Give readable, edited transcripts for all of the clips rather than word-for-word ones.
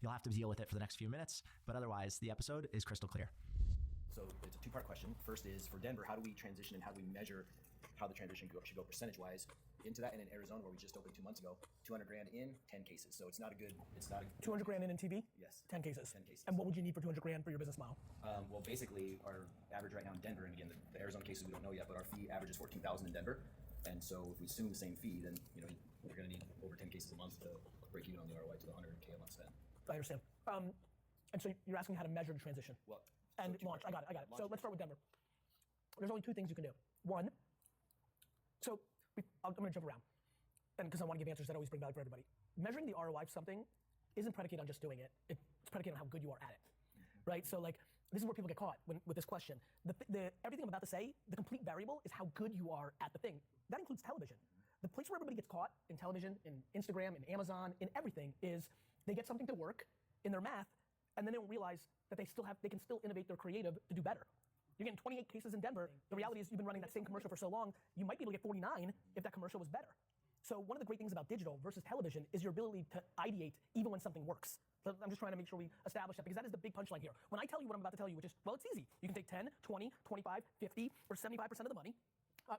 You'll have to deal with it for the next few minutes, but otherwise the episode is crystal clear. So it's a two-part question. First is for Denver, how do we transition and how do we measure how the transition should go percentage-wise into that? And in Arizona, where we just opened 2 months ago, 200 grand in, 10 cases. So it's not a good. 200 grand in TV? Yes. 10 cases. 10 cases. And what would you need for 200 grand for your business model? Well, basically our average right now in Denver, and again, the Arizona cases we don't know yet, but our fee average is 14,000 in Denver. And so if we assume the same fee, then we're going to need over 10 cases a month to break even on the ROI to the 100K a month spend. I understand. And so you're asking how to measure the transition. Well, and launch. I got it. So let's start with Denver. There's only two things you can do. One, I'm going to jump around, and because I want to give answers that always bring value for everybody. Measuring the ROI of something isn't predicated on just doing it. It's predicated on how good you are at it, right? So like, this is where people get caught with this question. Everything I'm about to say, the complete variable is how good you are at the thing. That includes television. The place where everybody gets caught in television, in Instagram, in Amazon, in everything is they get something to work in their math, and then they don't realize that they can still innovate their creative to do better. You're getting 28 cases in Denver. The reality is you've been running that same commercial for so long, you might be able to get 49 if that commercial was better. So one of the great things about digital versus television is your ability to ideate even when something works. So I'm just trying to make sure we establish that, because that is the big punchline here. When I tell you what I'm about to tell you, which is, well, it's easy. You can take 10, 20, 25, 50, or 75% of the money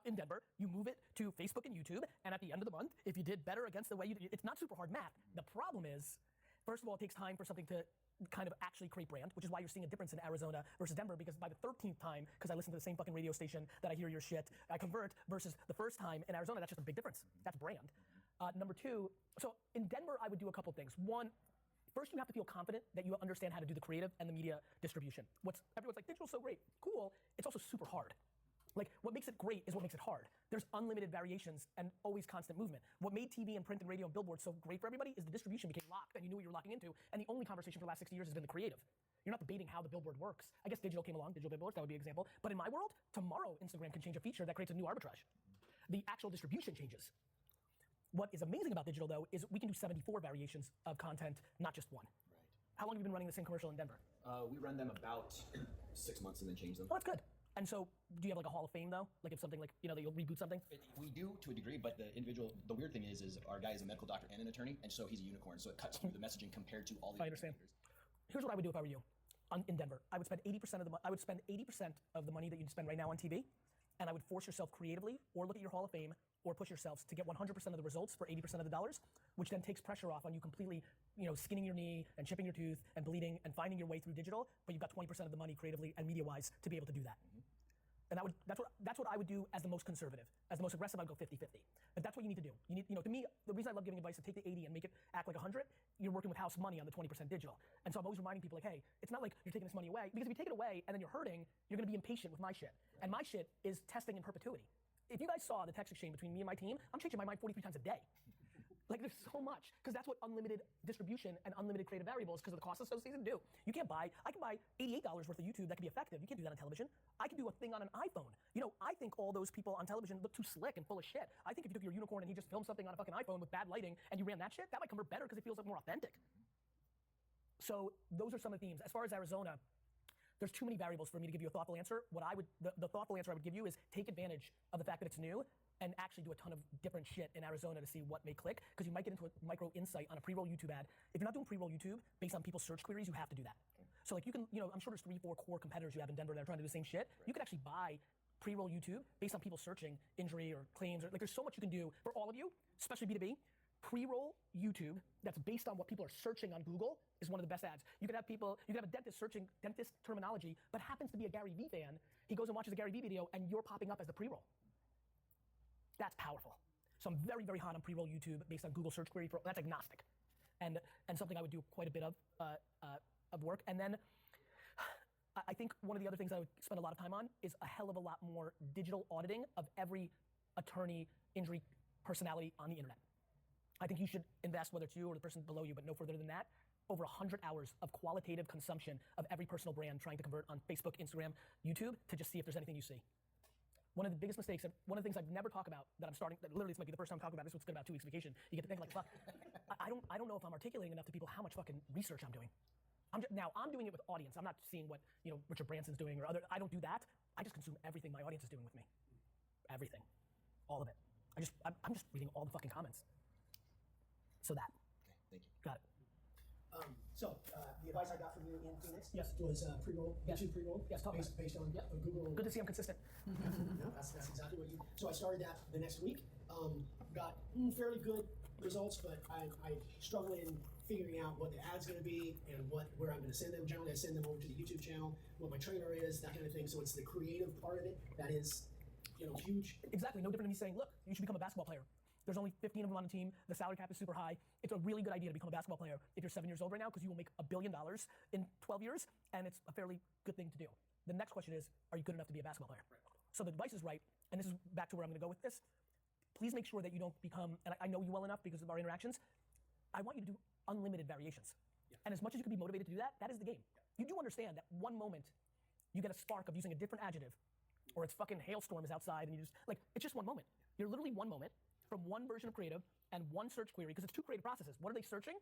in Denver, you move it to Facebook and YouTube, and at the end of the month, if you did better against the way you did, it's not super hard math. The problem is, first of all, it takes time for something to kind of actually create brand, which is why you're seeing a difference in Arizona versus Denver, because by the 13th time, because I listen to the same fucking radio station that I hear your shit, I convert, versus the first time in Arizona, that's just a big difference. That's brand. Number two, so in Denver, I would do a couple things. One, first you have to feel confident that you understand how to do the creative and the media distribution. Everyone's like, digital's so great. Cool, it's also super hard. Like, what makes it great is what makes it hard. There's unlimited variations and always constant movement. What made TV and print and radio and billboards so great for everybody is the distribution became locked and you knew what you were locking into, and the only conversation for the last 60 years has been the creative. You're not debating how the billboard works. I guess digital came along, digital billboards, that would be an example. But in my world, tomorrow Instagram can change a feature that creates a new arbitrage. The actual distribution changes. What is amazing about digital though is we can do 74 variations of content, not just one. Right. How long have you been running the same commercial in Denver? We run them about 6 months and then change them. Oh, that's good. And so, do you have like a Hall of Fame though? Like if something like, that you'll reboot something? We do to a degree, but the weird thing is our guy is a medical doctor and an attorney, and so he's a unicorn, so it cuts through the messaging compared to all the I understand. Makers. Here's what I would do if I were you in Denver. I would spend 80% of the money that you spend right now on TV, and I would force yourself creatively, or look at your Hall of Fame, or push yourselves to get 100% of the results for 80% of the dollars, which then takes pressure off on you completely, skinning your knee and chipping your tooth and bleeding and finding your way through digital, but you've got 20% of the money creatively and media-wise to be able to do that. Mm-hmm. And that's what I would do as the most conservative. As the most aggressive, I'd go 50-50. But that's what you need to do. You need, to me, the reason I love giving advice is to take the 80 and make it act like 100, you're working with house money on the 20% digital. And so I'm always reminding people like, hey, it's not like you're taking this money away, because if you take it away and then you're hurting, you're gonna be impatient with my shit. And my shit is testing in perpetuity. If you guys saw the text exchange between me and my team, I'm changing my mind 43 times a day. Like there's so much, because that's what unlimited distribution and unlimited creative variables, because of the cost associated, do. I can buy $88 worth of YouTube that can be effective. You can't do that on television. I can do a thing on an iPhone. I think all those people on television look too slick and full of shit. I think if you took your unicorn and he just filmed something on a fucking iPhone with bad lighting and you ran that shit, that might convert better because it feels like more authentic. So those are some of the themes. As far as Arizona, there's too many variables for me to give you a thoughtful answer. The thoughtful answer I would give you is take advantage of the fact that it's new and actually do a ton of different shit in Arizona to see what may click, because you might get into a micro insight on a pre-roll YouTube ad. If you're not doing pre-roll YouTube based on people's search queries, you have to do that. Okay. So like you can, I'm sure there's 3-4 core competitors you have in Denver that are trying to do the same shit. Right. You could actually buy pre-roll YouTube based on people searching injury or claims, or like there's so much you can do for all of you, especially B2B. Pre-roll YouTube that's based on what people are searching on Google is one of the best ads. You could have a dentist searching dentist terminology, but happens to be a Gary Vee fan. He goes and watches a Gary Vee video and you're popping up as the pre-roll. That's powerful. So I'm very, very hot on pre-roll YouTube based on Google search query. That's agnostic. And something I would do quite a bit of work. And then I think one of the other things I would spend a lot of time on is a hell of a lot more digital auditing of every attorney injury personality on the internet. I think you should invest, whether it's you or the person below you, but no further than that, over 100 hours of qualitative consumption of every personal brand trying to convert on Facebook, Instagram, YouTube, to just see if there's anything you see. One of the biggest mistakes, one of the things I've never talked about that literally this might be the first time I'm talking about, this is what's good about 2 weeks vacation. You get to think like, fuck, I don't know if I'm articulating enough to people how much fucking research I'm doing. I'm doing it with audience. I'm not seeing what, Richard Branson's doing or other, I don't do that. I just consume everything my audience is doing with me. Everything. All of it. I'm just reading all the fucking comments. So that. Okay, thank you. Got it. So the advice I got from you in Phoenix Yes. was pre-roll, Yes. YouTube pre-roll, Yes, talk about it. based on Google. Good to see I'm consistent. No, that's exactly what you. So I started that the next week. Got fairly good results, but I struggle in figuring out what the ad's going to be and where I'm going to send them. Generally, I send them over to the YouTube channel, what my trainer is, that kind of thing. So it's the creative part of it that is, huge. Exactly, no different than me saying, look, you should become a basketball player. There's only 15 of them on the team. The salary cap is super high. It's a really good idea to become a basketball player if you're 7 years old right now, because you will make $1 billion in 12 years, and it's a fairly good thing to do. The next question is, are you good enough to be a basketball player? Right. So the advice is right, and this is back to where I'm going to go with this. Please make sure that you don't become, and I know you well enough because of our interactions, I want you to do unlimited variations. Yeah. And as much as you can be motivated to do that, that is the game. Yeah. You do understand that one moment you get a spark of using a different adjective, or it's fucking hailstorm is outside, and you just, it's just one moment. You're literally one moment from one version of creative and one search query, because it's two creative processes. What are they searching?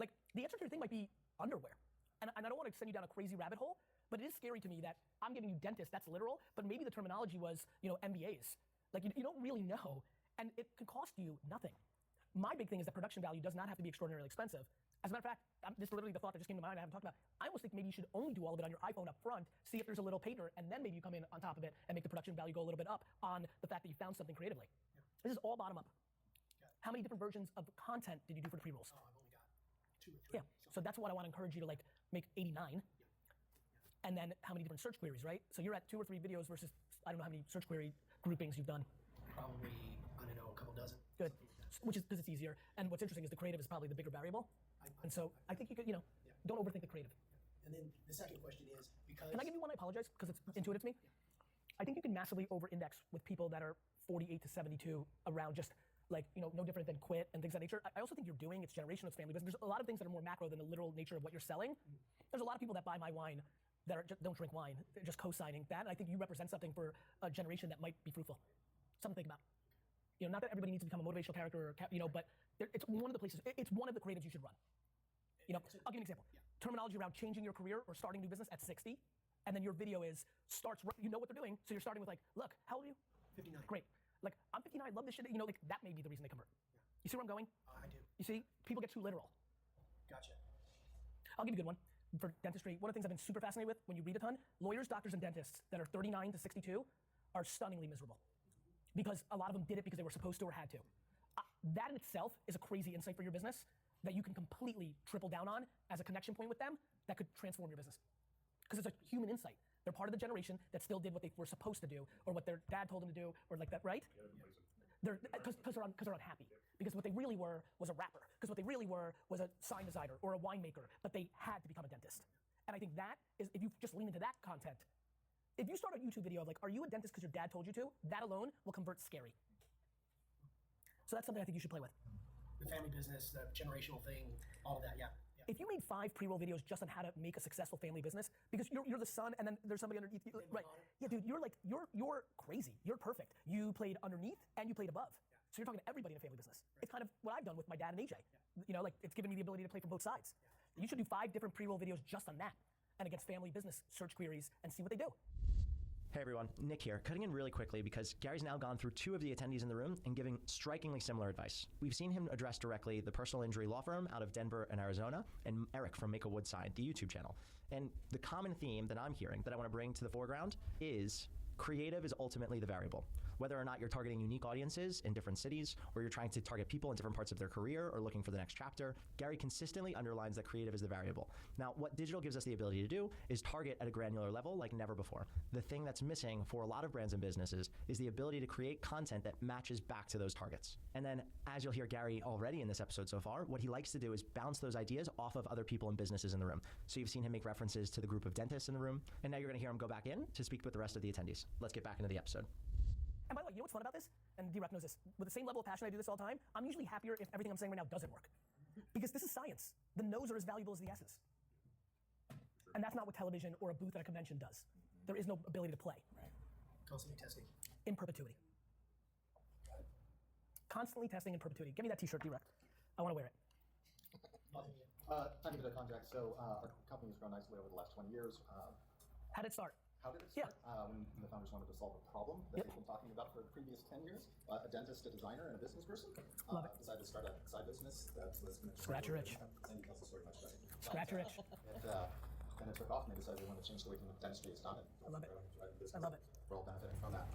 Yeah. The answer to your thing might be underwear. And I don't want to send you down a crazy rabbit hole, but it is scary to me that I'm giving you dentist, that's literal, but maybe the terminology was, MBAs. You don't really know, and it can cost you nothing. My big thing is that production value does not have to be extraordinarily expensive. As a matter of fact, this is literally the thought that just came to mind I haven't talked about. I almost think maybe you should only do all of it on your iPhone up front, see if there's a little painter, and then maybe you come in on top of it and make the production value go a little bit up on the fact that you found something creatively. Yeah. This is all bottom up. How many different versions of content did you do for the pre-rolls? Oh, I've only got 2 or 3. Yeah, so that's what I want to encourage you to make 89. Yeah. And then how many different search queries, right? So you're at 2 or 3 videos versus, I don't know how many search query groupings you've done. Probably, I don't know, a couple dozen. Good, which is because it's easier. And what's interesting is the creative is probably the bigger variable. And so I think you could, don't overthink the creative. And then the second question is, because... Can I give you one? I apologize, because it's intuitive to me. I think you can massively over-index with people that are 48 to 72 around just no different than quit and things of that nature. I also think you're doing, it's generational, it's family business. There's a lot of things that are more macro than the literal nature of what you're selling. There's a lot of people that buy my wine that don't drink wine. They're just co-signing that. And I think you represent something for a generation that might be fruitful. Something to think about. Not that everybody needs to become a motivational character, but it's one of the places, it's one of the creatives you should run. I'll give you an example. Yeah. Terminology around changing your career or starting new business at 60, and then your video starts, what they're doing, so you're starting with look, how old are you? 59. Great. I'm 59, I love this shit, that may be the reason they convert. You see where I'm going? I do. You see, people get too literal. Gotcha. I'll give you a good one. For dentistry, one of the things I've been super fascinated with when you read a ton, lawyers, doctors, and dentists that are 39 to 62 are stunningly miserable. Because a lot of them did it because they were supposed to or had to. That in itself is a crazy insight for your business that you can completely triple down on as a connection point with them that could transform your business. Because it's a human insight. They're part of the generation that still did what they were supposed to do, or what their dad told them to do, or like that, right? Because they're unhappy. Because what they really were was a rapper. Because what they really were was a sign designer or a winemaker, but they had to become a dentist. And I think that is, if you just lean into that content, if you start a YouTube video of are you a dentist because your dad told you to, that alone will convert scary. So that's something I think you should play with. The family business, the generational thing, all of that, yeah. If you made 5 pre-roll videos just on how to make a successful family business, because you're the son and then there's somebody underneath you, right? Yeah, dude, you're crazy. You're perfect. You played underneath and you played above. Yeah. So you're talking to everybody in a family business. Right. It's kind of what I've done with my dad and AJ. Yeah. It's given me the ability to play from both sides. Yeah. You should do 5 different pre-roll videos just on that and against family business search queries and see what they do. Hey everyone, Nick here, cutting in really quickly because Gary's now gone through 2 of the attendees in the room and giving strikingly similar advice. We've seen him address directly the personal injury law firm out of Denver and Arizona, and Eric from Make a Woodside, the YouTube channel. And the common theme that I'm hearing that I want to bring to the foreground is creative is ultimately the variable. Whether or not you're targeting unique audiences in different cities, or you're trying to target people in different parts of their career or looking for the next chapter, Gary consistently underlines that creative is the variable. Now, what digital gives us the ability to do is target at a granular level like never before. The thing that's missing for a lot of brands and businesses is the ability to create content that matches back to those targets. And then, as you'll hear Gary already in this episode so far, what he likes to do is bounce those ideas off of other people and businesses in the room. So you've seen him make references to the group of dentists in the room, and now you're going to hear him go back in to speak with the rest of the attendees. Let's get back into the episode. And by the way, you know what's fun about this? And D-Rep knows this. With the same level of passion I do this all the time, I'm usually happier if everything I'm saying right now doesn't work. Because this is science. The no's are as valuable as the S's. And that's not what television or a booth at a convention does. There is no ability to play. Right. Constantly testing. In perpetuity. Constantly testing in perpetuity. Give me that t-shirt, D-Rep. I want to wear it. Time to get a contract. So our company has grown nicely over the last 20 years. How did it start? How did it Yeah. start? When the founders wanted to solve a problem that they've been talking about for the previous 10 years. A dentist, a designer, and a business person Love it. decided to start a side business that was going to Scratch your itch. Sandy tells the story much better. Scratch your itch. And it took off, and they decided they wanted to change the way dentistry is done. I love it. I love it. We're all benefiting from that.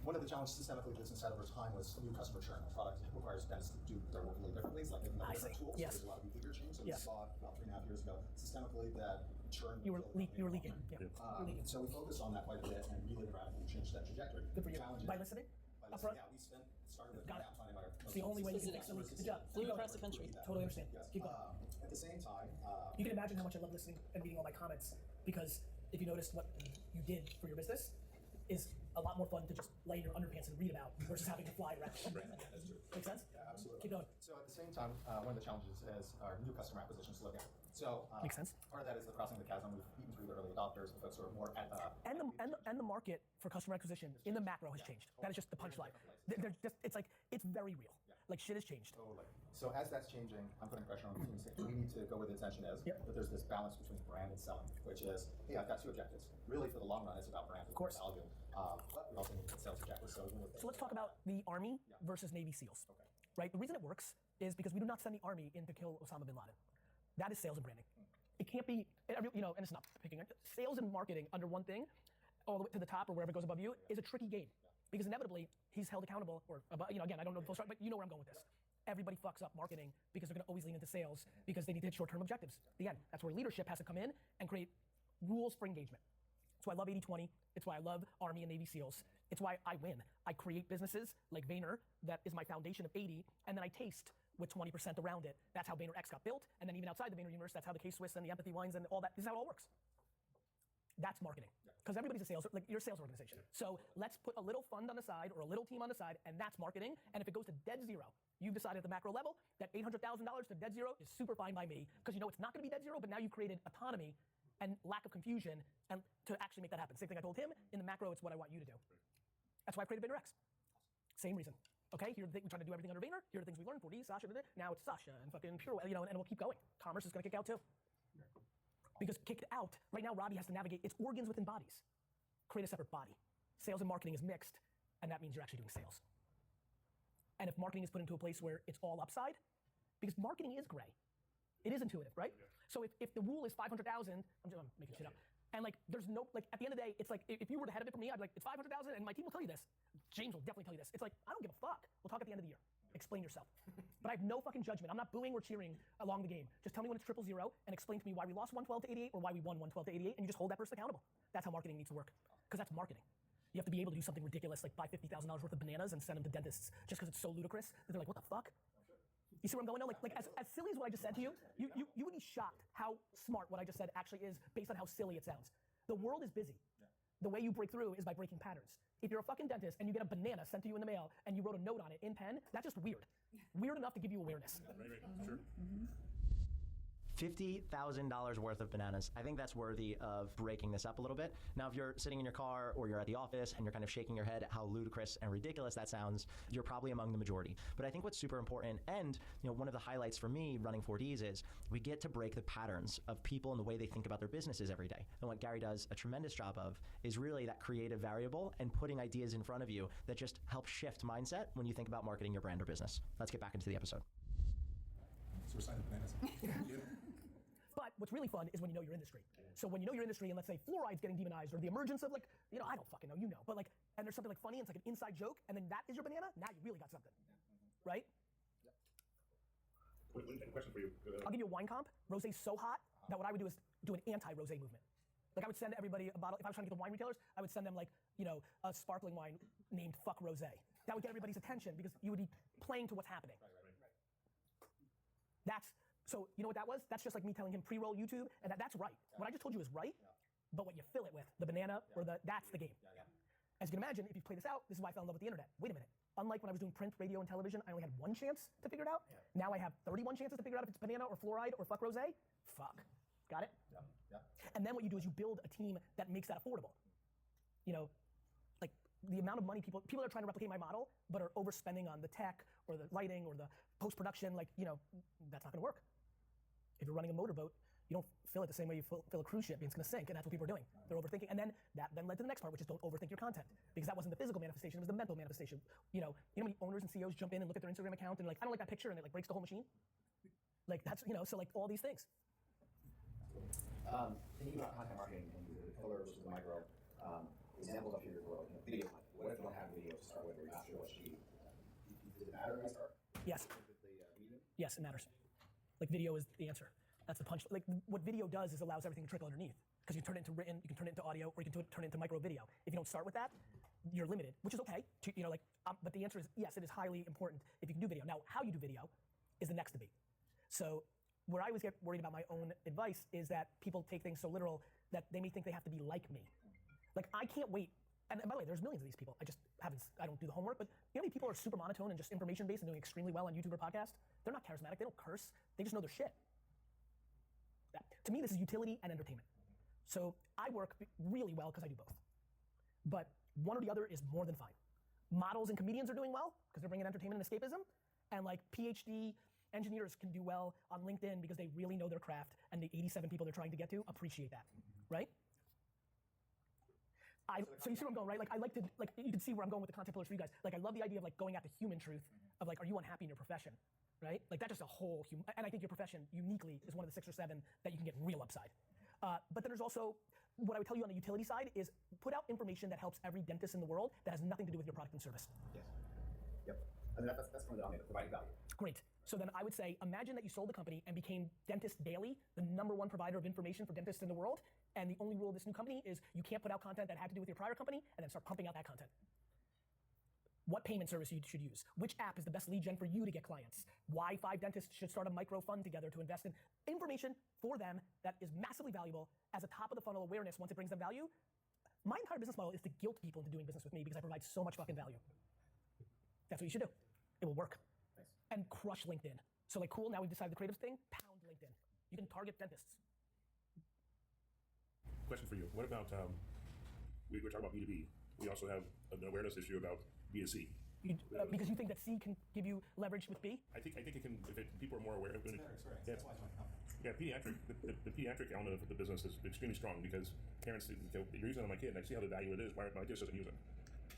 One of the challenges systemically the business had over time was new customer churn. A product requires dentists to do their work a little differently. It's like giving them different tools. Yes. So there's a lot of behavior change. So Yes. we saw about 3.5 years ago, systemically, that churn. You were leaking. Yeah. You were leaking. So we focused on that quite a bit and really radically changed that trajectory. Good for you. Challenges- By listening? By Upfront? listening, yeah, we started with Got it. finding our It's the only way you can fix the leak. Good job. Flew Keep going. across the country. Totally understand. Yes. Keep going. At the same time, You can imagine how much I love listening and reading all my comments, because if you noticed what you did for your business is a lot more fun to just lay in your underpants and read about versus having to fly around. that's true. Make sense? Yeah, absolutely. Keep going. So at the same time, one of the challenges is our new customer acquisition slowdown. So Makes sense. Part of that is the crossing the chasm. We've beaten through the early adopters, the folks who are more at And the market for customer acquisition in the macro has changed. That is just the punchline. They're just, it's like, it's very real. Like shit has changed. Totally. So as that's changing, I'm putting pressure on the team saying we need to go where the attention is. Yep. But there's this balance between brand and selling, which is, hey, I've got two objectives. Really, for the long run, it's about brand. Of course. Value. But we also need to sales objectives. So So let's talk about the Army versus Navy SEALs. Okay. Right? The reason it works is because we do not send the Army in to kill Osama bin Laden. That is sales and branding. It can't be, and it's not picking on sales and marketing under one thing, all the way to the top or wherever it goes above you, is a tricky game. Because inevitably, he's held accountable, or, again, I don't know the full story, but you know where I'm going with this. Everybody fucks up marketing because they're gonna always lean into sales because they need to hit short-term objectives. The end. That's where leadership has to come in and create rules for engagement. That's why I love 80-20. It's why I love Army and Navy SEALs. It's why I win. I create businesses like Vayner, that is my foundation of 80, and then I taste with 20% around it. That's how VaynerX got built, and then even outside the Vayner universe, that's how the K-Swiss and the Empathy Wines and all that, this is how it all works. That's marketing. Because everybody's a sales, like you're a sales organization. So let's put a little fund on the side or a little team on the side, and that's marketing. And if it goes to dead zero, you've decided at the macro level that $800,000 to dead zero is super fine by me, because you know it's not gonna be dead zero, but now you've created autonomy and lack of confusion and to actually make that happen. Same thing I told him, in the macro, it's what I want you to do. That's why I created VaynerX. Same reason. Okay, here are the things, we try to do everything under Vayner. Here are the things we learned, 4D, Sasha, now it's Sasha and fucking Pure, and we'll keep going. Commerce is gonna kick out too. Because kicked out, right now Robbie has to navigate, it's organs within bodies. Create a separate body. Sales and marketing is mixed, and that means you're actually doing sales. And if marketing is put into a place where it's all upside, because marketing is gray. It is intuitive, right? So if the rule is 500,000, I'm making shit up. And like, there's no, like at the end of the day, it's like, if you were ahead of it for me, I'd be like, it's 500,000, and my team will tell you this. James will definitely tell you this. It's like, I don't give a fuck. We'll talk at the end of the year. Explain yourself. But I have no fucking judgment. I'm not booing or cheering along the game. Just tell me when it's 0-0 and explain to me why we lost 112 to 88 or why we won 112 to 88, and you just hold that person accountable. That's how marketing needs to work. Because that's marketing. You have to be able to do something ridiculous like buy $50,000 worth of bananas and send them to dentists just because it's so ludicrous that they're like, what the fuck? You see where I'm going now? Like as silly as what I just said to you, you would be shocked how smart what I just said actually is based on how silly it sounds. The world is busy. The way you break through is by breaking patterns. If you're a fucking dentist and you get a banana sent to you in the mail and you wrote a note on it in pen, that's just weird. Weird enough to give you awareness. Right. Sure. $50,000 worth of bananas. I think that's worthy of breaking this up a little bit. Now, if you're sitting in your car or you're at the office and you're kind of shaking your head at how ludicrous and ridiculous that sounds, you're probably among the majority. But I think what's super important, and one of the highlights for me running 4Ds is we get to break the patterns of people and the way they think about their businesses every day. And what Gary does a tremendous job of is really that creative variable and putting ideas in front of you that just help shift mindset when you think about marketing your brand or business. Let's get back into the episode. So we're signing bananas. But what's really fun is when you know your industry. So when you know your industry and let's say fluoride's getting demonized or the emergence of like, I don't fucking know, but like, and there's something like funny and it's like an inside joke and then that is your banana, now you really got something, right? Question for you. I'll give you a wine comp. Rosé's so hot that what I would do is do an anti-rosé movement. Like I would send everybody a bottle, if I was trying to get the wine retailers, I would send them like, a sparkling wine named Fuck Rosé. That would get everybody's attention because you would be playing to what's happening. So you know what that was? That's just like me telling him pre-roll YouTube, and that's right. What I just told you is right, but what you fill it with, the banana or that's the game. As you can imagine, if you play this out, this is why I fell in love with the internet. Wait a minute. Unlike when I was doing print, radio, and television, I only had one chance to figure it out. Now I have 31 chances to figure out if it's banana or fluoride or fuck rosé. Fuck. Got it? Yeah. And then what you do is you build a team that makes that affordable. Like the amount of money people are trying to replicate my model, but are overspending on the tech or the lighting or the post-production, that's not gonna work. If you're running a motorboat, you don't fill it the same way you fill a cruise ship, it's gonna sink, and that's what people are doing. They're overthinking, and then that then led to the next part, which is don't overthink your content, because that wasn't the physical manifestation, it was the mental manifestation. You know how many owners and CEOs jump in and look at their Instagram account and like, I don't like that picture, and it like breaks the whole machine? Like that's, so like all these things. Thinking about content marketing and the pillar versus the micro, examples of your world, video. What if you don't have video to start with, or you're not sure what you does it matter when I start? Yes. With the medium? Yes, it matters. Like video is the answer. That's the punch. Like what video does is allows everything to trickle underneath. Because you can turn it into written, you can turn it into audio, or you can turn it into micro video. If you don't start with that, you're limited, which is okay. But the answer is yes, it is highly important if you can do video. Now, how you do video is the next debate. So where I always get worried about my own advice is that people take things so literal that they may think they have to be like me. Like I can't wait. And by the way, there's millions of these people. I don't do the homework, but you know how many people are super monotone and just information based and doing extremely well on YouTube or podcast? They're not charismatic, they don't curse, they just know their shit. To me, this is utility and entertainment. So I work really well because I do both. But one or the other is more than fine. Models and comedians are doing well because they're bringing entertainment and escapism. And like PhD engineers can do well on LinkedIn because they really know their craft and the 87 people they're trying to get to appreciate that, right? So you see where I'm going, right? Like I like to, like you can see where I'm going with the content pillars for you guys. Like I love the idea of like going at the human truth of like, are you unhappy in your profession, right? Like that's just a whole human, and I think your profession uniquely is one of the 6 or 7 that you can get real upside. But then there's also, what I would tell you on the utility side is put out information that helps every dentist in the world that has nothing to do with your product and service. Yes. Yep. And that's from the providing value. Great. So then I would say, imagine that you sold the company and became Dentist Daily, the #1 provider of information for dentists in the world. And the only rule of this new company is you can't put out content that had to do with your prior company and then start pumping out that content. What payment service you should use? Which app is the best lead gen for you to get clients? Why 5 dentists should start a micro fund together to invest in information for them that is massively valuable as a top of the funnel awareness once it brings them value. My entire business model is to guilt people into doing business with me because I provide so much fucking value. That's what you should do. It will work. Nice. And crush LinkedIn. So like cool, now we've decided the creative thing, pound LinkedIn. You can target dentists. Question for you. What about, we were talking about B2B. We also have an awareness issue about B2C. Because you think that C can give you leverage with B? I think it can, people are more aware of it. That's why it's my company. Yeah, pediatric, the pediatric element of the business is extremely strong because parents, you're using it on my kid and I see how the value it is, why my kid doesn't use it.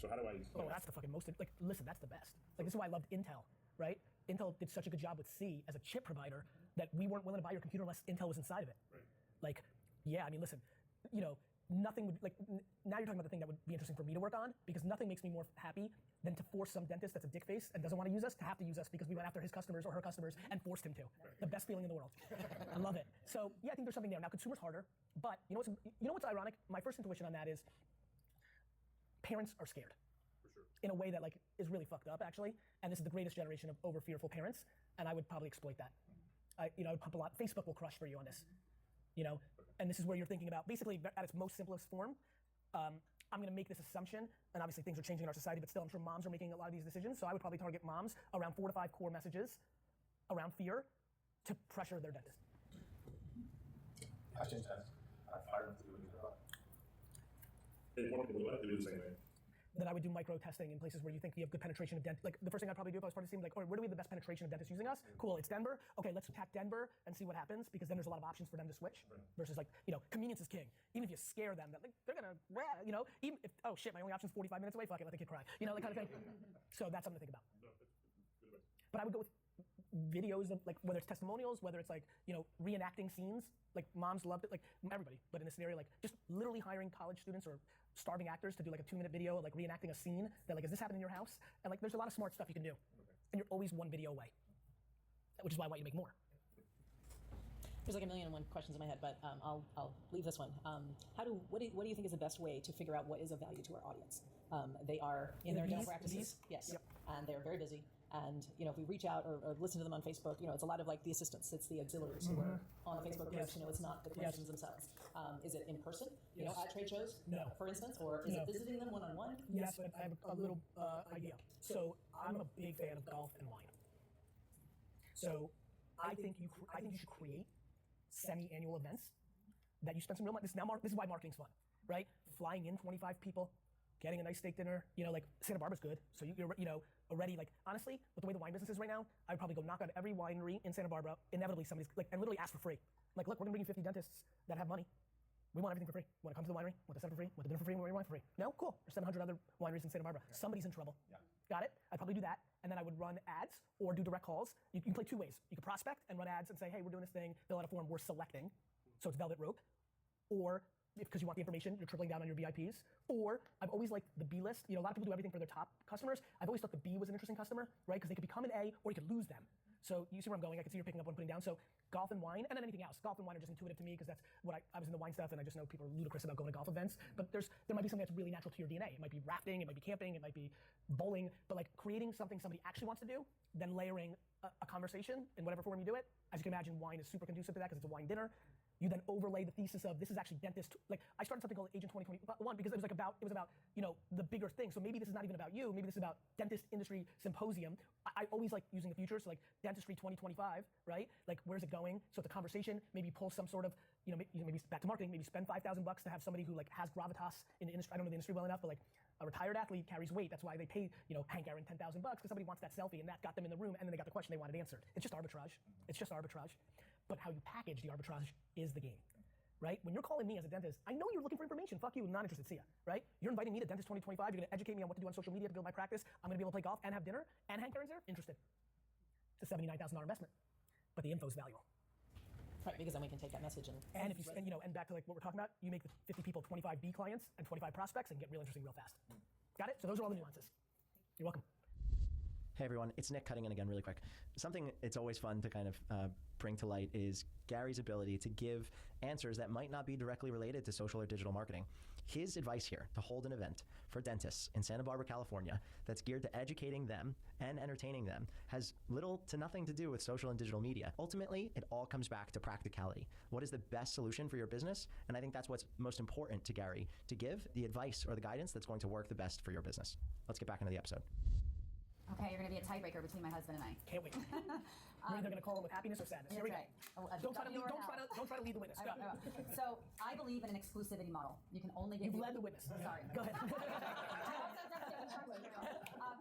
So how do I? Oh, that's the fucking most, like, listen, that's the best. Like, this is why I loved Intel, right? Intel did such a good job with C as a chip provider that we weren't willing to buy your computer unless Intel was inside of it. Right. Like, yeah, I mean, listen, nothing would, like, now you're talking about the thing that would be interesting for me to work on because nothing makes me more happy than to force some dentist that's a dick face and doesn't want to use us to have to use us because we went after his customers or her customers and forced him to. Right. The best feeling in the world. I love it. So, yeah, I think there's something there. Now, consumer's harder, but you know what's ironic? My first intuition on that is parents are scared. For sure. In a way that like is really fucked up actually, and this is the greatest generation of over fearful parents, and I would probably exploit that. I would pump a lot. Facebook will crush for you on this, and this is where you're thinking about basically at its most simplest form. I'm going to make this assumption, and obviously things are changing in our society, but still I'm sure moms are making a lot of these decisions. So I would probably target moms around 4 to 5 core messages around fear to pressure their dentist. I changed that. I don't do it either. And more people have to do the same thing. Then I would do micro testing in places where you think you have good penetration of dentists. Like the first thing I'd probably do if I was part of the team, like, where do we have the best penetration of dentists using us? Cool, it's Denver. Okay, let's attack Denver and see what happens because then there's a lot of options for them to switch. Right. Versus like, convenience is king. Even if you scare them, that like they're gonna, even if, oh shit, my only option's 45 minutes away, fuck it, let the kid cry. That kind of thing. So that's something to think about. No, that's good advice. But I would go with videos of like whether it's testimonials, whether it's like reenacting scenes. Like moms loved it, like everybody. But in this scenario, like just literally hiring college students or starving actors to do like a 2-minute video, like reenacting a scene that like, is this happening in your house? And like, there's a lot of smart stuff you can do, and you're always one video away, which is why I want you to make more. There's like a million and one questions in my head, but I'll leave this one. What do you think is the best way to figure out what is of value to our audience? They are in their dental practices, yes, yep. And they're very busy. And if we reach out or listen to them on Facebook, it's a lot of like the assistants, it's the auxiliaries who are on the Facebook groups. It's not the clinicians themselves. Is it in person? Yes. At trade shows, no, for instance, or is it visiting them one-on-one? Yes, but I have a little idea. So I'm a big fan of golf and wine. So I think you should create semi-annual events that you spend some real money. This is why marketing's fun, right? Flying in 25 people, getting a nice steak dinner, like Santa Barbara's good. So you're already like, honestly, with the way the wine business is right now, I'd probably go knock on every winery in Santa Barbara. Inevitably somebody's like, and literally ask for free. Like, look, we're gonna bring you 50 dentists that have money. We want everything for free. Want to come to the winery? Want the setup for free? Want the dinner for free? Want your wine for free? No? Cool. There's 700 other wineries in Santa Barbara. Yeah. Somebody's in trouble. Yeah. Got it? I'd probably do that. And then I would run ads or do direct calls. You can play two ways. You can prospect and run ads and say, hey, we're doing this thing, fill out a form, we're selecting. So it's velvet rope. Or because you want the information, you're tripling down on your VIPs. Or I've always liked the B list. A lot of people do everything for their top customers. I've always thought the B was an interesting customer, right? Because they could become an A or you could lose them. So you see where I'm going. I can see you're picking up what I'm putting down. So golf and wine, and then anything else. Golf and wine are just intuitive to me because that's what I was in the wine stuff, and I just know people are ludicrous about going to golf events. But there might be something that's really natural to your DNA. It might be rafting, it might be camping, it might be bowling. But like creating something somebody actually wants to do, then layering a conversation in whatever form you do it. As you can imagine, wine is super conducive to that because it's a wine dinner. You then overlay the thesis of this is actually dentist. Like I started something called Agent 2021 because it was about the bigger thing. So maybe this is not even about you. Maybe this is about dentist industry symposium. I always like using the future. So like dentistry 2025, right? Like where's it going? So it's a conversation. Maybe pull some sort of maybe back to marketing. Maybe spend $5,000 to have somebody who like has gravitas in the industry. I don't know the industry well enough, but like a retired athlete carries weight. That's why they pay Hank Aaron $10,000 because somebody wants that selfie and that got them in the room and then they got the question they wanted answered. It's just arbitrage. It's just arbitrage. But how you package the arbitrage is the game. Right? When you're calling me as a dentist, I know you're looking for information. Fuck you, I'm not interested. See ya. Right? You're inviting me to Dentist 2025. You're gonna educate me on what to do on social media to build my practice. I'm gonna be able to play golf and have dinner and Hank Aaron's there. Interested. It's a $79,000 investment, but the info's valuable. Right, because then we can take that message and if you and back to like what we're talking about, you make the 50 people 25 B clients and 25 prospects and get real interesting real fast. Got it? So those are all the nuances. You're welcome. Hey everyone, it's Nick cutting in again really quick. Something it's always fun to kind of bring to light is Gary's ability to give answers that might not be directly related to social or digital marketing. His advice here to hold an event for dentists in Santa Barbara, California that's geared to educating them and entertaining them has little to nothing to do with social and digital media. Ultimately, it all comes back to practicality. What is the best solution for your business? And I think that's what's most important to Gary, to give the advice or the guidance that's going to work the best for your business. Let's get back into the episode. Okay, you're going to be a tiebreaker between my husband and I. Can't wait. We're either going to call him with happiness or sadness. Here we go. Right. Don't try to lead the witness. Go. So I believe in an exclusivity model. You can only get. You've led the witness. Sorry. Go ahead.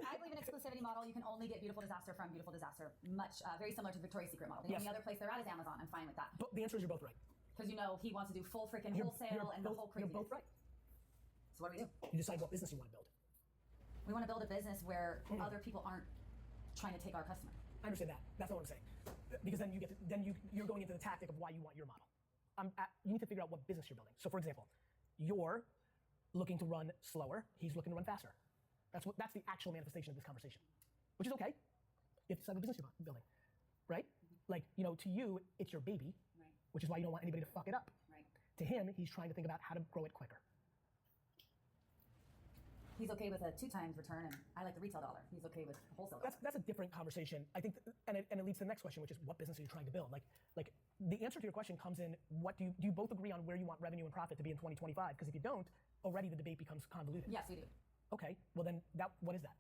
I believe in an exclusivity model. You can only get beautiful disaster from beautiful disaster. Much very similar to the Victoria's Secret model. The only other place they're at is Amazon. I'm fine with that. But the answer is you're both right. Because he wants to do full freaking wholesale and the whole crazy. You're both right. So what do we do? You decide what business you want to build. We want to build a business where other people aren't trying to take our customer. I understand that. That's not what I'm saying. Because then you're going into the tactic of why you want your model. You need to figure out what business you're building. So for example, you're looking to run slower. He's looking to run faster. That's the actual manifestation of this conversation, which is okay. You have to decide what business you're building, right? Like to you, it's your baby, right. Which is why you don't want anybody to fuck it up. Right. To him, he's trying to think about how to grow it quicker. He's okay with a 2 times return, and I like the retail dollar. He's okay with wholesale dollar. That's a different conversation. I think, and it leads to the next question, which is what business are you trying to build? Like the answer to your question comes in, what do you both agree on where you want revenue and profit to be in 2025? Because if you don't, already the debate becomes convoluted. Yes, we do. Okay, well then what is that?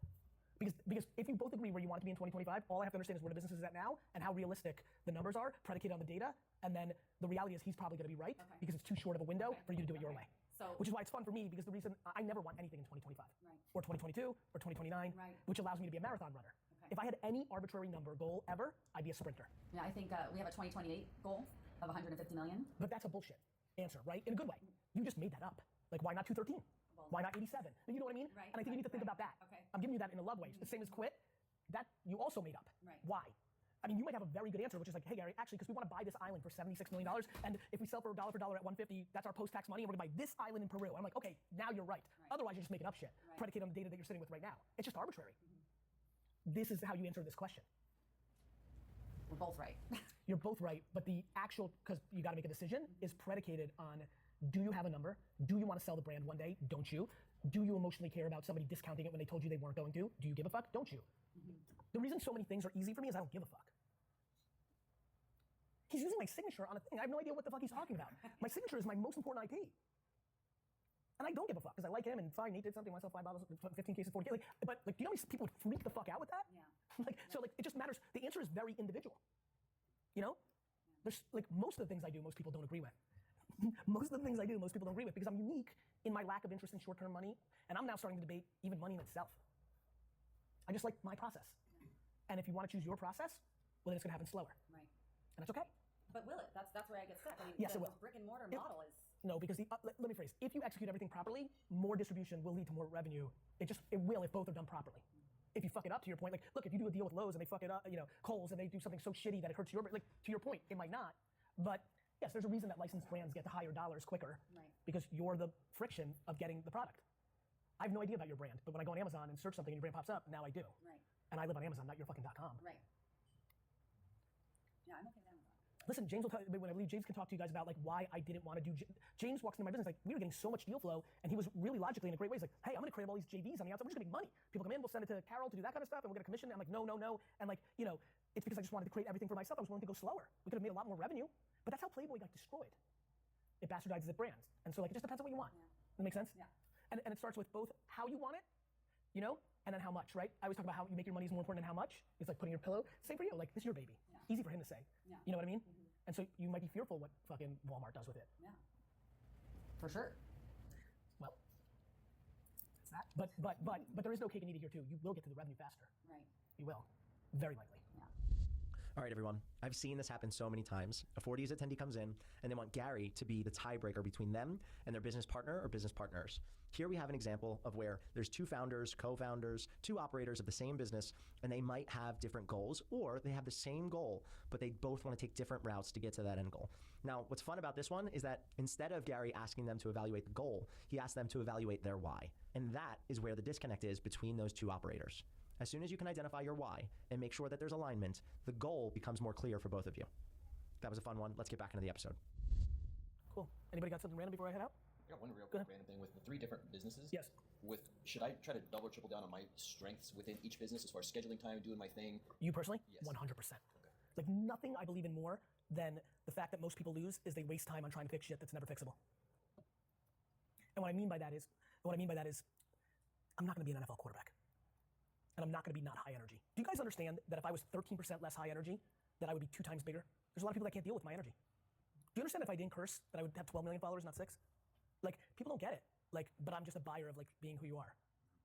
Because if you both agree where you want to be in 2025, all I have to understand is where the business is at now and how realistic the numbers are, predicated on the data, and then the reality is he's probably going to be right because it's too short of a window for you to do it your way. So, which is why it's fun for me because the reason I never want anything in 2025 right. or 2022 or 2029, right. which allows me to be a marathon runner. Okay. If I had any arbitrary number goal ever, I'd be a sprinter. Yeah, I think we have a 2028 goal of 150 million. But that's a bullshit answer, right? In a good way. You just made that up. Like, why not 213? Well, why not 87? You know what I mean? Right, and I think you need to think about that. Okay. I'm giving you that in a love way. The same as quit. That you also made up. Right. Why? I mean, you might have a very good answer, which is like, hey, Gary, actually, because we want to buy this island for $76 million, and if we sell for dollar at 150, that's our post-tax money, and we're going to buy this island in Peru. And I'm like, okay, now you're right. Otherwise, you're just making up shit, predicated on the data that you're sitting with right now. It's just arbitrary. This is how you answer this question. We're both right. You're both right, but the actual, because you got to make a decision, is predicated on, do you have a number? Do you want to sell the brand one day? Don't you? Do you emotionally care about somebody discounting it when they told you they weren't going to? Do you give a fuck? Don't you? The reason so many things are easy for me is I don't give a fuck. He's using my signature on a thing. I have no idea what the fuck he's talking about. My signature is my most important IP. And I don't give a fuck because I like him and fine, Nate did something, myself 5 bottles, 15 cases, 40. But do you know how many people would freak the fuck out with that? Yeah. So it just matters. The answer is very individual. There's most of the things I do, most people don't agree with. Most of the things I do, most people don't agree with because I'm unique in my lack of interest in short-term money, and I'm now starting to debate even money in itself. I just like my process. And if you want to choose your process, well, then it's going to happen slower. Right. And that's okay. But will it? That's where I get stuck. I mean, Yes, the it will. brick and mortar model is. No, because let me rephrase. If you execute everything properly, more distribution will lead to more revenue. It will if both are done properly. If you fuck it up, to your point, like, look, if you do a deal with Lowe's and they fuck it up, Kohl's, and they do something so shitty that it hurts like, to your point, it might not. But yes, there's a reason that licensed brands get to higher dollars quicker. Right. Because you're the friction of getting the product. I have no idea about your brand, but when I go on Amazon and search something and your brand pops up, now I do. Right. And I live on Amazon, not your fucking.com. Right. Yeah, I'm okay with Amazon. Listen, James will tell you, when I believe James can talk to you guys about like why I didn't want to do, James walks into my business, like we were getting so much deal flow, and he was really logically in a great way. He's like, hey, I'm gonna create all these JVs on the outside, we're just gonna make money. People come in, we'll send it to Carol to do that kind of stuff, and we'll get a commission. I'm like, no. And like, it's because I just wanted to create everything for myself. I was willing to go slower. We could have made a lot more revenue, but that's how Playboy got destroyed. It bastardizes its brands. And so like, it just depends on what you want. Yeah. That make sense? Yeah. And it starts with both how you want it, and then how much, right? I always talk about how you make your money is more important than how much. It's like putting your pillow. Same for you. Like, this is your baby. Yeah. Easy for him to say. Yeah. You know what I mean? Mm-hmm. And so you might be fearful what fucking Walmart does with it. Yeah. For sure. Well, it's that. But there is no cake and eat it here too. You will get to the revenue faster. Right. You will. Very likely. Yeah. All right, everyone. I've seen this happen so many times. A 40s attendee comes in and they want Gary to be the tiebreaker between them and their business partner or business partners. Here we have an example of where there's two founders, co-founders, two operators of the same business, and they might have different goals, or they have the same goal, but they both want to take different routes to get to that end goal. Now, what's fun about this one is that instead of Gary asking them to evaluate the goal, he asked them to evaluate their why. And that is where the disconnect is between those two operators. As soon as you can identify your why and make sure that there's alignment, the goal becomes more clear for both of you. That was a fun one. Let's get back into the episode. Cool. Anybody got something random before I head out? I got one real quick random thing with the 3 different businesses. Yes. Should I try to double or triple down on my strengths within each business as far as scheduling time, doing my thing? You personally? Yes. 100%. Like nothing I believe in more than the fact that most people lose is they waste time on trying to fix shit that's never fixable. And what I mean by that is, I'm not going to be an NFL quarterback. And I'm not going to be not high energy. Do you guys understand that if I was 13% less high energy, that I would be 2 times bigger? There's a lot of people that can't deal with my energy. Do you understand if I didn't curse, that I would have 12 million followers, not 6? Like, people don't get it. Like, but I'm just a buyer of like being who you are.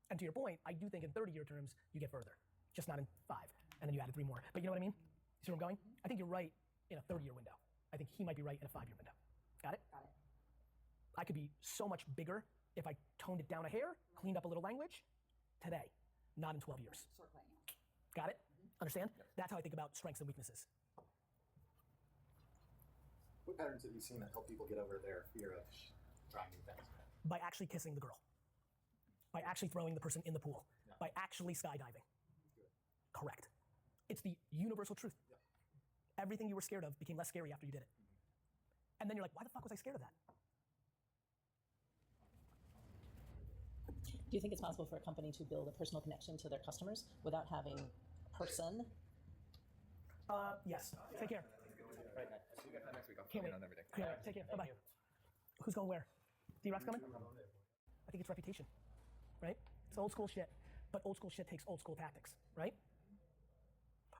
And to your point, I do think in 30-year terms, you get further. Just not in 5. And then you added 3 more. But you know what I mean? You see where I'm going? I think you're right in a 30-year window. I think he might be right in a 5-year window. Got it? Got it. I could be so much bigger if I toned it down a hair, cleaned up a little language today, not in 12 years. Short plan, yeah. Got it? Understand? That's how I think about strengths and weaknesses. What patterns have you seen that help people get over their fear of trying new things? By actually kissing the girl. By actually throwing the person in the pool. Yeah. By actually skydiving. Good. Correct. It's the universal truth. Yeah. Everything you were scared of became less scary after you did it. And then you're like, why the fuck was I scared of that? Do you think it's possible for a company to build a personal connection to their customers without having a person? Yes. Take care. Right. See you guys next week. I'll Can't come wait. in on everything. Can't wait. Take care. Bye-bye. Who's going where? D-Rock's coming? I think it's reputation, right? It's old school shit, but old school shit takes old school tactics, right?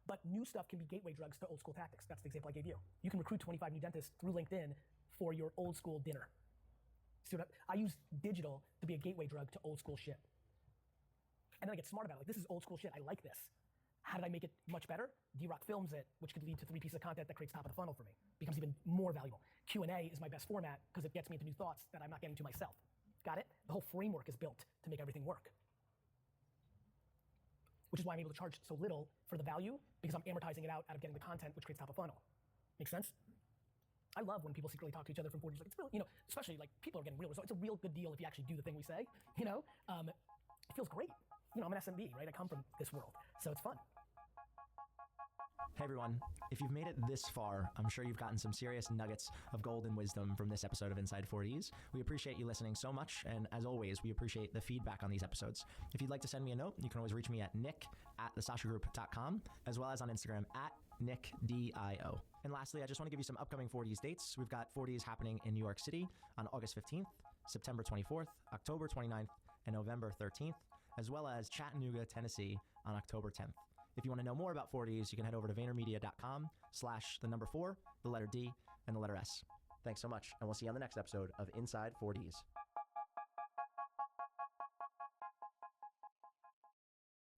But new stuff can be gateway drugs to old school tactics. That's the example I gave you. You can recruit 25 new dentists through LinkedIn for your old school dinner. See what I use digital to be a gateway drug to old school shit. And then I get smart about it. Like, this is old school shit. I like this. How did I make it much better? D-Rock films it, which could lead to 3 pieces of content that creates top of the funnel for me. Becomes even more valuable. Q&A is my best format because it gets me into new thoughts that I'm not getting to myself. Got it? The whole framework is built to make everything work. Which is why I'm able to charge so little for the value, because I'm amortizing it out of getting the content, which creates top of funnel. Make sense? I love when people secretly talk to each other from 40 years. Like, it's real, especially like people are getting real results. It's a real good deal if you actually do the thing we say, it feels great. I'm an SMB, right? I come from this world, so it's fun. Hey everyone, if you've made it this far, I'm sure you've gotten some serious nuggets of golden wisdom from this episode of Inside 40s. We appreciate you listening so much, and as always, we appreciate the feedback on these episodes. If you'd like to send me a note, you can always reach me at nick@thesashagroup.com, as well as on Instagram @nickdio. And lastly, I just want to give you some upcoming 40s dates. We've got 40s happening in New York City on August 15th, September 24th, October 29th, and November 13th, as well as Chattanooga, Tennessee on October 10th. If you want to know more about 40s, you can head over to VaynerMedia.com/4, the letter D, and the letter S. Thanks so much, and we'll see you on the next episode of Inside 40s.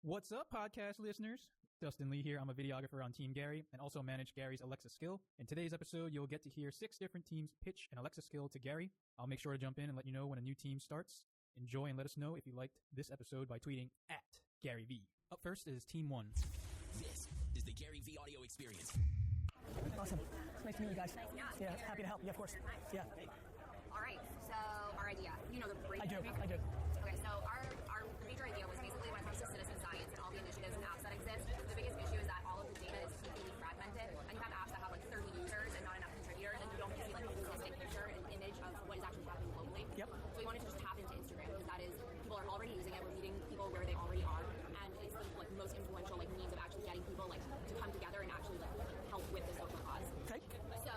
What's up, podcast listeners? Dustin Lee here. I'm a videographer on Team Gary and also manage Gary's Alexa skill. In today's episode, you'll get to hear 6 different teams pitch an Alexa skill to Gary. I'll make sure to jump in and let you know when a new team starts. Enjoy and let us know if you liked this episode by tweeting @GaryV. Up first is Team 1. This is the Gary V audio experience. Awesome. Nice to meet you guys. Yeah, happy to help. Yeah, of course. Yeah. All right, so our idea, you know the brief. I do. Okay, so our major idea was basically when it comes to citizen science and all the initiatives and apps that exist, the biggest issue is that all of the data is completely fragmented, and you have apps that have like 30 users and not enough contributors, and you don't see like a holistic picture and image of what is actually happening globally. Yep. So we wanted to just tap into Instagram because that is, people are already using it, we're meeting people where they already are, and it's the like most influential like means of actually getting people like to come together and actually like help with the social cause. Okay. So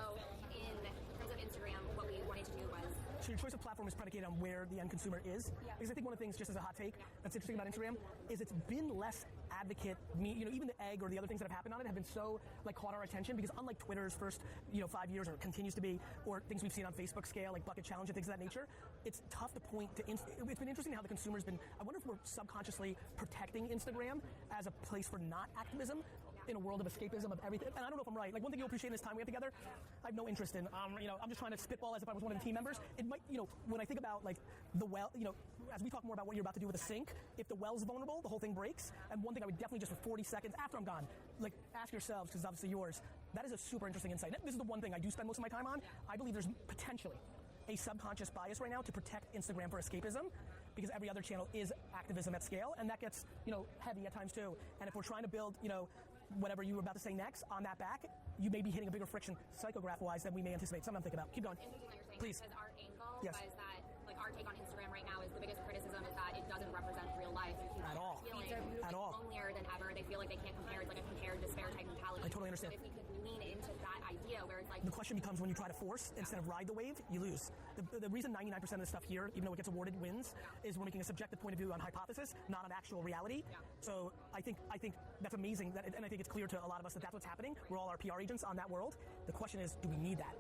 in terms of Instagram, what we wanted to do was, so your choice of platform is predicated on where the end consumer is? Yeah. Because I think one of the things, just as a hot take, that's interesting about Instagram, is it's been less advocate, even the egg or the other things that have happened on it have been so, like, caught our attention, because unlike Twitter's first, 5 years, or continues to be, or things we've seen on Facebook scale, like Bucket Challenge and things of that nature, it's tough to point to, it's been interesting how the consumer's been, I wonder if we're subconsciously protecting Instagram as a place for not activism, in a world of escapism of everything. And I don't know if I'm right. Like, one thing you'll appreciate in this time we have together, I have no interest in, I'm just trying to spitball as if I was one of the team members. It might, when I think about, like, the well, as we talk more about what you're about to do with the sync, if the well's vulnerable, the whole thing breaks. And one thing I would definitely, just for 40 seconds after I'm gone, like, ask yourselves, because it's obviously yours, that is a super interesting insight. This is the one thing I do spend most of my time on. I believe there's potentially a subconscious bias right now to protect Instagram for escapism, because every other channel is activism at scale, and that gets, heavy at times too. And if we're trying to build, whatever you were about to say next on that back, you may be hitting a bigger friction psychograph-wise than we may anticipate. Something I'm thinking about. Keep going. Please. Because our angle Yes. was that, like, our take on Instagram right now is the biggest criticism is that it doesn't represent real life. And people At all. are feeling At all. lonelier than ever. They feel like they can't compare. It's like a compare despair type mentality. I totally understand. So if we could lean into that idea where it's like, The question becomes, when you try to force instead of ride the wave, you lose. The reason 99% of the stuff here, even though it gets awarded, wins, is we're making a subjective point of view on hypothesis, not on actual reality. Yeah. So I think that's amazing, and I think it's clear to a lot of us that that's what's happening. We're all our PR agents on that world. The question is, do we need that?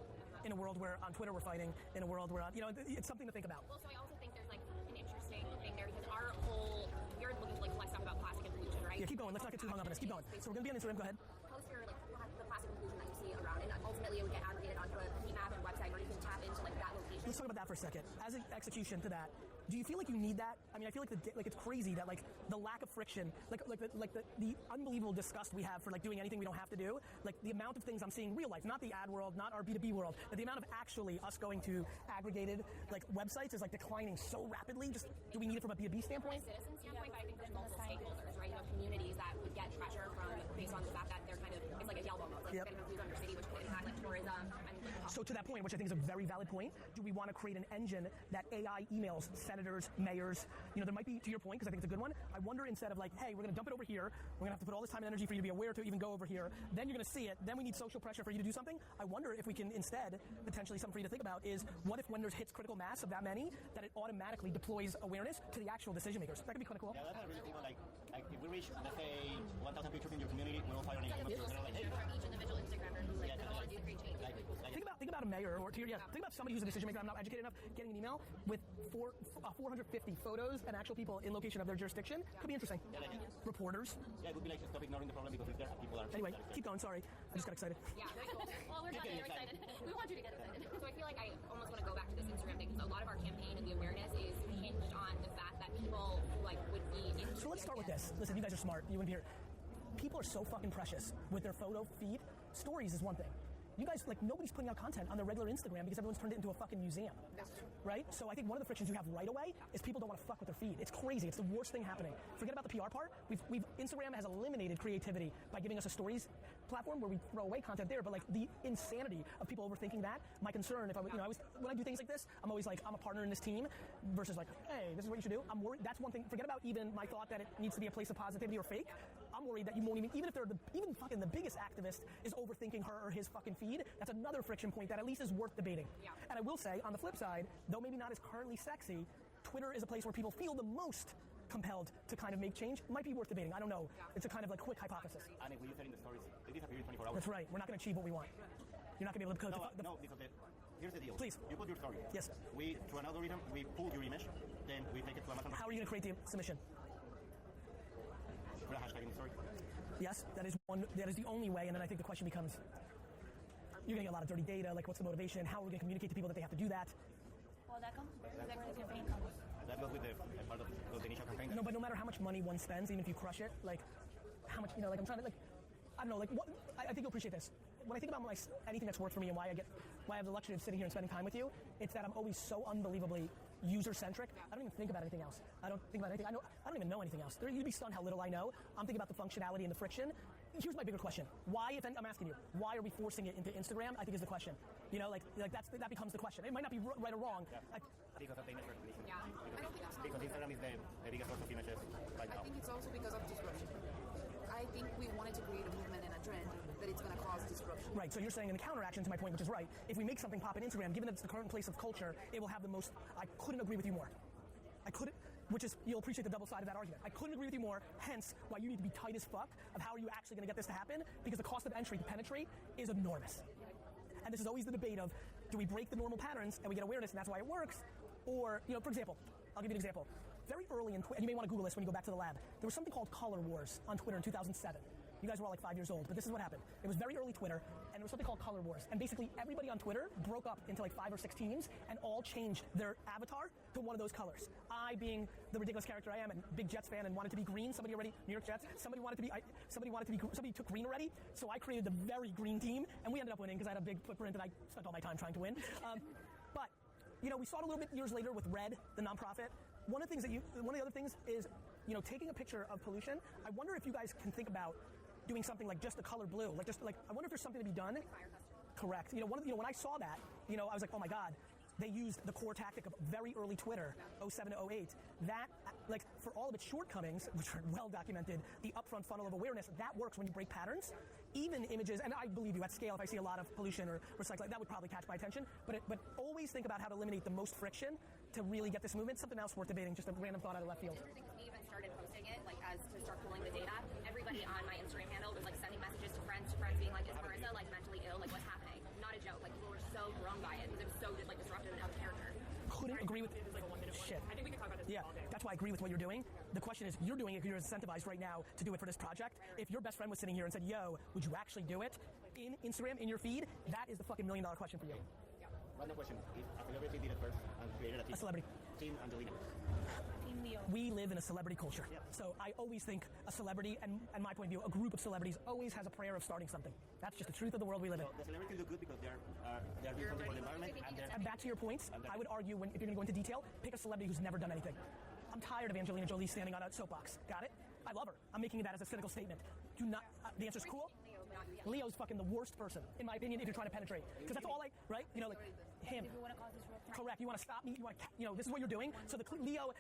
In a world where on Twitter we're fighting, in a world where, it's something to think about. well, so I also think there's like an interesting thing there because our whole, we're looking to like collect stuff about plastic and pollution, right? Yeah, keep going. Let's not get too hung up on this. Keep going. So we're going to be on Instagram. Go ahead. Post your like the plastic pollution that you see around, and ultimately it would get aggregated onto a heat map and website where you can tap into like that location. Let's talk about that for a second. As an execution to that, do you feel like you need that? I mean, I feel like it's crazy that like the lack of friction, like the unbelievable disgust we have for like doing anything we don't have to do, like the amount of things I'm seeing real life, not the ad world, not our B2B world, but the amount of actually us going to aggregated like websites is like declining so rapidly. Just do we need it from a B2B standpoint? From a citizen standpoint, but I think there's multiple stakeholders, right? You have communities that would get pressure from based on the fact that they're kind of, it's like a Yelp almost, like Yep. getting confused on your city, which could impact like tourism and like, So to that point, which I think is a very valid point, do we want to create an engine that AI emails senators, mayors, there might be, to your point, because I think it's a good one, I wonder instead of like, hey, we're going to dump it over here, we're going to have to put all this time and energy for you to be aware to even go over here, then you're going to see it, then we need social pressure for you to do something. I wonder if we can instead, potentially something for you to think about is, what if when there's hits critical mass of that many, that it automatically deploys awareness to the actual decision makers? That could be kind of cool. Yeah, that's really cool. Like if we reach, let's say, 1,000 pictures in your community, we'll fire an email to like, hey, from each individual Instagrammer who like doesn't want to do the great change. Think about a mayor or think about somebody who's a decision maker. I'm not educated enough. Getting an email with 450 photos and actual people in location of their jurisdiction could be interesting. Yeah, Reporters. Yeah, it would be like stop ignoring the problem because if there are people are. Anyway, keep going. Sorry, I just got excited. Yeah, very cool. Well, we're very excited. We want you to get excited. So I feel like I almost want to go back to this Instagram thing because a lot of our campaign and the awareness is hinged on the fact that people like would be in. So let's start with this. Listen, you guys are smart. You wouldn't be here. People are so fucking precious with their photo feed. Stories is one thing. You guys, like, nobody's putting out content on their regular Instagram because everyone's turned it into a fucking museum. Right? So I think one of the frictions you have right away is people don't want to fuck with their feed. It's crazy. It's the worst thing happening. Forget about the PR part. Instagram has eliminated creativity by giving us a stories platform where we throw away content there, but like the insanity of people overthinking that, my concern if when I do things like this, I'm always like, I'm a partner in this team versus like, hey, this is what you should do. I'm worried. That's one thing. Forget about even my thought that it needs to be a place of positivity or fake. I'm worried that you won't even if they're even fucking the biggest activist is overthinking her or his fucking feed. That's another friction point that at least is worth debating. Yeah. And I will say, on the flip side, though maybe not as currently sexy, Twitter is a place where people feel the most compelled to kind of make change. Might be worth debating. I don't know. Yeah. It's a kind of like quick hypothesis. And if we use it in the stories, it disappears in 24 hours. That's right. We're not going to achieve what we want. You're not going to be able to code No, because here's the deal. Please. You put your story. Yes. We, through an algorithm, we pull your image, then we take it to Amazon. How are you going to create the submission? hashtag in the story. Yes, that is one. That is the only way. And then I think the question becomes, you're going to get a lot of dirty data. Like, what's the motivation? How are we going to communicate to people that they have to do that? Well, that comes. That's where the campaign comes. That goes with the part of the initial campaign. No, but no matter how much money one spends, even if you crush it, like, how much, like, I'm trying to, like, I don't know, like, what, I think you'll appreciate this. When I think about anything that's worked for me and why I have the luxury of sitting here and spending time with you, it's that I'm always so unbelievably user-centric. I don't even think about anything else. I don't think about anything. I don't even know anything else. You'd be stunned how little I know. I'm thinking about the functionality and the friction. Here's my bigger question. Why, I'm asking you, why are we forcing it into Instagram? I think is the question. That becomes the question. It might not be right or wrong. Yeah. Because of the image recognition. Yeah. I don't think it's because Instagram is the biggest source of images right now. I think it's also because of disruption. I think we wanted to create a movement and a trend that it's going to cause disruption. Right, so you're saying in the counteraction to my point, which is right, if we make something pop in Instagram, given that it's the current place of culture, it will have the most, I couldn't agree with you more. You'll appreciate the double side of that argument. I couldn't agree with you more, hence why you need to be tight as fuck of how are you actually going to get this to happen, because the cost of entry to penetrate is enormous. And this is always the debate of, do we break the normal patterns and we get awareness and that's why it works? Or, for example, I'll give you an example. Very early in Twitter, and you may want to Google this when you go back to the lab, there was something called Color Wars on Twitter in 2007. You guys were all like 5 years old, but this is what happened. It was very early Twitter, and there was something called Color Wars. And basically, everybody on Twitter broke up into like 5 or 6 teams and all changed their avatar to one of those colors. I, being the ridiculous character I am, and big Jets fan, and wanted to be green. Somebody already, New York Jets. Somebody took green already. So I created the very green team, and we ended up winning because I had a big footprint and I spent all my time trying to win. But we saw it a little bit years later with Red, the nonprofit. One of the other things is, taking a picture of pollution. I wonder if you guys can think about doing something like just the color blue, I wonder if there's something to be done. Correct. When I saw that, I was like, oh my God, they used the core tactic of very early Twitter, 07 to 08. That, for all of its shortcomings, which are well documented, the upfront funnel of awareness, that works when you break patterns. Even images, and I believe you, at scale, if I see a lot of pollution or recycling, that would probably catch my attention. But always think about how to eliminate the most friction to really get this movement. Something else worth debating, just a random thought out of left field. We even started posting it, as to start pulling the data. Everybody on my Instagram handle was sending messages to friends being like, is Marissa mentally ill? What's happening? Not a joke. People were so thrown by it because it was so disruptive and out of character. Couldn't agree with shit. I think we can talk about this all day. That's why I agree with what you're doing. The question is, you're doing it because you're incentivized right now to do it for this project. If your best friend was sitting here and said, yo, would you actually do it in Instagram, in your feed? That is the fucking $1 million question for you. Random question. If a celebrity did it first and created a team. A celebrity. Team and deleted. We live in a celebrity culture. Yeah. So I always think a celebrity, and my point of view, a group of celebrities always has a prayer of starting something. That's just the truth of the world we live in. So the celebrities look good because they're doing something for the environment. And back to your points, I would argue, if you're going to go into detail, pick a celebrity who's never done anything. I'm tired of Angelina Jolie standing on a soapbox. Got it? I love her. I'm making that as a cynical statement. Do not. The answer's cool. Leo's fucking the worst person, in my opinion, if you're trying to penetrate. Because that's all right? Him. Correct. You want to stop me? This is what you're doing. So Leo,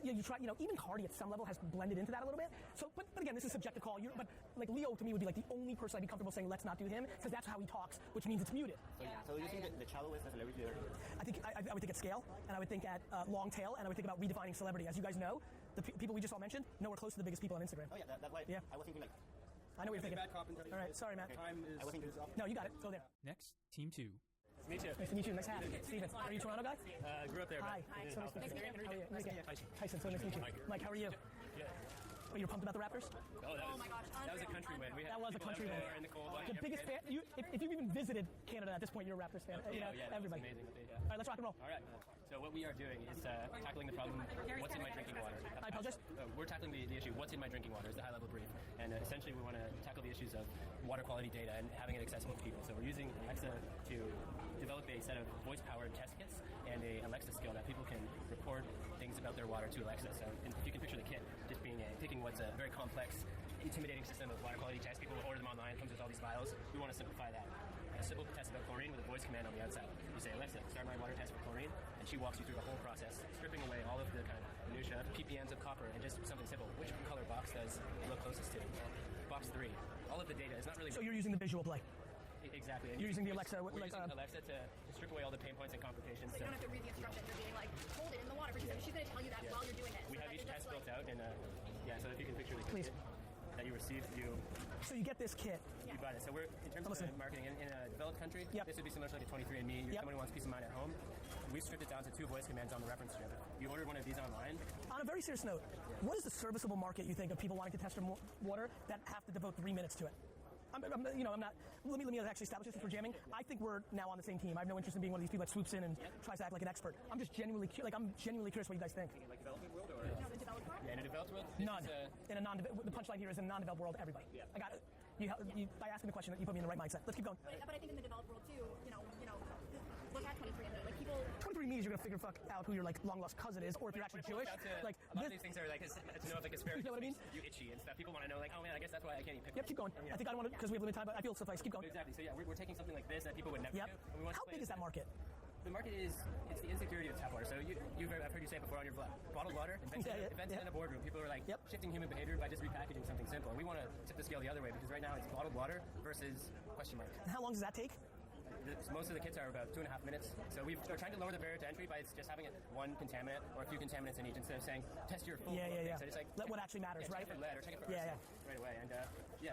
you try, even Cardi at some level has blended into that a little bit. So, but again, this is a subjective call. But Leo to me would be the only person I'd be comfortable saying, let's not do him, because that's how he talks, which means it's muted. So you think that the shadow is a celebrity there? I would think at scale, and I would think at long tail, and I would think about redefining celebrity. As you guys know, the people we just all mentioned, nowhere close to the biggest people on Instagram. Oh yeah, that's why. Yeah. I was thinking I know what you're thinking. All right, sorry, Matt. Okay. No, you got it. Go there. Next, Team 2. Me too. Nice to meet you. Nice hat. Steven, are you a Toronto guy? Grew up there. Hi. So nice to meet you. How are you? Tyson, so nice to meet you. Mike, how are you? Good. Oh, you're pumped about the Raptors? Oh my gosh. That was a country win. That was a country win. In the cold. The biggest fan. If you've even visited Canada at this point, you're a Raptors fan. Everybody. Amazing. All right, let's rock and roll. All right. So what we are doing is tackling the problem, what's in my drinking water? I apologize. We're tackling the issue, what's in my drinking water is the high-level brief. And essentially we want to tackle the issues of water quality data and having it accessible to people. So we're using Alexa to develop a set of voice-powered test kits and a Alexa skill that people can report things about their water to Alexa. So if you can picture the kit just being taking what's a very complex, intimidating system of water quality tests, people will order them online, it comes with all these vials. We want to simplify that. A simple test about chlorine with a voice command on the outside. You say, Alexa, start my water test for chlorine, and she walks you through the whole process, stripping away all of the kind of minutia, ppms of copper, and just something simple. Which color box does it look closest to? Box 3. All of the data is not really... So you're using the visual play. Exactly. You're using the Alexa... We're using Alexa to strip away all the pain points and complications. So you don't have to read the instructions. You're being like, hold it in the water for 2 seconds. She's going to tell you that while you're doing it. We have each test built out, and so if you can picture the kit that you received, So you get this kit. You got it. So we're, in terms of marketing, in a developed country, this would be similar to like a 23andMe. Somebody wants peace of mind at home. we stripped it down to 2 voice commands on the reference strip. If you ordered one of these online. On a very serious note, what is the serviceable market you think of people wanting to test their water that have to devote 3 minutes to it? I'm not. Let me actually establish this for jamming. I think we're now on the same team. I have no interest in being one of these people that swoops in and tries to act like an expert. I'm just genuinely curious what you guys think. Like developing world or? Yeah, in a developed world? None. In a the punchline here is in a non-developed world, everybody. Yeah. I got it. By asking the question, you put me in the right mindset. Let's keep going. But I think in the developed world too, look at 23andMe. Like people. 23andMe is you're gonna figure out who your like long lost cousin is, or if you're actually Jewish. Like a lot of these things are like to know if like asparagus. You know what I mean? You itchy and stuff. People want to know like, oh man, I guess that's why I can't eat pickles. Yep, keep going. I think I don't want to because we have limited time, but I feel suffice. Keep going. Exactly. So yeah, we're taking something like this that people would never do. And we want How big is that market? The market it's the insecurity of tap water. So I've heard you say it before on your vlog. Bottled water, invented in a boardroom. People are like shifting human behavior by just repackaging something simple. And we want to tip the scale the other way because right now it's bottled water versus question mark. And how long does that take? Most of the kits are about 2.5 minutes. So we're trying to lower the barrier to entry by just having one contaminant or a few contaminants in each instead of saying test your full. Yeah. So just like let what actually matters, right? Check for lead or check it for arsenic right away. And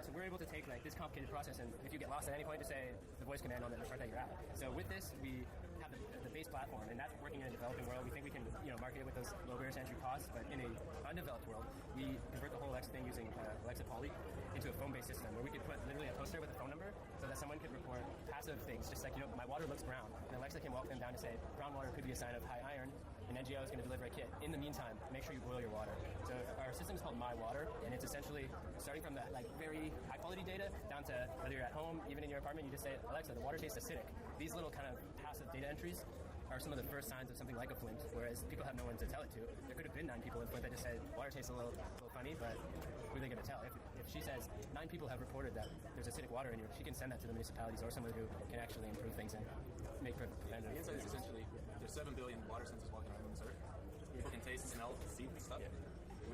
so we're able to take like this complicated process, and if you get lost at any point, just say the voice command on the part that you're at. So with this, we have the base platform, and that's working in a developing world. We think we can market it with those low barriers to entry costs, but in a undeveloped world, we convert the whole Alexa thing using Alexa Poly into a phone-based system where we could put literally a poster with a phone number so that someone could report passive things, just like my water looks brown, and Alexa can walk them down to say brown water could be a sign of high iron, and NGO is going to deliver a kit. In the meantime, make sure you boil your water. So our system is called My Water, and it's essentially starting from that like very high quality data down to whether you're at home, even in your apartment, you just say, Alexa, the water tastes acidic. These little kind of passive data entries are some of the first signs of something like a Flint, whereas people have no one to tell it to. There could have been 9 people in Flint that just said, water tastes a little funny, but who are they going to tell? If she says 9 people have reported that there's acidic water in here, she can send that to the municipalities or someone who can actually improve things and make preventative. The insight is essentially there's 7 billion water sensors walking around on this earth. People can taste, smell, see stuff.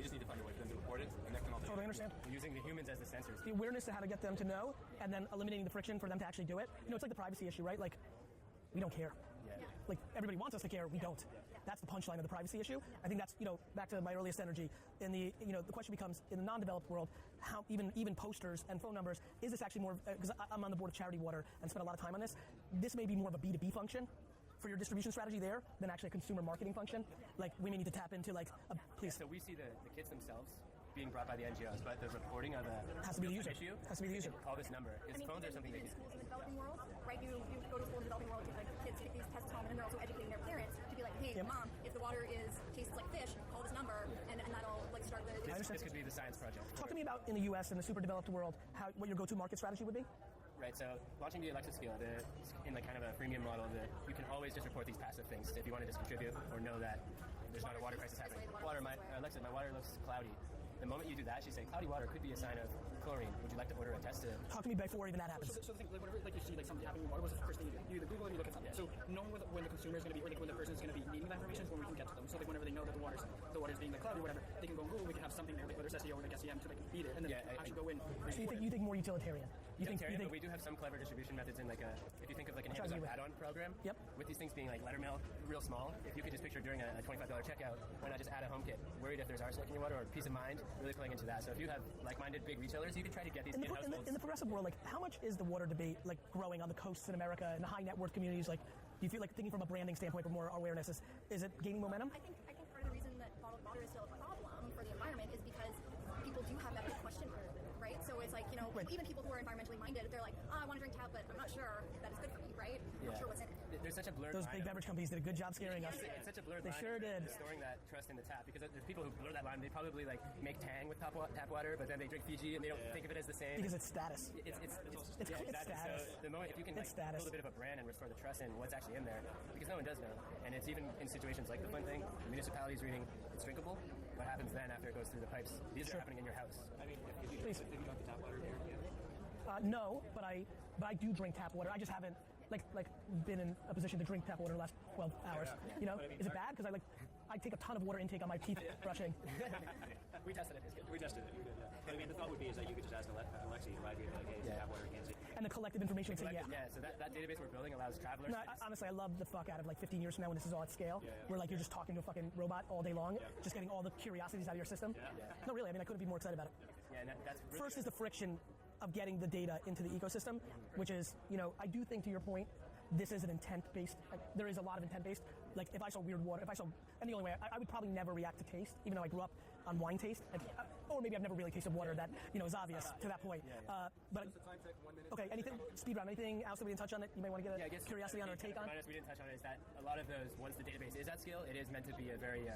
We just need to find a way for them to report it, and that can all take. Totally understand. We're using the humans as the sensors. The awareness to how to get them to know, and then eliminating the friction for them to actually do it. It's like the privacy issue, right? Like, we don't care. Like everybody wants us to care, we don't. That's the punchline of the privacy issue. I think that's back to my earliest energy. In the the question becomes in the non-developed world, how even posters and phone numbers is this actually more? Because I'm on the board of Charity Water and spent a lot of time on this. This may be more of a B2B function for your distribution strategy there than actually a consumer marketing function. Like we may need to tap into please. So we see the kits themselves being brought by the NGOs, but the reporting of a has to be the user. Issue has to be the user. Call this number. Phones are something they can. Schools in the developing world, right? You go to school in the developing world, like kids take these tests home, and they're also educating their parents to be like, hey, mom, if the water tastes like fish, call this number, and that'll like start the. This could be the science project. Talk to me about in the U.S. and the super developed world, what your go-to market strategy would be. Right, so launching the Alexa skill, in like kind of a freemium model, you can always just report these passive things if you want to just contribute or know that there's not a water crisis happening. Alexa, my water looks cloudy. The moment you do that, she's saying cloudy water could be a sign of chlorine. Would you like to order a test to? Talk to me before even that happens. So the thing, like whenever you see like something happening in water, what's the first thing you do? You either Google it or you look at something. So knowing when the consumer is going to be, or like when the person is going to be needing that information is when we can get to them. So like whenever they know that the water's being like cloudy or whatever, they can go on Google. We can have something there, like whether it's SEO or like SEM to like beat it, and then actually go in. So you think more utilitarian? You think but we do have some clever distribution methods in like if you think of like an Amazon add-on program. Yep. With these things being like lettermail, real small. If you could just picture during a $25 checkout, why not just add a home kit? Worried if there's arsenic in your water or peace of mind, really playing into that. So if you have like-minded big retailers, you can try to get these in the progressive world. Like, how much is the water debate like growing on the coasts in America and the high net worth communities? Like, do you feel like thinking from a branding standpoint for more awareness is it gaining momentum? I think part of the reason that bottled water is still a problem for the environment is because people do have that big question mark, right? So it's like even people who are environmentally minded, they're like, I want to drink tap, but I'm not sure that it's good for me, right? I'm not sure what's in it. There's such a blurred Those line. big beverage companies did a good job scaring us. It's such a blurred they line. They sure did. Storing that trust in the tap because there's people who blur that line. They probably like make Tang with tap water, but then they drink Fiji and they don't think of it as the same. Because it's status. It's exactly. status. So the moment if you can like build a bit of a brand and restore the trust in what's actually in there, because no one does know, and it's even in situations like the Flint thing, the municipality's reading it's drinkable. What happens then after it goes through the pipes? These are happening in your house. I mean, if you drink the tap water here. No, but I do drink tap water. I just haven't been in a position to drink tap water in the last 12 hours. Is it bad? Because I take a ton of water intake on my teeth brushing. We tested it. We tested it. But I mean, the thought would be is that you could just ask Alexa, you right here, like, hey, tap water, can't see. And the collective information would say, yeah. Yeah, so that database we're building allows travelers. No, honestly, I love the fuck out of like 15 years from now when this is all at scale, where like you're just talking to a fucking robot all day long, just getting all the curiosities out of your system. No, really, I mean, I couldn't be more excited about it. Yeah, and that's really First is the friction of getting the data into the ecosystem, which is, I do think to your point, this is an intent-based, there is a lot of intent-based. Like if I saw weird water, and the only way, I would probably never react to taste, even though I grew up on wine taste, or maybe I've never really tasted water that, is obvious to that point. But, okay, anything, speed round, anything else that we didn't touch on that you may want to get a curiosity on or take on? We didn't touch on is that a lot of those, once the database is at scale, it is meant to be a very,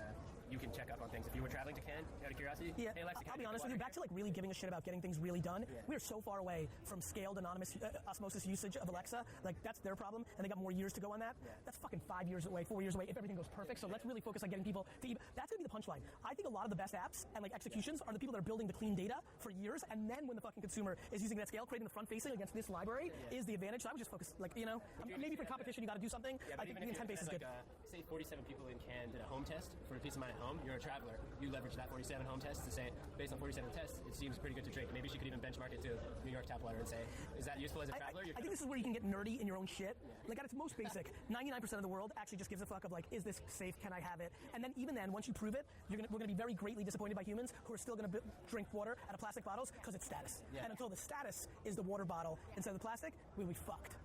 you can check up on things. If you were traveling to Cannes, out of curiosity, yeah, hey Alexa, I'll be honest with you, back to like really giving a shit about getting things really done, we are so far away from scaled anonymous osmosis usage of Alexa. Like that's their problem, and they got more years to go on that. That's fucking 5 years away, 4 years away if everything goes perfect. So let's really focus on getting people to even, that's gonna be the punchline. I think a lot of the best apps and like executions are the people that are building the clean data for years, and then when the fucking consumer is using that scale, creating the front facing against this library is the advantage. So I would just focus, like, maybe for competition you got to do something. I think the intent base is good. Say 47 people in Cannes did a home test for a piece of mine at home. You're a traveler. You leverage that 47 home test to say, based on 47 tests, it seems pretty good to drink. Maybe she could even benchmark it to New York tap water and say, is that useful as a traveler? I think this is where you can get nerdy in your own shit. Like at its most basic, 99% of the world actually just gives a fuck of like, is this safe? Can I have it? And then even then, once you prove it, we're gonna be very greatly disappointed by humans who are still gonna drink water out of plastic bottles because it's status. Yeah. And until the status is the water bottle instead of the plastic, we'll be fucked.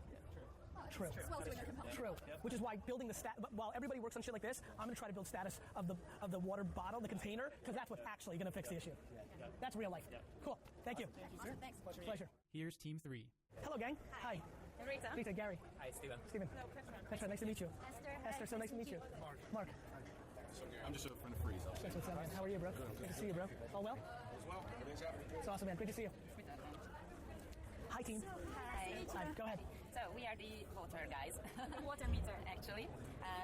True. Which is why building the while everybody works on shit like this, I'm going to try to build status of the water bottle, the container, because that's what's actually going to fix the issue. That's real life. Cool. Thank you. Awesome, thanks. Pleasure. Here's team 3. Hello, gang. Hi. Rita, Gary. Hi, Steven. No, Petra, nice to meet you. Esther, so nice to meet you. Mark. I'm just a friend of Freeze. Thanks, what's up, man? How are you, bro? Good to see you, bro. All well? Everything's happening. It's awesome, man. Great to see you. Hi, team. Hi. Go ahead. So we are the water guys, water meter actually.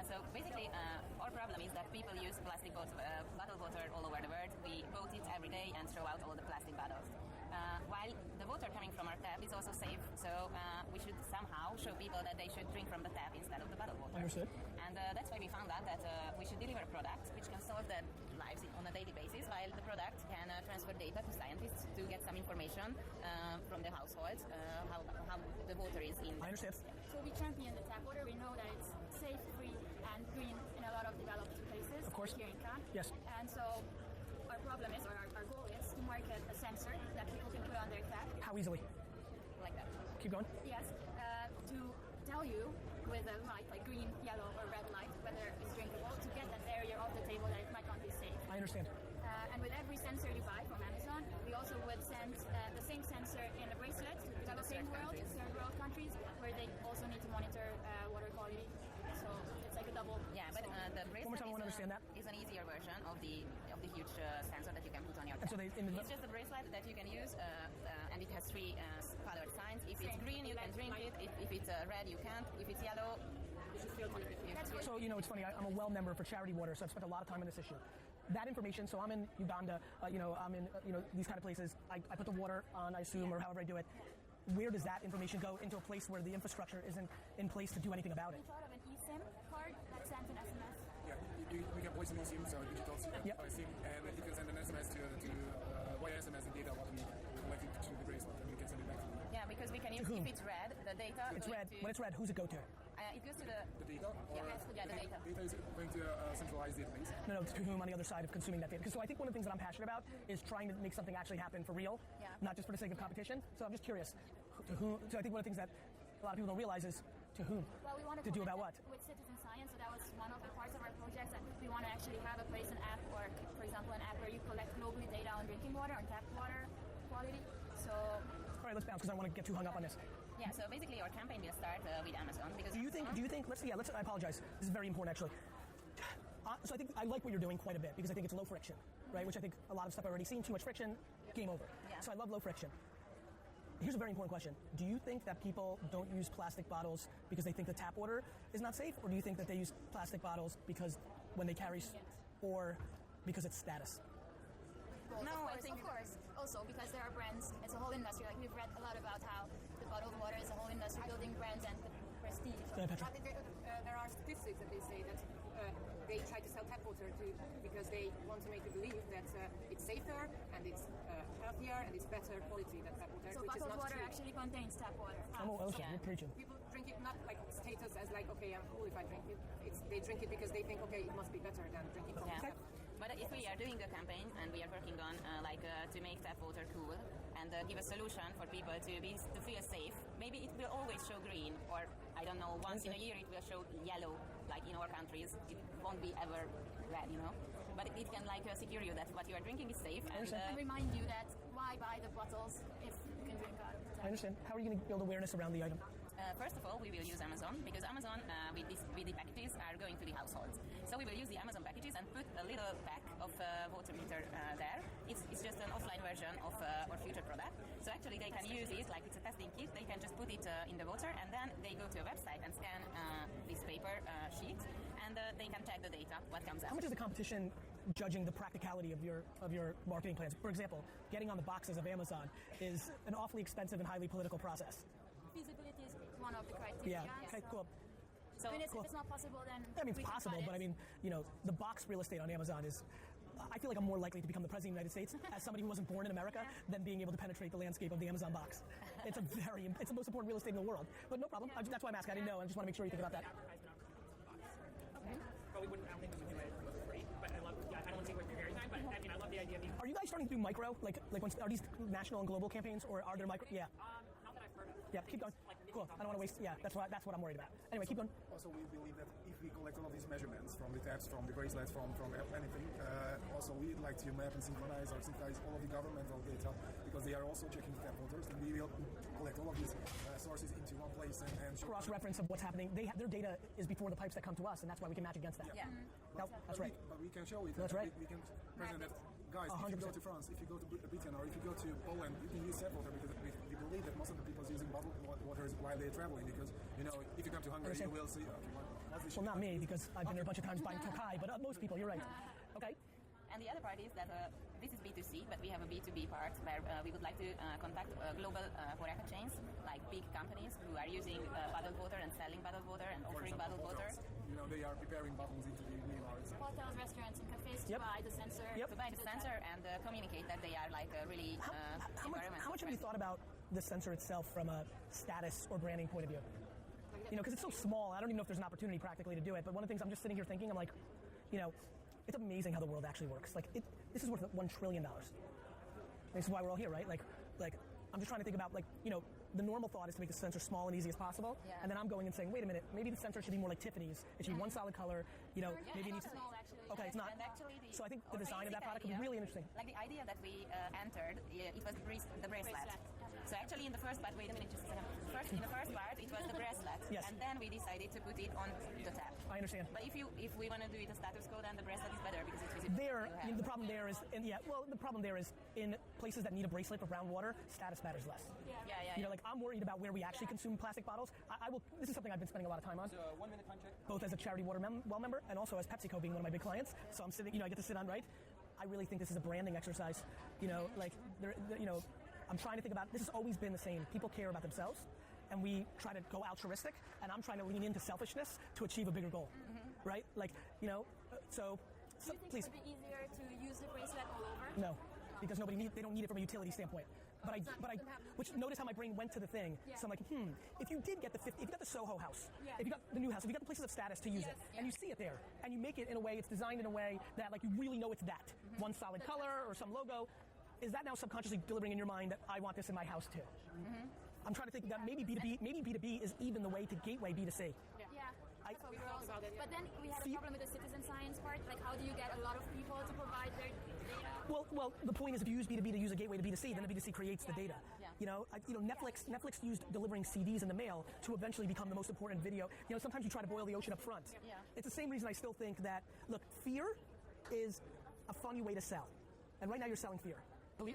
So basically, our problem is that people use plastic bottled water all over the world. We boat it every day and throw out all the plastic bottles. While the water coming from our tap is also safe, so we should somehow show people that they should drink from the tap instead of the bottled water. Understood. And that's why we found out that we should deliver a product which can solve their lives on a daily basis, while the product can transfer data to scientists to get some information from the households, how the water is in. I understand. So we champion the tap water. We know that it's safe, free, and green in a lot of developed places. Of course. Here in Cannes. Yes. And so our problem is, or our goal is, to market a sensor that people can put on their tap. How easily? Like that. Keep going. Yes. To tell you with a light, like green, yellow, or red light, whether it's drinkable, to get that barrier off the table that it might not be safe. I understand. And with every sensor you buy from Amazon, we also would send the same sensor in a bracelet to the same world, third world countries, where they also need to monitor water quality. So it's like a double. Yeah, but the bracelet one more time, I want to understand that. Is an easier version of the huge sensor that you can put on your tap. So it's just a bracelet that you can use, and it has 3 colored signs. If it's green, you can drink it. If it's red, you can't. If it's yellow, so, it's funny, I'm a well member for Charity Water, so I've spent a lot of time on this issue. That information, so I'm in Uganda, I'm in, these kind of places. I put the water on, I assume, or however I do it. Where does that information go into a place where the infrastructure isn't in place to do anything about it? We thought of an eSIM card that sends an SMS. Yeah, we can voice an eSIM, so digital SIM, and you can send an SMS to via SMS the data what we collected to the bracelet, and we can send it back to you. Yeah, because we can use, if it's red, the data. It's red. When it's red, who's it go to? It goes to the data? the data. Data is going to a centralized database. No, to whom on the other side of consuming that data? Because so I think one of the things that I'm passionate about is trying to make something actually happen for real, not just for the sake of competition. So I'm just curious, to whom? So I think one of the things that a lot of people don't realize is to whom? Well, we want to do about what? With citizen science, so that was one of the parts of our projects, and we want to actually have a place, an app, or for example, an app where you collect globally data on drinking water, on tap water quality. So. All right, let's bounce because I want to get too hung up on this. Yeah, so basically our campaign will start with Amazon because. Do you think? I apologize. This is very important, actually. So I think I like what you're doing quite a bit because I think it's low friction, right? Which I think a lot of stuff I've already seen. Too much friction, game over. Yeah. So I love low friction. Here's a very important question. Do you think that people don't use plastic bottles because they think the tap water is not safe, or do you think that they use plastic bottles because when they carry, or because it's status? No, I think of course. Also because there are brands, it's a whole industry. Like we've read a lot about how the bottled water is a whole industry building brands and prestige. There are statistics that they say that they try to sell tap water because they want to make you believe that it's safer and it's healthier and it's better quality than tap water, so which is not water true. actually contains tap water. You're preaching. People drink it not like status as like, okay, I'm cool if I drink it. They drink it because they think, okay, it must be better than drinking from tap. But if we are doing the campaign and we are working on to make tap water cool and give a solution for people to feel safe, maybe it will always show green, or I I don't know, once in a year it will show yellow, like in our countries. It won't be ever red, you know. But it can like secure you that what you are drinking is safe. And remind you that why buy the bottles if you can drink out of the tap. I understand. How are you going to build awareness around the item? First of all, we will use Amazon because Amazon with the packages are going to the households. So we will use the Amazon packages and put a little pack of water meter there. It's just an offline version of our future product. So actually they can use it like it's a testing kit. They can just put it in the water and then they go to a website and scan this paper sheet and they can check the data, what comes out. How much is the competition judging the practicality of your marketing plans? For example, getting on the boxes of Amazon is an awfully expensive and highly political process. Feasibility is one of the criteria. Yeah. Okay, cool. So if it's not possible, then I mean, it's possible, but I mean, you know, the box real estate on Amazon is. I feel like I'm more likely to become the president of the United States as somebody who wasn't born in America than being able to penetrate the landscape of the Amazon box. It's the most important real estate in the world. But no problem. That's why I'm asking. I didn't know. I just want to make sure you think about that. Probably wouldn't. I don't think we can do it for free. But I love. I don't want to take away from your very time. But I mean, I love the idea of. Are you guys starting to do micro? Are these national and global campaigns, or are there micro? Yeah. Not that I've heard of. Yeah. Keep going. Cool. I don't want to waste. Yeah. That's what I'm worried about. Anyway, keep going. Also, we believe that if we collect all of these measurements from the taps, from the bracelets, from anything, also we'd like to map and synchronize all of the governmental data because they are also checking the tap waters, and we will collect all of these sources into one place and cross-reference of what's happening. Their data is before the pipes that come to us, and that's why we can match against that. Yeah. No, that's right. But we can show it. That's right. We can present that. Guys, if you go to France, if you go to Britain, or if you go to Poland, you can use tap water because we believe that most of the people are using bottled waters while they're traveling because, you know, if you come to Hungary, you will see... well, not me, because I've been there a bunch of times buying Tokai, but most people, you're right. Okay. And the other part is that this is B2C, but we have a B2B part where we would like to contact global HoReCa chains, like big companies who are using bottled water and selling bottled water and offering bottled water. You know, they are preparing bottles into the wheelbars. Hotels, restaurants, and cafes to buy the sensor. To buy the sensor and communicate that they are like really how much have you thought about the sensor itself from a status or branding point of view? You know, because it's so small, I don't even know if there's an opportunity practically to do it, but one of the things I'm just sitting here thinking, I'm like, you know, it's amazing how the world actually works. Like, this is worth $1 trillion. This is why we're all here, right? Like, I'm just trying to think about, like, you know, the normal thought is to make the sensor small and easy as possible, and then I'm going and saying, wait a minute, maybe the sensor should be more like Tiffany's. It should be one solid color, you know, maybe it needs to... Okay, it's not. So I think the design of that product would be really interesting. Like the idea that we entered, it was the bracelet. So actually in the first part, wait a minute, just a second. In the first part, it was the bracelet. Yes. And then we decided to put it on the tap. I understand. But if we want to do it a status code, then the bracelet is better because it's visible. The problem there is, the problem there is in places that need a bracelet for brown water, status matters less. Yeah. You know, like I'm worried about where we actually consume plastic bottles. This is something I've been spending a lot of time on. So 1 minute time check. Both as a charity water well member and also as PepsiCo being one of my big clients. So I'm sitting, you know, I get to sit on, right? I really think this is a branding exercise. You know, like, you know, I'm trying to think about, this has always been the same. People care about themselves, and we try to go altruistic, and I'm trying to lean into selfishness to achieve a bigger goal, right? Like, you know, so Do you think please. it would be easier to use the bracelet all over? No, because they don't need it from a utility standpoint. But which notice how my brain went to the thing. Yeah. So I'm like, if you did get if you got the Soho house, if you got the new house, if you got the places of status to use it, and you see it there, and you make it in a way, it's designed in a way that like you really know it's that one solid color or some logo, is that now subconsciously delivering in your mind that I want this in my house too? I'm trying to think that maybe B2B is even the way to gateway B2C. That's what we thought about it. But then we had a problem with the citizen science part. Like, how do you get a lot of people to provide their data? Well, the point is, if you use B2B to use a gateway to B2C, then the B2C creates the data. You know, Netflix used delivering CDs in the mail to eventually become the most important video. You know, sometimes you try to boil the ocean up front. It's the same reason I still think that, look, fear is a funny way to sell. And right now you're selling fear.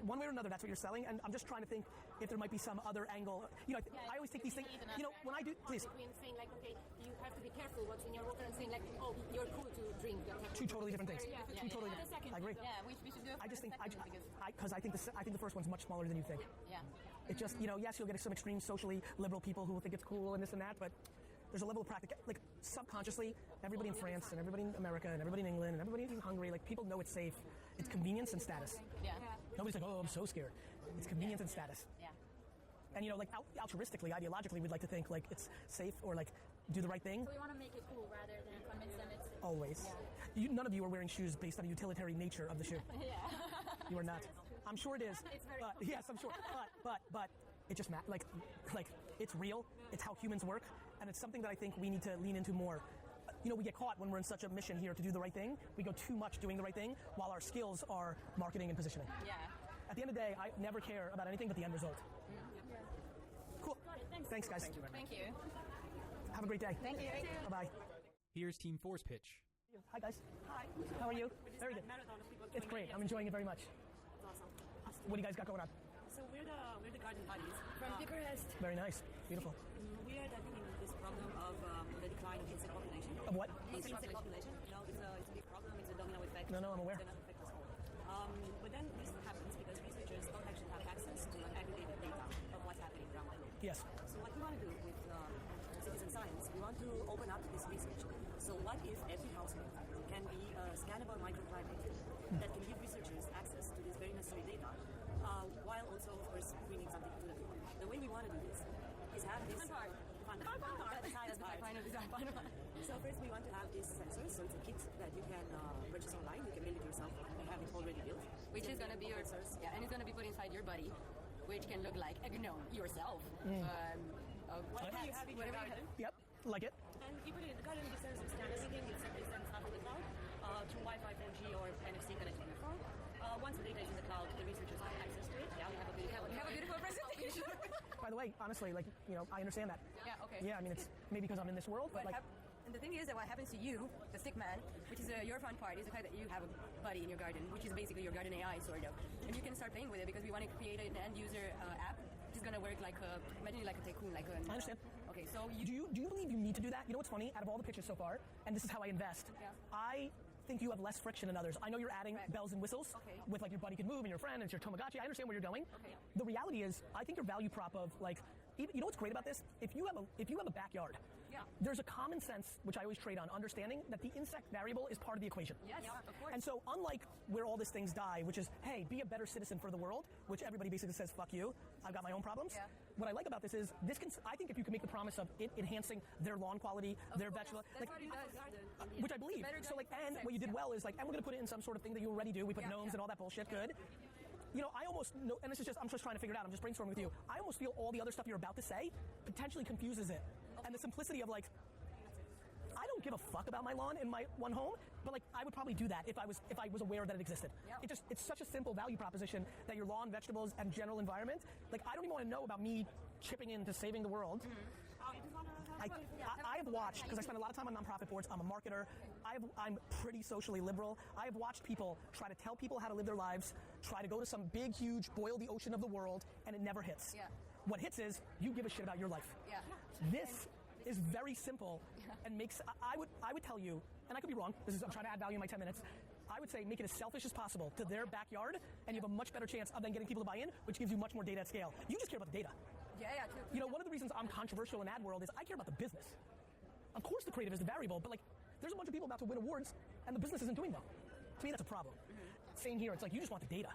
One way or another, that's what you're selling, and I'm just trying to think if there might be some other angle. You know, I always take these things, you know, when I do, please. Between saying like, okay, you have to be careful what's in your water and saying like, oh, you're cool to drink. Two totally different things. Two totally different. I agree. Yeah, which we should do. I just think, because I think the first one's much smaller than you think. Yeah. It just, you know, yes, you'll get some extreme socially liberal people who will think it's cool and this and that, but there's a level of practical, like subconsciously, everybody in France and everybody in America and everybody in England and everybody in Hungary, like people know it's safe. It's convenience and status. Yeah. Nobody's like, oh, I'm so scared. It's convenience and status. Yeah. And you know, like altruistically, ideologically, we'd like to think like it's safe or like do the right thing. So we want to make it cool rather than convince them it's safe. Always. Yeah. None of you are wearing shoes based on the utilitarian nature of the shoe. You are not. I'm sure it is. It's very yes, I'm sure. But it just like it's real. It's how humans work. and it's something that I think we need to lean into more. You know, we get caught when we're in such a mission here to do the right thing. We go too much doing the right thing while our skills are marketing and positioning. Yeah. At the end of the day, I never care about anything but the end result. Cool. Thanks, guys. Thank you. Have a great day. Thank you. Bye-bye. Here's Team 4's pitch. Hi, guys. Hi. How are you? Very good. Marathon of people It's great. I'm enjoying it very much. It's awesome. What do you guys got going on? So we're the garden buddies from Bucharest. Very nice. Beautiful. We are dealing with this problem of the decline of insect population. Of what? Insect population. You know, it's a big problem. It's a domino effect. No, I'm aware. It's going to affect us all. But then this happens because researchers don't actually have access to aggregated data of what's happening around the world. Yes. So what we want to do with citizen science, we want to open up this research. So what if every household can be a scannable microclimate that can give researchers access to this very necessary data, while also, of course, bringing something to the table. The way we want to do this is have this... Fun part. That's the fun part. So first we want to have these sensors. So it's a kit that you can purchase online. You can build it yourself. They have it already built. Which is going to be your sensors. Yeah, and it's going to be put inside your buddy, which can look like a gnome yourself. Whatever you have in your garden. Yep, like it. And you put it in the garden, it sends everything. It sends stuff to the cloud, through Wi-Fi, 4G, or NFC connected to your phone. Once the data is in the cloud, the researchers have access to it. Yeah, we have a beautiful presentation. By the way, honestly, like, you know, I understand that. Yeah, okay. Yeah, I mean, it's maybe because I'm in this world, but like... And the thing is that what happens to you, the stick man, which is your fun part, is the fact that you have a buddy in your garden, which is basically your garden AI, sort of. And you can start playing with it because we want to create an end-user app which is going to work like a, imagine like a tycoon, like a... I understand. Okay, so... Do you believe you need to do that? You know what's funny? Out of all the pitches so far, and this is how I invest, I think you have less friction than others. I know you're adding bells and whistles with like your buddy can move and your friend and it's your Tamagotchi. I understand where you're going. The reality is, I think your value prop of like, you know what's great about this? If you have a backyard, there's a common sense, which I always trade on, understanding that the insect variable is part of the equation. Yes, of course. And so unlike where all these things die, which is, hey, be a better citizen for the world, which everybody basically says, fuck you, I've got my own problems. What I like about this is, I think if you can make the promise of it enhancing their lawn quality, their vegetable, like, which I believe. So like, and what you did well is like, and we're going to put it in some sort of thing that you already do. We put gnomes and all that bullshit, good. You know, I almost know, and this is just, I'm just trying to figure it out, I'm just brainstorming with you. I almost feel all the other stuff you're about to say potentially confuses it. And the simplicity of like, I don't give a fuck about my lawn in my one home, but like I would probably do that if I was aware that it existed. It's such a simple value proposition that your lawn, vegetables, and general environment, like I don't even want to know about me chipping in to saving the world. I have watched, because I spend a lot of time on nonprofit boards, I'm a marketer, I'm pretty socially liberal. I have watched people try to tell people how to live their lives, try to go to some big, huge, boil the ocean of the world, and it never hits. What hits is, you give a shit about your life. This is very simple and makes, I would tell you, and I could be wrong, I'm trying to add value in my 10 minutes, I would say make it as selfish as possible to their backyard, and you have a much better chance of then getting people to buy in, which gives you much more data at scale. You just care about the data. True. You know, one of the reasons I'm controversial in ad world is I care about the business. Of course the creative is the variable, but like, there's a bunch of people about to win awards, and the business isn't doing well. To me, that's a problem. Same here, it's like, you just want the data.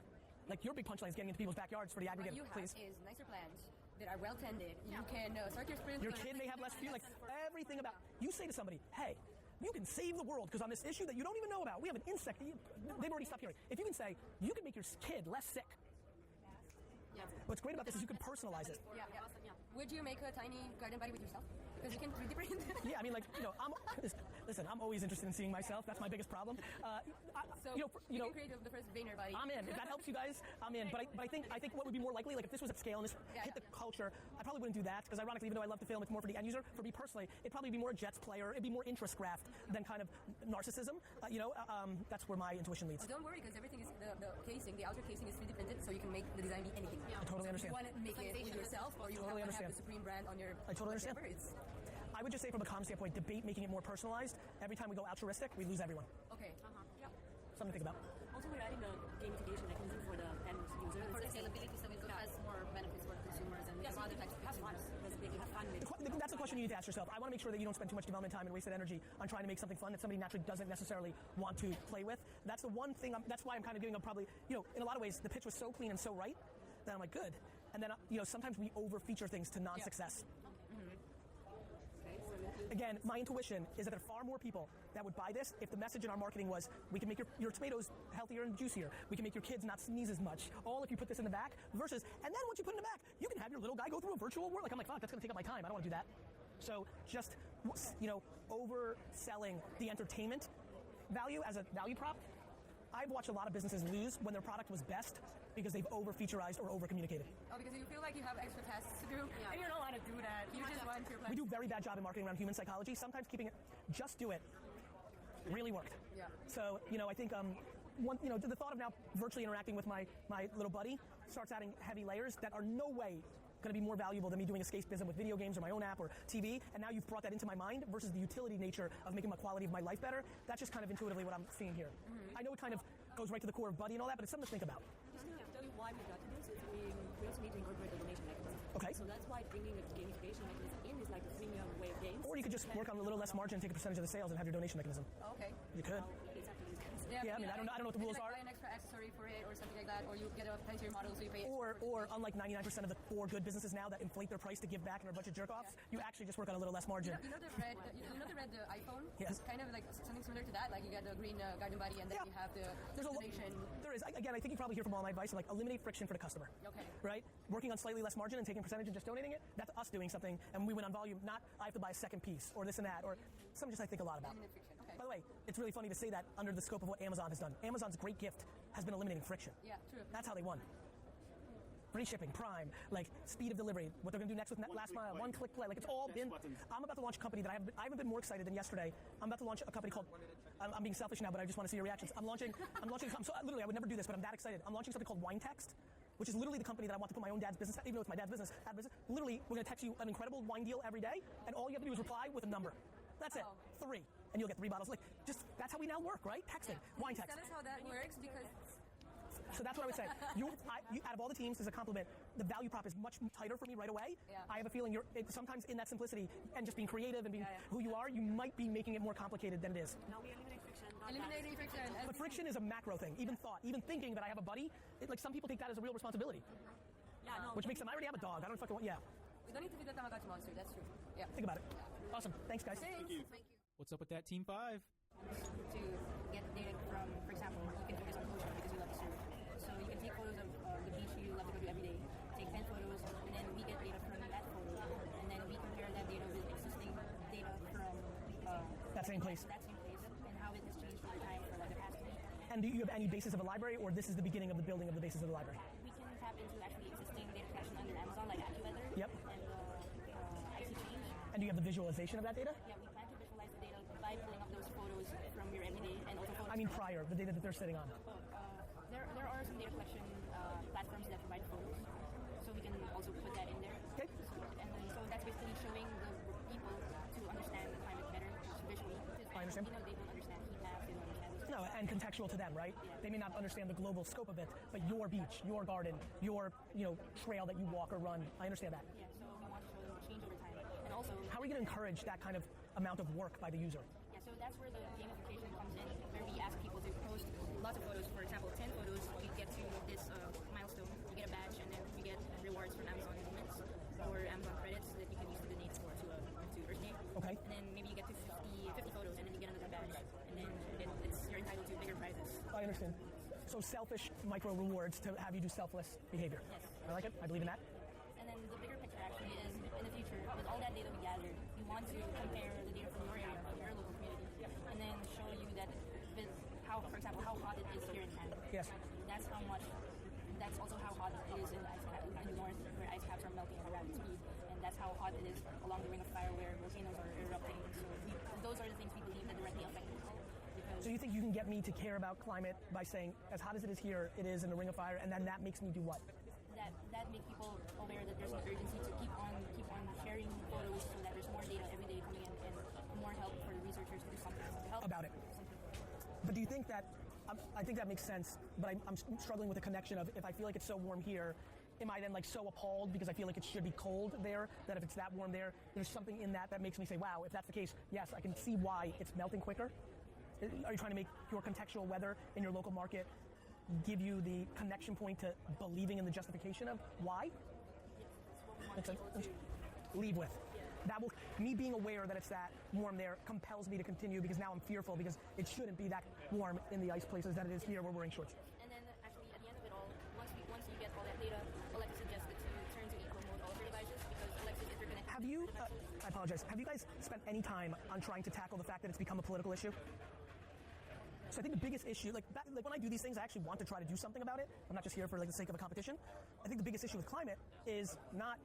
Like, your big punchline is getting into people's backyards for the aggregate, What you please. have is nicer plants that are well tended. You can start your sprint. Your kid may have less fear, like, everything about, you say to somebody, hey, you can save the world, because on this issue that you don't even know about, we have an insect, they've already stopped hearing. If you can say, you can make your kid less sick. What's great about this is you can personalize it. Would you make a tiny garden buddy with yourself? Because you can 3D print it. Yeah, I mean, like, you know, listen, I'm always interested in seeing myself. That's my biggest problem. You can create the first Vayner buddy. I'm in. If that helps you guys, I'm in. But I think what would be more likely, like if this was at scale and this hit the culture, I probably wouldn't do that, because ironically, even though I love to film, it's more for the end user. For me personally, it'd probably be more a Jets player. It'd be more interest graft than kind of narcissism. That's where my intuition leads. Don't worry, because everything is the casing, the outer casing is 3D printed, so you can make the design be anything. I totally understand. You want to make it with yourself, or you totally have understand. the Supreme brand on your. I totally understand. I would just say, from a comm standpoint, debate making it more personalized. Every time we go altruistic, we lose everyone. Okay. Something to think about. Also, we're adding the gamification mechanism for the end user. For the scalability, so it has more benefits for consumers and other types of consumers. That's a question you need to ask yourself. I want to make sure that you don't spend too much development time and wasted energy on trying to make something fun that somebody naturally doesn't necessarily want to play with. That's the one thing, that's why I'm kind of giving up probably, in a lot of ways, the pitch was so clean and so right that I'm like, good. And then, sometimes we over-feature things to non-success. Again, my intuition is that there are far more people that would buy this if the message in our marketing was, we can make your tomatoes healthier and juicier. We can make your kids not sneeze as much. All if you put this in the back versus, and then once you put it in the back, you can have your little guy go through a virtual world. Like, I'm like, fuck, that's going to take up my time. I don't want to do that. So just, overselling the entertainment value as a value prop, I've watched a lot of businesses lose when their product was best because they've over-featurized or over-communicated. Oh, because you feel like you have extra tasks to do, and you don't want to do that. You just want to. We do a very bad job in marketing around human psychology. Sometimes keeping it, just do it, really worked. Yeah. So, I think the thought of now virtually interacting with my little buddy starts adding heavy layers that are no way going to be more valuable than me doing escapism with video games or my own app or TV, and now you've brought that into my mind versus the utility nature of making my quality of my life better. That's just kind of intuitively what I'm seeing here. Mm-hmm. I know it kind of goes right to the core of Buddy and all that, but it's something to think about. Just to tell you why we got to this, we also need to incorporate the donation mechanism. Okay. So that's why bringing a gamification mechanism in is like a freemium way of games. Or you could just work on a little less margin and take a percentage of the sales and have your donation mechanism. Okay. You could. Yeah, I mean, I don't know what the rules are. Buy an extra accessory for it or something like that, or you get a fancier model so you pay. Or unlike 99% of the 4 good businesses now that inflate their price to give back and are a bunch of jerk-offs, you actually just work on a little less margin. You know the red iPhone? Yes. It's kind of like something similar to that. Like you get the green garden body, and then you have the donation. There is. Again, I think you probably hear from all my advice of like eliminate friction for the customer. Okay. Right? Working on slightly less margin and taking a percentage and just donating it. That's us doing something, and we win on volume. Not I have to buy a second piece or this and that or something just I think a lot about. Okay. By the way, it's really funny to say that under the scope of what Amazon has done. Amazon's great gift has been eliminating friction. Yeah, true. That's how they won. Free shipping, Prime, like speed of delivery, what they're going to do next with last mile, one-click play, like it's all been. I'm about to launch a company that I haven't been more excited than yesterday. I'm about to launch a company called. I'm being selfish now, but I just want to see your reactions. I'm launching. So literally, I would never do this, but I'm that excited. I'm launching something called Wine Text, which is literally the company that I want to put my own dad's business, even though it's my dad's business. Literally, we're going to text you an incredible wine deal every day, and all you have to do is reply with a number. That's it. 3. And you'll get 3 bottles. Like, just, that's how we now work, right? Texting. Wine text. Tell us how that works, because... So that's what I would say. You, out of all the teams, as a compliment, the value prop is much tighter for me right away. Yeah. I have a feeling sometimes in that simplicity and just being creative and being who you are, you might be making it more complicated than it is. Now we eliminate friction. Eliminating friction. But friction is a macro thing. Even thought, even thinking that I have a buddy, like some people take that as a real responsibility. Yeah, no. Which makes them, I already have a dog. I don't fucking want, We don't need to be the Tamagotchi monster, that's true. Yeah. Think about it. Awesome. Thanks, guys. Thank you. What's up with that Team 5? To get data from, for example, you can focus on culture because you love to surf. So you can take photos of the beach you love to go to every day, take 10 photos, and then we get data from that photo, and then we compare that data with existing data from that same place, and how it has changed over time for like the past week. And do you have any basis of a library, or this is the beginning of the building of the basis of the library? We can tap into actually existing data collection under Amazon, like AccuWeather. Yep. And IC Change. And do you have the visualization of that data? Yeah, we plan to visualize the data by pulling up those photos from your everyday and also photos. I mean prior, the data that they're sitting on. There are some data collection platforms that provide photos, so we can also put that in there. Okay. So that's basically showing the people to understand the climate better visually. I understand. They don't understand heat maps, they don't understand this. No, and contextual to them, right? They may not understand the global scope of it, but your beach, your garden, your trail that you walk or run, I understand that. Yeah, so we want to show them the change over time. And also, how are you going to encourage that kind of amount of work by the user? Yeah, so that's where the gamification comes in, where we ask people to post lots of photos. For example, 10 photos, you get to this milestone, you get a badge, and then you get rewards from Amazon Moments or Amazon credits that you can use to donate to Earth Day. Okay. And then maybe you get to 50 photos, and then you get another badge, and then you're entitled to bigger prizes. I understand. So selfish micro rewards to have you do selfless behavior. Yes. I like it. I believe in that. And then the bigger picture actually is, in the future, with all that data we gathered, we want to compare the data from your area, from your local community, and then show you that with how, for example, how hot it is here in Canada. Yes. That's also how hot it is in the north, where ice caps are melting at a rapid speed, and that's how hot it is along the Ring of Fire, where volcanoes are erupting. So those are the things we believe that directly affect us. So you think you can get me to care about climate by saying, as hot as it is here, it is in the Ring of Fire, and then that makes me do what? That makes people aware that there's an urgency to keep on sharing photos so that there's more data every day coming in and more help for the researchers to do something to help about it. But do you think that, I think that makes sense, but I'm struggling with the connection of if I feel like it's so warm here, am I then like so appalled because I feel like it should be cold there, that if it's that warm there, there's something in that makes me say, wow, if that's the case, yes, I can see why it's melting quicker? Are you trying to make your contextual weather in your local market give you the connection point to believing in the justification of why? Let's leave with. That will, me being aware that it's that warm there compels me to continue because now I'm fearful because it shouldn't be that warm in the ice places that it is here where we're wearing shorts. And then actually at the end of it all, once you get all that data, Alexa suggested to turn to eco mode all of your devices because Alexa is interconnected. I apologize. Have you guys spent any time on trying to tackle the fact that it's become a political issue? So I think the biggest issue, like when I do these things, I actually want to try to do something about it. I'm not just here for the sake of a competition. I think the biggest issue with climate is not,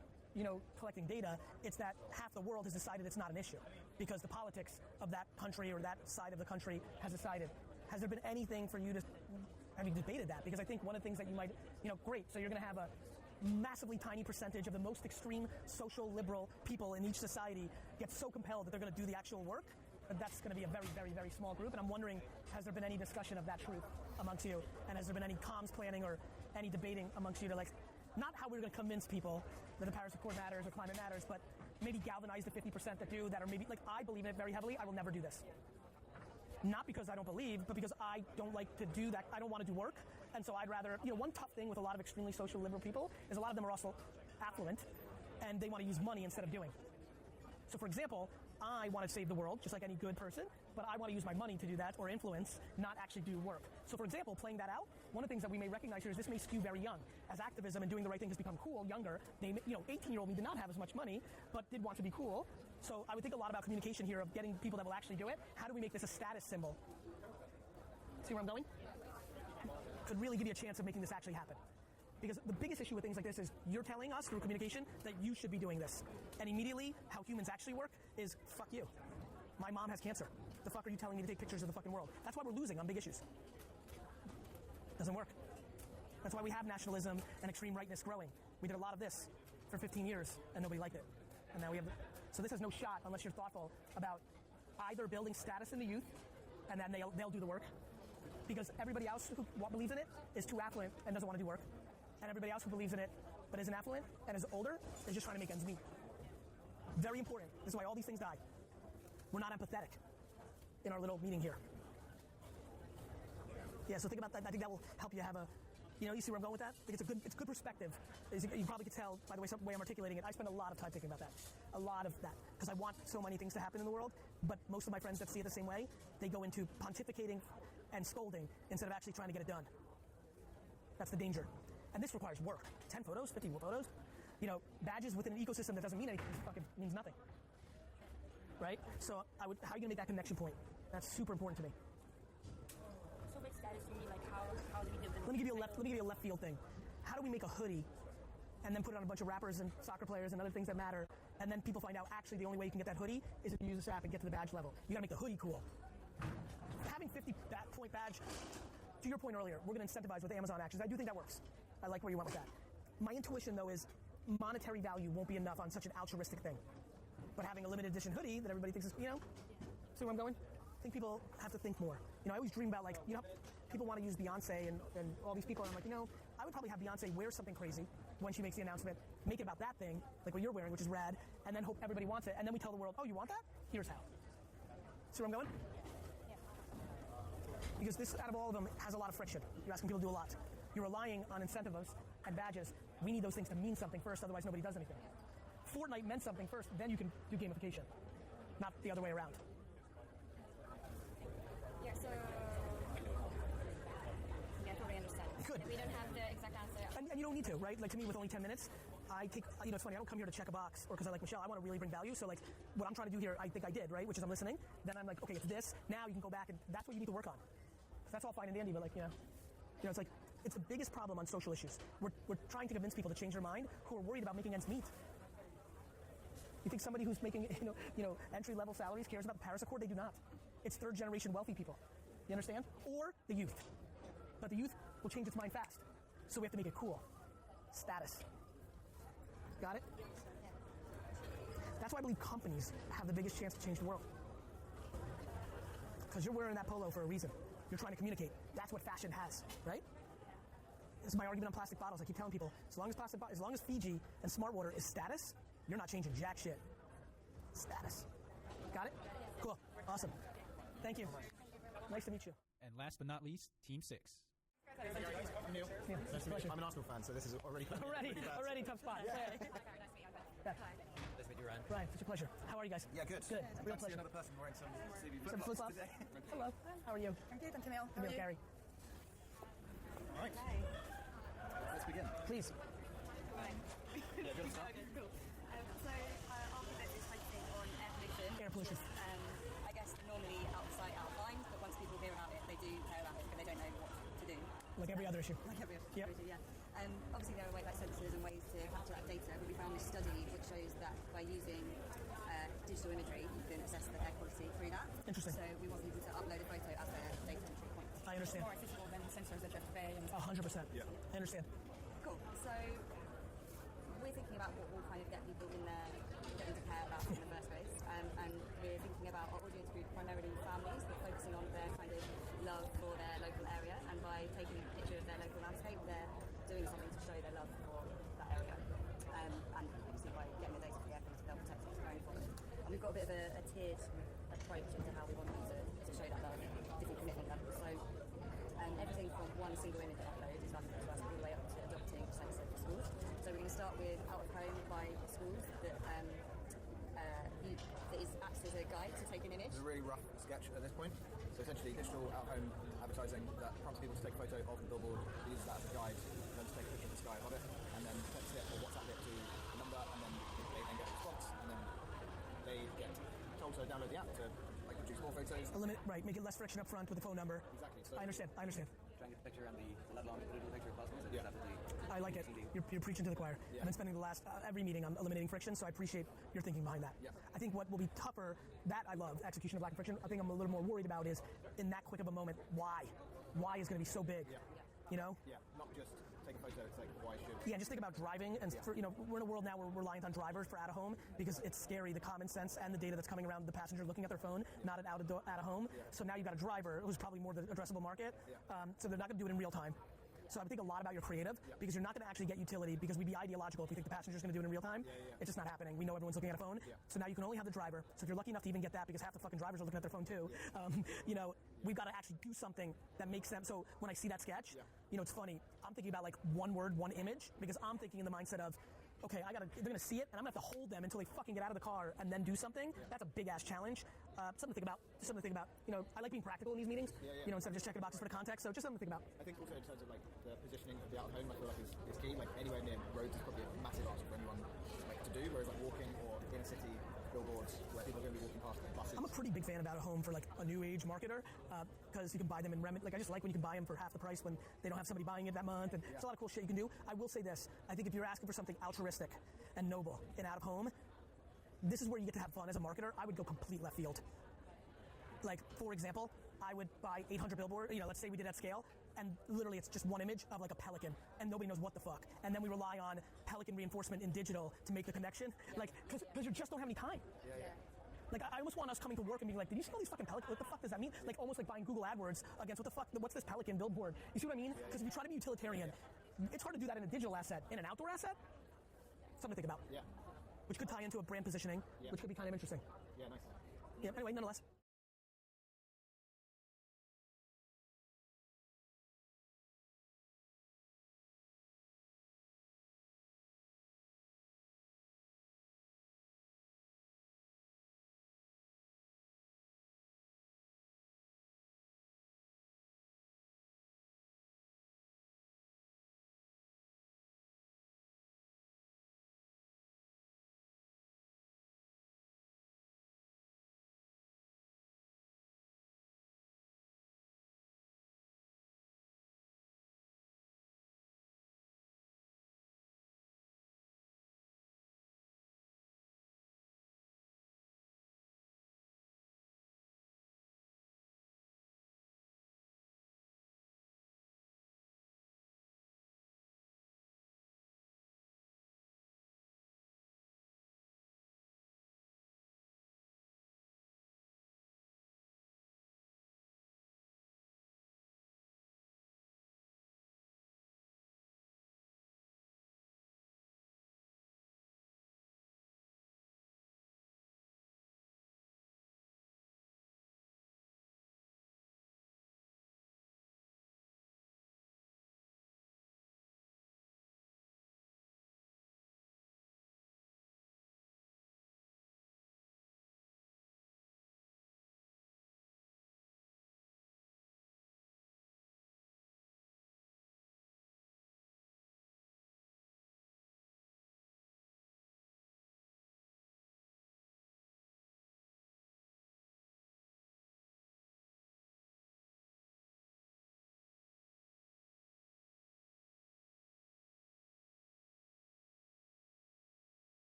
collecting data. It's that half the world has decided it's not an issue because the politics of that country or that side of the country has decided. Has there been anything for you to, have you debated that? Because I think one of the things that you might, great, so you're going to have a massively tiny percentage of the most extreme social liberal people in each society get so compelled that they're going to do the actual work. That's going to be a very, very, very small group. And I'm wondering, has there been any discussion of that truth amongst you? And has there been any comms planning or any debating amongst you to not how we're going to convince people that the Paris Accord matters or climate matters, but maybe galvanize the 50% that do, that are maybe, I believe in it very heavily. I will never do this. Not because I don't believe, but because I don't like to do that. I don't want to do work. And so I'd rather, one tough thing with a lot of extremely social liberal people is a lot of them are also affluent and they want to use money instead of doing. So for example, I want to save the world, just like any good person, but I want to use my money to do that or influence, not actually do work. So for example, playing that out, one of the things that we may recognize here is this may skew very young. As activism and doing the right thing has become cool, younger, 18-year-old me did not have as much money, but did want to be cool. So I would think a lot about communication here of getting people that will actually do it. How do we make this a status symbol? See where I'm going? Could really give you a chance of making this actually happen. Because the biggest issue with things like this is you're telling us through communication that you should be doing this. And immediately, how humans actually work is, fuck you. My mom has cancer. The fuck are you telling me to take pictures of the fucking world? That's why we're losing on big issues. Doesn't work. That's why we have nationalism and extreme rightness growing. We did a lot of this for 15 years, and nobody liked it. And now we have... So this has no shot unless you're thoughtful about either building status in the youth, and then they'll do the work. Because everybody else who believes in it is too affluent and doesn't want to do work. And everybody else who believes in it but isn't affluent and is older is just trying to make ends meet. Very important. This is why all these things die. We're not empathetic in our little meeting here. Yeah, so think about that. I think that will help you have a, you see where I'm going with that? I think it's good perspective. You probably could tell by the way I'm articulating it. I spend a lot of time thinking about that. A lot of that. Because I want so many things to happen in the world, but most of my friends that see it the same way, they go into pontificating and scolding instead of actually trying to get it done. That's the danger. And this requires work. 10 photos, 50 photos. Badges within an ecosystem that doesn't mean anything fucking means nothing. Right? So how are you going to make that connection point? That's super important to me. So with status, you mean how do we do Let me give you a left field thing. How do we make a hoodie and then put it on a bunch of rappers and soccer players and other things that matter, and then people find out actually the only way you can get that hoodie is if you use this app and get to the badge level. You got to make the hoodie cool. Having 50-point badge, to your point earlier, we're going to incentivize with Amazon actions. I do think that works. I like where you went with that. My intuition, though, is monetary value won't be enough on such an altruistic thing. But having a limited edition hoodie that everybody thinks is, see where I'm going? I think people have to think more. I always dream about, people want to use Beyonce and all these people, and I'm like, I would probably have Beyonce wear something crazy when she makes the announcement, make it about that thing, like what you're wearing, which is rad, and then hope everybody wants it, and then we tell the world, oh, you want that? Here's how. See where I'm going? Yeah. Because this, out of all of them, has a lot of friction. You're asking people to do a lot. You're relying on incentives and badges. We need those things to mean something first, otherwise nobody does anything. Fortnite meant something first, then you can do gamification, not the other way around. Yeah, so... Yeah, I totally understand. Good. We don't have the exact answer. And you don't need to, right? To me, with only 10 minutes, I take, it's funny, I don't come here to check a box, or because I like Michelle, I want to really bring value, so what I'm trying to do here, I think I did, right? Which is I'm listening, then I'm like, okay, it's this, now you can go back, and that's what you need to work on. That's all fine and dandy, but it's like, it's the biggest problem on social issues. We're trying to convince people to change their mind who are worried about making ends meet. You think somebody who's making, entry-level salaries cares about the Paris Accord? They do not. It's third-generation wealthy people. You understand? Or the youth. But the youth will change its mind fast. So we have to make it cool. Status. Got it? That's why I believe companies have the biggest chance to change the world. Because you're wearing that polo for a reason. You're trying to communicate. That's what fashion has, right? This is my argument on plastic bottles. I keep telling people, as long as Fiji and Smart Water is status, you're not changing jack shit. Status. Got it? Cool. Awesome. Thank you. Nice to meet you. And last but not least, Team 6. I'm Neil. Yeah, Nice to meet you. I'm an Arsenal fan, so this is already already tough spot. Yeah. Yeah. Nice to meet you, Ryan. Ryan, such a pleasure. How are you guys? Yeah, good. Good. Real Nice to see pleasure. another person wearing some CB Some flip-flops flip-flops. today. Hello. How are you? I'm good, I'm Camille. How are Camille, you? Gary. All right. Let's begin. Please. Yeah, good stuff. So, after this is hosting cool issue. I guess normally out of sight, out of mind, but once people hear about it, they do care about it, but they don't know what to do. Like every other issue. Like every other issue, yeah. Obviously there are ways like sensors and ways to capture that data, but we found this study which shows that by using digital imagery, you can assess the air quality through that. Interesting. So we want people to upload a photo as their data entry point. I understand. More accessible than sensors that you have to pay. 100%. Yeah. I understand. Cool. So we're thinking about what will kind of get people in there, get them to care about it in the first place. And we're thinking about our audience group primarily families, but focusing on their kind of love for their local area. And by taking a picture of their local landscape, they're doing something to show their love for that area. And obviously by getting the data for the air quality, they'll protect it going forward. And we've got a bit of a tiered approach into how we want them to show that love, different commitment levels. So everything from one single image upload is valuable to us all the way up to adopting a sensor for schools. So we're going to start with out of home by schools that acts as a guide to take an image. It's a really rough sketch at this point. So essentially digital out-home advertising that prompts people to take a photo of the billboard, uses that as a guide, then to take a picture of the sky above it, and then text it or WhatsApp it to the number, and then they then get a response, and then they get told to download the app to like produce more photos. Right, make it less friction up front with the phone number. Exactly. So I understand. Trying to get the picture and the level on the digital picture as possible. So yeah. I like it. You're preaching to the choir. Yeah. I've been spending the last every meeting I'm eliminating friction, so I appreciate your thinking behind that. Yeah. I think what will be tougher, that I love, execution of lack of friction. I think I'm a little more worried about is in that quick of a moment, why? Why is going to be so big? Yeah. You know? Yeah. Not just take a photo. It's like why should? Yeah. Just think about driving, and we're in a world now where we're reliant on drivers for out of home because it's scary. The common sense and the data that's coming around the passenger looking at their phone, not at out of home. Yeah. So now you've got a driver who's probably more the addressable market. Yeah. So they're not going to do it in real time. So I would think a lot about your creative because you're not going to actually get utility because we'd be ideological if we think the passenger's going to do it in real time. It's just not happening. We know everyone's looking at a phone. So now you can only have the driver. So if you're lucky enough to even get that because half the fucking drivers are looking at their phone too, we've got to actually do something that makes them. So when I see that sketch, it's funny. I'm thinking about like one word, one image because I'm thinking in the mindset of, okay, they're going to see it, and I'm going to have to hold them until they fucking get out of the car and then do something. That's a big-ass challenge. Something to think about. I like being practical in these meetings, instead of just checking boxes for the context, so just something to think about. I think also in terms of like the positioning of the out-of-home, I feel like is key. Like anywhere near roads is probably a massive ask for anyone to do, whereas like walking or inner-city billboards where people are going to be walking past buses. I'm a pretty big fan of out-of-home for like a new age marketer because you can buy them in remnant. Like I just like when you can buy them for half the price when they don't have somebody buying it that month, and there's a lot of cool shit you can do. I will say this: I think if you're asking for something altruistic and noble in out-of-home, this is where you get to have fun as a marketer. I would go complete left field. Like, for example, I would buy 800 billboards, let's say we did at scale, and literally it's just one image of like a pelican, and nobody knows what the fuck. And then we rely on pelican reinforcement in digital to make the connection, like, because you just don't have any time. Like, I almost want us coming to work and being like, did you see all these fucking pelicans? What the fuck does that mean? Like, almost like buying Google AdWords against what's this pelican billboard? You see what I mean? Because if you try to be utilitarian, it's hard to do that in a digital asset. In an outdoor asset, something to think about. Yeah. Which could tie into a brand positioning, which could be kind of interesting. Yeah, nice. Yeah, anyway, nonetheless.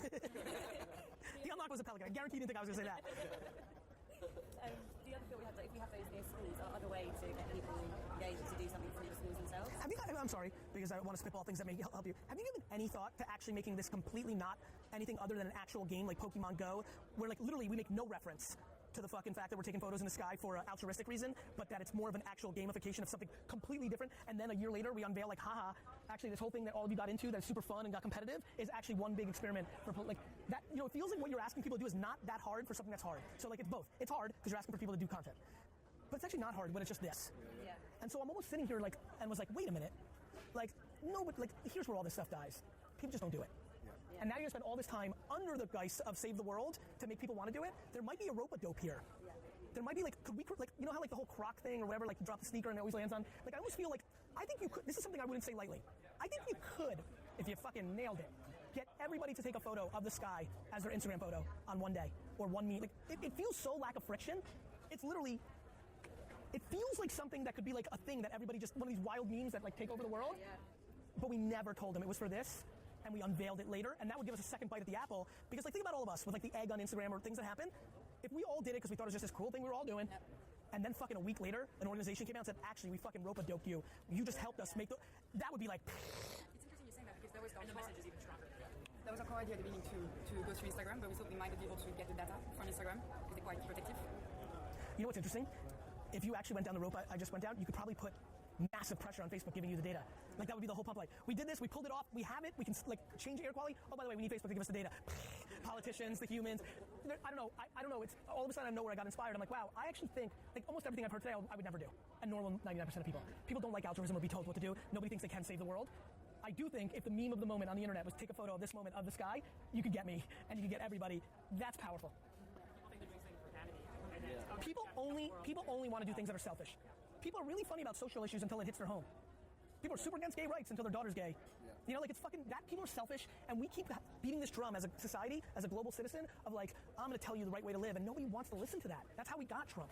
The unlock was a Pelican. I guarantee you didn't think I was going to say that. The other thing we have, if we have those near schools, are other ways to get people engaged to do something through the schools themselves? I'm sorry, because I want to spitball things that may help you. Have you given any thought to actually making this completely not anything other than an actual game like Pokemon Go, where like literally we make no reference to the fucking fact that we're taking photos in the sky for an altruistic reason, but that it's more of an actual gamification of something completely different, and then a year later we unveil like, haha, actually this whole thing that all of you got into that's super fun and got competitive is actually one big experiment for like that. You know, it feels like what you're asking people to do is not that hard for something that's hard. So like it's both. It's hard because you're asking for people to do content, but it's actually not hard when it's just this. Yeah. And so I'm almost sitting here like and was like, wait a minute, like no, but like here's where all this stuff dies. People just don't do it. And now you're going to spend all this time under the guise of save the world to make people want to do it. There might be a rope-a-dope here. There might be like, could we, like, you know how like the whole croc thing or whatever, like you drop the sneaker and it always lands on? Like I almost feel like, I think you could, this is something I wouldn't say lightly. I think you could, if you fucking nailed it, get everybody to take a photo of the sky as their Instagram photo on one day or one meet. Like it feels so lack of friction. It's literally, it feels like something that could be like a thing that everybody just, one of these wild memes that like take over the world. But we never told them it was for this. And we unveiled it later, and that would give us a second bite at the apple. Because like think about all of us with like the egg on Instagram or things that happen. If we all did it because we thought it was just this cool thing we were all doing, and then fucking a week later, an organization came out and said, actually, we fucking rope-a-doped you. You just helped us make that would be like. It's interesting you're saying that because there was the message is even stronger. There was a core idea at the beginning to go through Instagram, but we thought we might be able to get the data from Instagram because they're quite protective. You know what's interesting? If you actually went down the rope I just went down, you could probably put massive pressure on Facebook giving you the data. Like that would be the whole pump. Like we did this, we pulled it off, we have it, we can like change air quality. Oh, by the way, we need Facebook to give us the data. Politicians, the humans. I don't know. I don't know. It's all of a sudden I know where I got inspired. I'm like, wow, I actually think like almost everything I've heard today I would never do. A normal 99% of people. People don't like altruism or be told what to do. Nobody thinks they can save the world. I do think if the meme of the moment on the internet was take a photo of this moment of the sky, you could get me and you could get everybody. That's powerful. People only want to do things that are selfish. People are really funny about social issues until it hits their home. People are super against gay rights until their daughter's gay. You know, like it's fucking that people are selfish, and we keep beating this drum as a society, as a global citizen, of like, I'm going to tell you the right way to live, and nobody wants to listen to that. That's how we got Trump.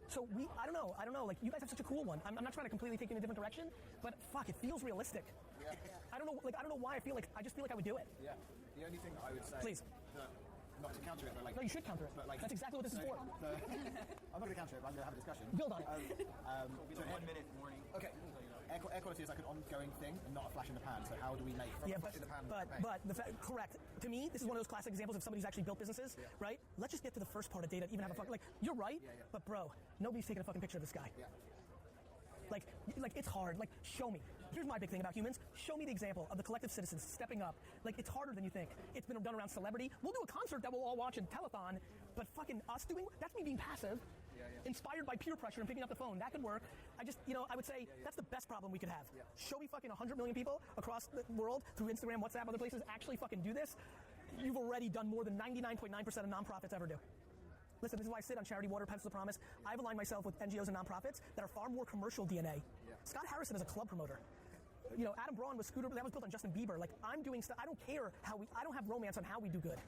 So I don't know, like you guys have such a cool one. I'm not trying to completely take it in a different direction, but fuck, it feels realistic. Yeah. I don't know why I just feel like I would do it. Yeah. The only thing I would say. Please. Not to counter it, but like. No, you should counter it. But like, that's exactly what this is for. I'm not going to counter it, but I'm going to have a discussion. Build on it. So 1 minute warning. Okay. Air quality is like an ongoing thing and not a flash in the pan. So how do we make from a flash in the pan? Correct. To me, this is one of those classic examples of somebody who's actually built businesses, right? Let's just get to the first part of data, even have a fucking, like, you're right, but bro, nobody's taking a fucking picture of this guy. Like it's hard. Like, show me. Here's my big thing about humans. Show me the example of the collective citizens stepping up. Like, it's harder than you think. It's been done around celebrity. We'll do a concert that we'll all watch in telethon, but fucking us doing, that's me being passive, inspired by peer pressure and picking up the phone. That could work. I would say that's the best problem we could have. Show me fucking 100 million people across the world through Instagram, WhatsApp, other places actually fucking do this. You've already done more than 99.9% of nonprofits ever do. Listen, this is why I sit on Charity Water, Pencils of Promise. I've aligned myself with NGOs and nonprofits that are far more commercial DNA. Scott Harrison is a club promoter. You know, Adam Braun with Scooter, that was built on Justin Bieber. Like, I'm doing stuff, I don't care I don't have romance on how we do good.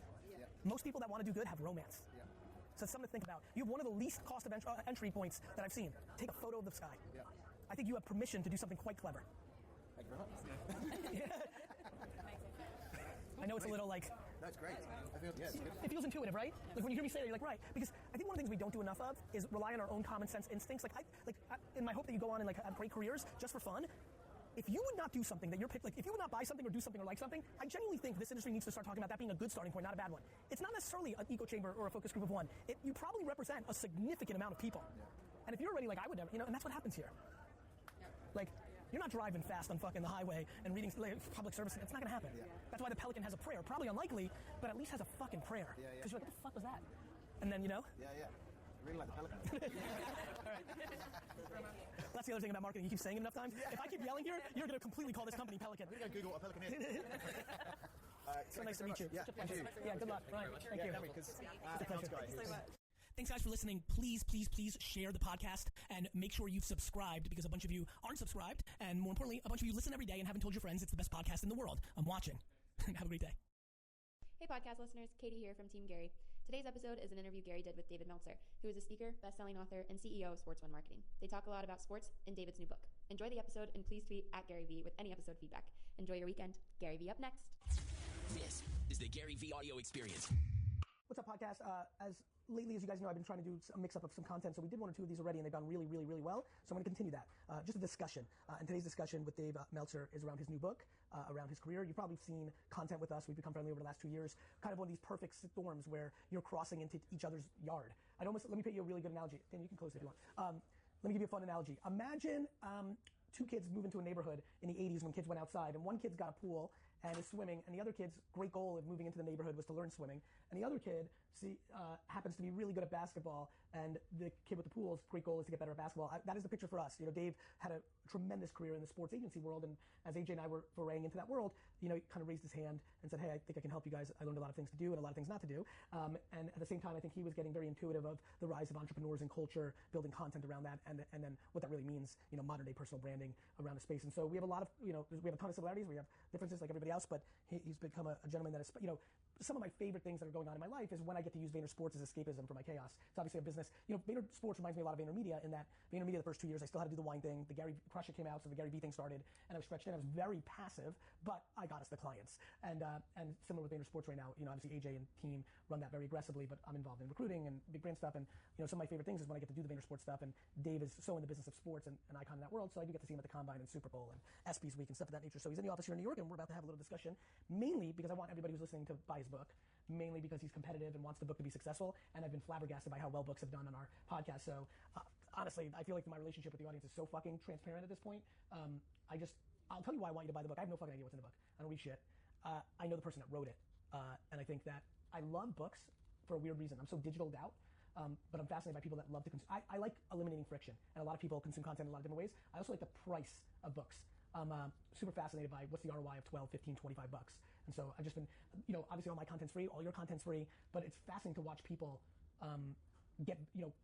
Most people that want to do good have romance. So it's something to think about. You have one of the least cost of entry points that I've seen. Take a photo of the sky. I think you have permission to do something quite clever. Thank you very much. I know it's a little like... That's great. It feels intuitive, right? Like when you hear me say that, you're like, right. Because I think one of the things we don't do enough of is rely on our own common sense instincts. In my hope that you go on and like have great careers just for fun. If you would not do something that you're picked, like if you would not buy something or do something or like something, I genuinely think this industry needs to start talking about that being a good starting point, not a bad one. It's not necessarily an echo chamber or a focus group of one. You probably represent a significant amount of people. And if you're already like, I would never, and that's what happens here. Like, you're not driving fast on fucking the highway and reading public service. It's not going to happen. That's why the Pelican has a prayer. Probably unlikely, but at least has a fucking prayer. Because you're like, what the fuck was that? And then, Yeah. I really like the Pelican. That's the other thing about marketing. You keep saying it enough times. If I keep yelling here, you're going to completely call this company Pelican. We're going to Google what a Pelican is. So nice to meet you. Yeah, Such a pleasure. Yeah, good luck. Right. Thank you. It's a pleasure. Thanks, guys, for listening. Please, please, please share the podcast and make sure you've subscribed because a bunch of you aren't subscribed. And more importantly, a bunch of you listen every day and haven't told your friends it's the best podcast in the world. I'm watching. Have a great day. Hey, podcast listeners. Katie here from Team Gary. Today's episode is an interview Gary did with David Meltzer, who is a speaker, best-selling author, and CEO of Sports One Marketing. They talk a lot about sports and David's new book. Enjoy the episode, and please tweet @GaryV with any episode feedback. Enjoy your weekend. Gary V up next. This is the Gary V Audio Experience. What's up, podcast? As lately, as you guys know, I've been trying to do a mix-up of some content. So we did one or two of these already, and they've gone really, really, really well. So I'm going to continue that. Just a discussion. And today's discussion with Dave Meltzer is around his new book, around his career. You've probably seen content with us. We've become friendly over the last 2 years. Kind of one of these perfect storms where you're crossing into each other's yard. Let me paint you a really good analogy. Dan, you can close it if you want. Let me give you a fun analogy. Imagine two kids move into a neighborhood in the 80s when kids went outside, and one kid's got a pool and is swimming, and the other kid's great goal of moving into the neighborhood was to learn swimming, and the other kid happens to be really good at basketball, and the kid with the pool's great goal is to get better at basketball. That is the picture for us. You know, Dave had a tremendous career in the sports agency world, and as AJ and I were foraying into that world, you know, he kind of raised his hand and said, hey, I think I can help you guys. I learned a lot of things to do and a lot of things not to do. And at the same time, I think he was getting very intuitive of the rise of entrepreneurs and culture, building content around that, and then what that really means, you know, modern day personal branding around the space. And so we have a lot of, you know, we have a ton of similarities. We have differences like everybody else, but he's become a gentleman that is, you know, some of my favorite things that are going on in my life is when I get to use VaynerSports as escapism for my chaos. It's obviously a business. You know, VaynerSports reminds me a lot of VaynerMedia in that VaynerMedia the first 2 years, I still had to do the wine thing. The Gary Crush It came out, so the Gary V thing started, and I was stretched in. I was very passive, but I got us the clients. And similar with VaynerSports right now, you know, obviously AJ and team run that very aggressively, but I'm involved in recruiting and big brand stuff. And, you know, some of my favorite things is when I get to do the VaynerSports stuff, and Dave is so in the business of sports and an icon in that world, so I do get to see him at the Combine and Super Bowl and ESPYs Week and stuff of that nature. So he's in the office here in New York, and we're about to have a little discussion, mainly because I want everybody who's listening to buy his book, mainly because he's competitive and wants the book to be successful, and I've been flabbergasted by how well books have done on our podcast. So honestly, I feel like my relationship with the audience is so fucking transparent at this point. I'll tell you why I want you to buy the book. I have no fucking idea what's in the book. I don't read shit. I know the person that wrote it, and I think that I love books for a weird reason. I'm so digitalled out, but I'm fascinated by people that love to consume. I like eliminating friction, and a lot of people consume content in a lot of different ways. I also like the price of books. I'm super fascinated by what's the ROI of 12, 15, 25 bucks. And so I've just been, you know, obviously all my content's free, all your content's free, but it's fascinating to watch people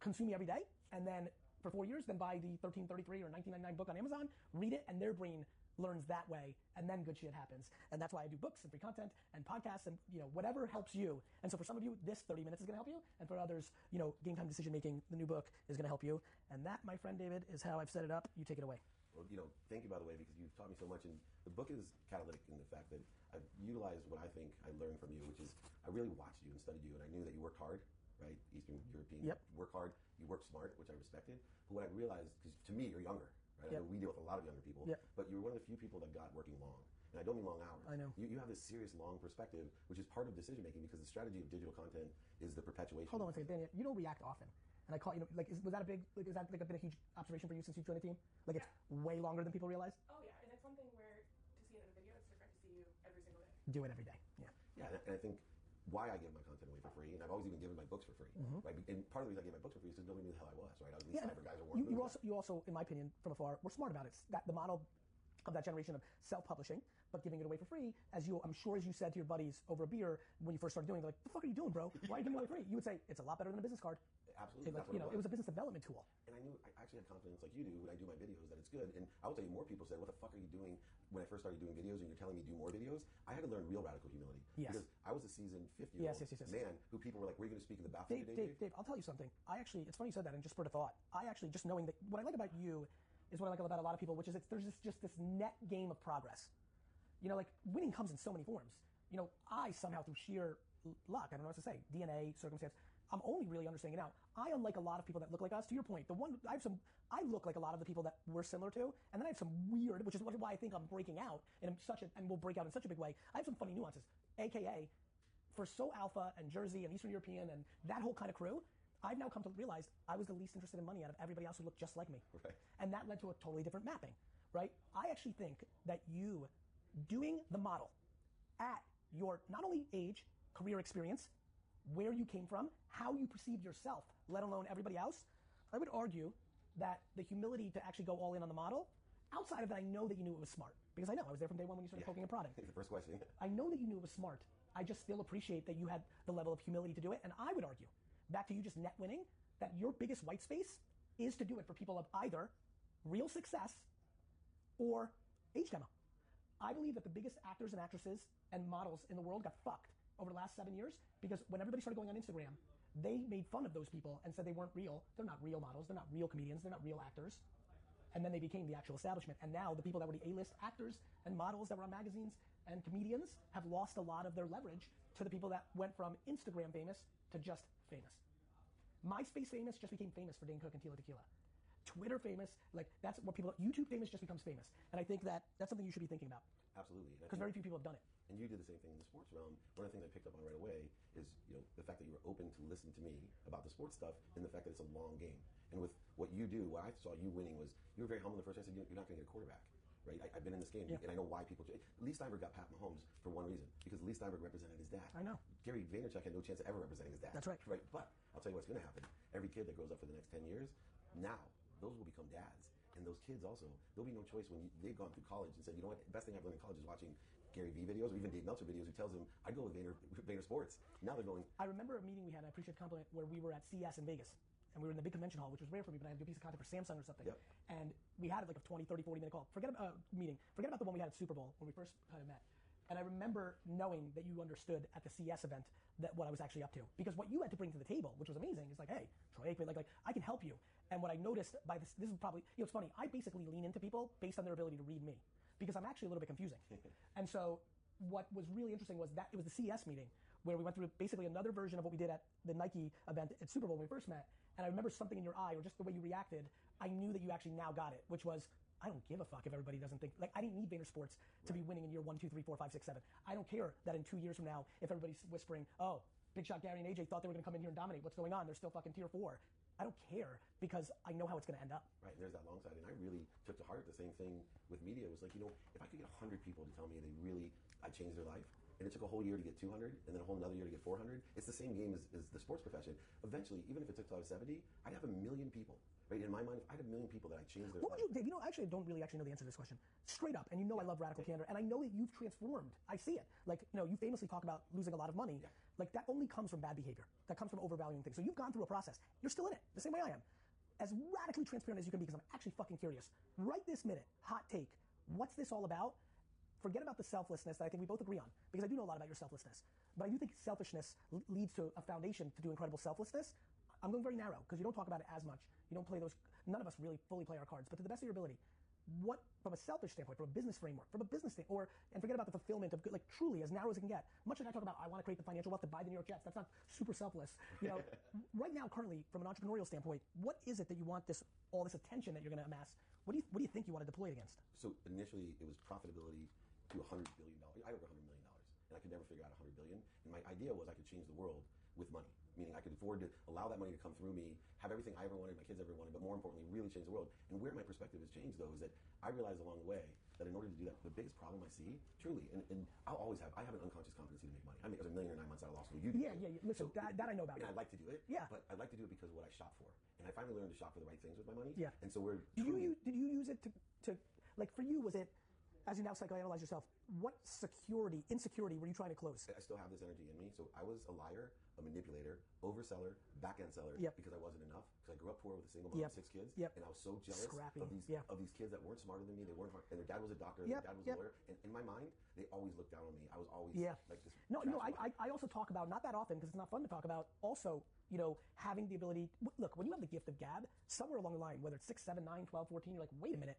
consume me every day, and then for 4 years, then buy the $13.33 or $19.99 book on Amazon, read it, and their brain learns that way, and then good shit happens. And that's why I do books and free content and podcasts and, you know, whatever helps you. And so for some of you, this 30 minutes is going to help you. And for others, you know, game time decision making, the new book is going to help you. And that, my friend David, is how I've set it up. You take it away. Well, you know, thank you, by the way, because you've taught me so much. And the book is catalytic in the fact that I've utilized what I think I learned from you, which is I really watched you and studied you, and I knew that you worked hard, right? Eastern European, yep. Work hard, you work smart, which I respected. But what I realized, because to me, you're younger, right? Yep. I know we deal with a lot of younger people, yep. but you're one of the few people that got working long. And I don't mean long hours. I know. You have this serious long perspective, which is part of decision making, because the strategy of digital content is the perpetuation. Hold on one second, Daniel. You don't react often. And I call, you know, like, is that been a huge observation for you since you've joined the team? Like, it's way longer than people realize? Oh, yeah. And it's something where to see it in a video, it's different to see you every single day. Do it every day. Yeah. Yeah, and I think why I give my content away for free, and I've always even given my books for free, right? And part of the reason I gave my books for free is because nobody knew the hell I was, right? I was these cyber guys or you also, in my opinion, from afar, were smart about it. That the model of that generation of self-publishing, but giving it away for free, I'm sure as you said to your buddies over a beer when you first started doing it, like, the fuck are you doing, bro? Why are you giving it away free? You would say, it's a lot better than a business card. Absolutely. Like, you know, it was a business development tool. And I knew, I actually had confidence like you do when I do my videos that it's good. And I will tell you, more people said, what the fuck are you doing when I first started doing videos and you're telling me do more videos? I had to learn real radical humility. Yes. Because I was a seasoned 50-year-old man who people were like, were you going to speak in the bathroom today, Dave, I'll tell you something. It's funny you said that and just spurred a thought. I actually, just knowing that, what I like about you is what I like about a lot of people, which is there's just this net game of progress. You know, like, winning comes in so many forms. You know, I somehow, through sheer luck, I don't know what to say, DNA, circumstance, I'm only really understanding it now. I, unlike a lot of people that look like us, to your point, I look like a lot of the people that we're similar to, and then I have some weird, which is why I think I'm breaking out, and will break out in such a big way. I have some funny nuances, AKA, for So Alpha and Jersey and Eastern European and that whole kind of crew, I've now come to realize I was the least interested in money out of everybody else who looked just like me. Right. And that led to a totally different mapping, right? I actually think that you doing the model at your not only age, career experience, where you came from, how you perceived yourself, let alone everybody else, I would argue that the humility to actually go all in on the model, outside of that, I know that you knew it was smart. Because I know, I was there from day one when you started poking a product. It's the first question. I know that you knew it was smart. I just still appreciate that you had the level of humility to do it. And I would argue, back to you just net winning, that your biggest white space is to do it for people of either real success or age demo. I believe that the biggest actors and actresses and models in the world got fucked over the last 7 years because when everybody started going on Instagram, they made fun of those people and said they weren't real. They're not real models. They're not real comedians. They're not real actors. and then they became the actual establishment. And now the people that were the A-list actors and models that were on magazines and comedians have lost a lot of their leverage to the people that went from Instagram famous to just famous. MySpace famous just became famous for Dane Cook and Tila Tequila. Twitter famous, like that's what people, YouTube famous just becomes famous. And I think that that's something you should be thinking about. Absolutely. Because very few people have done it. And you did the same thing in the sports realm. One of the things I picked up on right away is, the fact that you were open to listen to me about the sports stuff and the fact that it's a long game. And with what you do, what I saw you winning was, you were very humble the first time. I said, you're not going to get a quarterback, right? I've been in this game, and I know why people. Lee Steinberg got Pat Mahomes for one reason, because Lee Steinberg represented his dad. I know. Gary Vaynerchuk had no chance of ever representing his dad. That's right. Right. But I'll tell you what's going to happen. Every kid that grows up for the next 10 years, now, those will become dads. And those kids also, there'll be no choice when they've gone through college and said, you know what, the best thing I've learned in college is watching Gary Vee videos, or even Dave Meltzer videos, who tells them, I'd go with Vayner Sports. Now they're going. I remember a meeting we had, I appreciate the compliment, where we were at CES in Vegas. And we were in the big convention hall, which was rare for me, but I had to do a piece of content for Samsung or something. Yep. And we had like a 20, 30, 40 minute call. Forget about meeting. Forget about the one we had at Super Bowl when we first kind of met. And I remember knowing that you understood at the CES event that what I was actually up to. Because what you had to bring to the table, which was amazing, is like, hey, Troy Aikman, like I can help you. And what I noticed by this is probably, it's funny, I basically lean into people based on their ability to read me. Because I'm actually a little bit confusing. And so what was really interesting was that it was the CES meeting where we went through basically another version of what we did at the Nike event at Super Bowl when we first met. And I remember something in your eye, or just the way you reacted, I knew that you actually now got it, which was, I don't give a fuck if everybody doesn't think, like I didn't need Vayner Sports to be winning in year 1, 2, 3, 4, 5, 6, 7. I don't care that in 2 years from now, if everybody's whispering, oh, Big Shot Gary and AJ thought they were gonna come in here and dominate. What's going on? They're still fucking tier 4. I don't care because I know how it's gonna end up. Right, there's that long side. And I really took to heart the same thing with media. It was like, if I could get 100 people to tell me I changed their life, and it took a whole year to get 200, and then a whole another year to get 400, it's the same game as the sports profession. Eventually, even if it took till I was 70, I'd have 1 million people. Right? In my mind, if I had 1 million people that I changed their life. What would you, Dave, actually, I don't really actually know the answer to this question. Straight up, and I love radical candor, and I know that you've transformed. I see it. Like, you famously talk about losing a lot of money. Yeah. Like, that only comes from bad behavior. That comes from overvaluing things. So you've gone through a process. You're still in it, the same way I am. As radically transparent as you can be, because I'm actually fucking curious. Right this minute, hot take. What's this all about? Forget about the selflessness that I think we both agree on, because I do know a lot about your selflessness. But I do think selfishness leads to a foundation to do incredible selflessness. I'm going very narrow, because you don't talk about it as much. You don't play those, none of us really fully play our cards, but to the best of your ability, what, from a selfish standpoint, from a business framework, and forget about the fulfillment of, like, truly as narrow as it can get. Much like I talk about, I want to create the financial wealth to buy the New York Jets. That's not super selfless. Right now, currently, from an entrepreneurial standpoint, what is it that you want all this attention that you're going to amass? What do you think you want to deploy it against? So initially, it was profitability to $100 billion. I had over $100 million, and I could never figure out $100 billion. And my idea was I could change the world with money, meaning I could afford to allow that money to come through me, have everything I ever wanted, my kids ever wanted, but more importantly, really change the world. And where my perspective has changed, though, is that I realized along the way that in order to do that, the biggest problem I see, truly, and I'll always have, I have an unconscious competency to make money. I was $1 million or 9 months out of law school. You do. Yeah. Listen, so, that I know about. And I like to do it. Yeah. But I like to do it because of what I shop for. And I finally learned to shop for the right things with my money. Yeah. And so we're. Did you use it to like, for you, was it, as you now psychoanalyze yourself, what insecurity were you trying to close? I still have this energy in me. So I was a liar, a manipulator, overseller, back-end seller, because I wasn't enough. Because I grew up poor with a single mom, 6 kids, and I was so jealous of these kids that weren't smarter than me. They weren't hard, and their dad was a doctor, their dad was a lawyer. And in my mind, they always looked down on me. I was always like this. No, I also talk about, not that often because it's not fun to talk about, also, having the ability, look, when you have the gift of gab, somewhere along the line, whether it's 6, 7, 9, 12, 14, you're like, wait a minute,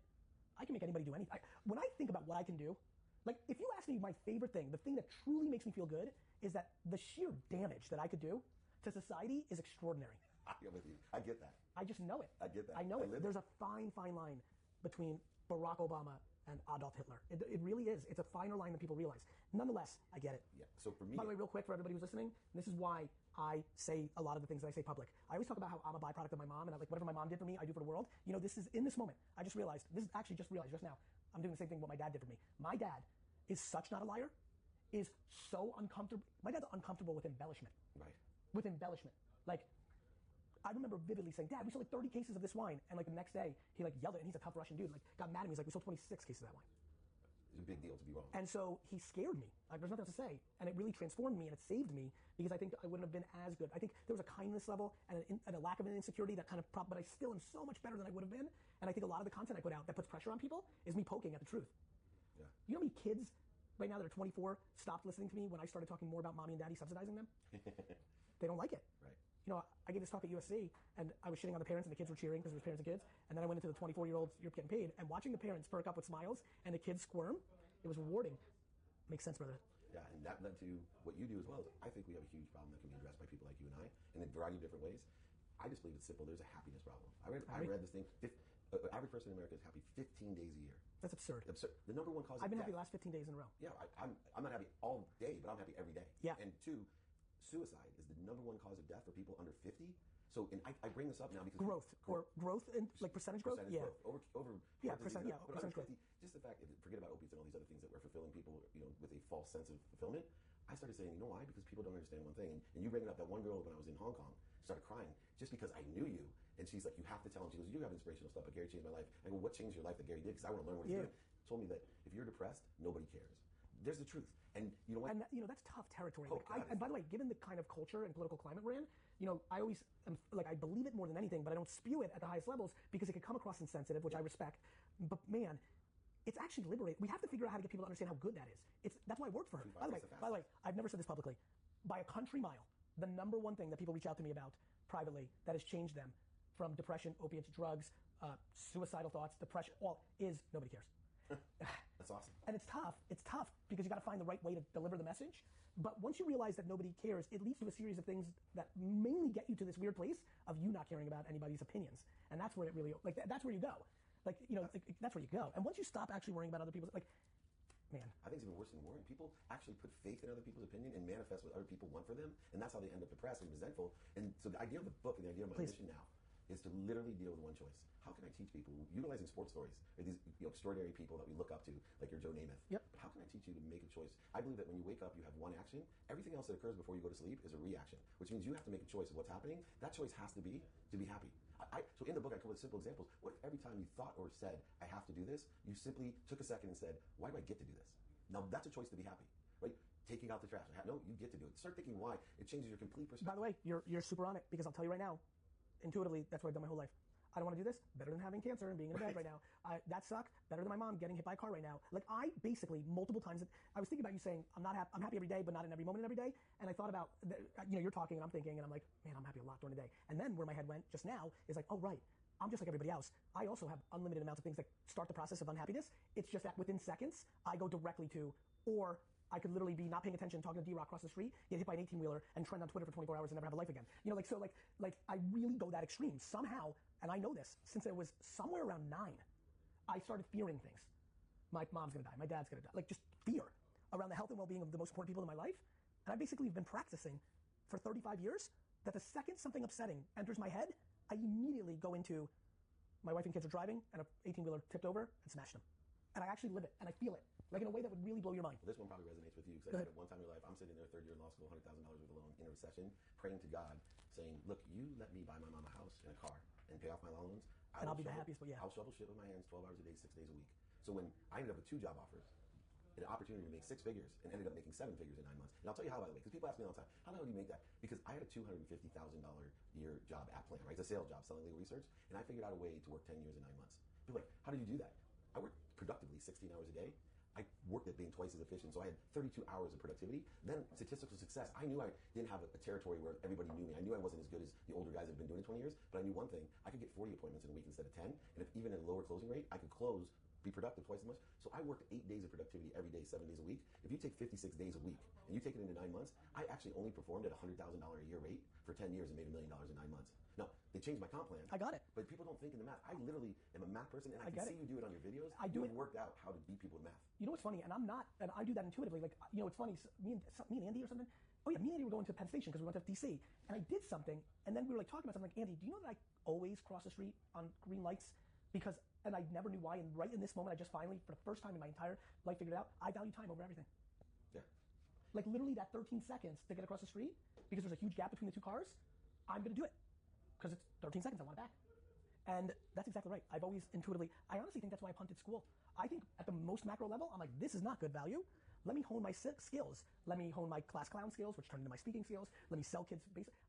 I can make anybody do anything. When I think about what I can do, like, if you ask me my favorite thing, the thing that truly makes me feel good is that the sheer damage that I could do to society is extraordinary. I'm with you. I get that. I just know it. I get that. I know it. There's a fine line between Barack Obama and Adolf Hitler. It really is. It's a finer line than people realize. Nonetheless, I get it. Yeah. So for me, by the way, real quick for everybody who's listening, this is why I say a lot of the things that I say public. I always talk about how I'm a byproduct of my mom, and whatever my mom did for me, I do for the world. This is in this moment. I just realized. This is actually just realized just now. I'm doing the same thing what my dad did for me. My dad is such not a liar, is so uncomfortable. My dad's uncomfortable with embellishment. Right. With embellishment. Like, I remember vividly saying, Dad, we sold like 30 cases of this wine. And like the next day, he like yelled at it, and he's a tough Russian dude. Like, got mad at me. He's like, we sold 26 cases of that wine. It's a big deal to be wrong. And so he scared me. Like, there's nothing else to say. And it really transformed me, and it saved me, because I think I wouldn't have been as good. I think there was a kindness level and a lack of an insecurity that kind of but I still am so much better than I would have been. And I think a lot of the content I put out that puts pressure on people is me poking at the truth. Yeah. You know how many kids right now that are 24 stopped listening to me when I started talking more about mommy and daddy subsidizing them? They don't like it. Right. I gave this talk at USC, and I was shitting on the parents, and the kids were cheering because it was parents and kids. And then I went into the 24-year-olds, you're getting paid, and watching the parents perk up with smiles and the kids squirm, it was rewarding. Makes sense, brother. Yeah, and that led to what you do as well. I think we have a huge problem that can be addressed by people like you and I in a variety of different ways. I just believe it's simple. There's a happiness problem. I read this thing. Average person in America is happy 15 days a year. That's absurd. The number one cause I've been of death. happy the last 15 days in a row. Yeah, I'm not happy all day, but I'm happy every day. Yeah. And two, suicide is the number one cause of death for people under 50. So, and I bring this up now because growth in like percentage growth. Percentage growth. Over percentage growth. Just the fact, forget about opiates and all these other things that were fulfilling people, with a false sense of fulfillment. I started saying, you know why? Because people don't understand one thing. And you bring it up, that one girl when I was in Hong Kong started crying just because I knew you. And she's like, you have to tell him. She goes, you have inspirational stuff, but Gary changed my life. I go, what changed your life that Gary did? Because I want to learn what he's doing. Told me that if you're depressed, nobody cares. There's the truth. And you know what? And that's tough territory. And by the way, given the kind of culture and political climate we're in, I always am I believe it more than anything, but I don't spew it at the highest levels because it could come across insensitive, which I respect. But man, it's actually liberating. We have to figure out how to get people to understand how good that is. That's why I work for her. By the way, I've never said this publicly. By a country mile, the number one thing that people reach out to me about privately that has changed them from depression, opiates, drugs, suicidal thoughts, depression, all is nobody cares. That's awesome. And it's tough. It's tough because you got to find the right way to deliver the message. But once you realize that nobody cares, it leads to a series of things that mainly get you to this weird place of you not caring about anybody's opinions. And that's where it really, that's where you go. That's where you go. And once you stop actually worrying about other people's, man. I think it's even worse than worrying. People actually put faith in other people's opinion and manifest what other people want for them. And that's how they end up depressed and resentful. And so the idea of the book and the idea of my mission now is to literally deal with one choice. How can I teach people, utilizing sports stories, or these extraordinary people that we look up to, like your Joe Namath? Yep. But how can I teach you to make a choice? I believe that when you wake up, you have one action. Everything else that occurs before you go to sleep is a reaction, which means you have to make a choice of what's happening. That choice has to be happy. So in the book, I come with simple examples. What if every time you thought or said, I have to do this, you simply took a second and said, why do I get to do this? Now, that's a choice to be happy, right? Taking out the trash. No, you get to do it. Start thinking why. It changes your complete perspective. By the way, you're super on it because I'll tell you right now, intuitively, that's what I've done my whole life. I don't want to do this. Better than having cancer and being in a bed right now. That sucked. Better than my mom getting hit by a car right now. I basically multiple times. I was thinking about you saying I'm happy every day, but not in every moment in every day. And I thought about you're talking and I'm thinking and I'm like, man, I'm happy a lot during the day. And then where my head went just now is like, oh right, I'm just like everybody else. I also have unlimited amounts of things that start the process of unhappiness. It's just that within seconds I go directly to, or I could literally be not paying attention, talking to D-Rock across the street, get hit by an 18-wheeler, and trend on Twitter for 24 hours and never have a life again. I really go that extreme. Somehow, and I know this, since I was somewhere around 9, I started fearing things. My mom's gonna die, my dad's gonna die. Just fear around the health and well-being of the most important people in my life. And I basically have been practicing for 35 years that the second something upsetting enters my head, I immediately go into my wife and kids are driving, and an 18-wheeler tipped over and smashed them. And I actually live it, and I feel it. In a way that would really blow your mind. Well, this one probably resonates with you because I had it one time in your life. I'm sitting there, third year in law school, $100,000 worth of loan in a recession, praying to God, saying, "Look, you let me buy my mom a house and a car and pay off my loans. I'll be the happiest." But yeah, I'll shovel shit with my hands 12 hours a day, 6 days a week. So when I ended up with 2 job offers, an opportunity to make 6 figures, and ended up making 7 figures in 9 months. And I'll tell you how, by the way, because people ask me all the time, how the hell do you make that? Because I had a $250,000 year job at Plan, right? It's a sales job selling legal research, and I figured out a way to work 10 years in 9 months. People are like, how did you do that? I worked productively 16 hours a day. I worked at being twice as efficient, so I had 32 hours of productivity. Then statistical success. I knew I didn't have a territory where everybody knew me. I knew I wasn't as good as the older guys that have been doing it 20 years, but I knew one thing. I could get 40 appointments in a week instead of 10, and if even at a lower closing rate, I could be productive twice as much. So I worked 8 days of productivity every day, 7 days a week. If you take 56 days a week, and you take it into 9 months, I actually only performed at $100,000 a year rate for 10 years and made $1 million in 9 months. Now, they changed my comp plan. I got it. But people don't think in the math. I literally am a math person, and I can see you do it on your videos. I do it. Worked out how to beat people with math. You know what's funny? And I'm not, and I do that intuitively. It's funny. Me and Andy or something. Oh yeah, me and Andy were going to Penn Station because we went to DC, and I did something, and then we were talking about something. Like, Andy, do you know that I always cross the street on green lights? And I never knew why. And right in this moment, I just finally, for the first time in my entire life, figured it out. I value time over everything. Yeah. Literally that 13 seconds to get across the street because there's a huge gap between the 2 cars. I'm gonna do it because it's 13 seconds. I want it back. And that's exactly right. I've always intuitively, I honestly think that's why I punted school. I think at the most macro level, I'm like, this is not good value. Let me hone my skills. Let me hone my class clown skills, which turned into my speaking skills. Let me sell kids.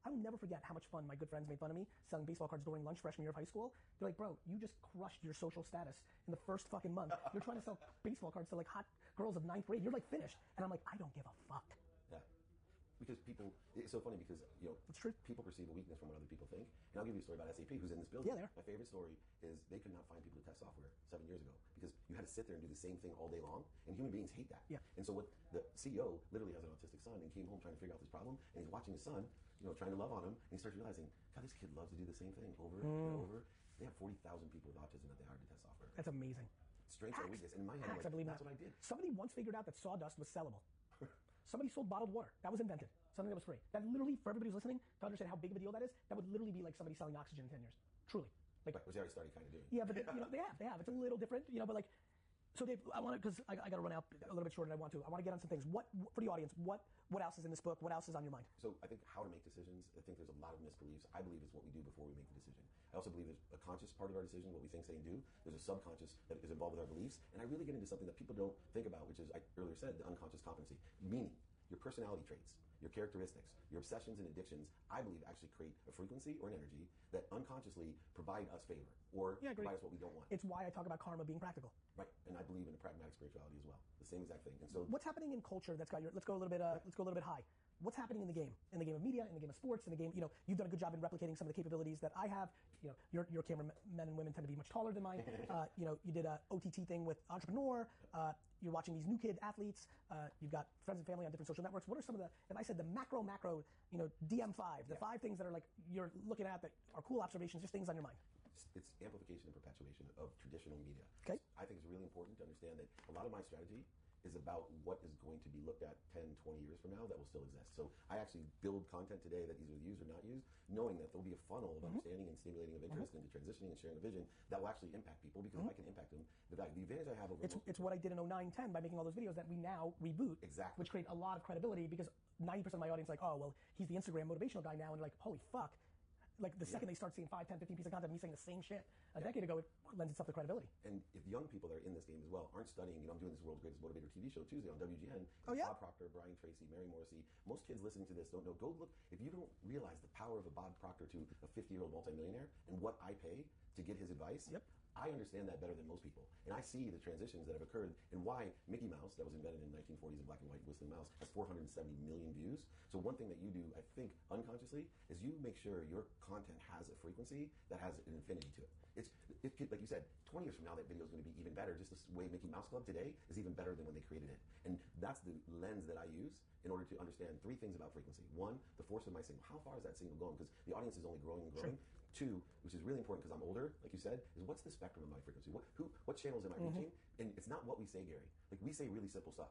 I will never forget how much fun my good friends made fun of me selling baseball cards during lunch freshman year of high school. They're like, bro, you just crushed your social status in the first fucking month. You're trying to sell baseball cards to hot girls of 9th grade. You're finished. And I'm like, I don't give a fuck. Yeah. Because people, it's so funny because, people perceive a weakness from what other people think. And I'll give you a story about SAP, who's in this building. Yeah, they are. My favorite story is they could not find people to test software 7 years ago because you had to sit there and do the same thing all day long, and human beings hate that. Yeah. And so what the CEO literally has an autistic son and came home trying to figure out this problem, and he's watching his son, trying to love on him, and he starts realizing, God, this kid loves to do the same thing over and over. They have 40,000 people with autism that they hired to test software. That's amazing. Strengths are weakness. In my head, I believe that's that. what I did. Somebody once figured out that sawdust was sellable. Somebody sold bottled water. That was invented. Something that was free. That literally, for everybody who's listening, to understand how big of a deal that is, that would literally be like somebody selling oxygen in 10 years. Truly. Which they already started kind of doing. Yeah, but they have. It's a little different, but like, so Dave, I want to, because I got to run out a little bit short, and I want to get on some things. What for the audience? What else is in this book? What else is on your mind? So I think how to make decisions. I think there's a lot of misbeliefs. I believe it's what we do before we make the decision. I also believe there's a conscious part of our decision, what we think, say, and do. There's a subconscious that is involved with our beliefs, and I really get into something that people don't think about, which is I earlier said the unconscious competency, meaning your personality traits, your characteristics, your obsessions and addictions, I believe actually create a frequency or an energy that unconsciously provide us favor or provide us what we don't want. It's why I talk about karma being practical. Right, and I believe in a pragmatic spirituality as well. The same exact thing. And so, what's happening in culture that's got your? Let's go a little bit high. What's happening in the game of media, in the game of sports, in the game? You've done a good job in replicating some of the capabilities that I have. Your cameramen and women tend to be much taller than mine. You did a OTT thing with Entrepreneur. You're watching these new kid athletes. You've got friends and family on different social networks. What are some of the, if I said the macro, DM5, the 5 things that are like you're looking at that are cool observations, just things on your mind? It's amplification and perpetuation of traditional media. Okay. I think it's really important to understand that a lot of my strategy is about what is going to be looked at 10, 20 years from now that will still exist. So I actually build content today that either used or not used, knowing that there'll be a funnel of understanding and stimulating of interest into transitioning and sharing a vision that will actually impact people because if I can impact them, the advantage I have over it's what I did in 09, 10 by making all those videos that we now reboot. Exactly. Which create a lot of credibility because 90% of my audience is like, oh, well, he's the Instagram motivational guy now, and they're like, holy fuck. Like the second they start seeing 5, 10, 15 pieces of content, me saying the same shit a decade ago, it lends itself to credibility. And if young people that are in this game as well aren't studying, I'm doing this World's Greatest Motivator TV show Tuesday on WGN. Oh, yeah? Bob Proctor, Brian Tracy, Mary Morrissey. Most kids listening to this don't know. Go look. If you don't realize the power of a Bob Proctor to a 50-year-old multimillionaire and what I pay to get his advice, I understand that better than most people. And I see the transitions that have occurred and why Mickey Mouse, that was invented in the 1940s in black and white, Whistling Mouse, has 470 million views. So one thing that you do, I think, unconsciously, is you make sure your content has a frequency that has an infinity to it. It could, like you said, 20 years from now, that video is going to be even better. Just the way Mickey Mouse Club today is even better than when they created it. And that's the lens that I use in order to understand 3 things about frequency. 1, the force of my signal. How far is that signal going? Because the audience is only growing and growing. Sure. 2, which is really important because I'm older, like you said, is what's the spectrum of my frequency? What channels am I reaching? And it's not what we say, Gary. Like, we say really simple stuff.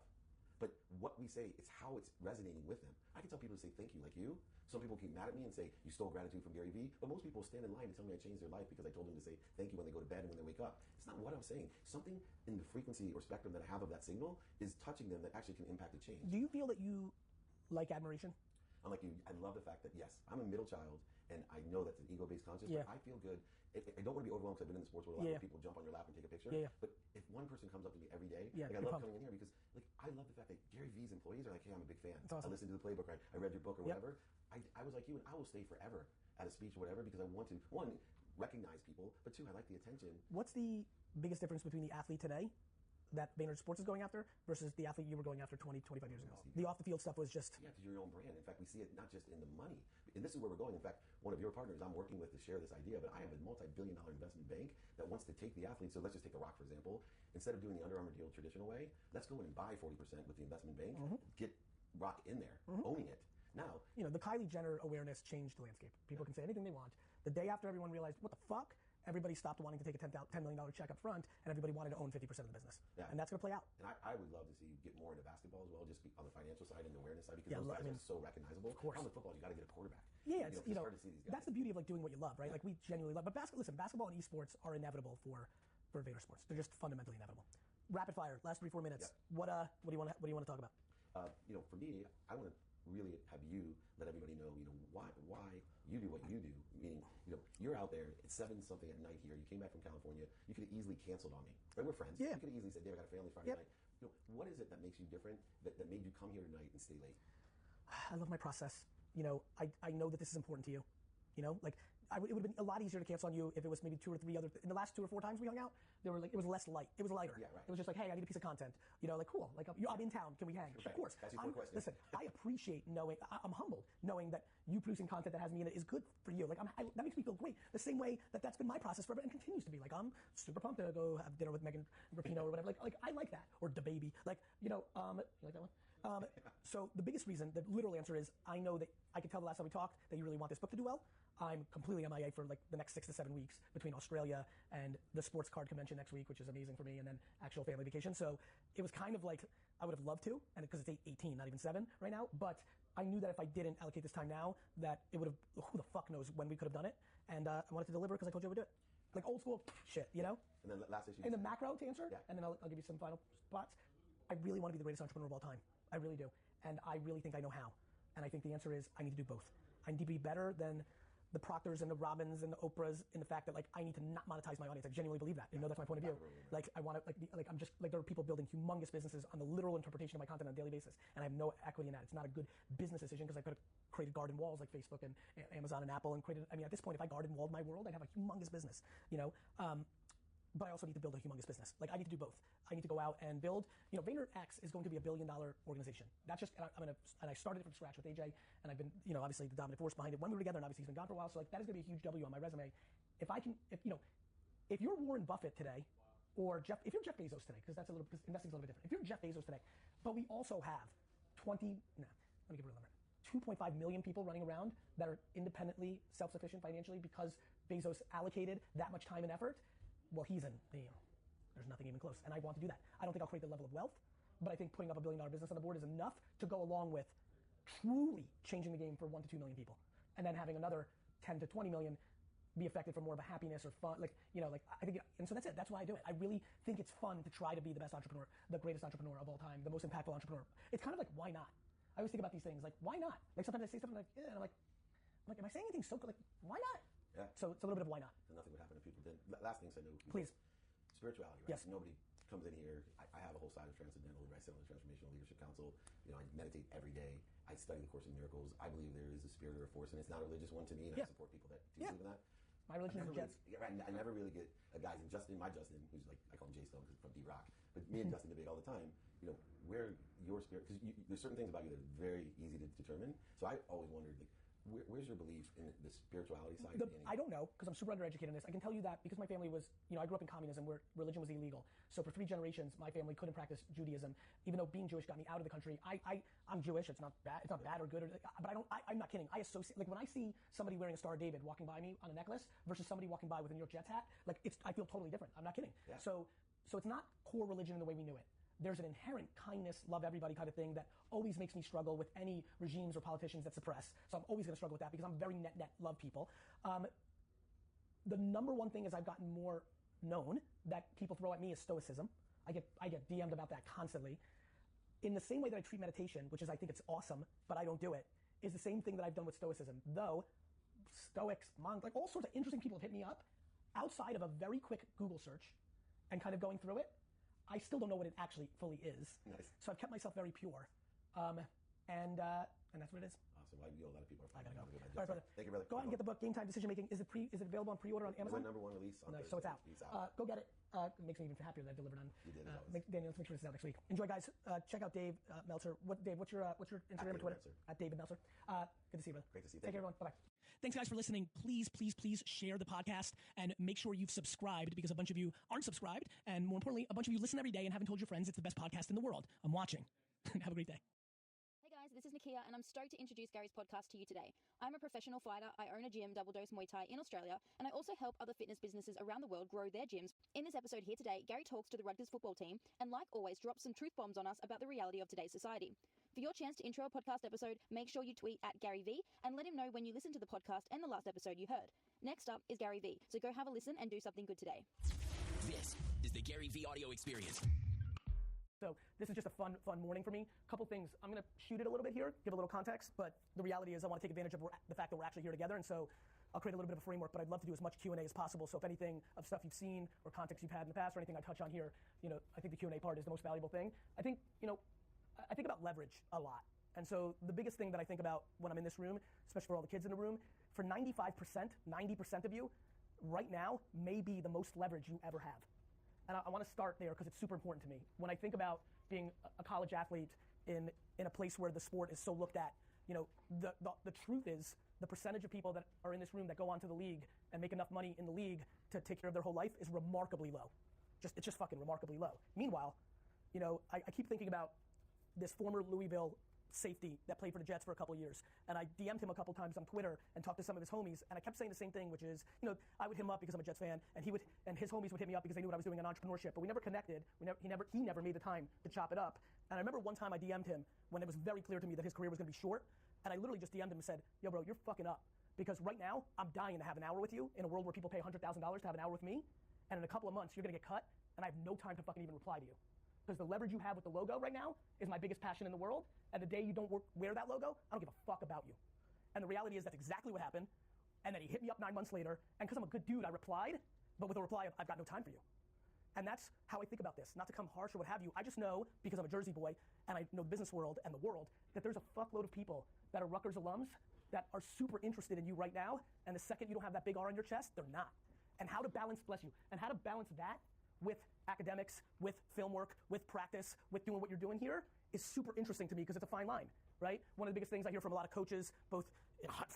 But what we say, it's how it's resonating with them. I can tell people to say thank you like you. Some people get mad at me and say, you stole gratitude from Gary Vee. But most people stand in line to tell me I changed their life because I told them to say thank you when they go to bed and when they wake up. It's not what I'm saying. Something in the frequency or spectrum that I have of that signal is touching them that actually can impact a change. Do you feel that you like admiration? Unlike you, I love the fact that, yes, I'm a middle child, and I know that's an ego-based conscious, but I feel good. I don't want to be overwhelmed because I've been in the sports world a lot where people jump on your lap and take a picture. But if one person comes up to me every day, I love coming in here because I love the fact that Gary Vee's employees are like, hey, I'm a big fan. Awesome. I listened to the playbook, I read your book or whatever. I was like you, and I will stay forever at a speech or whatever because I want to, 1, recognize people, but 2, I like the attention. What's the biggest difference between the athlete today that Vayner Sports is going after versus the athlete you were going after 20, 25 years ago? The off-the-field stuff was just... Yeah, because you're your own brand. In fact, we see it not just in the money. And this is where we're going. In fact, one of your partners I'm working with to share this idea, but I have a multi-billion-dollar investment bank that wants to take the athlete. So let's just take The Rock, for example. Instead of doing the Under Armour deal traditional way, let's go in and buy 40% with the investment bank, get Rock in there, owning it. Now... the Kylie Jenner awareness changed the landscape. People can say anything they want. The day after everyone realized, what the fuck? Everybody stopped wanting to take a $10 million check up front, and everybody wanted to own 50% of the business. Yeah. And that's going to play out. And I would love to see you get more into basketball as well, just on the financial side and the awareness side, because those guys are so recognizable. Of course. On the football, you got to get a quarterback. Yeah, it's, hard to see these guys. That's the beauty of like doing what you love, right? Like we genuinely love. But basketball and esports are inevitable for Vayner Sports. They're just fundamentally inevitable. Rapid fire, last 3-4 minutes. What do you want to talk about? For me, I want to really have you let everybody know, why you do what you do. Meaning, you're out there, it's 7-something at night here, you came back from California, you could have easily canceled on me. Right? We're friends. Yeah. You could have easily said, Dave, I got a family Friday night. What is it that makes you different, that made you come here tonight and stay late? I love my process. I know that this is important to you. Like it would have been a lot easier to cancel on you if it was maybe 2 or 3 other, in the last 2 or 4 times we hung out, there were like, it was less light. It was lighter. Yeah, right. It was just like, hey, I need a piece of content. You know, like, cool. Like, I'm in town. Can we hang? Okay. Of course. That's your question. Listen, I appreciate knowing, I'm humbled knowing that you producing content that has me in it is good for you. Like, that makes me feel great. The same way that's been my process forever and continues to be. Like, I'm super pumped to go have dinner with Megan Rapinoe or whatever. Like I like that. Or DaBaby. Like, you know, you like that one? So the biggest reason, the literal answer is, I know that I could tell the last time we talked that you really want this book to do well. I'm completely MIA for like the next 6 to 7 weeks between Australia and the sports card convention next week, which is amazing for me, and then actual family vacation. So it was kind of like, I would have loved to, and because it's 18, not even 7 right now, but I knew that if I didn't allocate this time now, that it would have, who the fuck knows when we could have done it. And I wanted to deliver because I told you I would do it. Like old school shit, you know? And then last issue. In the macro to answer, Yeah. and then I'll give you some final spots. I really want to be the greatest entrepreneur of all time. I really do. And I really think I know how. And I think the answer is I need to do both. I need to be better than the Proctors and the Robins and the Oprahs in the fact that like I need to not monetize my audience. I genuinely believe that. You know, that's my point of view. Like I want to I'm just like, there are people building humongous businesses on the literal interpretation of my content on a daily basis, and I have no equity in that. It's not a good business decision because I could have created garden walls like Facebook and Amazon and Apple and created. I mean, at this point, if I garden walled my world, I'd have a humongous business. You know. But I also need to build a humongous business. Like I need to do both. I need to go out and build. You know, VaynerX is going to be $1 billion organization. That's just, and I started it from scratch with AJ, and I've been, you know, obviously the dominant force behind it when we were together, and obviously he's been gone for a while. So like that is going to be a huge W on my resume. If you're Warren Buffett today, or if you're Jeff Bezos today, because investing's a little bit different. If you're Jeff Bezos today, but we also have 2.5 million people running around that are independently self-sufficient financially because Bezos allocated that much time and effort. Well, there's nothing even close. And I want to do that. I don't think I'll create the level of wealth, but I think putting up $1 billion business on the board is enough to go along with truly changing the game for 1 to 2 million people. And then having another 10 to 20 million be affected for more of a happiness or fun. Like, you know, like I think, and so that's it. That's why I do it. I really think it's fun to try to be the best entrepreneur, the greatest entrepreneur of all time, the most impactful entrepreneur. It's kind of like, why not? I always think about these things like, why not? Like sometimes I say something like, yeah, and I'm like, am I saying anything so good? Like, why not? Yeah. So it's a little bit of why not. And nothing would happen if people didn't. Last thing I said, please. Spirituality, right? Yes. Nobody comes in here. I have a whole side of transcendental, right? I sit on the Transformational Leadership Council. You know, I meditate every day. I study the Course in Miracles. I believe there is a spirit or a force, and it's not a religious one to me, and I support people that do believe in that. My religion is Jets. I never really get guys, and Justin, who's like, I call him Jay Stone because from D-Rock, but me and Justin debate all the time, you know, where your spirit, because there's certain things about you that are very easy to determine. So I always wondered, like, where's your belief in the spirituality side? I don't know, because I'm super undereducated in this. I can tell you that because my family was, you know, I grew up in communism where religion was illegal. So for 3 generations, my family couldn't practice Judaism, even though being Jewish got me out of the country. I'm Jewish. It's not bad. It's not bad or good. But I'm not kidding. I associate, like when I see somebody wearing a Star of David walking by me on a necklace versus somebody walking by with a New York Jets hat, like I feel totally different. I'm not kidding. Yeah. So it's not core religion in the way we knew it. There's an inherent kindness, love everybody kind of thing that always makes me struggle with any regimes or politicians that suppress. So I'm always going to struggle with that because I'm very net love people. The number one thing is I've gotten more known that people throw at me is stoicism. I get DM'd about that constantly. In the same way that I treat meditation, which is I think it's awesome, but I don't do it, is the same thing that I've done with stoicism. Though Stoics, monks, like all sorts of interesting people have hit me up outside of a very quick Google search and kind of going through it. I still don't know what it actually fully is. Nice. So I've kept myself very pure. And that's what it is. Awesome. Well, I know a lot of people are I gotta go. All right, brother. Thank you, brother. Go out and get the book, Game Time Decision Making. Is it available on pre-order on Amazon? It's my #1 release on Nice. Thursday. So it's out. It's out. Go get it. It makes me even happier that I delivered on. You did, Daniel, let's make sure it's out next week. Enjoy, guys. Check out Dave Meltzer. Dave, what's your Instagram or Twitter? At David Meltzer. Good to see you, brother. Great to see you. Take care, everyone. Bye-bye. Thanks, guys, for listening. Please, please, please share the podcast and make sure you've subscribed because a bunch of you aren't subscribed. And more importantly, a bunch of you listen every day and haven't told your friends it's the best podcast in the world. I'm watching. Have a great day. Hey guys, this is Nakia and I'm stoked to introduce Gary's podcast to you today. I'm a professional fighter. I own a gym, Double Dose Muay Thai, in Australia, and I also help other fitness businesses around the world grow their gyms. In this episode here today, Gary talks to the Rutgers football team and, like always, drops some truth bombs on us about the reality of today's society. For your chance to intro a podcast episode, make sure you tweet at Gary V and let him know when you listen to the podcast and the last episode you heard. Next up is Gary V, so go have a listen and do something good today. This is the Gary V audio experience. So this is just a fun morning for me. Couple things. I'm going to shoot it a little bit here, give a little context, but the reality is I want to take advantage of the fact that we're actually here together, and so I'll create a little bit of a framework, but I'd love to do as much Q&A as possible. So if anything of stuff you've seen or context you've had in the past or anything I touch on here, you know, I think the Q&A part is the most valuable thing. I think, you know, I think about leverage a lot. And so the biggest thing that I think about when I'm in this room, especially for all the kids in the room, for 95%, 90% of you, right now may be the most leverage you ever have. And I want to start there because it's super important to me. When I think about being a college athlete in a place where the sport is so looked at, you know, the truth is the percentage of people that are in this room that go onto the league and make enough money in the league to take care of their whole life is remarkably low. It's just fucking remarkably low. Meanwhile, you know, I keep thinking about this former Louisville safety that played for the Jets for a couple years, and I DM'd him a couple times on Twitter and talked to some of his homies, and I kept saying the same thing, which is, you know, I would hit him up because I'm a Jets fan, and his homies would hit me up because they knew what I was doing in entrepreneurship, but we never connected. He never made the time to chop it up. And I remember one time I DM'd him when it was very clear to me that his career was going to be short, and I literally just DM'd him and said, yo, bro, you're fucking up, because right now I'm dying to have an hour with you in a world where people pay $100,000 to have an hour with me, and in a couple of months you're going to get cut, and I have no time to fucking even reply to you. Because the leverage you have with the logo right now is my biggest passion in the world. And the day you don't wear that logo, I don't give a fuck about you. And the reality is that's exactly what happened. And then he hit me up 9 months later. And because I'm a good dude, I replied. But with a reply of, I've got no time for you. And that's how I think about this. Not to come harsh or what have you. I just know, because I'm a Jersey boy, and I know the business world and the world, that there's a fuckload of people that are Rutgers alums that are super interested in you right now. And the second you don't have that big R on your chest, they're not. And how to balance, bless you, and how to balance that with academics, with film work, with practice, with doing what you're doing here is super interesting to me because it's a fine line, right? One of the biggest things I hear from a lot of coaches, both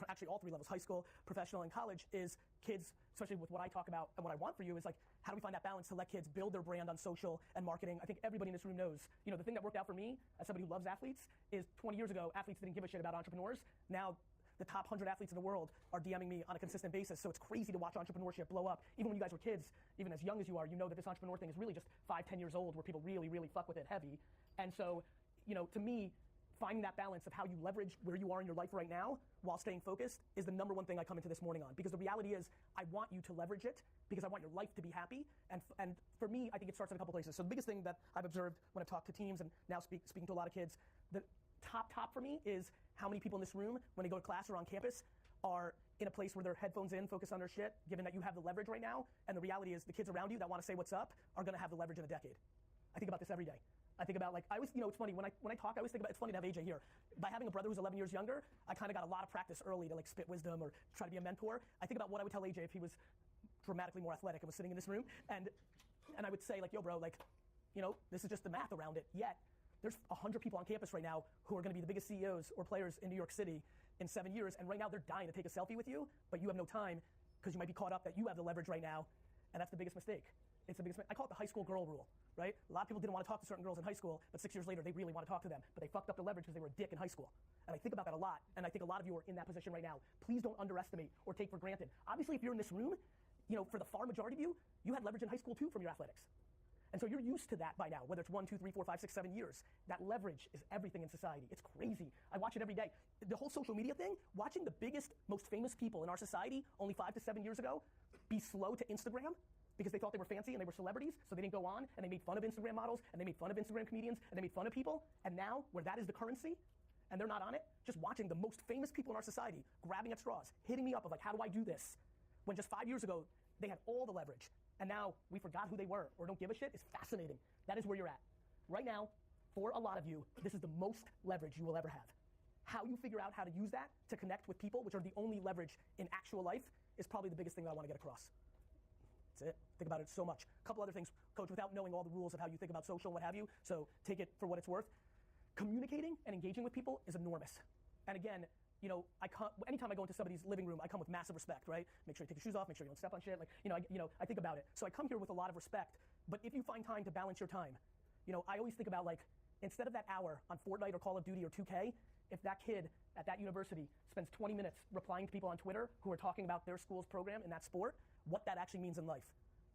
actually all three levels, high school, professional, and college, is kids, especially with what I talk about and what I want for you, is like, how do we find that balance to let kids build their brand on social and marketing? I think everybody in this room knows, you know, the thing that worked out for me as somebody who loves athletes is 20 years ago, athletes didn't give a shit about entrepreneurs. Now, the top 100 athletes in the world are DMing me on a consistent basis. So it's crazy to watch entrepreneurship blow up. Even when you guys were kids, even as young as you are, you know that this entrepreneur thing is really just 5-10 years old where people really, really fuck with it heavy. And so, you know, to me, finding that balance of how you leverage where you are in your life right now while staying focused is the number one thing I come into this morning on. Because the reality is, I want you to leverage it because I want your life to be happy. And for me, I think it starts in a couple places. So the biggest thing that I've observed when I've talked to teams and now speaking to a lot of kids, the top for me is how many people in this room, when they go to class or on campus, are in a place where they're headphones in, focused on their shit, given that you have the leverage right now. And the reality is the kids around you that want to say what's up are going to have the leverage in a decade. I think about this every day. I think about, like, I always, you know, it's funny, when I talk, I always think about, it's funny to have AJ here. By having a brother who's 11 years younger, I kind of got a lot of practice early to, like, spit wisdom or try to be a mentor. I think about what I would tell AJ if he was dramatically more athletic and was sitting in this room. And I would say, like, yo, bro, like, you know, this is just the math around it. Yet, there's 100 people on campus right now who are going to be the biggest CEOs or players in New York City in 7 years, and right now they're dying to take a selfie with you, but you have no time because you might be caught up that you have the leverage right now, and that's the biggest mistake. It's the biggest. I call it the high school girl rule, right? A lot of people didn't want to talk to certain girls in high school, but 6 years later they really want to talk to them, but they fucked up the leverage because they were a dick in high school. And I think about that a lot, and I think a lot of you are in that position right now. Please don't underestimate or take for granted. Obviously, if you're in this room, you know, for the far majority of you, you had leverage in high school too from your athletics. And so you're used to that by now, whether it's 1, 2, 3, 4, 5, 6, 7 years. That leverage is everything in society. It's crazy. I watch it every day. The whole social media thing, watching the biggest, most famous people in our society only 5 to 7 years ago be slow to Instagram because they thought they were fancy and they were celebrities, so they didn't go on, and they made fun of Instagram models, and they made fun of Instagram comedians, and they made fun of people. And now, where that is the currency, and they're not on it, just watching the most famous people in our society grabbing at straws, hitting me up of like, how do I do this? When just 5 years ago, they had all the leverage. And now we forgot who they were or don't give a shit. It's fascinating. That is where you're at. Right now, for a lot of you, this is the most leverage you will ever have. How you figure out how to use that to connect with people, which are the only leverage in actual life, is probably the biggest thing that I want to get across. That's it. Think about it so much. A couple other things, Coach, without knowing all the rules of how you think about social and what have you, so take it for what it's worth. Communicating and engaging with people is enormous. And again, you know, anytime I go into somebody's living room, I come with massive respect, right? Make sure you take your shoes off, make sure you don't step on shit. Like, I think about it. So I come here with a lot of respect, but if you find time to balance your time, I always think about, like, instead of that hour on Fortnite or Call of Duty or 2K, if that kid at that university spends 20 minutes replying to people on Twitter who are talking about their school's program in that sport, what that actually means in life.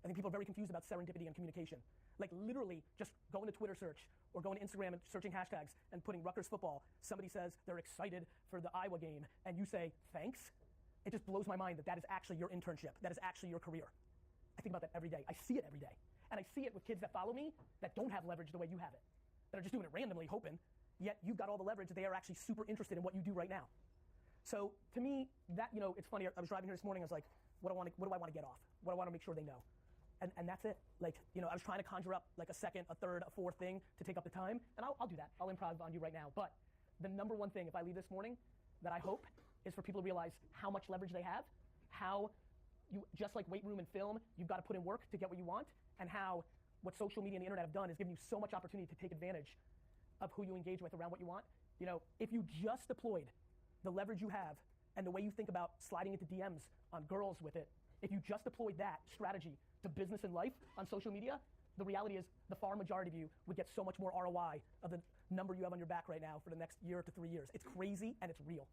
I think people are very confused about serendipity and communication. Like, literally just going to Twitter search or going to Instagram and searching hashtags and putting Rutgers football. Somebody says they're excited for the Iowa game and you say, thanks. It just blows my mind that that is actually your internship. That is actually your career. I think about that every day. I see it every day. And I see it with kids that follow me that don't have leverage the way you have it. That are just doing it randomly, hoping. Yet you've got all the leverage. They are actually super interested in what you do right now. So to me, that, it's funny. I was driving here this morning. I was like, what do I want to get off? What do I want to make sure they know? And that's it. Like, I was trying to conjure up like a second, a third, a fourth thing to take up the time. And I'll do that. I'll improv on you right now. But the number one thing, if I leave this morning, that I hope is for people to realize how much leverage they have, how you, just like weight room and film, you've got to put in work to get what you want, and how what social media and the internet have done is given you so much opportunity to take advantage of who you engage with around what you want. You know, if you just deployed the leverage you have and the way you think about sliding into DMs on girls with it, if you just deployed that strategy to business and life on social media, the reality is the far majority of you would get so much more ROI of the number you have on your back right now for the next year to 3 years. It's crazy and it's real.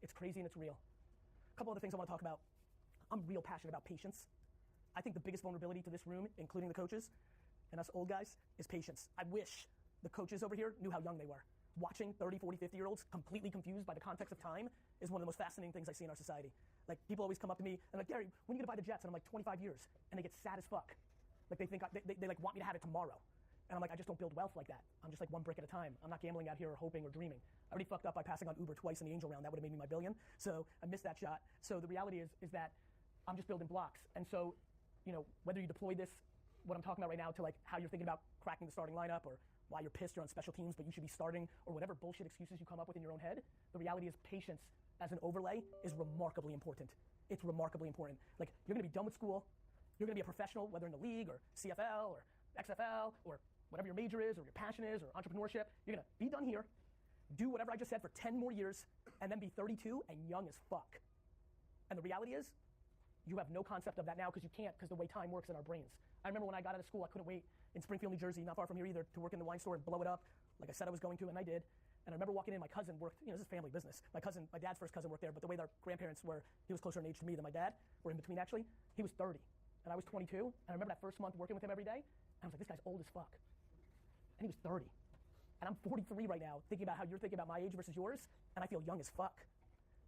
It's crazy and it's real. A couple other things I want to talk about. I'm real passionate about patience. I think the biggest vulnerability to this room, including the coaches and us old guys, is patience. I wish the coaches over here knew how young they were. Watching 30, 40, 50-year-olds completely confused by the context of time is one of the most fascinating things I see in our society. Like, people always come up to me and like, Gary, when are you gonna buy the Jets? And I'm like, 25 years. And they get sad as fuck. Like, they think, they like want me to have it tomorrow. And I'm like, I just don't build wealth like that. I'm just like one brick at a time. I'm not gambling out here or hoping or dreaming. I already fucked up by passing on Uber twice in the angel round. That would have made me my billion. So I missed that shot. So the reality is that I'm just building blocks. And so, you know, whether you deploy this, what I'm talking about right now, to like how you're thinking about cracking the starting lineup, or why you're pissed you're on special teams but you should be starting, or whatever bullshit excuses you come up with in your own head, the reality is patience as an overlay is remarkably important. It's remarkably important. Like, you're gonna be done with school, you're gonna be a professional, whether in the league or CFL or XFL or whatever your major is or your passion is or entrepreneurship. You're gonna be done here, do whatever I just said for 10 more years, and then be 32 and young as fuck. And the reality is, you have no concept of that now because you can't, because the way time works in our brains. I remember when I got out of school, I couldn't wait in Springfield, New Jersey, not far from here either, to work in the wine store and blow it up like I said I was going to, and I did. And I remember walking in, my cousin worked, you know, this is family business. My dad's first cousin worked there, but the way their grandparents were, he was closer in age to me than my dad. We're in between actually. He was 30 and I was 22. And I remember that first month working with him every day. And I was like, this guy's old as fuck. And he was 30. And I'm 43 right now, thinking about how you're thinking about my age versus yours, and I feel young as fuck.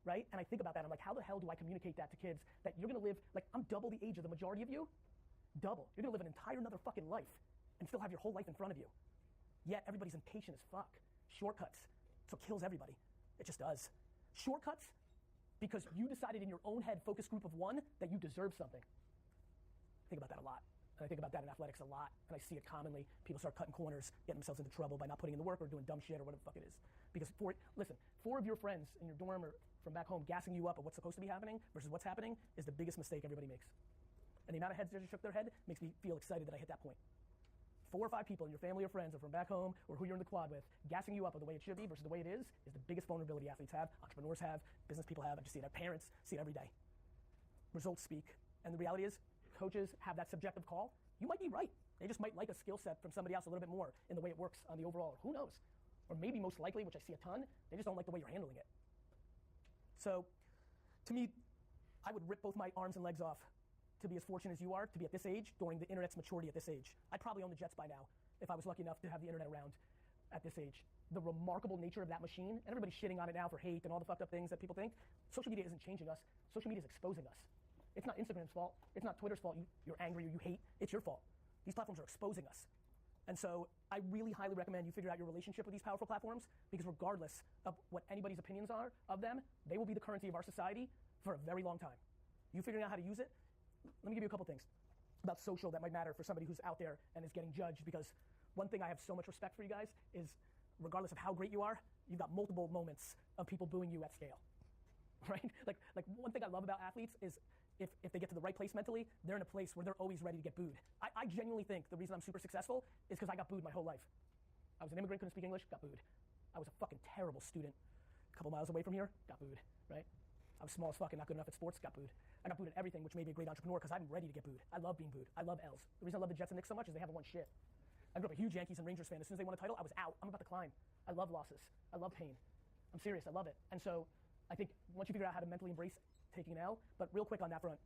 Right? And I think about that. I'm like, how the hell do I communicate that to kids that you're gonna live, like, I'm double the age of the majority of you? Double. You're gonna live an entire another fucking life and still have your whole life in front of you. Yet everybody's impatient as fuck. Shortcuts. So it kills everybody. It just does. Shortcuts because you decided in your own head, focus group of one, that you deserve something. I think about that a lot. And I think about that in athletics a lot. And I see it commonly. People start cutting corners, getting themselves into trouble by not putting in the work or doing dumb shit or whatever the fuck it is. Because four of your friends in your dorm or from back home gassing you up of what's supposed to be happening versus what's happening is the biggest mistake everybody makes. And the amount of heads that just shook their head makes me feel excited that I hit that point. 4 or 5 people in your family or friends or from back home or who you're in the quad with gassing you up of the way it should be versus the way it is the biggest vulnerability athletes have, entrepreneurs have, business people have. I just see it. Our parents see it every day. Results speak. And the reality is, coaches have that subjective call. You might be right. They just might like a skill set from somebody else a little bit more in the way it works on the overall. Who knows? Or maybe most likely, which I see a ton, they just don't like the way you're handling it. So, to me, I would rip both my arms and legs off to be as fortunate as you are, to be at this age, during the internet's maturity at this age. I'd probably own the Jets by now, if I was lucky enough to have the internet around at this age. The remarkable nature of that machine, and everybody's shitting on it now for hate and all the fucked up things that people think. Social media isn't changing us. Social media is exposing us. It's not Instagram's fault. It's not Twitter's fault. You're angry or you hate. It's your fault. These platforms are exposing us. And so I really highly recommend you figure out your relationship with these powerful platforms, because regardless of what anybody's opinions are of them, they will be the currency of our society for a very long time. You figuring out how to use it? Let me give you a couple things about social that might matter for somebody who's out there and is getting judged, because one thing I have so much respect for you guys is, regardless of how great you are, you've got multiple moments of people booing you at scale, right? Like one thing I love about athletes is if they get to the right place mentally, they're in a place where they're always ready to get booed. I genuinely think the reason I'm super successful is because I got booed my whole life. I was an immigrant, couldn't speak English, got booed. I was a fucking terrible student, a couple miles away from here, got booed, right? I was small as fuck and not good enough at sports, got booed. I got booed at everything, which made me a great entrepreneur because I'm ready to get booed. I love being booed. I love L's. The reason I love the Jets and Knicks so much is they haven't won shit. I grew up a huge Yankees and Rangers fan. As soon as they won a title, I was out. I'm about to climb. I love losses. I love pain. I'm serious. I love it. And so I think once you figure out how to mentally embrace taking an L, but real quick on that front,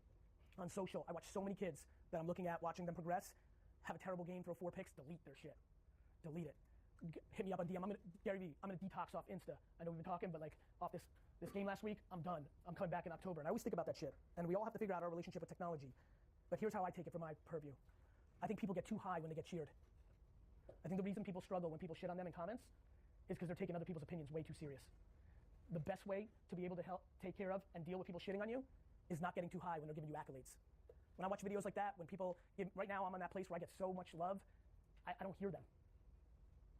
on social, I watch so many kids that I'm looking at, watching them progress, have a terrible game, throw 4 picks, delete their shit. Delete it. Hit me up on DM. Gary V, I'm gonna detox off Insta. I know we've been talking, but like off this game last week, I'm done. I'm coming back in October. And I always think about that shit. And we all have to figure out our relationship with technology. But here's how I take it from my purview. I think people get too high when they get cheered. I think the reason people struggle when people shit on them in comments is because they're taking other people's opinions way too serious. The best way to be able to help take care of and deal with people shitting on you is not getting too high when they're giving you accolades. When I watch videos like that, when people right now I'm on that place where I get so much love, I don't hear them.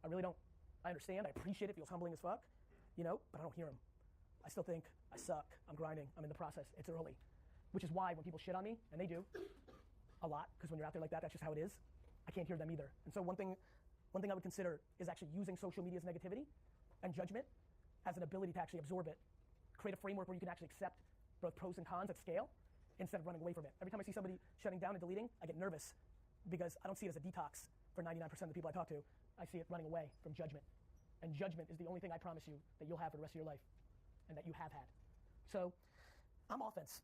I really don't. I understand, I appreciate it, feels humbling as fuck, you know, but I don't hear them. I still think I suck. I'm grinding. I'm in the process. It's early, which is why when people shit on me, and they do a lot, because when you're out there like that, that's just how it is. I can't hear them either. And so one thing I would consider is actually using social media's negativity and judgment as an ability to actually absorb it, create a framework where you can actually accept both pros and cons at scale instead of running away from it. Every time I see somebody shutting down and deleting, I get nervous because I don't see it as a detox for 99% of the people I talk to. I see it running away from judgment. And judgment is the only thing I promise you that you'll have for the rest of your life and that you have had. So I'm offense.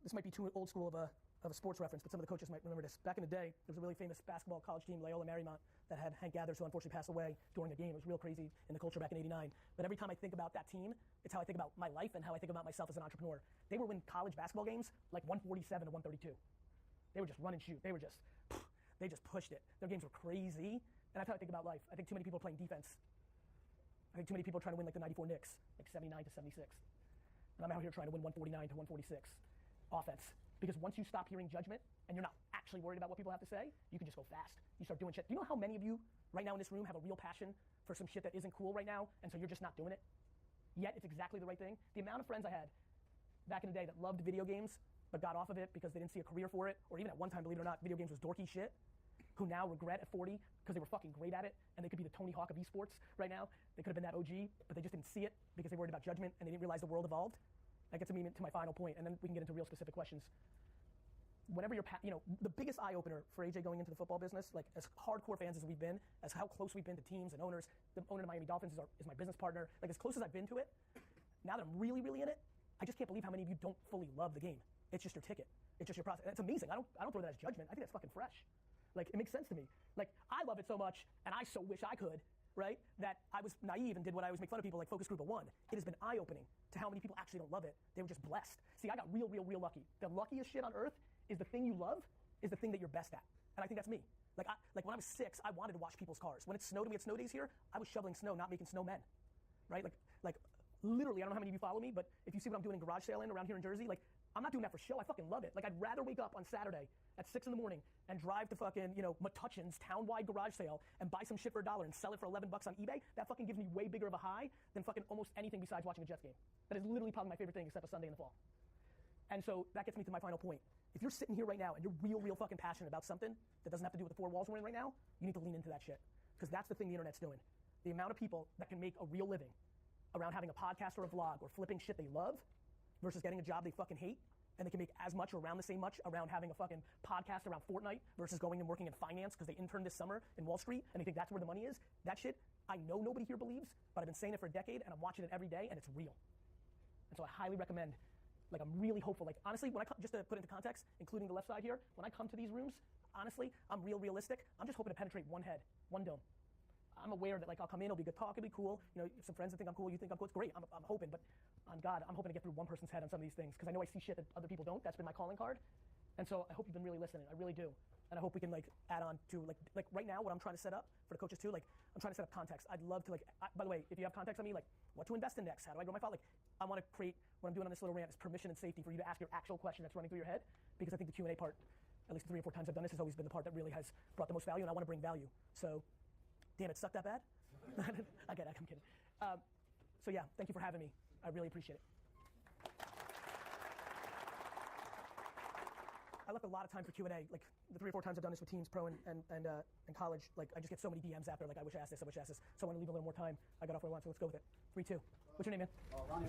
This might be too old school of a sports reference, but some of the coaches might remember this. Back in the day, there was a really famous basketball college team, Loyola Marymount, that had Hank Gathers, who unfortunately passed away during a game. It was real crazy in the culture back in '89. But every time I think about that team, it's how I think about my life and how I think about myself as an entrepreneur. They were winning college basketball games like 147 to 132. They were just run and shoot. They just pushed it. Their games were crazy. And that's how I think about life. I think too many people are playing defense. I think too many people are trying to win like the '94 Knicks, like 79 to 76. And I'm out here trying to win 149 to 146 offense. Because once you stop hearing judgment and you're not actually worried about what people have to say, you can just go fast. You start doing shit. Do you know how many of you right now in this room have a real passion for some shit that isn't cool right now, and so you're just not doing it? Yet it's exactly the right thing. The amount of friends I had back in the day that loved video games but got off of it because they didn't see a career for it, or even at one time, believe it or not, video games was dorky shit, who now regret at 40 because they were fucking great at it, and they could be the Tony Hawk of esports right now. They could have been that OG, but they just didn't see it because they worried about judgment and they didn't realize the world evolved. That gets me to my final point, and then we can get into real specific questions. Whenever you're, the biggest eye-opener for AJ going into the football business, like as hardcore fans as we've been, as how close we've been to teams and owners, the owner of the Miami Dolphins is my business partner, like as close as I've been to it, now that I'm really, really in it, I just can't believe how many of you don't fully love the game. It's just your ticket. It's just your process. And it's amazing. I don't throw that as judgment. I think that's fucking fresh. Like, it makes sense to me. Like, I love it so much, and I so wish I could, right, that I was naive and did what I always make fun of people, like focus group of one. It has been eye-opening to how many people actually don't love it. They were just blessed. See, I got real lucky. The luckiest shit on earth is the thing you love is the thing that you're best at. And I think that's me. Like when I was 6, I wanted to wash people's cars. When it snowed, we had snow days here, I was shoveling snow, not making snowmen, right? Like literally, I don't know how many of you follow me, but if you see what I'm doing in garage sale around here in Jersey, like I'm not doing that for show. I fucking love it. Like I'd rather wake up on Saturday at 6 in the morning and drive to fucking, Metuchen's town-wide garage sale and buy some shit for $1 and sell it for $11 on eBay. That fucking gives me way bigger of a high than fucking almost anything besides watching a Jets game. That is literally probably my favorite thing except a Sunday in the fall. And so that gets me to my final point. If you're sitting here right now and you're real fucking passionate about something that doesn't have to do with the 4 walls we're in right now, you need to lean into that shit. Because that's the thing the internet's doing. The amount of people that can make a real living around having a podcast or a vlog or flipping shit they love versus getting a job they fucking hate, and they can make as much or around the same much around having a fucking podcast around Fortnite versus going and working in finance because they interned this summer in Wall Street and they think that's where the money is. That shit, I know nobody here believes, but I've been saying it for a decade and I'm watching it every day and it's real. And so I highly recommend, like I'm really hopeful. Like honestly, when I come, just to put it into context, including the left side here, when I come to these rooms, honestly, I'm realistic. I'm just hoping to penetrate one head, one dome. I'm aware that like I'll come in, it'll be good talk, it'll be cool. Some friends that think I'm cool, you think I'm cool, it's great. I'm hoping, but on God, I'm hoping to get through one person's head on some of these things because I know I see shit that other people don't. That's been my calling card. And so I hope you've been really listening. I really do. And I hope we can like add on to like right now what I'm trying to set up for the coaches too, like I'm trying to set up context. I'd love to by the way, if you have context on me, like what to invest in next, how do I grow my file? Like I want to create, what I'm doing on this little rant is permission and safety for you to ask your actual question that's running through your head, because I think the Q&A part, at least 3 or 4 times I've done this, has always been the part that really has brought the most value, and I want to bring value. So, damn, it sucked that bad? I get it, I'm kidding. So yeah, thank you for having me. I really appreciate it. I left a lot of time for Q&A. Like the 3 or 4 times I've done this with teams, pro and college, like I just get so many DMs after, like I wish I asked this, I wish I asked this. So I want to leave a little more time. I got off where I want, so let's go with it. 3, 2. What's your name, man? Ronnie,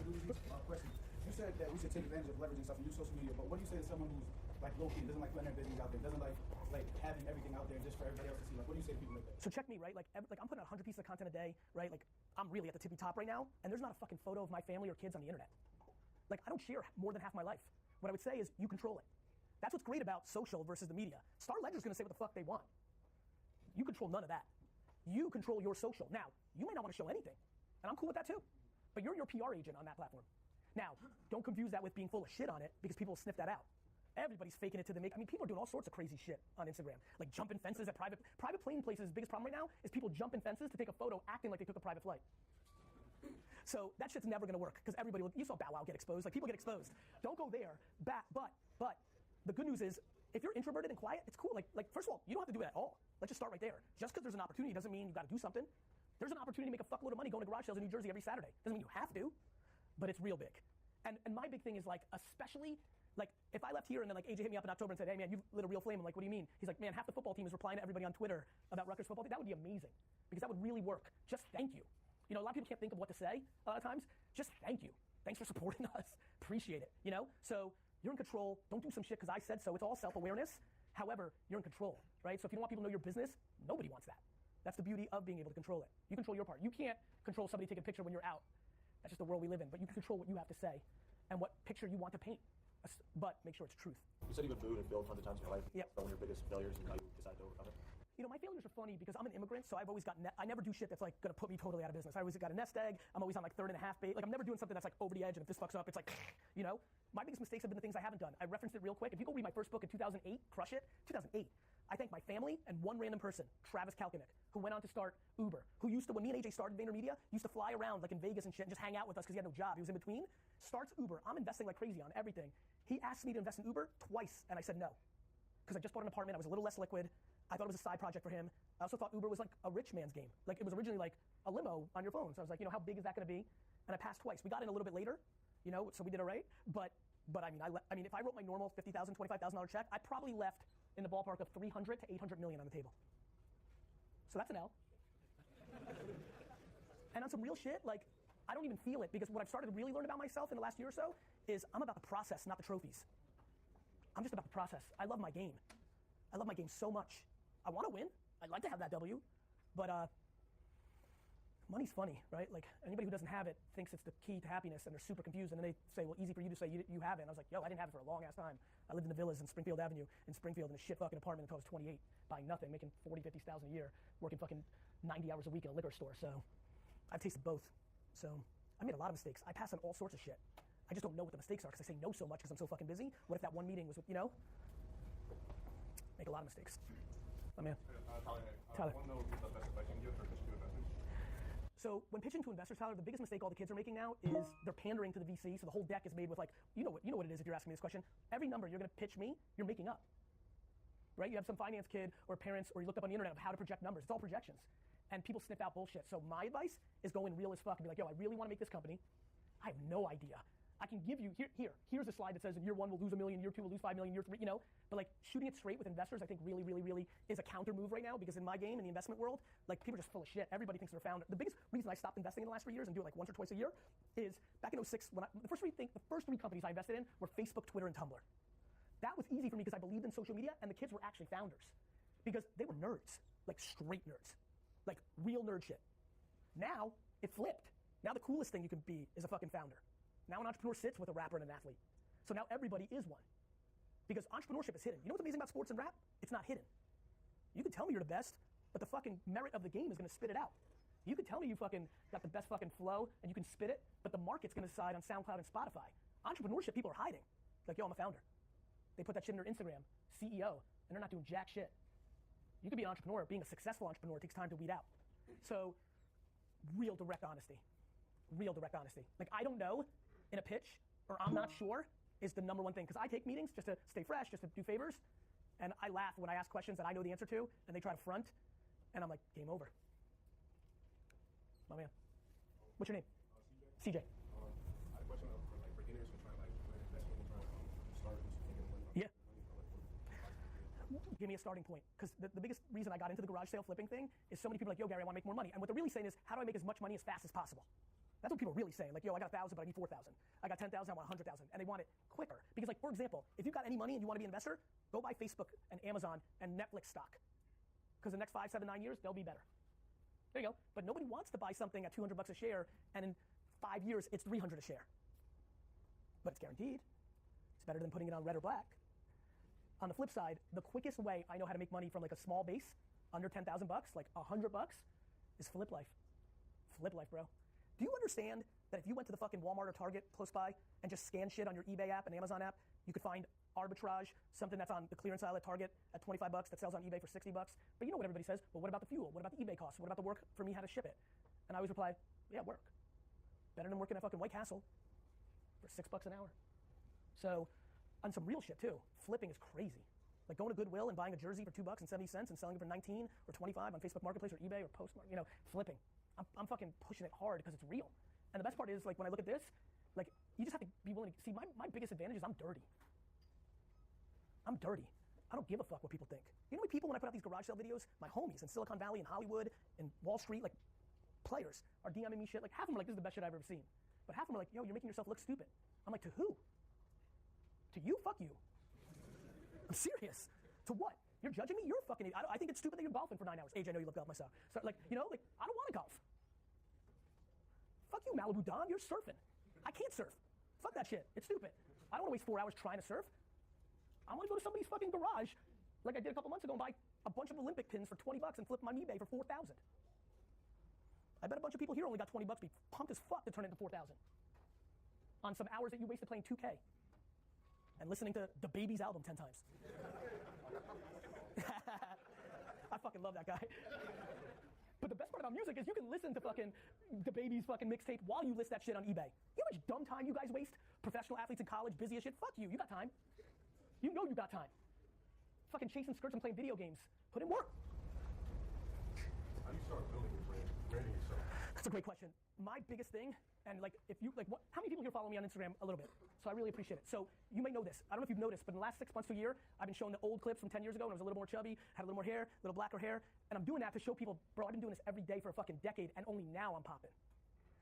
question. You said that we should take advantage of leveraging stuff and use social media, but what do you say to someone who's like low-key, doesn't like putting their business out there, doesn't like having everything out there just for everybody else to see? Like, what do you say to people like that? So check me, right? Like I'm putting out 100 pieces of content a day, right? Like I'm really at the tippy top right now, and there's not a fucking photo of my family or kids on the internet. Like I don't share more than half my life. What I would say is you control it. That's what's great about social versus the media. Star Ledger's gonna say what the fuck they want. You control none of that. You control your social. Now, you may not want to show anything, and I'm cool with that too. But you're your PR agent on that platform. Now, don't confuse that with being full of shit on it, because people will sniff that out. Everybody's faking it to the make. I mean, people are doing all sorts of crazy shit on Instagram, like jumping fences at private plane places. The biggest problem right now is people jumping fences to take a photo acting like they took a private flight. So that shit's never gonna work, because everybody will, you saw Bow Wow get exposed, like people get exposed. Don't go there. But the good news is, if you're introverted and quiet, it's cool. Like first of all, you don't have to do it at all. Let's just start right there. Just because there's an opportunity doesn't mean you got to do something. There's an opportunity to make a fuckload of money going to garage sales in New Jersey every Saturday. Doesn't mean you have to. but it's real big. And my big thing is like, especially, like if I left here and then like AJ hit me up in October and said, hey man, you lit a real flame. I'm like, what do you mean? He's like, man, half the football team is replying to everybody on Twitter about Rutgers football team. That would be amazing because that would really work. Just thank you. You know, a lot of people can't think of what to say a lot of times. Just thank you. Thanks for supporting us. Appreciate it, you know? So you're in control. Don't do some shit because I said so. It's all self-awareness. However, you're in control, right? So if you don't want people to know your business, nobody wants that. That's the beauty of being able to control it. You control your part. You can't control somebody taking a picture when you're out. That's just the world we live in. But you can control what you have to say and what picture you want to paint. But make sure it's truth. You said you've been booed and failed tons of times in your life. Yep. One of your biggest failures and you decide to overcome it. You know, my failures are funny because I'm an immigrant, so I've always got, I never do shit that's like gonna put me totally out of business. I always got a nest egg. I'm always on like third and a half bait. Like I'm never doing something that's like over the edge, and if this fucks up, it's like, you know? My biggest mistakes have been the things I haven't done. I referenced it real quick. If you go read my first book in 2008, Crush It, 2008, I thank my family and one random person, Travis Kalkinick, who went on to start Uber, who used to, when me and AJ started VaynerMedia, used to fly around like in Vegas and shit and just hang out with us because he had no job. He was in between. Starts Uber. I'm investing like crazy on everything. He asked me to invest in Uber twice, and I said no. Because I just bought an apartment. I was a little less liquid. I thought it was a side project for him. I also thought Uber was like a rich man's game. Like it was originally like a limo on your phone. So I was like, you know, how big is that going to be? And I passed twice. We got in a little bit later, you know, so we did all right. But I mean, if I wrote my normal $50,000, $25,000 check, I probably left in the ballpark of 300 to 800 million on the table. So that's an L. And on some real shit, like I don't even feel it because what I've started to really learn about myself in the last year or so is I'm about the process, not the trophies. I'm just about the process. I love my game. I love my game so much. I want to win. I'd like to have that W, but money's funny, right? Like anybody who doesn't have it thinks it's the key to happiness, and they're super confused. And then they say, "Well, easy for you to say you have it." And I was like, "Yo, I didn't have it for a long ass time. I lived in the villas in Springfield Avenue in Springfield in a shit fucking apartment until I was 28, buying nothing, making 40, 50,000 a year, working fucking 90 hours a week in a liquor store. So I've tasted both. So I made a lot of mistakes. I pass on all sorts of shit. I just don't know what the mistakes are because I say no so much because I'm so fucking busy. What if that one meeting was with, you know? Make a lot of mistakes. Oh, man. Tyler. So when pitching to investors, Tyler, the biggest mistake all the kids are making now is they're pandering to the VC. So the whole deck is made with like, you know what it is if you're asking me this question. Every number you're going to pitch me, you're making up. Right? You have some finance kid or parents, or you look up on the internet of how to project numbers. It's all projections. And people sniff out bullshit. So my advice is go in real as fuck and be like, yo, I really want to make this company. I have no idea. I can give you, here's a slide that says in year 1 we'll lose $1 million, year 2 we'll lose $5 million, year 3, you know? But like shooting it straight with investors, I think really is a counter move right now because in my game, in the investment world, like people are just full of shit. Everybody thinks they're a founder. The biggest reason I stopped investing in the last 3 years and do it like once or twice a year is back in 06, when the first three companies I invested in were Facebook, Twitter, and Tumblr. That was easy for me because I believed in social media and the kids were actually founders because they were nerds, like straight nerds, like real nerd shit. Now it flipped. Now the coolest thing you can be is a fucking founder. Now an entrepreneur sits with a rapper and an athlete. So now everybody is one. Because entrepreneurship is hidden. You know what's amazing about sports and rap? It's not hidden. You can tell me you're the best, but the fucking merit of the game is gonna spit it out. You can tell me you fucking got the best fucking flow and you can spit it, but the market's gonna decide on SoundCloud and Spotify. Entrepreneurship, people are hiding. Like, yo, I'm a founder. They put that shit in their Instagram, CEO, and they're not doing jack shit. You can be an entrepreneur. Being a successful entrepreneur takes time to weed out. So, real direct honesty. Real direct honesty. Like, I don't know in a pitch, or I'm not sure, is the number one thing. Because I take meetings just to stay fresh, just to do favors, and I laugh when I ask questions that I know the answer to, and they try to front, and I'm like, game over. My man. What's your name? CJ. I had a question for like beginners who try like investment and try to start and thinking money. Yeah. Give me a starting point. Because the biggest reason I got into the garage sale flipping thing is so many people are like, yo, Gary, I want to make more money. And what they're really saying is, how do I make as much money as fast as possible? That's what people are really saying. Like, yo, I got 1,000, but I need 4,000. I got 10,000, I want 100,000. And they want it quicker. Because like, for example, if you've got any money and you want to be an investor, go buy Facebook and Amazon and Netflix stock. Because the next 5, 7, 9 years, they'll be better. There you go. But nobody wants to buy something at $200 a share, and in 5 years, it's $300 a share. But it's guaranteed. It's better than putting it on red or black. On the flip side, the quickest way I know how to make money from like a small base, under 10,000 bucks, like $100, is flip life. Flip life, bro. Do you understand that if you went to the fucking Walmart or Target close by and just scan shit on your eBay app and Amazon app, you could find arbitrage, something that's on the clearance aisle at Target at 25 bucks that sells on eBay for 60 bucks? But you know what everybody says, well, what about the fuel? What about the eBay costs? What about the work for me how to ship it? And I always reply, yeah, work. Better than working at fucking White Castle for $6 an hour. So on some real shit too, flipping is crazy. Like going to Goodwill and buying a jersey for $2.70 and selling it for 19 or 25 on Facebook Marketplace or eBay or Postmark, you know, flipping. I'm fucking pushing it hard because it's real. And the best part is, like, when I look at this, Like, you just have to be willing to see. My biggest advantage is I'm dirty. I'm dirty. I don't give a fuck what people think. You know how many people, when I put out these garage sale videos, my homies in Silicon Valley and Hollywood and Wall Street, like players, are DMing me shit. Like, half of them are like, this is the best shit I've ever seen. But half of them are like, yo, you're making yourself look stupid. I'm like, to who? To you? Fuck you. I'm serious. To what? You're judging me? You're a fucking idiot. I think it's stupid that you're golfing for 9 hours. AJ, I know you love golf myself. So, like, you know, like, I don't want to golf. Fuck you, Malibu Don. You're surfing. I can't surf. Fuck that shit. It's stupid. I don't want to waste 4 hours trying to surf. I want to go to somebody's fucking garage, like I did a couple months ago, and buy a bunch of Olympic pins for $20 and flip them on eBay for $4,000. I bet a bunch of people here only got $20, be pumped as fuck to turn it into $4,000 on some hours that you wasted playing 2K and listening to the Baby's album 10 times. I fucking love that guy. But the best part about music is you can listen to fucking the Baby's fucking mixtape while you list that shit on eBay. You know how much dumb time you guys waste? Professional athletes in college, busy as shit. Fuck you. You got time. You know you got time. Fucking chasing skirts and playing video games. Put in work. How do you start building your brand, branding yourself? That's a great question. My biggest thing, and like, if you, like, what, how many people here follow me on Instagram? A little bit. So I really appreciate it. So you may know this. I don't know if you've noticed, but in the last 6 months to a year, I've been showing the old clips from 10 years ago when I was a little more chubby, had a little more hair, a little blacker hair, and I'm doing that to show people, bro, I've been doing this every day for a fucking decade, and only now I'm popping.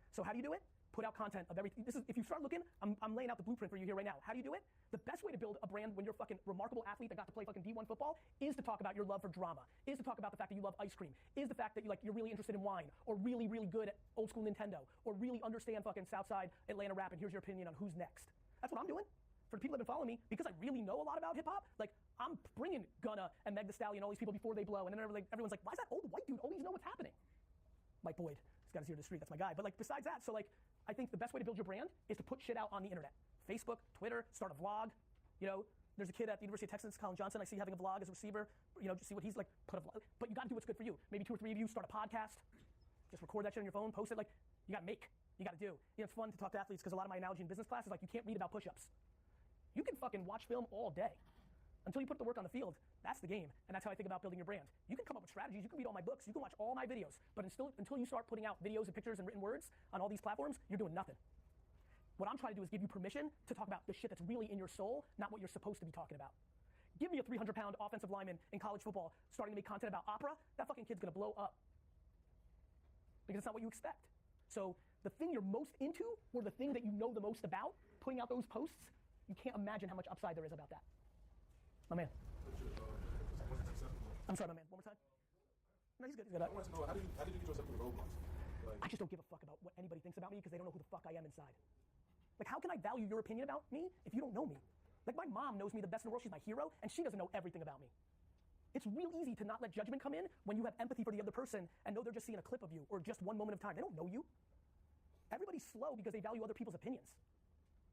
So how do you do it? Put out content of everything. This is, if you start looking, I'm laying out the blueprint for you here right now. How do you do it? The best way to build a brand when you're a fucking remarkable athlete that got to play fucking D1 football is to talk about your love for drama, is to talk about the fact that you love ice cream, is the fact that you're really interested in wine, or really, really good at old school Nintendo, or really understand fucking Southside Atlanta rap, and here's your opinion on who's next. That's what I'm doing. For the people that have been following me, because I really know a lot about hip hop, like, I'm bringing Gunna and Meg Thee Stallion and all these people before they blow, and then everyone's like, why does that old white dude always know what's happening? Mike Boyd, he's got his ear to the street, that's my guy. But like, besides that, so like, I think the best way to build your brand is to put shit out on the internet. Facebook, Twitter, start a vlog. You know, there's a kid at the University of Texas, Colin Johnson, I see having a vlog as a receiver. You know, just see what he's like, put a vlog. But you gotta do what's good for you. Maybe 2 or 3 of you start a podcast. Just record that shit on your phone, post it. Like, you gotta make, you gotta do. You know, it's fun to talk to athletes because a lot of my analogy in business class is like, you can't read about push-ups. You can fucking watch film all day. Until you put the work on the field, that's the game. And that's how I think about building your brand. You can come up with strategies, you can read all my books, you can watch all my videos, but until you start putting out videos and pictures and written words on all these platforms, you're doing nothing. What I'm trying to do is give you permission to talk about the shit that's really in your soul, not what you're supposed to be talking about. Give me a 300-pound offensive lineman in college football starting to make content about opera, that fucking kid's gonna blow up. Because it's not what you expect. So the thing you're most into, or the thing that you know the most about, putting out those posts, you can't imagine how much upside there is about that. My man. I'm sorry, my man. One more time. No, he's good. He's good. I want to know, how did you get yourself to the roadblocks? Like, I just don't give a fuck about what anybody thinks about me because they don't know who the fuck I am inside. Like, how can I value your opinion about me if you don't know me? Like, my mom knows me the best in the world. She's my hero, and she doesn't know everything about me. It's real easy to not let judgment come in when you have empathy for the other person and know they're just seeing a clip of you or just one moment of time. They don't know you. Everybody's slow because they value other people's opinions.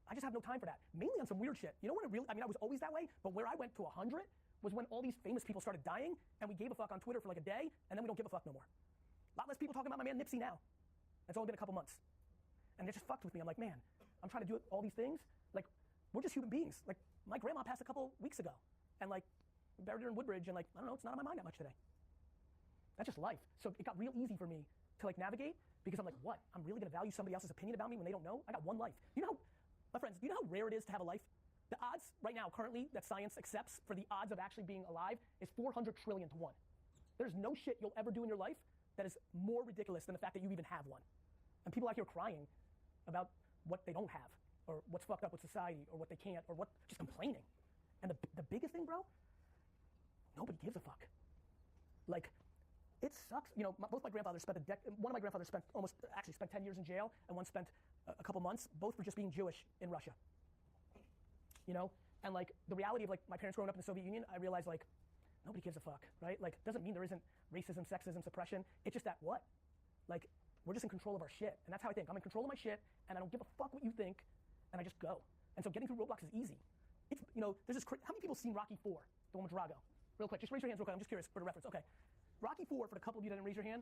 I just have no time for that. Mainly on some weird shit. You know when I was always that way, but where I went to 100 was when all these famous people started dying and we gave a fuck on Twitter for like a day and then we don't give a fuck no more. A lot less people talking about my man Nipsey now. It's only been a couple months. And they just fucked with me. I'm like, man, I'm trying to do all these things. Like, we're just human beings. Like, my grandma passed a couple weeks ago and like, buried her in Woodbridge and like, I don't know, it's not on my mind that much today. That's just life. So it got real easy for me to like navigate because I'm like, what? I'm really gonna value somebody else's opinion about me when they don't know? I got one life. You know how, my friends, do you know how rare it is to have a life? The odds right now, currently, that science accepts for the odds of actually being alive is 400 trillion to 1. There's no shit you'll ever do in your life that is more ridiculous than the fact that you even have one. And people out here crying about what they don't have, or what's fucked up with society, or what they can't, or what, just complaining. And the biggest thing, bro, nobody gives a fuck. Like, it sucks. You know, both my grandfathers spent one of my grandfathers spent 10 years in jail, and one spent a couple months, both for just being Jewish in Russia. You know? And like, the reality of like my parents growing up in the Soviet Union, I realized like, nobody gives a fuck, right? Like, doesn't mean there isn't racism, sexism, suppression. It's just that what? Like, we're just in control of our shit. And that's how I think. I'm in control of my shit, and I don't give a fuck what you think, and I just go. And so getting through roadblocks is easy. It's, you know, there's this, how many people seen Rocky 4, the one with Drago? Real quick, just raise your hands real quick. I'm just curious for the reference. Okay. Rocky 4, for the couple of you that didn't raise your hand,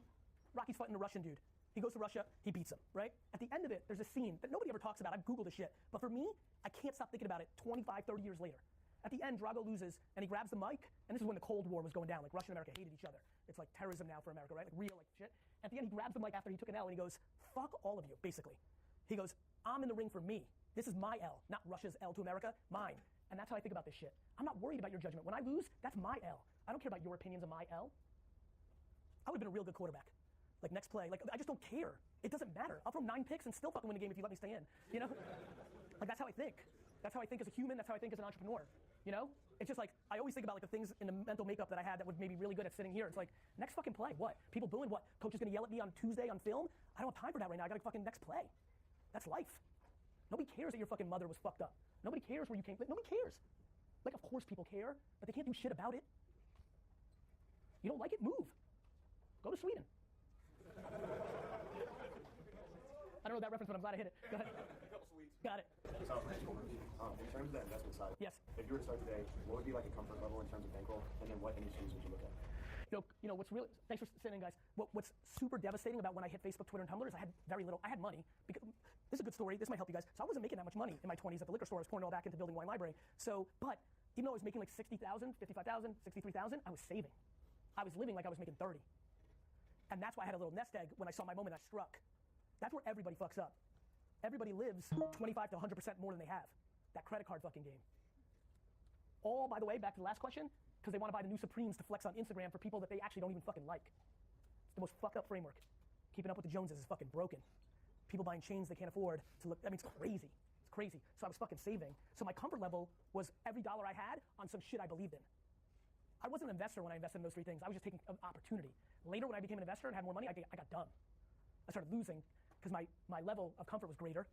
Rocky's fighting a Russian dude. He goes to Russia, he beats him, right? At the end of it, there's a scene that nobody ever talks about. I've Googled this shit. But for me, I can't stop thinking about it 25, 30 years later. At the end, Drago loses, and he grabs the mic, and this is when the Cold War was going down. Like, Russia and America hated each other. It's like terrorism now for America, right? Like, real, like, shit. At the end, he grabs the mic after he took an L, and he goes, fuck all of you, basically. He goes, I'm in the ring for me. This is my L, not Russia's L to America, mine. And that's how I think about this shit. I'm not worried about your judgment. When I lose, that's my L. I don't care about your opinions of my L. I would have been a real good quarterback. Like next play, like I just don't care. It doesn't matter. I'll throw 9 picks and still fucking win the game if you let me stay in. You know? Like that's how I think. That's how I think as a human. That's how I think as an entrepreneur. You know? It's just like, I always think about like the things in the mental makeup that I had that would maybe really good at sitting here. It's like, next fucking play, what? People booing, what? Coach is gonna yell at me on Tuesday on film? I don't have time for that right now. I gotta fucking next play. That's life. Nobody cares that your fucking mother was fucked up. Nobody cares where you came from. Nobody cares. Like, of course people care, but they can't do shit about it. You don't like it? Move. Go to Sweden. I don't know that reference, but I'm glad I hit it. Go ahead. Got it. In terms of the investment side, yes. If you were to start today, what would be like a comfort level in terms of bankroll, and then what industries would you look at? You know what's really, thanks for sitting, guys. What's super devastating about when I hit Facebook, Twitter, and Tumblr is I had very little. I had money because this is a good story. This might help you guys. So I wasn't making that much money in my 20s at the liquor store. I was pouring it all back into building wine library. So, but even though I was making like 60,000, 55,000, 63,000, I was saving. I was living like I was making 30. And that's why I had a little nest egg when I saw my moment I struck. That's where everybody fucks up. Everybody lives 25 to 100% more than they have. That credit card fucking game. All, by the way, back to the last question, because they want to buy the new Supremes to flex on Instagram for people that they actually don't even fucking like. It's the most fucked up framework. Keeping up with the Joneses is fucking broken. People buying chains they can't afford to look, I mean, it's crazy. It's crazy. So I was fucking saving. So my comfort level was every dollar I had on some shit I believed in. I wasn't an investor when I invested in those 3 things. I was just taking an opportunity. Later, when I became an investor and had more money, I got dumb. I started losing because my level of comfort was greater,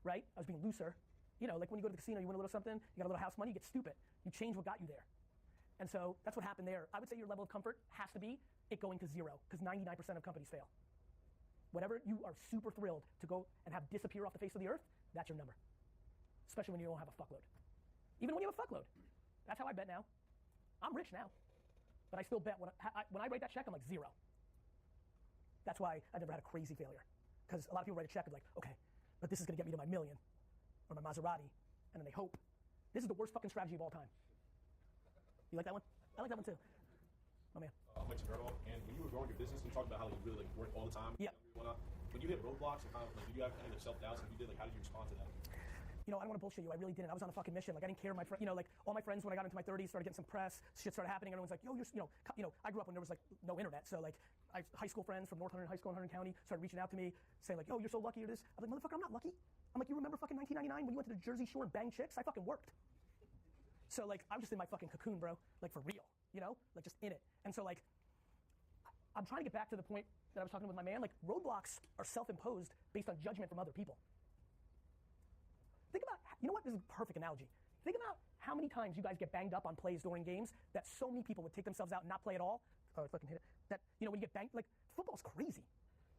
right? I was being looser. You know, like when you go to the casino, you win a little something, you got a little house money, you get stupid. You change what got you there. And so that's what happened there. I would say your level of comfort has to be it going to 0, because 99% of companies fail. Whatever you are super thrilled to go and have disappear off the face of the earth, that's your number. Especially when you don't have a fuckload. Even when you have a fuckload. That's how I bet now. I'm rich now. But I still bet when I write that check, I'm like 0. That's why I never had a crazy failure. Because a lot of people write a check and be like, okay, but this is gonna get me to my million or my Maserati, and then they hope. This is the worst fucking strategy of all time. You like that one? I like that one too. Oh man. I'm like Gerald, and when you were growing your business, you talked about how you really like work all the time. Yeah. When you hit roadblocks, and kind of like, did you have any self-doubts? If you did, like, how did you respond to that? You know, I don't want to bullshit you. I really didn't. I was on a fucking mission. Like, I didn't care. My friend, you know, like all my friends when I got into my 30s started getting some press. Shit started happening. Everyone's like, yo, you're, you know, I grew up when there was like no internet. So like, high school friends from North Hunterdon High School in Hunterdon County started reaching out to me, saying like, yo, you're so lucky. You're this. I'm like, motherfucker, I'm not lucky. I'm like, you remember fucking 1999 when you went to the Jersey Shore and banged chicks? I fucking worked. So like, I'm just in my fucking cocoon, bro. Like for real, you know, like just in it. And so like, I'm trying to get back to the point that I was talking with my man. Like roadblocks are self-imposed based on judgment from other people. Think about, you know what, this is a perfect analogy. Think about how many times you guys get banged up on plays during games that so many people would take themselves out and not play at all. Oh, I fucking hit it. That, you know, when you get banged, like football's crazy.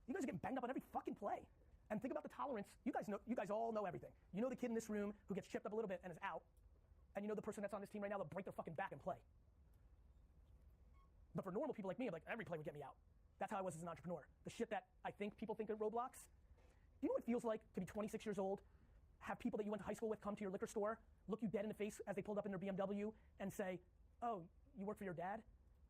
You guys are getting banged up on every fucking play. And think about the tolerance. You guys all know everything. You know the kid in this room who gets chipped up a little bit and is out. And you know the person that's on this team right now that'll break their fucking back and play. But for normal people like me, I'm like, every play would get me out. That's how I was as an entrepreneur. The shit that I think people think are roadblocks. Do you know what it feels like to be 26 years old, have people that you went to high school with come to your liquor store, look you dead in the face as they pulled up in their BMW and say, oh, you work for your dad?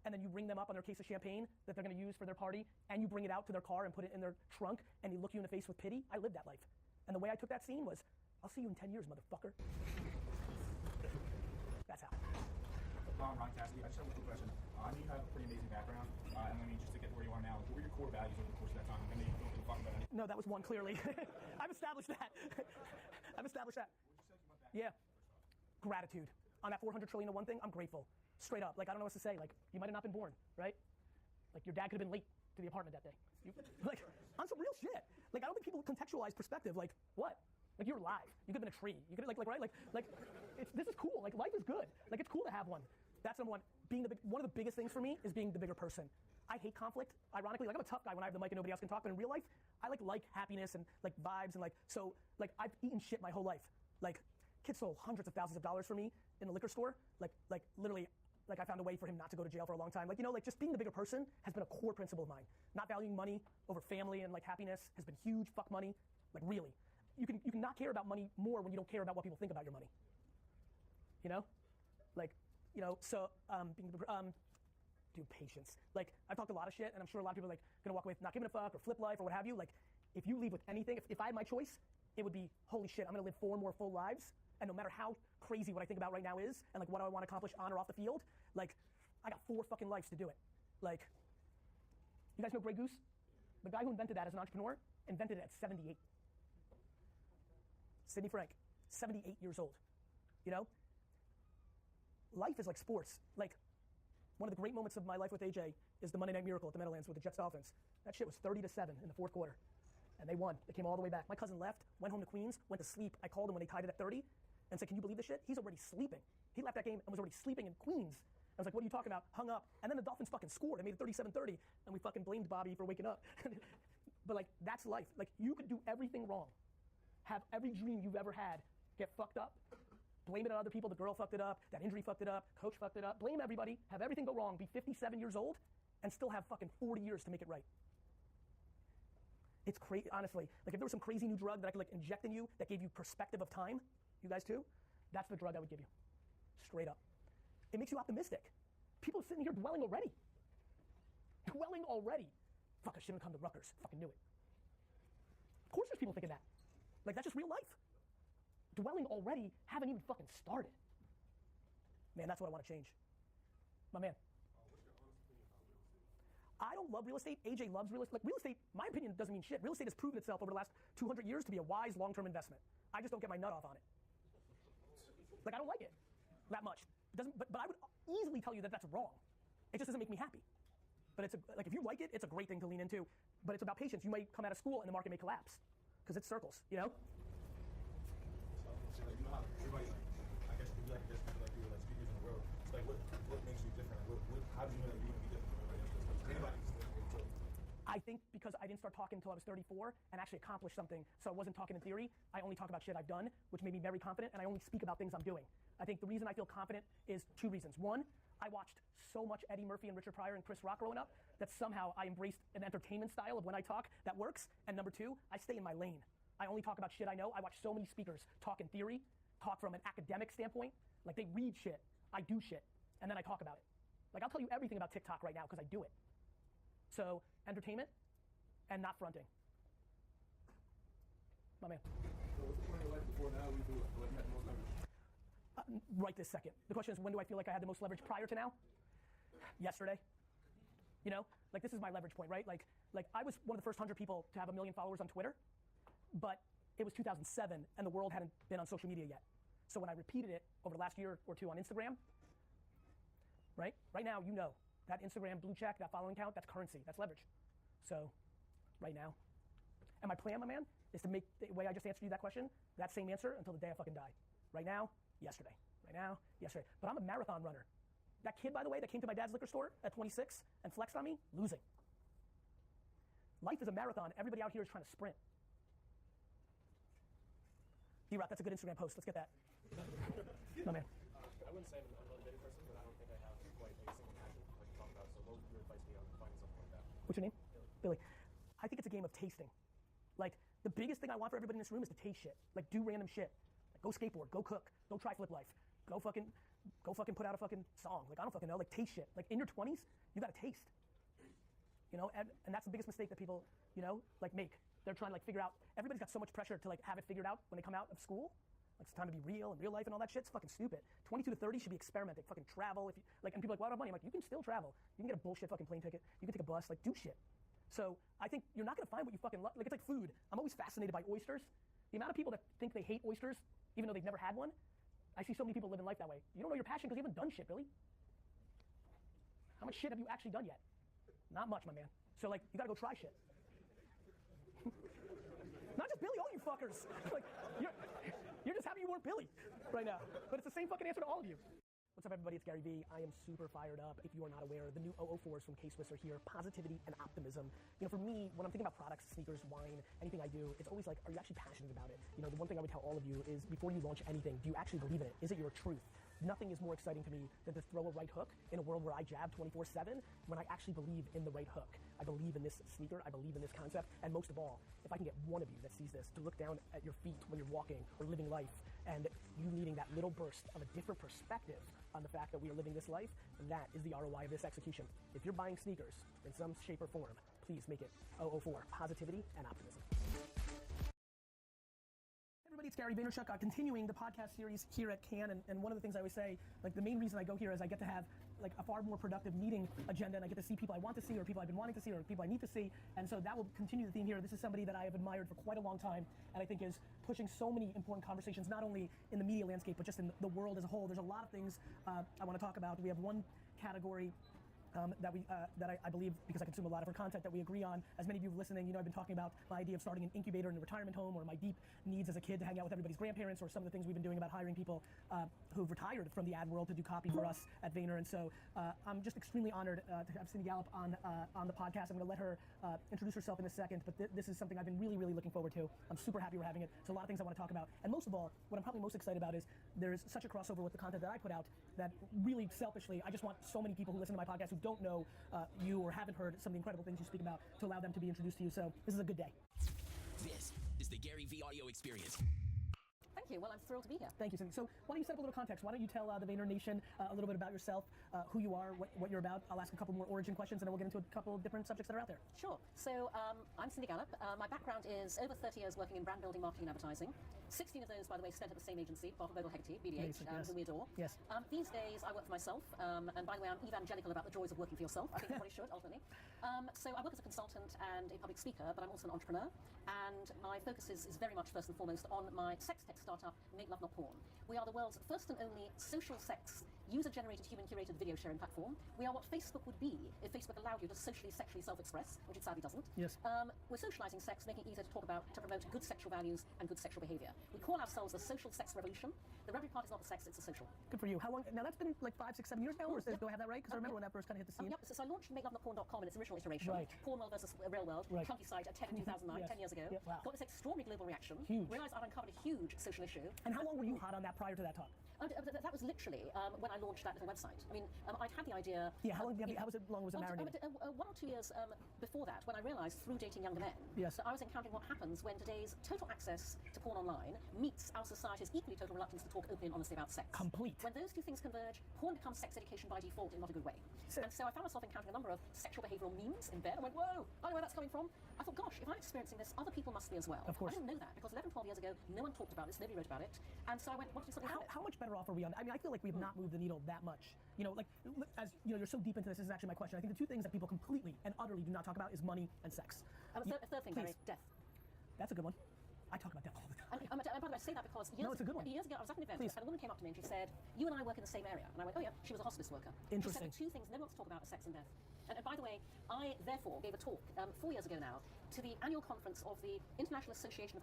And then you ring them up on their case of champagne that they're gonna use for their party, and you bring it out to their car and put it in their trunk, and they look you in the face with pity? I lived that life. And the way I took that scene was, I'll see you in 10 years, motherfucker. That's how. Ron Cassidy, I just have a quick question. I know you have a pretty amazing background, and I mean, just to get where you are now, what were your core values over the course of that time? I mean, you don't really talk about anything. No, that was one, clearly. I've established that. I've established that. Yeah. Gratitude. On that 400 trillion to one thing, I'm grateful. Straight up. Like, I don't know what to say. Like, you might have not been born, right? Like, your dad could have been late to the apartment that day. Like, on some real shit. Like, I don't think people contextualize perspective. Like, what? Like, you're alive. You could have been a tree. You could have, right? This is cool. Like, life is good. Like, it's cool to have one. That's number one. One of the biggest things for me is being the bigger person. I hate conflict. Ironically, like I'm a tough guy when I have the mic and nobody else can talk, but in real life, I like happiness and like vibes and like, so like I've eaten shit my whole life. Like kids stole hundreds of thousands of dollars from me in the liquor store. Like literally, like I found a way for him not to go to jail for a long time. Like, you know, like just being the bigger person has been a core principle of mine. Not valuing money over family and like happiness has been huge. Fuck money. Like really. You can not care about money more when you don't care about what people think about your money. You know? Like, you know, so dude, patience. Like, I've talked a lot of shit, and I'm sure a lot of people are like gonna walk away with not giving a fuck or flip life or what have you. Like, if you leave with anything, if I had my choice, it would be, holy shit, I'm gonna live 4 more full lives, and no matter how crazy what I think about right now is, and like what I want to accomplish on or off the field, like, I got 4 fucking lives to do it. Like, you guys know Grey Goose? The guy who invented that as an entrepreneur invented it at 78. Sidney Frank, 78 years old. You know? Life is like sports. Like, one of the great moments of my life with AJ is the Monday Night Miracle at the Meadowlands with the Jets Dolphins. That shit was 30-7 in the 4th quarter. And they won. They came all the way back. My cousin left, went home to Queens, went to sleep. I called him when they tied it at 30 and said, can you believe this shit? He's already sleeping. He left that game and was already sleeping in Queens. I was like, what are you talking about? Hung up. And then the Dolphins fucking scored. They made it 37-30. And we fucking blamed Bobby for waking up. But like, that's life. Like, you could do everything wrong. Have every dream you've ever had get fucked up. Blame it on other people. The girl fucked it up. That injury fucked it up. Coach fucked it up. Blame everybody. Have everything go wrong. Be 57 years old and still have fucking 40 years to make it right. It's crazy, honestly. Like, if there was some crazy new drug that I could like inject in you that gave you perspective of time, you guys too, that's the drug I would give you. Straight up. It makes you optimistic. People are sitting here dwelling already. Dwelling already. Fuck, I shouldn't come to Rutgers. Fucking knew it. Of course there's people thinking that. Like, that's just real life. Dwelling already, haven't even fucking started. Man, that's what I want to change. My man. I don't love real estate. AJ loves real estate. Like, real estate, my opinion, doesn't mean shit. Real estate has proven itself over the last 200 years to be a wise long-term investment. I just don't get my nut off on it. Like, I don't like it that much. But I would easily tell you that that's wrong. It just doesn't make me happy. But it's like, if you like it, it's a great thing to lean into. But it's about patience. You might come out of school and the market may collapse because it's circles, you know? So, you know how everybody, I guess, could be like this, people like you, like speakers in the world. It's like, what makes you different? How do you know that you're going to be different from everybody else? Anybody can still. I think because I didn't start talking until I was 34 and actually accomplished something, so I wasn't talking in theory. I only talk about shit I've done, which made me very confident, and I only speak about things I'm doing. I think the reason I feel confident is 2 reasons. One, I watched so much Eddie Murphy and Richard Pryor and Chris Rock growing up that somehow I embraced an entertainment style of when I talk that works. And number 2, I stay in my lane. I only talk about shit I know. I watch so many speakers talk in theory, talk from an academic standpoint. Like, they read shit, I do shit, and then I talk about it. Like, I'll tell you everything about TikTok right now because I do it. So, entertainment and not fronting. My man. So what's the point of your life before now we do it? When you had the most leverage? Right this second. The question is, when do I feel like I had the most leverage prior to now? Yesterday. You know? Like, this is my leverage point, right? Like I was one of the first 100 people to have 1 million followers on Twitter, but it was 2007 and the world hadn't been on social media yet. So when I repeated it over the last year or 2 on Instagram, right? Right now, you know, that Instagram blue check, that following count, that's currency, that's leverage. So, right now. And my plan, my man, is to make the way I just answered you that question, that same answer until the day I fucking die. Right now, yesterday. Right now, yesterday. But I'm a marathon runner. That kid, by the way, that came to my dad's liquor store at 26 and flexed on me, losing. Life is a marathon. Everybody out here is trying to sprint. D-Rock, that's a good Instagram post. Let's get that. My man. I wouldn't say I'm a motivated person, but I don't think I have quite a single passion like you talk about. So what would your advice be on finding something like that? What's your name? Billy. I think it's a game of tasting. Like, the biggest thing I want for everybody in this room is to taste shit. Like, do random shit. Like, go skateboard, go cook, go try Flip Life. Go fucking put out a fucking song. Like, I don't fucking know. Like, taste shit. Like, in your 20s, you gotta taste. You know, and that's the biggest mistake that people, you know, like, make. They're trying to, like, figure out, everybody's got so much pressure to, like, have it figured out when they come out of school. Like, it's time to be real and real life and all that shit. It's fucking stupid. 22 to 30 should be experimenting. Fucking travel. If you, like, and people are like, well, I don't have money. I'm like, you can still travel. You can get a bullshit fucking plane ticket. You can take a bus. Like, do shit. So I think you're not gonna find what you fucking love. Like, it's like food. I'm always fascinated by oysters. The amount of people that think they hate oysters, even though they've never had one, I see so many people living life that way. You don't know your passion because you haven't done shit, Billy. How much shit have you actually done yet? Not much, my man. So, like, you gotta go try shit. Not just Billy, all you fuckers. Like, you're just happy you weren't Billy right now. But it's the same fucking answer to all of you. What's up, everybody? It's Gary V. I am super fired up. If you are not aware, the new 004s from K-Swiss are here. Positivity and optimism. You know, for me, when I'm thinking about products, sneakers, wine, anything I do, it's always like, are you actually passionate about it? You know, the one thing I would tell all of you is before you launch anything, do you actually believe in it? Is it your truth? Nothing is more exciting to me than to throw a right hook in a world where I jab 24/7 when I actually believe in the right hook. I believe in this sneaker. I believe in this concept. And most of all, if I can get one of you that sees this to look down at your feet when you're walking or living life and you needing that little burst of a different perspective on the fact that we are living this life, that is the ROI of this execution. If you're buying sneakers in some shape or form, please make it 004, positivity and optimism. Everybody, it's Gary Vaynerchuk, continuing the podcast series here at Cannes, and one of the things I always say, like the main reason I go here is I get to have like a far more productive meeting agenda, and I get to see people I want to see, or people I've been wanting to see, or people I need to see, and so that will continue the theme here. This is somebody that I have admired for quite a long time, and I think is pushing so many important conversations, not only in the media landscape, but just in the world as a whole. There's a lot of things I want to talk about. We have one category that I believe, because I consume a lot of her content, that we agree on. As many of you listening, you know I've been talking about my idea of starting an incubator in a retirement home, or my deep needs as a kid to hang out with everybody's grandparents, or some of the things we've been doing about hiring people who've retared from the ad world to do copy for us at Vayner. And so I'm just extremely honored to have Cindy Gallop on the podcast. I'm going to let her introduce herself in a second, but this is something I've been really, really looking forward to. I'm super happy we're having it. There's a lot of things I want to talk about. And most of all, what I'm probably most excited about is there's such a crossover with the content that I put out that really selfishly, I just want so many people who listen to my podcast who don't know you or haven't heard some of the incredible things you speak about to allow them to be introduced to you. So this is a good day. This is the Gary V Audio Experience. Thank you. Well, I'm thrilled to be here. Thank you, Cindy. So why don't you set up a little context? Why don't you tell the Vayner Nation a little bit about yourself, who you are, what you're about. I'll ask a couple more origin questions, and then we'll get into a couple of different subjects that are out there. Sure. So I'm Cindy Gallop. My background is over 30 years working in brand building, marketing, and advertising. 16 of those, by the way, spent at the same agency, Bartle Bogle Hegarty, BDH, whom we adore. Yes. These days, I work for myself, and by the way, I'm evangelical about the joys of working for yourself. I think everybody should, ultimately. So I work as a consultant and a public speaker, but I'm also an entrepreneur, and my focus is very much, first and foremost, on my sex tech startup, Make Love Not Porn. We are the world's first and only social sex user-generated, human-curated video sharing platform. We are what Facebook would be if Facebook allowed you to socially, sexually self-express, which it sadly doesn't. Yes. We're socializing sex, making it easier to talk about, to promote good sexual values and good sexual behavior. We call ourselves the social sex revolution. The revolution part is not the sex, it's the social. Good for you. How long? Now that's been like 5, 6, 7 years now, or do I have that right? Because I remember when that first kind of hit the scene. Yep. So I launched MakeLoveNotPorn.com in its original iteration. Right. Porn world versus real world. Right. Countryside at 10 in 2009, Yes. 10 years ago. Yep. Wow. Got this extraordinary global reaction. Huge. Realized I'd uncovered a huge social issue. And how long were you hot on that prior to that talk? That was literally when I launched that little website. I mean, I'd had the idea. Yeah, how long was it marinating? 1 or 2 years before that, when I realized through dating younger men Yes. that I was encountering what happens when today's total access to porn online meets our society's equally total reluctance to talk openly and honestly about sex. Complete. When those two things converge, porn becomes sex education by default in not a good way. And so I found myself encountering a number of sexual behavioral memes in bed. I went, whoa, I know where that's coming from. I thought, gosh, if I'm experiencing this, other people must be as well. Of course. I didn't know that because 11, 12 years ago, no one talked about this, nobody wrote about it. And so I went, what do something about it? How much better off are we on? I mean, I feel like we have not moved the needle that much. You know, like, as you know, you're so deep into this is actually my question. I think the two things that people completely and utterly do not talk about is money and sex. A third thing, Gary, death. That's a good one. I talk about death all the time. And by the way, I say that because it's a good one. years ago I was at an event and a woman came up to me and she said, you and I work in the same area. And I went, oh yeah, she was a hospice worker. Interesting. She said the two things no one wants to talk about are sex and death. And by the way, I therefore gave a talk 4 years ago now to the annual conference of the International Association of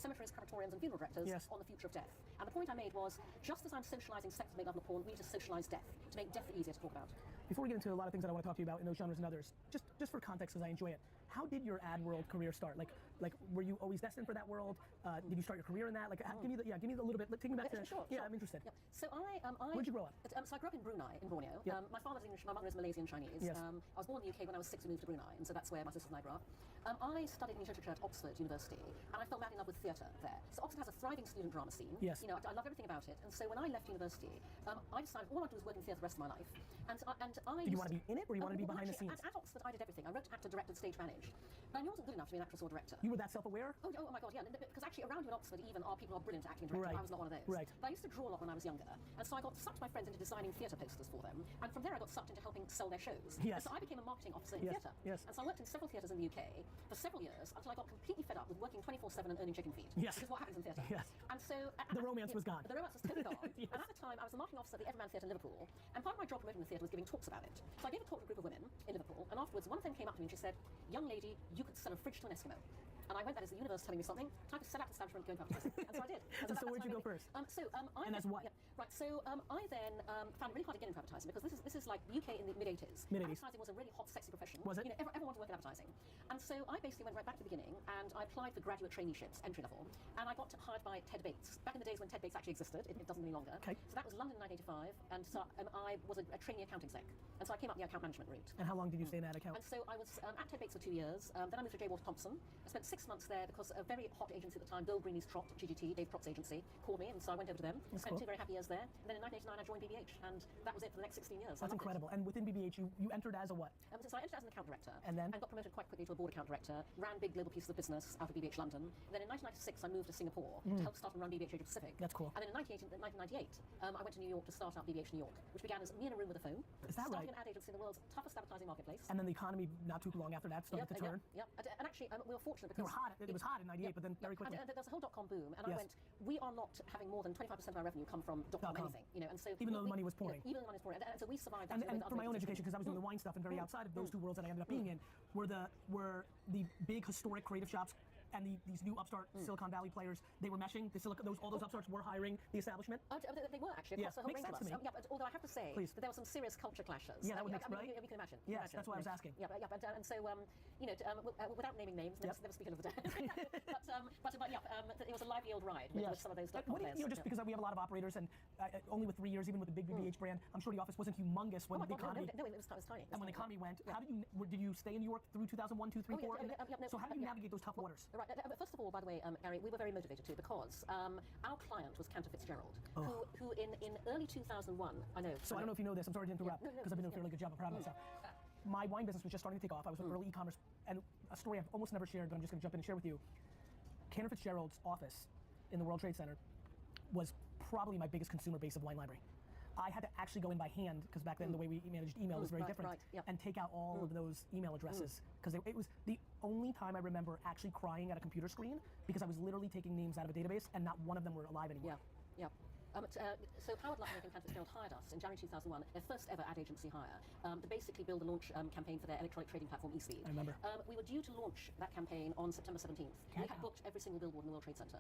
Cemeteries, Crematoriums and Funeral Directors Yes. on the future of death. And the point I made was, just as I'm socializing sex to make love not porn, we need to socialize death to make death easier to talk about. Before we get into a lot of things that I want to talk to you about in those genres and others, just for context, because I enjoy it, how did your ad world career start? Like were you always destined for that world? Did you start your career in that? Like, give me a little bit. Take me back to. Sure. I'm interested. Yeah. So Where'd you grow up? So I grew up in Brunei, in Borneo. Yep. My father's English, my mother is Malaysian Chinese. Yes. I was born in the UK when I was 6 and moved to Brunei, and so that's where my sisters and I grew up. I studied English literature at Oxford University, and I fell madly in love with theatre there. So Oxford has a thriving student drama scene. Yes. You know, I love everything about it. And so when I left university, I decided all I wanted to do was work in theatre the rest of my life. And I Did you want to be in it, or you want to be behind the scenes? At Oxford, I did everything. I wrote, acted, directed, stage managed. But I knew I wasn't good enough to be an actress or director. You were that self-aware? Oh my God, yeah. Because actually around you at Oxford even are people who are brilliant at acting and directing. Right. I was not one of those. Right. But I used to draw a lot when I was younger. And so I got sucked my friends into designing theatre posters for them. And from there I got sucked into helping sell their shows. Yes. And so I became a marketing officer in Yes. theatre. Yes. And so I worked in several theatres in the UK for several years until I got completely fed up with working 24/7 and earning chicken feed. Yes. Which is what happens in theatre. Yes. And so the romance was gone. The romance was totally gone. Yes. And at the time I was the marketing officer at the Everman Theatre in Liverpool. And part of my job promoting the theatre was giving talks about it. So I gave a talk to a group of women in Liverpool. And afterwards one of them came up to me and she said, young lady, you could sell a fridge to an Eskimo. And I went, that is the universe telling me something. Time to set out the establishment, go into advertising. And so I did. And so where'd you go first? And as what? Yeah, right. So I then found it really hard to get into advertising because this is like the UK in the mid-80s. Mid-80s. Advertising was a really hot, sexy profession. Was it? You know, everyone wanted to work in advertising. And so I basically went right back to the beginning and I applied for graduate traineeships, entry level. And I got hired by Ted Bates. Back in the days when Ted Bates actually existed, it doesn't any longer. Okay. So that was London in 1985. And so I was a trainee account exec. And so I came up the account management route. And how long did you stay in that account? And so I was at Ted Bates for 2 years. Then I moved to J. Walter Thompson. I spent 6 6 months there because a very hot agency at the time, Bill Greeney's Trot, GGT, Dave Trot's agency, called me, and so I went over to them. Spent cool. 2 very happy years there. And then in 1989, I joined BBH, and that was it for the next 16 years. That's incredible. And within BBH, you entered as a what? So I entered as an account director, and then got promoted quite quickly to a board account director. Ran big global pieces of business out of BBH London. And then in 1996, I moved to Singapore to help start and run BBH Asia Pacific. That's cool. And then in 1998, I went to New York to start out BBH New York, which began as me in a room with a phone. Is that right? Starting an ad agency in the world's toughest advertising marketplace. And then the economy, not too long after that, started to turn. Yep. And actually, we were fortunate because it was hot in '98, but then very quickly. And there was a whole .com boom, and I went, we are not having more than 25% of our revenue come from .com anything, and so even though the money was pouring. Even though the money was pouring, and so we survived. And for my own education, because I was doing the wine stuff and very outside of those two worlds that I ended up being in, were the big historic creative shops and these new upstart Silicon Valley players, they were meshing. All those upstarts were hiring the establishment. They were actually across the whole makes range sense of us. to me. But although I have to say that there were some serious culture clashes. Yeah, that would make sense, right? You can imagine. Yes, that's why I was asking. Yeah, and so without naming names, never speak of the dead. but it was a lively old ride with some of those .com players. Just because we have a lot of operators, and only with 3 years, even with the big BBH brand, I'm sure the office wasn't humongous when the economy. No, it was tiny. And when the economy went, how did you stay in New York through 2001, 2, 3, 4? So how did you navigate those tough waters? Right. First of all, by the way, Gary, we were very motivated too because our client was Cantor Fitzgerald, who in early 2001, I know. So I don't know if you know this. I'm sorry to interrupt because I've been doing a fairly good job. I'm proud of myself. My wine business was just starting to take off. I was with early e-commerce, and a story I've almost never shared, but I'm just going to jump in and share with you. Cantor Fitzgerald's office in the World Trade Center was probably my biggest consumer base of wine library. I had to actually go in by hand because back then the way we managed email was very different, and take out all of those email addresses because it was the only time I remember actually crying at a computer screen because I was literally taking names out of a database and not one of them were alive anymore. Yeah. So Howard Lucknow and Cantor Fitzgerald hired us in January 2001, their first ever ad agency hire, to basically build a launch campaign for their electronic trading platform eSpeed. I remember. We were due to launch that campaign on September 17th. We had booked every single billboard in the World Trade Center.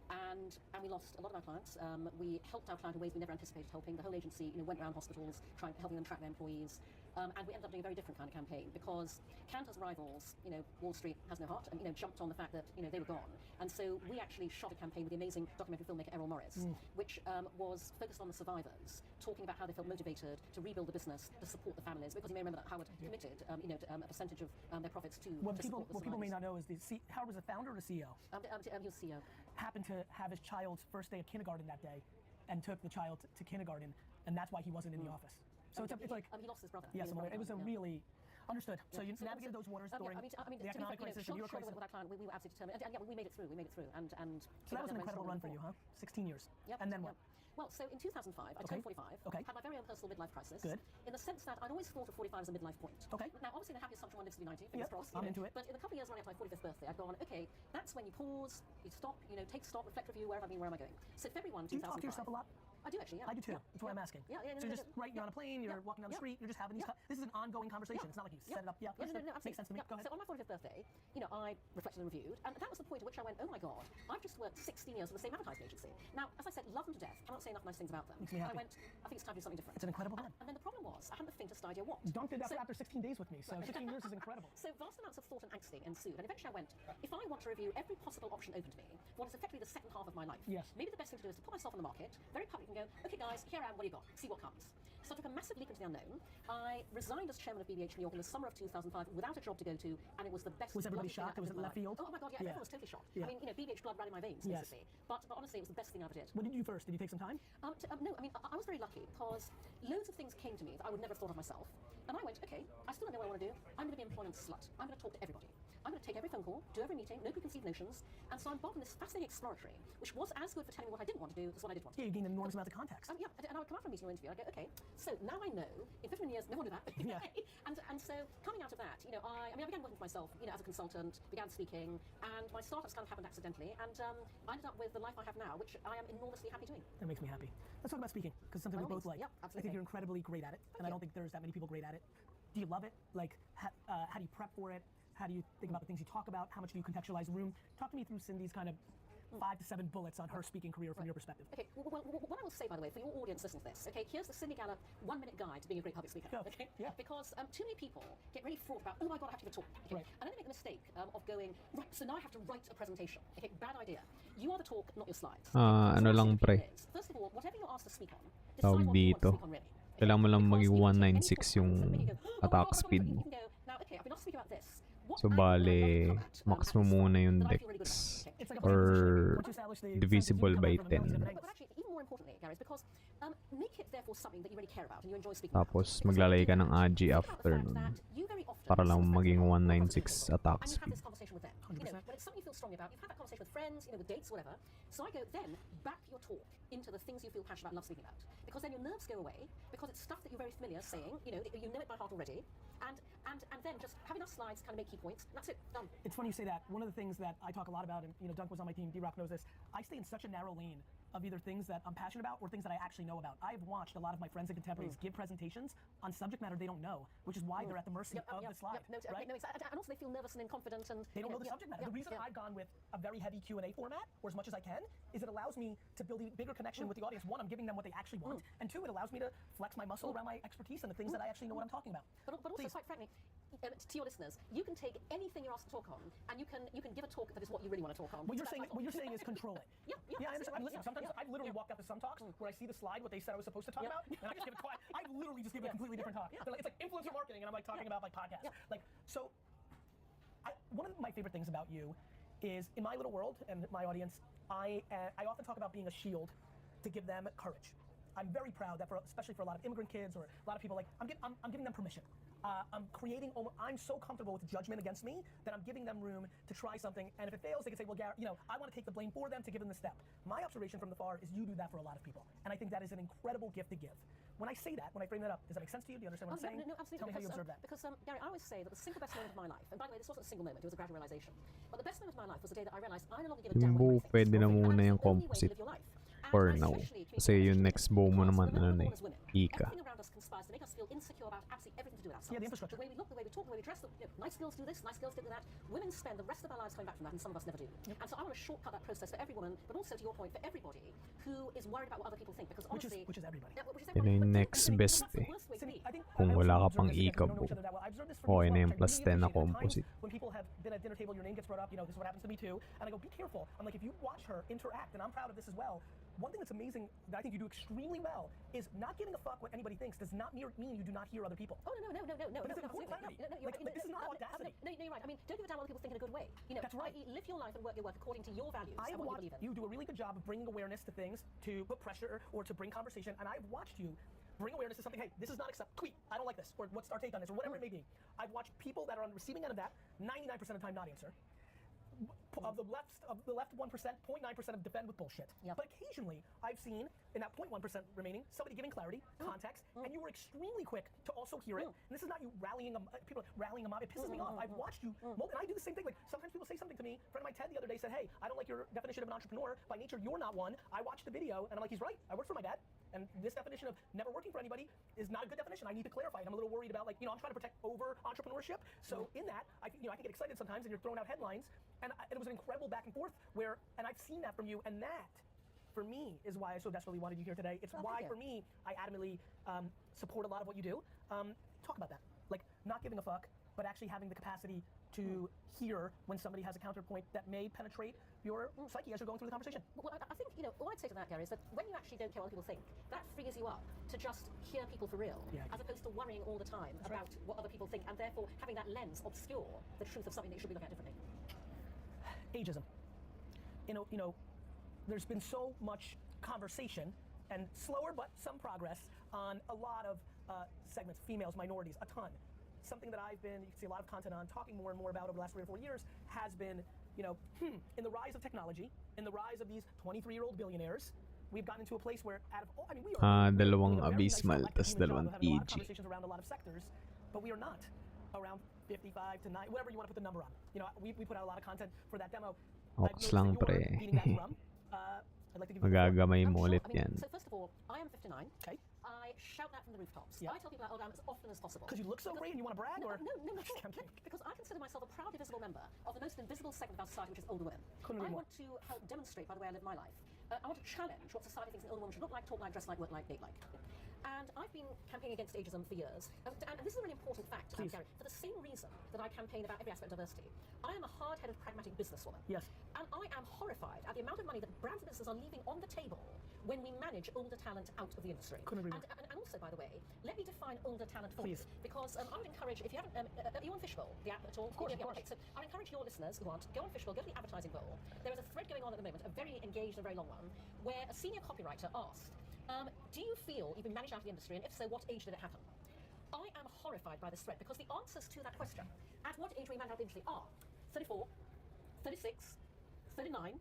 And we lost a lot of our clients. We helped our client in ways we never anticipated helping. The whole agency went around hospitals, helping them track their employees. And we ended up doing a very different kind of campaign because Cantor's rivals, Wall Street has no heart, and jumped on the fact that they were gone. And so we actually shot a campaign with the amazing documentary filmmaker Errol Morris, which was focused on the survivors, talking about how they felt motivated to rebuild the business, to support the families. Because you may remember that Howard committed, a percentage of their profits to what support the people may survivors. not know is Howard was a founder or a CEO. He was CEO. Happened to have his child's first day of kindergarten that day, and took the child to kindergarten, and that's why he wasn't in the office. So it's like he lost his brother. Yes, it was a really understood. So you navigated those waters during the economic crisis, the Euro crisis. With our client, we were absolutely determined, and we made it through. And so that was an incredible run for you, huh? 16 years. Yep. And then what? Well, so in 2005, I turned 45. Had my very own personal midlife crisis. Good. In the sense that I'd always thought of 45 as a midlife point. Okay. Now, obviously, the happiest assumption one lives to be 90. Fingers crossed. I'm into it. But in a couple of years running up to my 45th birthday, I'd gone, okay, that's when you pause, you stop, take stock, reflect, review, where have I been, where am I going? So February 1, 2005. Do you talk to yourself a lot? I do actually, yeah. I do too. That's why I'm asking. Yeah. So you're just you're on a plane, you're walking down the street, you're just having these. This is an ongoing conversation. It's not like you set it up. Yeah, makes sense to me. Go ahead. So on my 45th birthday, I reflected and reviewed, and that was the point at which I went, oh my God, I've just worked 16 years for the same advertising agency. Now, as I said, love them to death. Cannot say enough nice things about them. Makes me happy. I went, I think it's time to do something different. It's an incredible run. And then the problem was, I hadn't the faintest idea what. Dunk did that after 16 days with me, so 16 years is incredible. So vast amounts of thought and angsting ensued, and eventually I went, if I want to review every possible option open to me, what is effectively the second half of my life, maybe the best thing to do is to put myself on the market, very publicly, and go, okay guys, here I am, what do you got? See what comes. So I took a massive leap into the unknown. I resigned as chairman of BBH New York in the summer of 2005 without a job to go to, and it was the best. Was everybody shocked? Was it left field? Oh my God, yeah, everyone was totally shocked. Yeah. I mean, BBH blood ran in my veins, basically. But honestly, it was the best thing I ever did. What did you do first? Did you take some time? No, I mean, I was very lucky because loads of things came to me that I would never have thought of myself. And I went, okay, I still don't know what I want to do. I'm going to be an employment slut. I'm going to talk to everybody. I'm going to take every phone call, do every meeting, no preconceived notions. And so I embarked on this fascinating exploratory, which was as good for telling me what I didn't want to do as what I did want to do. Yeah, you gained an enormous amount of context. And I would come out from a meeting or interview, I'd go, okay, so now I know, in 15 years, never want to do that. Yeah. and so coming out of that, I began working for myself, as a consultant, began speaking, and my startups kind of happened accidentally, and I ended up with the life I have now, which I am enormously happy doing. That makes me happy. Let's talk about speaking, because something we both like. Yep, I absolutely. think you're incredibly great at it, and I don't think there's that many people great at it. Do you love it? Like, how do you prep for it? How do you think about the things you talk about? How much do you contextualize the room? Talk to me through Cindy's kind of 5 to 7 bullets on her speaking career from your perspective. Okay, well, what I will say, by the way, for your audience listening to this, okay, here's the Cindy Gallup 1-minute guide to being a great public speaker, okay? Yeah. Because too many people get really fraught about, oh my God, I have to give a talk, okay? Right. And then they make the mistake of going, right, so now I have to write a presentation, okay? Bad idea. You are the talk, not your slides. Ano lang pre. First of all, whatever you're asked to speak on, tawag dito. Kailangan mo lang maging 196 yung attack speed mo. Now, okay, I've been asked to speak about this. So bale, max mo muna yung dex or divisible by 10. But actually, even more importantly, Gary, is because make it therefore something that you really care about and you enjoy speaking Tapos maglalagay ka ng agi after nun para lang maging 196 attack and you've had speed. this conversation with them. You know, when it's something you feel strongly about, you've had that conversation with friends, you know, with dates, whatever. So I go, then back your talk into the things you feel passionate about and love speaking about. Because then your nerves go away, because it's stuff that you're very familiar saying, you know it by heart already. And then just have enough slides, kind of make key points. That's it, done. It's funny you say that. One of the things that I talk a lot about, and Dunk was on my team, D-Rock knows this, I stay in such a narrow lane of either things that I'm passionate about or things that I actually know about. I've watched a lot of my friends and contemporaries give presentations on subject matter they don't know, which is why they're at the mercy of the slide. Right? No, exactly. And also they feel nervous and inconfident and they don't know the subject matter. The reason I've gone with a very heavy Q&A format, or as much as I can, is it allows me to build a bigger connection with the audience. One, I'm giving them what they actually want, and two, it allows me to flex my muscle around my expertise and the things that I actually know what I'm talking about. But also, quite frankly, to your listeners, you can take anything you're asked to talk on, and you can give a talk that is what you really want to talk on. What you're saying is control it. Yeah, I understand. Listen, sometimes I've literally walked up to some talks where I see the slide, what they said I was supposed to talk about, and I just give it twice. I literally just give it a completely different talk. They're like, it's like influencer marketing, and I'm like talking about like podcasts. Like, so one of my favorite things about you is in my little world and my audience, I often talk about being a shield to give them courage. I'm very proud that especially for a lot of immigrant kids or a lot of people, like I'm giving them permission. I'm so comfortable with judgment against me that I'm giving them room to try something, and if it fails, they can say, well, Gary, I want to take the blame for them to give them the step. My observation from the far is you do that for a lot of people, and I think that is an incredible gift to give. When I say that, when I frame that up, does that make sense to you? Do you understand what I'm saying? No, absolutely. Tell me how you observe that. Because, Gary, I always say that the single best moment of my life, and by the way, this wasn't a single moment, it was a gradual realization, but the best moment of my life was the day that I realized I no longer give a damn what Yung bow, pwede na muna yung composite for now. Kasi yung next bow mo naman, Ika. Everything around us conspires to make us feel insecure about absolutely everything to do with ourselves. Yeah, the infrastructure. The way we look, the way we talk, the way we dress, nice girls do this, nice girls do that. Women spend the rest of their lives coming back from that, and some of us never do. And so I want to shortcut that process for every woman, but also to your point, for everybody who is worried about what other people think. Because honestly, which is everybody. Yun yung next best eh. Kung wala ka pang Ika bow. Okay na yung plus 10 na composite. When people have been at dinner table, your name gets brought up, this is what happens to me too, and I go, be careful. I'm like, if you watch her interact, and I'm proud of this as well, one thing that's amazing that I think you do extremely well is not giving a fuck what anybody thinks does not mean you do not hear other people. Oh, no. But it's important clarity. This is not audacity. No, you're right. I mean, don't give a damn what other people think in a good way. That's right. Live your life and work your work according to your values. I have watched you do a really good job of bringing awareness to things, to put pressure or to bring conversation, and I've watched you bring awareness to something. Hey, this is not acceptable. Tweet, I don't like this, or what's our take on this, or whatever it may be. I've watched people that are on the receiving end of that 99% of the time not answer. Of the left 1%, 0.9% of defend with bullshit. But occasionally, I've seen in that 0.1% remaining somebody giving clarity, context, and you were extremely quick to also hear it. And this is not you rallying people rallying them up. It pisses me off. I've watched you, and I do the same thing. Like sometimes people say something to me. A friend of mine, Ted, the other day said, "Hey, I don't like your definition of an entrepreneur. By nature, you're not one." I watched the video, and I'm like, he's right. I work for my dad, and this definition of never working for anybody is not a good definition. I need to clarify it. I'm a little worried about I'm trying to protect over entrepreneurship. So in that, I can get excited sometimes, and you're throwing out headlines. And it was an incredible back and forth and I've seen that from you, and that, for me, is why I so desperately wanted you here today. It's why, for me, I adamantly support a lot of what you do. Talk about that. Like, not giving a fuck, but actually having the capacity to hear when somebody has a counterpoint that may penetrate your psyche as you're going through the conversation. Well, I think, all I'd say to that, Gary, is that when you actually don't care what people think, that frees you up to just hear people for real, as opposed to worrying all the time about what other people think, and therefore having that lens obscure the truth of something that you should be looking at differently. Ageism. There's been so much conversation and slower but some progress on a lot of segments, females, minorities, a ton. Something that you can see a lot of content on, talking more and more about over the last 3 or 4 years, has been, in the rise of technology, in the rise of these 23-year-old billionaires, we've gotten into a place where we are dalawang abysmal, tas dalawang EG. Conversations around a lot of sectors, but we are not around 55 to 9, whatever you want to put the number on. We put out a lot of content for that demo. Ox lang, pre. Magagamay mo ulit yan. So first of all, I am 59. Okay. I shout that from the rooftops. I tell people I'm as often as possible. Because you look so great and you want to brag? No, because I consider myself a proudly visible member of the most invisible segment of our society, which is older women. I want to help demonstrate by the way I live my life. I want to challenge what society thinks an older woman should look like, talk like, dress like, work like, date like. And I've been campaigning against ageism for years. And this is a really important fact, Gary. For the same reason that I campaign about every aspect of diversity, I am a hard-headed, pragmatic businesswoman. Yes. And I am horrified at the amount of money that brands and businesses are leaving on the table when we manage older talent out of the industry. Couldn't agree more. And also, by the way, let me define older talent for you. Because I would encourage, if you haven't, are you on Fishbowl, the app at all? Of course. Okay, so I would encourage your listeners who aren't, go on Fishbowl, go to the advertising bowl. There is a thread going on at the moment, a very engaged and very long one, where a senior copywriter asked, do you feel you've been managed out of the industry, and if so, what age did it happen? I am horrified by this thread because the answers to that question, at what age were you managed out of the industry, are 34, 36, 39,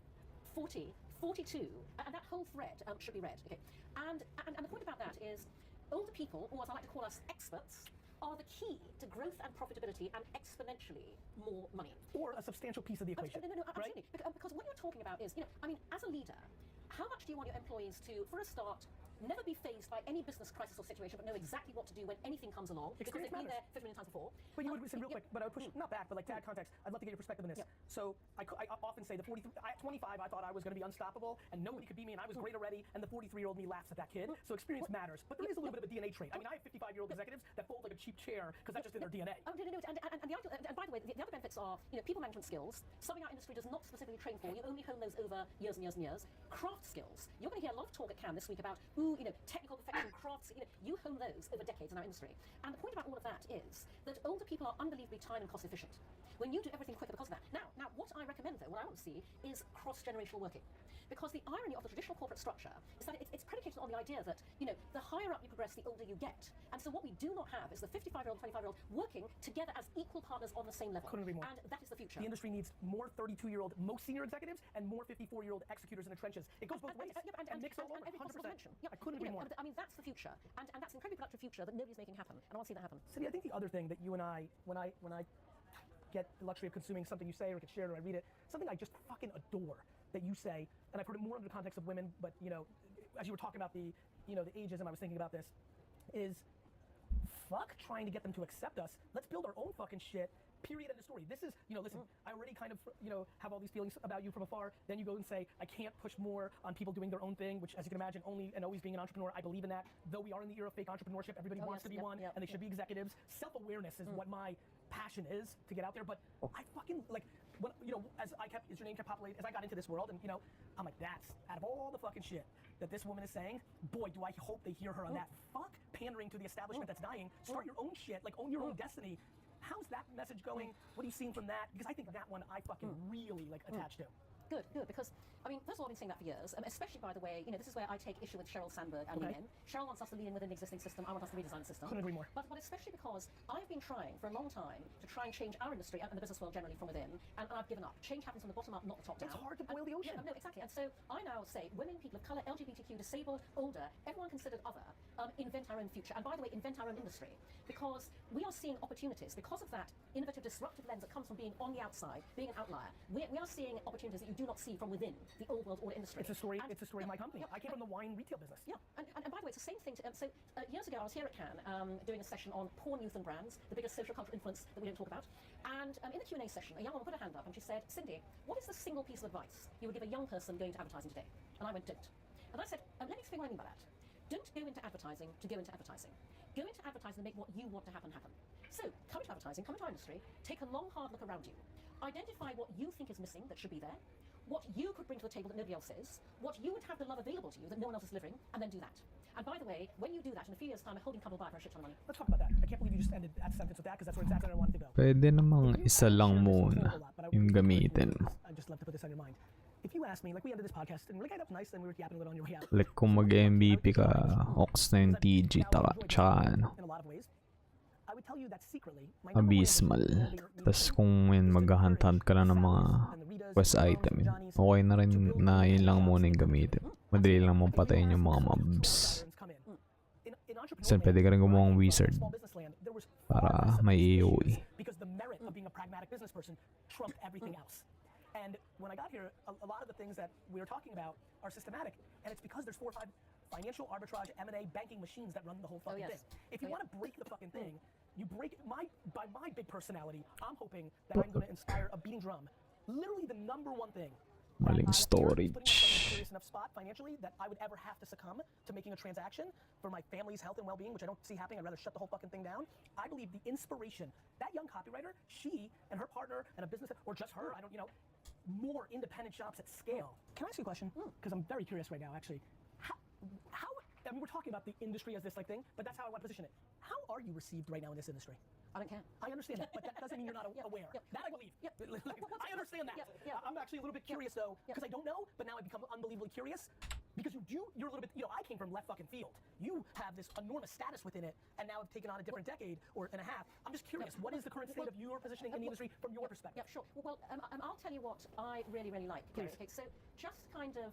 40, 42, and that whole thread should be read. Okay, and the point about that is, older people, or as I like to call us, experts, are the key to growth and profitability and exponentially more money. Or a substantial piece of the equation. No, absolutely. Right? Because what you're talking about is, as a leader, how much do you want your employees to, for a start, never be faced by any business crisis or situation, but know exactly what to do when anything comes along, because they've been there 50 million times before. But you would say real quick, but I would push, not back, but like to add context, I'd love to get your perspective on this. So I often say the 43, at 25, I thought I was going to be unstoppable, and nobody could beat me, and I was great already, and the 43-year-old me laughs at that kid. So experience matters. But there is a little bit of a DNA trait. I mean, I have 55-year-old executives that fold like a cheap chair, because that's just in their DNA. Oh, no, and by the way, the other benefits are, people management skills, something our industry does not specifically train for. You only hone those over years and years and years. Craft skills. You're going to hear a lot of talk at Cannes this week about, technical perfection, crafts, you hone those over decades in our industry. And the point about all of that is that older people are unbelievably time and cost efficient. When you do everything quicker because of that. Now, what I recommend, though, what I want to see is cross-generational working. Because the irony of the traditional corporate structure is that it's predicated on the idea that, the higher up you progress, the older you get. And so what we do not have is the 55-year-old, 25-year-old working together as equal partners on the same level. Couldn't agree more. And that is the future. The industry needs more 32-year-old, most senior executives, and more 54-year-old executors in the trenches. It goes both ways. And mix all over, 100%. I couldn't agree more. I mean, that's the future. And that's an incredibly productive future that nobody's making happen. And I want to see that happen. Cindy, I think the other thing that you and I, when I get the luxury of consuming something you say or get shared or I read it, something I just fucking adore that you say, and I've heard it more in the context of women, but as you were talking about the ageism, I was thinking about this, is fuck trying to get them to accept us. Let's build our own fucking shit. Period. End of story. This is, listen, I already kind of, have all these feelings about you from afar. Then you go and say, I can't push more on people doing their own thing, which, as you can imagine, only and always being an entrepreneur, I believe in that. Though we are in the era of fake entrepreneurship, everybody wants to be one, and they should be executives. Self-awareness is what my passion is to get out there. But I fucking, like, when, as your name kept populating, as I got into this world, and, I'm like, that's, out of all the fucking shit that this woman is saying, boy, do I hope they hear her on that. Fuck pandering to the establishment that's dying. Start your own shit, like, own your own destiny. How's that message going? What are you seeing from that? Because I think that one I fucking really attached to. Good, because, first of all, I've been saying that for years, especially, by the way, this is where I take issue with Sheryl Sandberg and lean in. Sheryl wants us to lean in within the existing system, I want us to redesign the system. Couldn't agree more. But especially because I've been trying for a long time to try and change our industry and the business world generally from within, and I've given up. Change happens from the bottom up, not the top down. It's hard to boil the ocean. No, exactly. And so I now say, women, people of colour, LGBTQ, disabled, older, everyone considered other, invent our own future. And by the way, invent our own industry. Because we are seeing opportunities, because of that innovative, disruptive lens that comes from being on the outside, being an outlier. We are seeing opportunities that you do not see from within the old world order industry. It's a story of my company. I came from the wine retail business. Yeah, and by the way, it's the same thing. Years ago, I was here at Cannes doing a session on porn, youth and brands, the biggest social cultural influence that we don't talk about. And in the Q&A session, a young woman put her hand up and she said, Cindy, what is the single piece of advice you would give a young person going into advertising today? And I went, don't. And I said, let me explain what I mean by that. Don't go into advertising to go into advertising. Go into advertising and make what you want to happen. So, come into advertising, come into our industry, take a long, hard look around you. Identify what you think is missing that should be there, what you could bring to the table that nobody else is, what you would have the love available to you that no one else is delivering, and then do that. And by the way, when you do that, in a few years' time, a holding company will buy it for a shit ton of money. Let's talk about that. I can't believe you just ended that sentence with that, because that's where exactly I wanted to go. Pwede namang isa lang muna yung gamitin. I'd just love to put this on your mind. If you ask me, like we ended this podcast, and we're like, that's nice, and we were yapping a little on your way out. Like kung mag-MVP ka, Ox na yung TG, tsaka ano. In a lot of ways. I would tell you that secretly, Abysmal. Tapos kung maghahunt ka na ng mga quest item, okay na rin na yun lang muna yung gamitin. Madali lang mong patayin yung mga mobs. Kasi pwede ka rin gumawang wizard para may AoE. Because the merit of being a pragmatic business person trumped everything else. And when I got here, a lot of the things that we were talking about are systematic, and it's because there's 4 or 5 financial arbitrage, M&A, banking machines that run the whole fucking thing. If you want to break the fucking thing, you break it. By my big personality, I'm hoping that I'm going to inspire a beating drum. Literally the #1 thing Maling Putting myself in a storage. serious enough spot financially that I would ever have to succumb to making a transaction for my family's health and well-being, which I don't see happening. I'd rather shut the whole fucking thing down. I believe the inspiration, that young copywriter, she and her partner and a business, or just her, I don't, more independent shops at scale. Can I ask you a question? Because I'm very curious right now, actually. How, I mean, we're talking about the industry as this like thing, but that's how I want to position it. How are you received right now in this industry? I don't care. I understand that, but that doesn't mean you're not aware. That I believe. I understand that. I'm actually a little bit curious though, because I don't know, but now I've become unbelievably curious. Because you're a little bit, I came from left fucking field. You have this enormous status within it, and now have taken on a different decade or and a half. I'm just curious, what is the current state of your positioning in the industry from your perspective? Yeah, sure. Well, I'll tell you what I really, really like, Gary. Okay, so just kind of,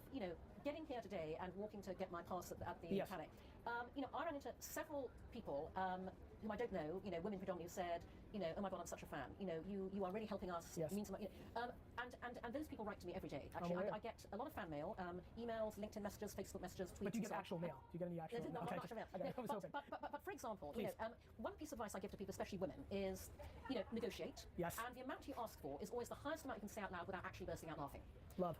getting here today and walking to get my pass at the mechanic. I ran into several people whom I don't know, women predominantly, who said, oh my God, I'm such a fan. You are really helping us. Yes. You mean so much. And those people write to me every day. Actually, I get a lot of fan mail, emails, LinkedIn messages, Facebook messages, tweets. But do you get actual mail? Do you get any actual mail? Not actual mail. But for example, one piece of advice I give to people, especially women, is negotiate. Yes. And the amount you ask for is always the highest amount you can say out loud without actually bursting out laughing. Love.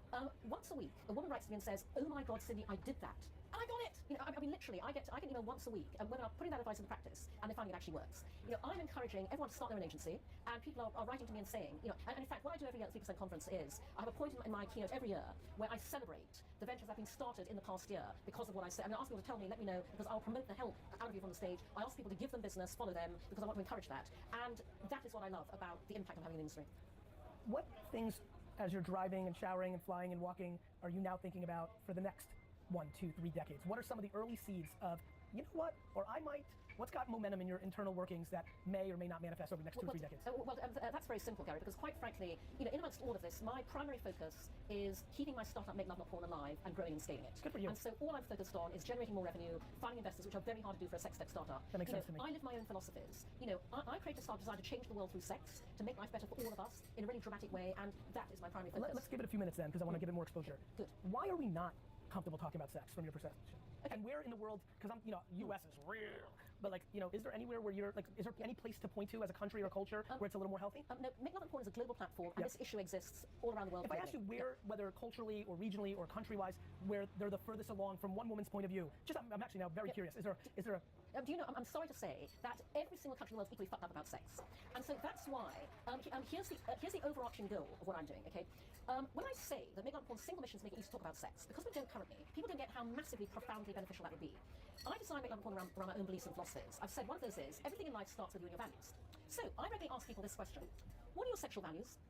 Once a week, a woman writes to me and says, "Oh my God, Cindy, I did that." And I got it. I mean, literally, I get an email once a week, and women are putting that advice into practice, and they're finding it actually works. I'm encouraging everyone to start their own agency, and people are writing to me and saying, and in fact, what I do every year at the 3% conference is, I have a point in my keynote every year where I celebrate the ventures that have been started in the past year because of what I say. I mean, I ask people to tell me, let me know, because I'll promote the hell out of you from the stage. I ask people to give them business, follow them, because I want to encourage that. And that is what I love about the impact I'm having in the industry. What things, as you're driving and showering and flying and walking, are you now thinking about for the next 1, 2, 3 decades? What are some of the early seeds of, you know what, or I might, what's got momentum in your internal workings that may or may not manifest over the next 2 or 3 decades? That's very simple, Gary, because quite frankly, in amongst all of this, my primary focus is keeping my startup Make Love Not Porn alive and growing and scaling it. Good for you. And so all I'm focused on is generating more revenue, finding investors, which are very hard to do for a sex tech startup. That makes sense to me. I live my own philosophies. I created a startup designed to change the world through sex, to make life better for all of us in a really dramatic way, and that is my primary focus. Let's give it a few minutes then, because I want to give it more exposure. Good. Why are we not comfortable talking about sex from your perception? Okay. And where in the world, because US is real, but is there anywhere where is there any place to point to as a country or a culture where it's a little more healthy? No, Make Love and Porn is a global platform, and this issue exists all around the world. If I ask you where, whether culturally or regionally or country-wise, where they're the furthest along from one woman's point of view, I'm actually now very curious. Is there a... Do you know, I'm sorry to say that every single country in the world is equally fucked up about sex. And so that's why, here's the overarching goal of what I'm doing, okay? When I say that Make Love and Porn's single mission is to make it easy to talk about sex, because we don't currently, people don't get how massively, profoundly beneficial that would be. I designed Make Love and Porn around my own beliefs and philosophies. I've said one of those is, everything in life starts with you and your values. So I regularly ask people this question: what are your sexual values?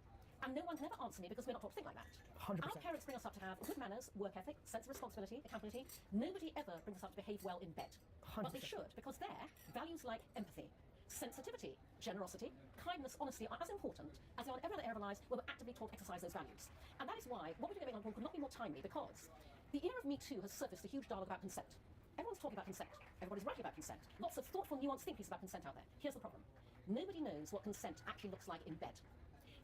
And no one can ever answer me because we're not taught to think like that. 100%. Our parents bring us up to have good manners, work ethic, sense of responsibility, accountability. Nobody ever brings us up to behave well in bed. 100%. But they should, because there, values like empathy, sensitivity, generosity, kindness, honesty are as important as they are in every other area of our lives where we're actively taught to exercise those values. And that is why what we do at Make Love and Porn could not be more timely, because the era of Me Too has surfaced a huge dialogue about consent. Everyone's talking about consent. Everybody's writing about consent. Lots of thoughtful, nuanced think pieces about consent out there. Here's the problem. Nobody knows what consent actually looks like in bed.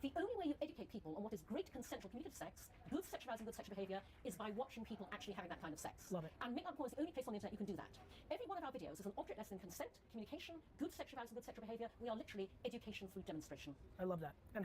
The only way you educate people on what is great consensual communicative sex, good sexuality, good sexual behavior, is by watching people actually having that kind of sex. Love it. And Make Love and Porn is the only place on the internet you can do that. Every one of our videos is an object lesson in consent, communication, good sexuality, good sexual behavior. We are literally education through demonstration. I love that. And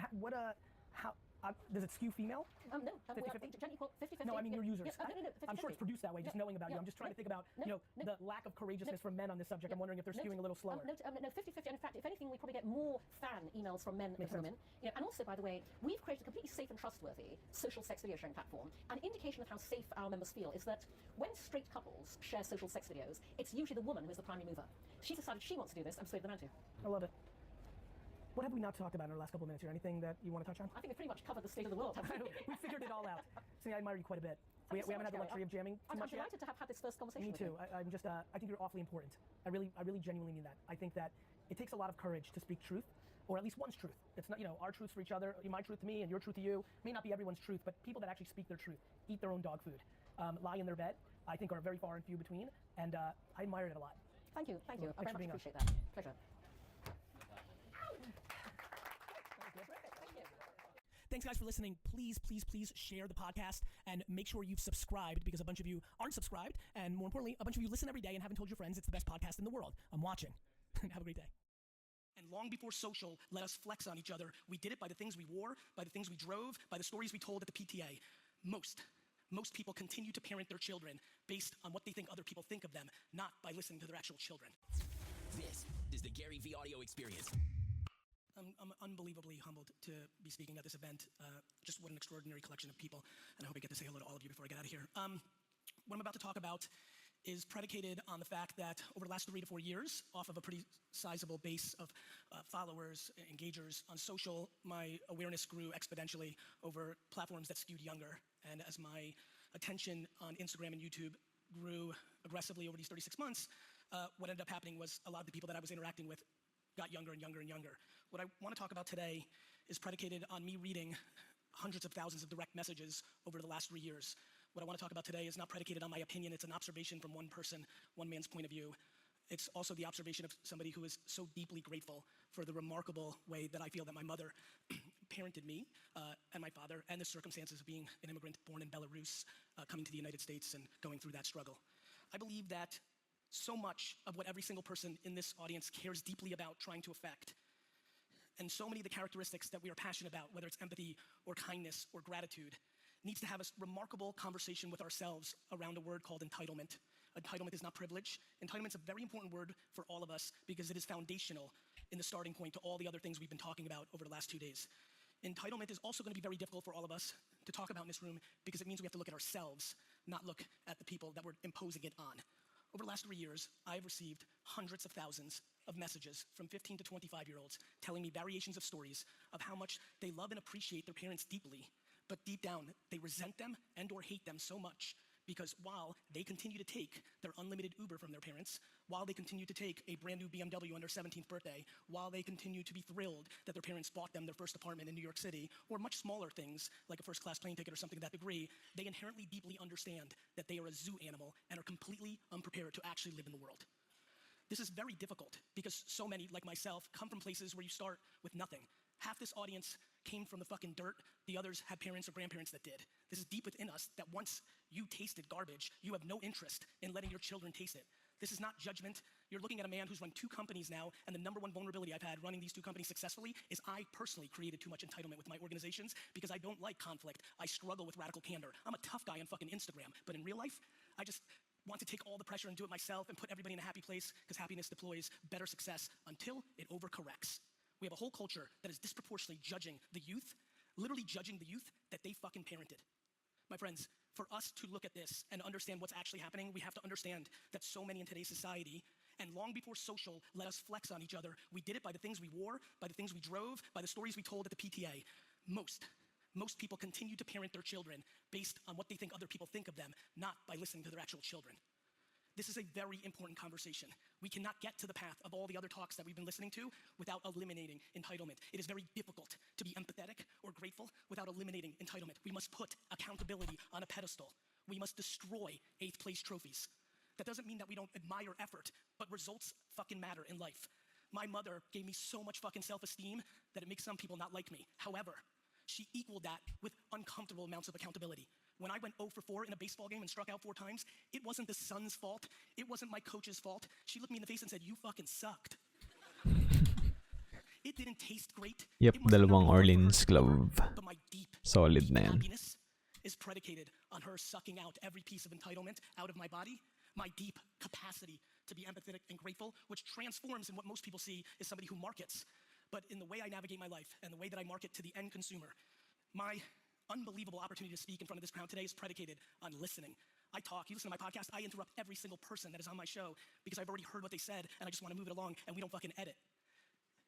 does it skew female? No. 50-50? 50-50. No, I mean your users. Yeah, no, 50-50. I'm sure it's produced that way, just knowing about you. I'm just trying to think about, the lack of courageousness from men on this subject. I'm wondering if they're skewing a little slower. No, 50-50. In fact, if anything, we probably get more fan emails from men than from women. And also, by the way, we've created a completely safe and trustworthy social sex video sharing platform. An indication of how safe our members feel is that when straight couples share social sex videos, it's usually the woman who's the primary mover. She's decided she wants to do this, and so the man too. I love it. What have we not talked about in our last couple of minutes here? Anything that you want to touch on? I think we pretty much covered the state of the world. We figured it all out. See, I admire you quite a bit. We haven't had the luxury of jamming too I'm much yet. delighted to have had this first conversation. Me too. I think you're awfully important. I really genuinely mean that. I think that it takes a lot of courage to speak truth, or at least one's truth. It's not, our truths for each other, my truth to me and your truth to you, may not be everyone's truth, but people that actually speak their truth, eat their own dog food, lie in their bed, I think are very far and few between, and I admire it a lot. Thank you. I Thanks very for much being appreciate that. Pleasure. Thanks, guys, for listening. Please share the podcast and make sure you've subscribed, because a bunch of you aren't subscribed, and more importantly, a bunch of you listen every day and haven't told your friends it's the best podcast in the world. I'm watching. Have a great day. And long before social let us flex on each other, we did it by the things we wore, by the things we drove, by the stories we told at the PTA. most people continue to parent their children based on what they think other people think of them, not by listening to their actual children. This is the Gary V Audio Experience. I'm unbelievably humbled to be speaking at this event. Just what an extraordinary collection of people, and I hope I get to say hello to all of you before I get out of here. What I'm about to talk about is predicated on the fact that over the last 3 to 4 years, off of a pretty sizable base of followers, engagers on social, my awareness grew exponentially over platforms that skewed younger. And as my attention on Instagram and YouTube grew aggressively over these 36 months, what ended up happening was a lot of the people that I was interacting with got younger and younger and younger. What I want to talk about today is predicated on me reading hundreds of thousands of direct messages over the last 3 years. What I want to talk about today is not predicated on my opinion. It's an observation from one person, one man's point of view. It's also the observation of somebody who is so deeply grateful for the remarkable way that I feel that my mother parented me and my father, and the circumstances of being an immigrant born in Belarus, coming to the United States and going through that struggle. I believe that so much of what every single person in this audience cares deeply about trying to affect, and so many of the characteristics that we are passionate about, whether it's empathy or kindness or gratitude, needs to have a remarkable conversation with ourselves around a word called entitlement. Entitlement is not privilege. Entitlement is a very important word for all of us because it is foundational in the starting point to all the other things we've been talking about over the last 2 days. Entitlement is also going to be very difficult for all of us to talk about in this room because it means we have to look at ourselves, not look at the people that we're imposing it on. Over the last 3 years, I've received hundreds of thousands of messages from 15 to 25-year-olds telling me variations of stories of how much they love and appreciate their parents deeply, but deep down, they resent them and or hate them so much because while they continue to take their unlimited Uber from their parents, while they continue to take a brand new BMW on their 17th birthday, while they continue to be thrilled that their parents bought them their first apartment in New York City, or much smaller things like a first-class plane ticket or something to that degree, they inherently deeply understand that they are a zoo animal and are completely unprepared to actually live in the world. This is very difficult because so many, like myself, come from places where you start with nothing. Half this audience came from the fucking dirt. The others had parents or grandparents that did. This is deep within us that once you tasted garbage, you have no interest in letting your children taste it. This is not judgment. You're looking at a man who's run 2 companies now, and the number one vulnerability I've had running these 2 companies successfully is I personally created too much entitlement with my organizations because I don't like conflict. I struggle with radical candor. I'm a tough guy on fucking Instagram, but in real life, I just want to take all the pressure and do it myself and put everybody in a happy place because happiness deploys better success until it overcorrects. We have a whole culture that is disproportionately judging the youth, literally judging the youth that they fucking parented. My friends, for us to look at this and understand what's actually happening, we have to understand that so many in today's society, and long before social let us flex on each other, we did it by the things we wore, by the things we drove, by the stories we told at the PTA. Most people continue to parent their children based on what they think other people think of them, not by listening to their actual children. This is a very important conversation. We cannot get to the path of all the other talks that we've been listening to without eliminating entitlement. It is very difficult to be empathetic or grateful without eliminating entitlement. We must put accountability on a pedestal. We must destroy 8th place trophies. That doesn't mean that we don't admire effort, but results fucking matter in life. My mother gave me so much fucking self-esteem that it makes some people not like me. However, she equaled that with uncomfortable amounts of accountability. When I went 0 for 4 in a baseball game and struck out 4 times, it wasn't the sun's fault. It wasn't my coach's fault. She looked me in the face and said, "You fucking sucked." It didn't taste great. Yep, dalawang Orleans glove. But my deep Solid na yan. happiness is predicated on her sucking out every piece of entitlement out of my body. My deep capacity to be empathetic and grateful, which transforms in what most people see is somebody who markets. But in the way I navigate my life and the way that I market to the end consumer, my unbelievable opportunity to speak in front of this crowd today is predicated on listening. I talk, you listen to my podcast, I interrupt every single person that is on my show because I've already heard what they said and I just want to move it along and we don't fucking edit.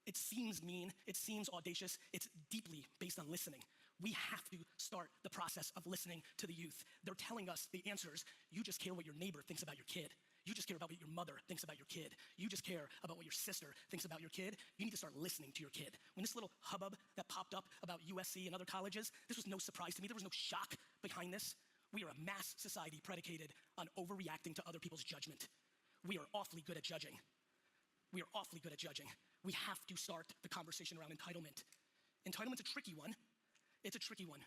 It seems mean, it seems audacious, it's deeply based on listening. We have to start the process of listening to the youth. They're telling us the answers. You just care what your neighbor thinks about your kid. You just care about what your mother thinks about your kid. You just care about what your sister thinks about your kid. You need to start listening to your kid. When this little hubbub that popped up about USC and other colleges, this was no surprise to me. There was no shock behind this. We are a mass society predicated on overreacting to other people's judgment. We are awfully good at judging. We are awfully good at judging. We have to start the conversation around entitlement. Entitlement's a tricky one. It's a tricky one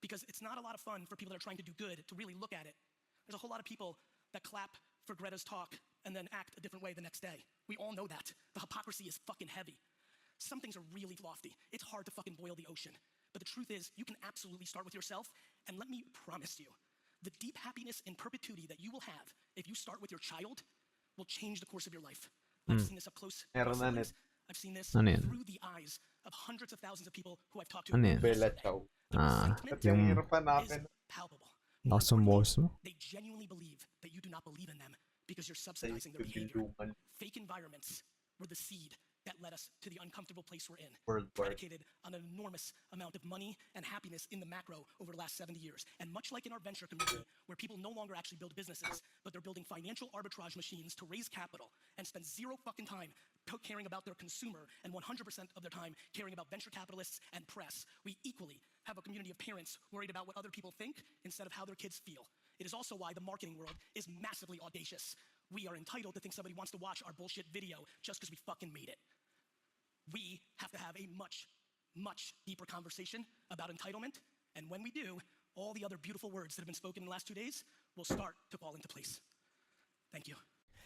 because it's not a lot of fun for people that are trying to do good to really look at it. There's a whole lot of people that clap for Greta's talk and then act a different way the next day. We all know that. The hypocrisy is fucking heavy. Some things are really lofty. It's hard to fucking boil the ocean. But the truth is, you can absolutely start with yourself And let me promise you, the deep happiness in perpetuity that you will have if you start with your child will change the course of your life. I've seen this up close. Meron na net. I've seen this Ano yan? through the eyes of hundreds of thousands of people who I've talked to. Ano yan? Yung Palpable. lakas ng boss mo. They genuinely believe that you do not believe in them because you're subsidizing their behavior. Fake environments were the seed that led us to the uncomfortable place we're in, predicated on an enormous amount of money and happiness in the macro over the last 70 years. And much like in our venture community, where people no longer actually build businesses, but they're building financial arbitrage machines to raise capital and spend zero fucking time caring about their consumer and 100% of their time caring about venture capitalists and press, we equally have a community of parents worried about what other people think instead of how their kids feel. It is also why the marketing world is massively audacious. We are entitled to think somebody wants to watch our bullshit video just because we fucking made it. We have to have a much, much deeper conversation about entitlement, and when we do, all the other beautiful words that have been spoken in the last 2 days will start to fall into place. Thank you.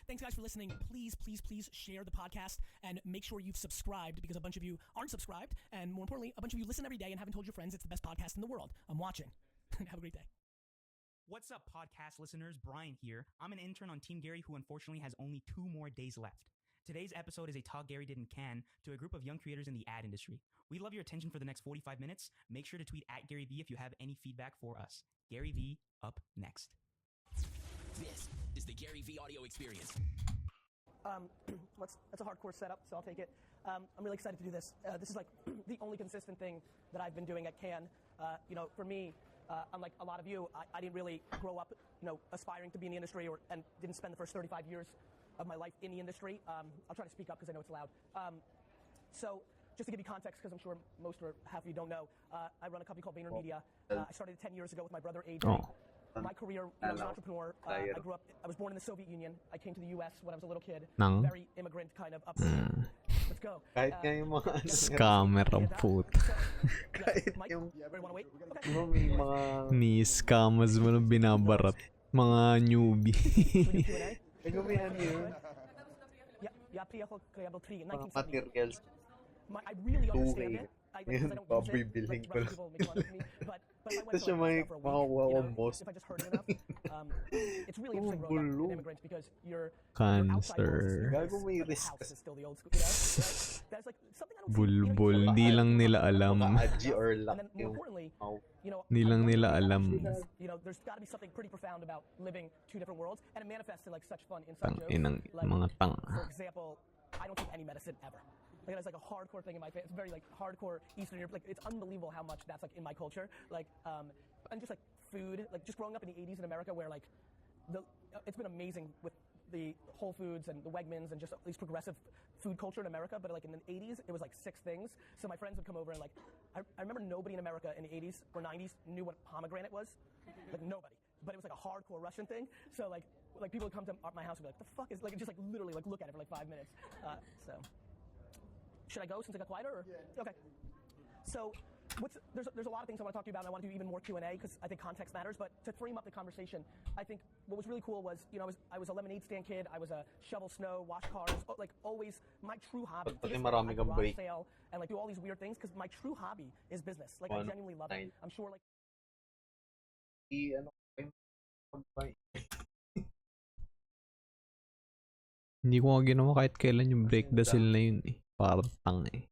Thanks, guys, for listening. Please, please, please share the podcast and make sure you've subscribed because a bunch of you aren't subscribed, and more importantly, a bunch of you listen every day and haven't told your friends it's the best podcast in the world. I'm watching. Have a great day. What's up, podcast listeners? Brian here. I'm an intern on Team Gary who unfortunately has only 2 more days left. Today's episode is a talk Gary did in Cannes to a group of young creators in the ad industry. We love your attention for the next 45 minutes. Make sure to tweet at Gary V if you have any feedback for us. Gary V up next. This is the Gary V audio experience. That's a hardcore setup, so I'll take it. I'm really excited to do this. This is like the only consistent thing that I've been doing at Cannes. For me, unlike a lot of you, I didn't really grow up, aspiring to be in the industry and didn't spend the first 35 years of my life in the industry. I'll try to speak up because I know it's loud. So just to give you context, because I'm sure most or half of you don't know, I run a company called VaynerMedia. I started it 10 years ago with my brother AJ. My career, I was an entrepreneur. I was born in the Soviet Union. I came to the US when I was a little kid. Very immigrant kind of upbringing. Let's go. Kahit nga yung mga scammer ang puta. Kahit yung may mga ni-scammers mo nang binabarat. Mga newbie. Nagumiyhan yun. Mga materials. I really understand it. Ngayon, pabibilhin ko lang. Ito siya may makawawa boss. Cancer. Gago may risk. Bulbul. Di lang nila alam. Mga or luck yung di lang nila alam. There's got to be something pretty profound about living 2 different worlds, and it manifests in like such fun inside jokes. Inang mga tanga. For example, I don't take any medicine ever. Like that's like a hardcore thing in my family. It's very like hardcore Eastern Europe. Like it's unbelievable how much that's like in my culture. Like and just like food. Like just growing up in the 80s in America, where like it's been amazing with the Whole Foods and the Wegmans and just at least progressive food culture in America. But like in the 80s, it was like 6 things. So my friends would come over and like I remember nobody in America in the 80s or 90s knew what pomegranate was. Like nobody. But it was like a hardcore Russian thing. So like people would come to my house and be like, "The fuck is like?" Just like literally like look at it for like 5 minutes. So. Should I go since I got quieter? Or? Yeah. Okay. So there's a lot of things I want to talk to you about, and I want to do even more Q&A because I think context matters. But to frame up the conversation, I think what was really cool was, I was a lemonade stand kid. I was a shovel snow, wash cars, like always my true hobby. I garage sale and like do all these weird things because my true hobby is business. Like I genuinely love it. I'm sure like. Hindi ko nga ginawa kahit kailan yung break the seal na yun eh. Parang tang eh.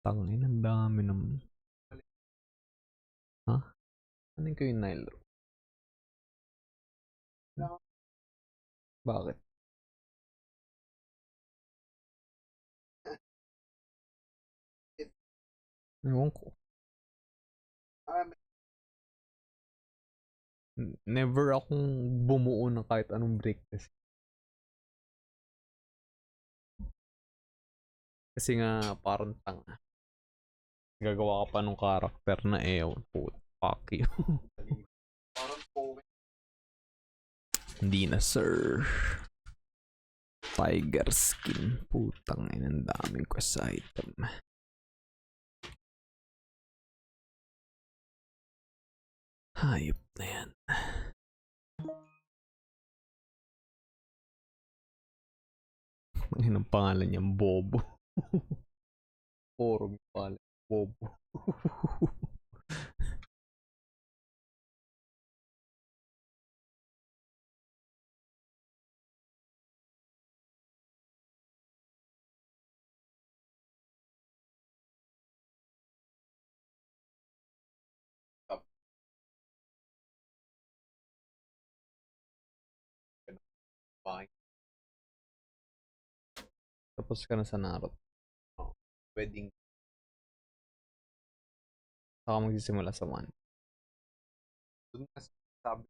Tangin, ang dami naman. Ha? Ano ko yung Nile? Bakit? Ewan ko. Never akong bumuo ng kahit anong break kasi. Kasi nga parang tanga. Gagawa ka pa nung karakter na ewan po. Fuck you. Hindi na sir. Tiger skin. Putang ina, ang daming quest item. Hayop na yan. Ang pangalan niyang Bobo. Forum yung pangalan. Bobo. Tapos ka na sa Naruto. Wedding. Saka magsisimula sa 1. Doon kasi sabi.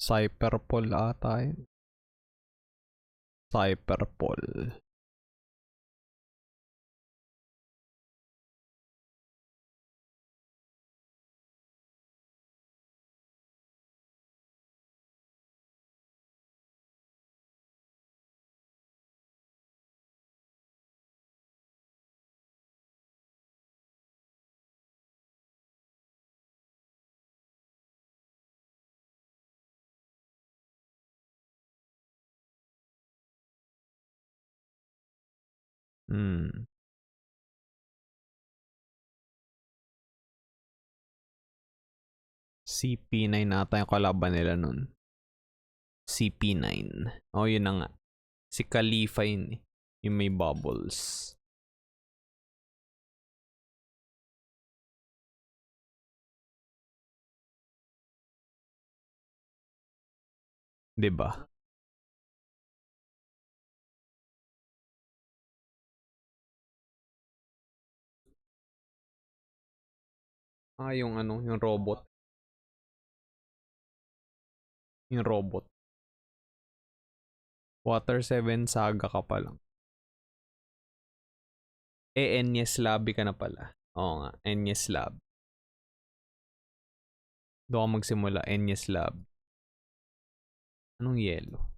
Cyberpol ata yun. Cyberpol. CP9 ata yung kalaban nila nun. CP9. Oh, yun na nga. Si Khalifa yun eh. Yung may bubbles. Diba? Ah, yung ano, yung robot. Yung robot. Water 7 Saga ka pa lang. Enyes Lobby ka na pala. Oo nga, Enyes Lab. Doon ka magsimula, Enyes Lab. Anong yellow?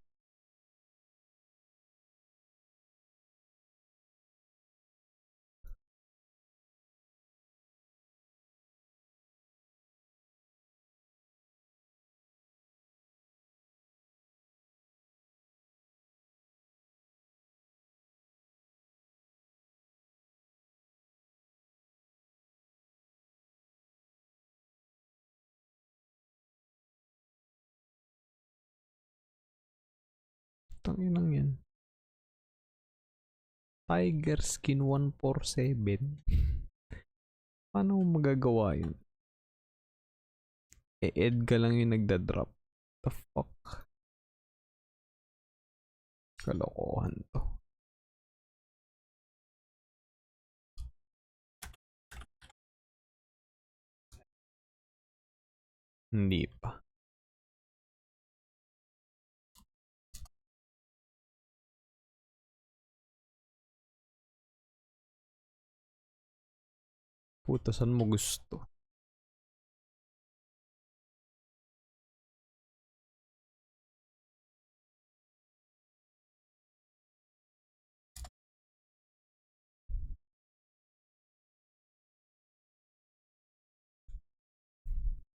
Tangin lang yan. Tiger Skin 147. Paano mo magagawa yun? Edgar lang yung nagda-drop. The fuck? Kalokohan to. Hindi pa. Puta, saan mo gusto?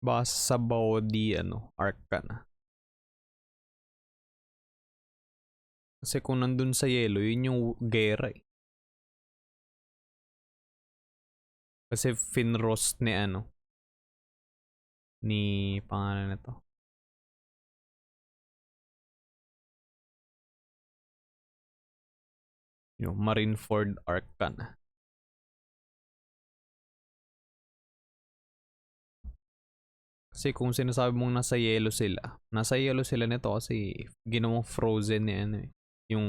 Basta sa body, ano, arc ka na. Kasi kung nandun sa yellow, yun yung gera eh. Kasi finrost ni ano, ni pangalan na to. Yung Marineford arc ka na. Kasi kung sinasabi mong nasa yellow sila nito kasi ginawang frozen ni ano eh, yung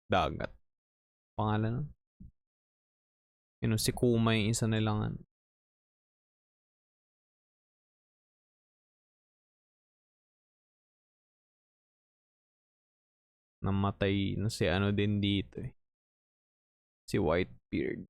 dagat. Pangalan nun? Yun, si Kuma yung isa nilang ano. Namatay na si ano din dito eh. Si Whitebeard.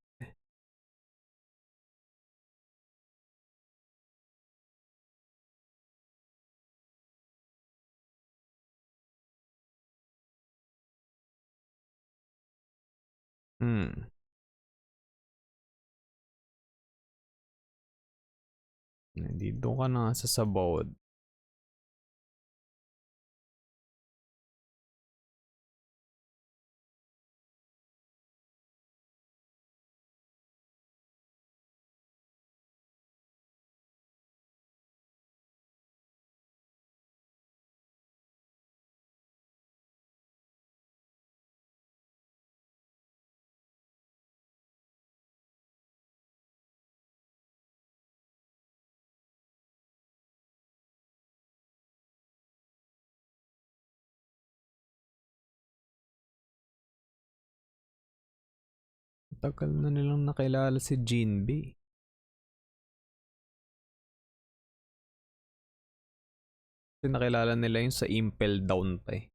Nandito ka na sa sabawad. Tagal na nilang nakilala si Jinbe. Kasi nakilala nila yung sa Impel Down pa eh.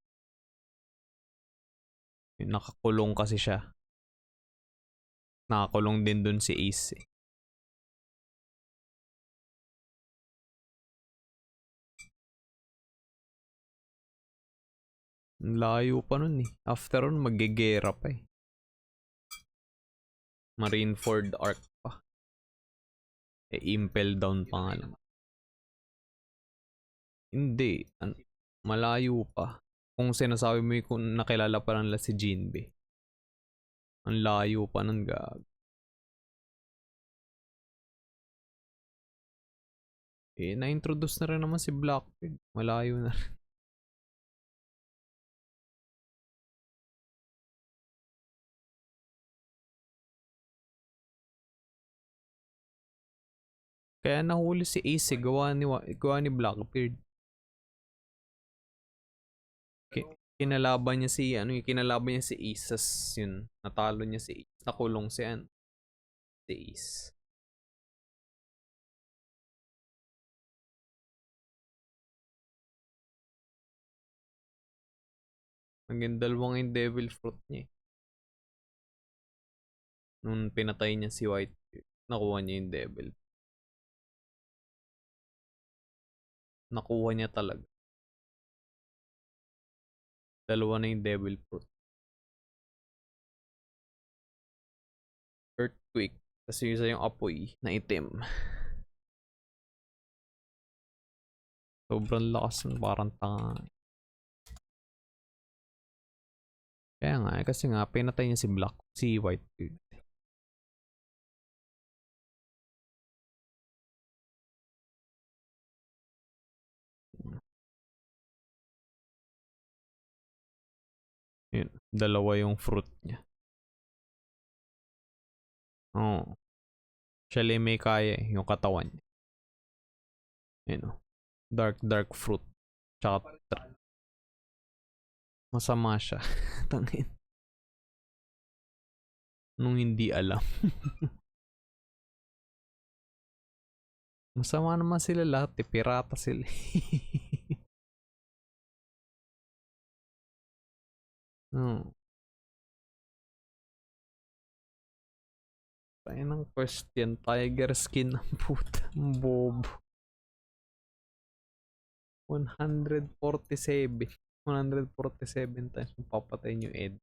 Yung nakakulong kasi siya. Nakakulong din dun si Ace eh. Ang layo pa nun eh. After nun, magigera pa eh. Marineford Arc pa. Eh, Impel Down pa nga lang. Hindi. Malayo pa. Kung sinasabi mo yung kung nakilala pa lang si Jinbe. Ang layo pa nun gag. Eh, na-introduce na rin naman si Blackpink. Malayo na rin. Kaya nahuli si Ace, gawa ni Blackbeard. Kinalaban niya si Ace, yun, natalo niya si Ace, nakulong si Ace. Naging dalawang yung devil fruit niya eh. Nung pinatay niya si Whitebeard, nakuha niya yung devil. Nakuha niya talaga. Dalawa na yung devil fruit. Earthquake. Kasi isa yung apoy na itim. Sobrang lakas ng parang tanga. Kaya nga, kasi nga, pinatay niya si Whitebeard. Yun, dalawa yung fruit niya. Oo. Siya lang may kaya eh, yung katawan niya. Yun o. Dark fruit. Tsaka masama siya. Tangin. Nung hindi alam. Masama naman sila lahat eh. Pirata sila. Oo. Tayo ng question. Tiger skin ng puta. Bobo. 147 times papatay nyo Ed.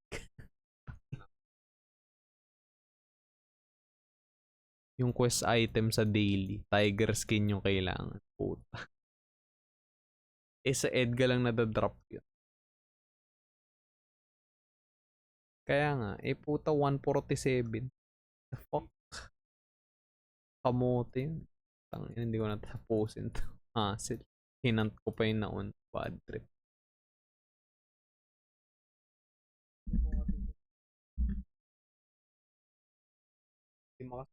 Yung quest item sa daily, tiger skin yung kailangan. Puta. Eh sa Edgar lang nadadrop yun. Kaya nga, eh puta 147. The fuck? Kamote yun. Hindi ko natapusin to. Hassle. Hinant ko pa yung naon. Bad trip. Hindi makas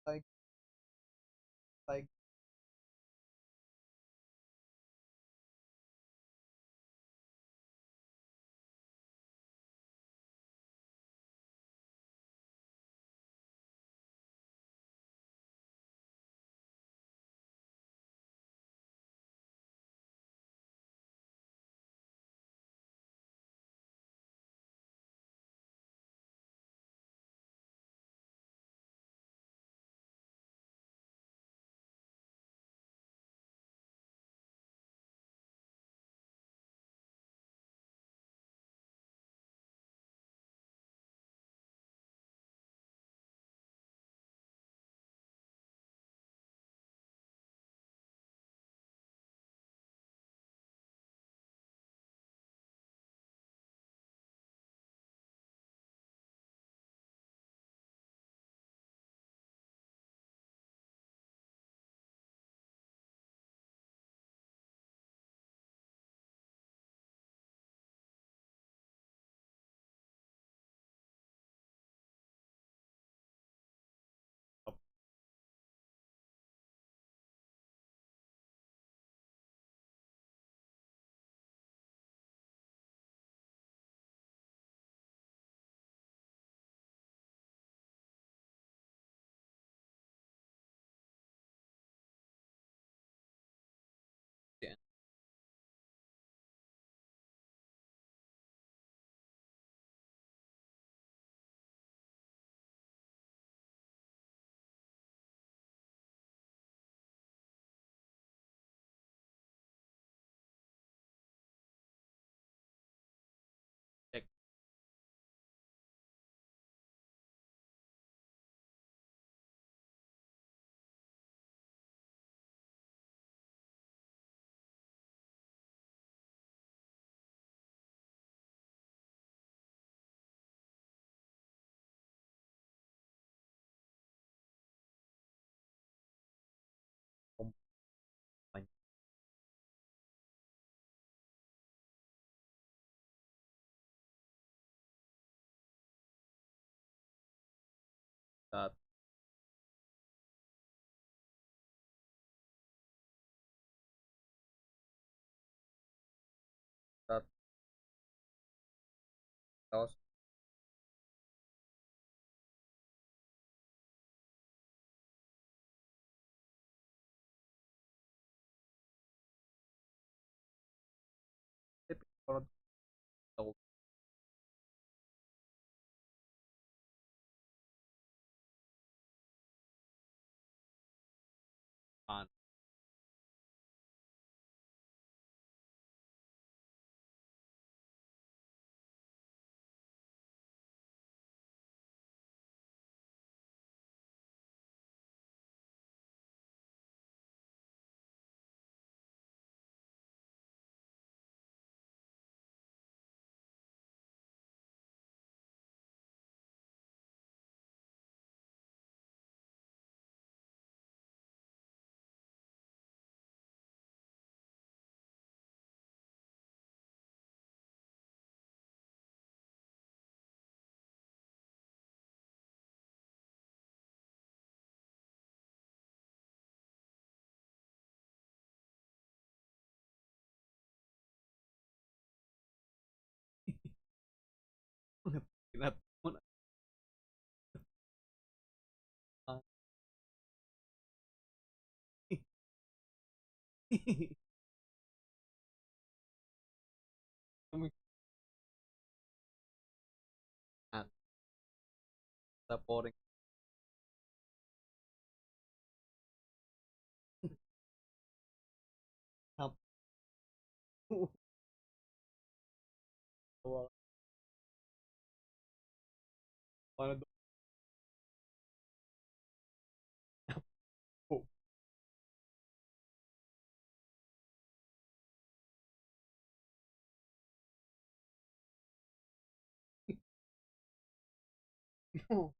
like Tapos, pinapanood ko ano, pinapanood mo na. Ah. Ah, sa boring. Tap. Tawa. Paano daw? Oh.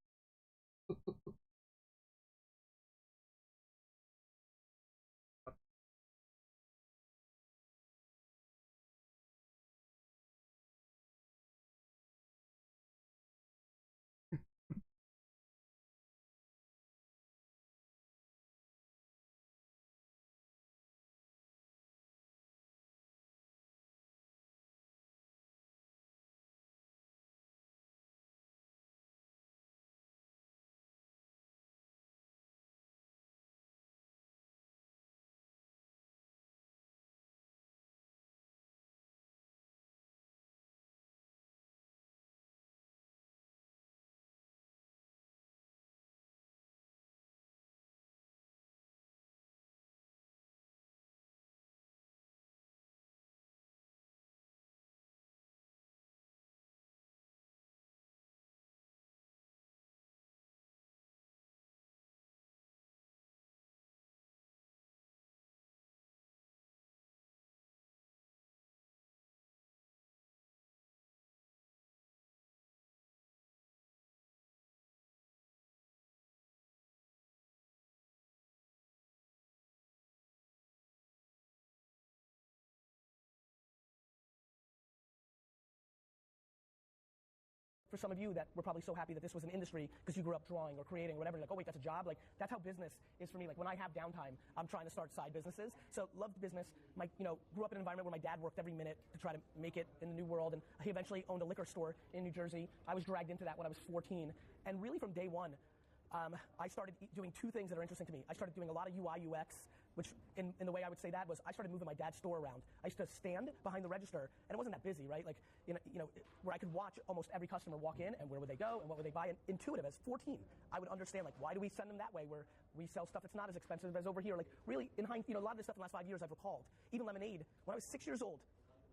For some of you that were probably so happy that this was an industry because you grew up drawing or creating or whatever, like, oh wait, that's a job. Like, that's how business is for me. Like, when I have downtime, I'm trying to start side businesses. So loved business. Grew up in an environment where my dad worked every minute to try to make it in the new world, and he eventually owned a liquor store in New Jersey. I was dragged into that when I was 14, and really from day one, I started doing two things that are interesting to me. I started doing a lot of UI UX, which in the way I would say that was I started moving my dad's store around. I used to stand behind the register, and it wasn't that busy, right? Like, where I could watch almost every customer walk in, and where would they go, and what would they buy. And intuitive, as 14, I would understand, like, why do we send them that way where we sell stuff that's not as expensive as over here? Like, really, a lot of this stuff in the last 5 years I've recalled. Even lemonade, when I was 6 years old,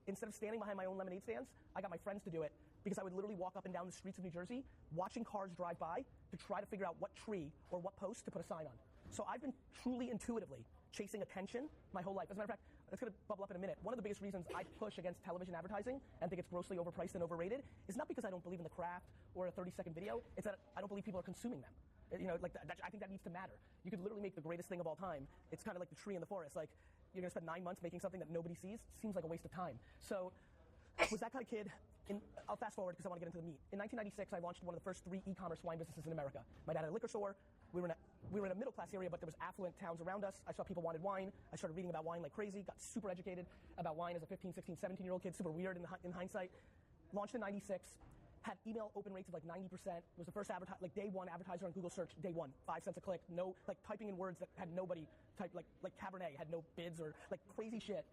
instead of standing behind my own lemonade stands, I got my friends to do it because I would literally walk up and down the streets of New Jersey watching cars drive by to try to figure out what tree or what post to put a sign on. So I've been truly intuitively chasing attention my whole life. As a matter of fact, it's going to bubble up in a minute. One of the biggest reasons I push against television advertising and think it's grossly overpriced and overrated is not because I don't believe in the craft or a 30-second video. It's that I don't believe people are consuming them. I think that needs to matter. You could literally make the greatest thing of all time. It's kind of like the tree in the forest. Like, you're going to spend 9 months making something that nobody sees. Seems like a waste of time. So was that kind of kid. I'll fast forward because I want to get into the meat. In 1996, I launched one of the first 3 e-commerce wine businesses in America. My dad had a liquor store. We were in a middle-class area, but there was affluent towns around us. I saw people wanted wine. I started reading about wine like crazy, got super educated about wine as a 15, 16, 17-year-old kid, super weird in hindsight. Launched in 96. had email open rates of like 90%, was the first day one advertiser on Google search, day one, 5 cents a click, no, like typing in words that had nobody type, like Cabernet had no bids or like crazy shit.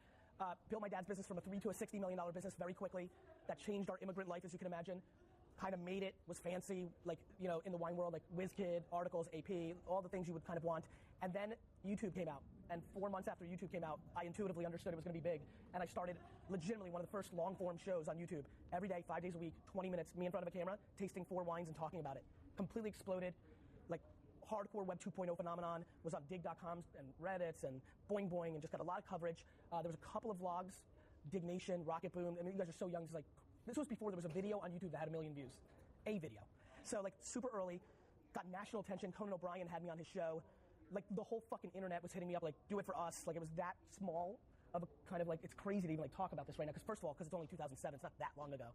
Built my dad's business from a $3 to a $60 million business very quickly. That changed our immigrant life, as you can imagine. Kind of made it, was fancy, like, you know, in the wine world, like WizKid, articles, AP, all the things you would kind of want. And then YouTube came out. And 4 months after YouTube came out, I intuitively understood it was going to be big. And I started legitimately one of the first long-form shows on YouTube. Every day, 5 days a week, 20 minutes, me in front of a camera, tasting 4 wines and talking about it. Completely exploded. Like, hardcore Web 2.0 phenomenon. Was on dig.coms and Reddits and Boing Boing and just got a lot of coverage. There was a couple of vlogs, Dig Nation, Rocket Boom. I mean, you guys are so young. It's like, this was before there was a video on YouTube that had 1 million views. A video. So, like, super early. Got national attention. Conan O'Brien had me on his show. Like, the whole fucking internet was hitting me up, like, do it for us. Like, it was that small of a kind of, like, it's crazy to even, like, talk about this right now. Because, first of all, because it's only 2007. It's not that long ago.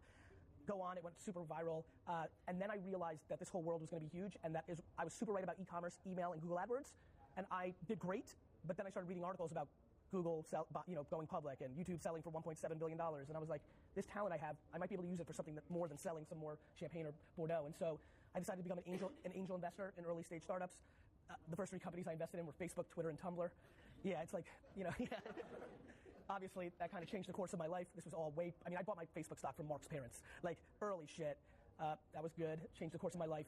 Go on. It went super viral. And then I realized that this whole world was going to be huge. And I was super right about e-commerce, email, and Google AdWords. And I did great. But then I started reading articles about Google going public and YouTube selling for $1.7 billion. And I was like, this talent I have, I might be able to use it for something that more than selling some more champagne or Bordeaux. And so I decided to become an angel investor in early stage startups. The first 3 companies I invested in were Facebook, Twitter, and Tumblr. Yeah, it's like, you know, yeah. Obviously, that kind of changed the course of my life. This was all I bought my Facebook stock from Mark's parents. Like, early shit. That was good. Changed the course of my life.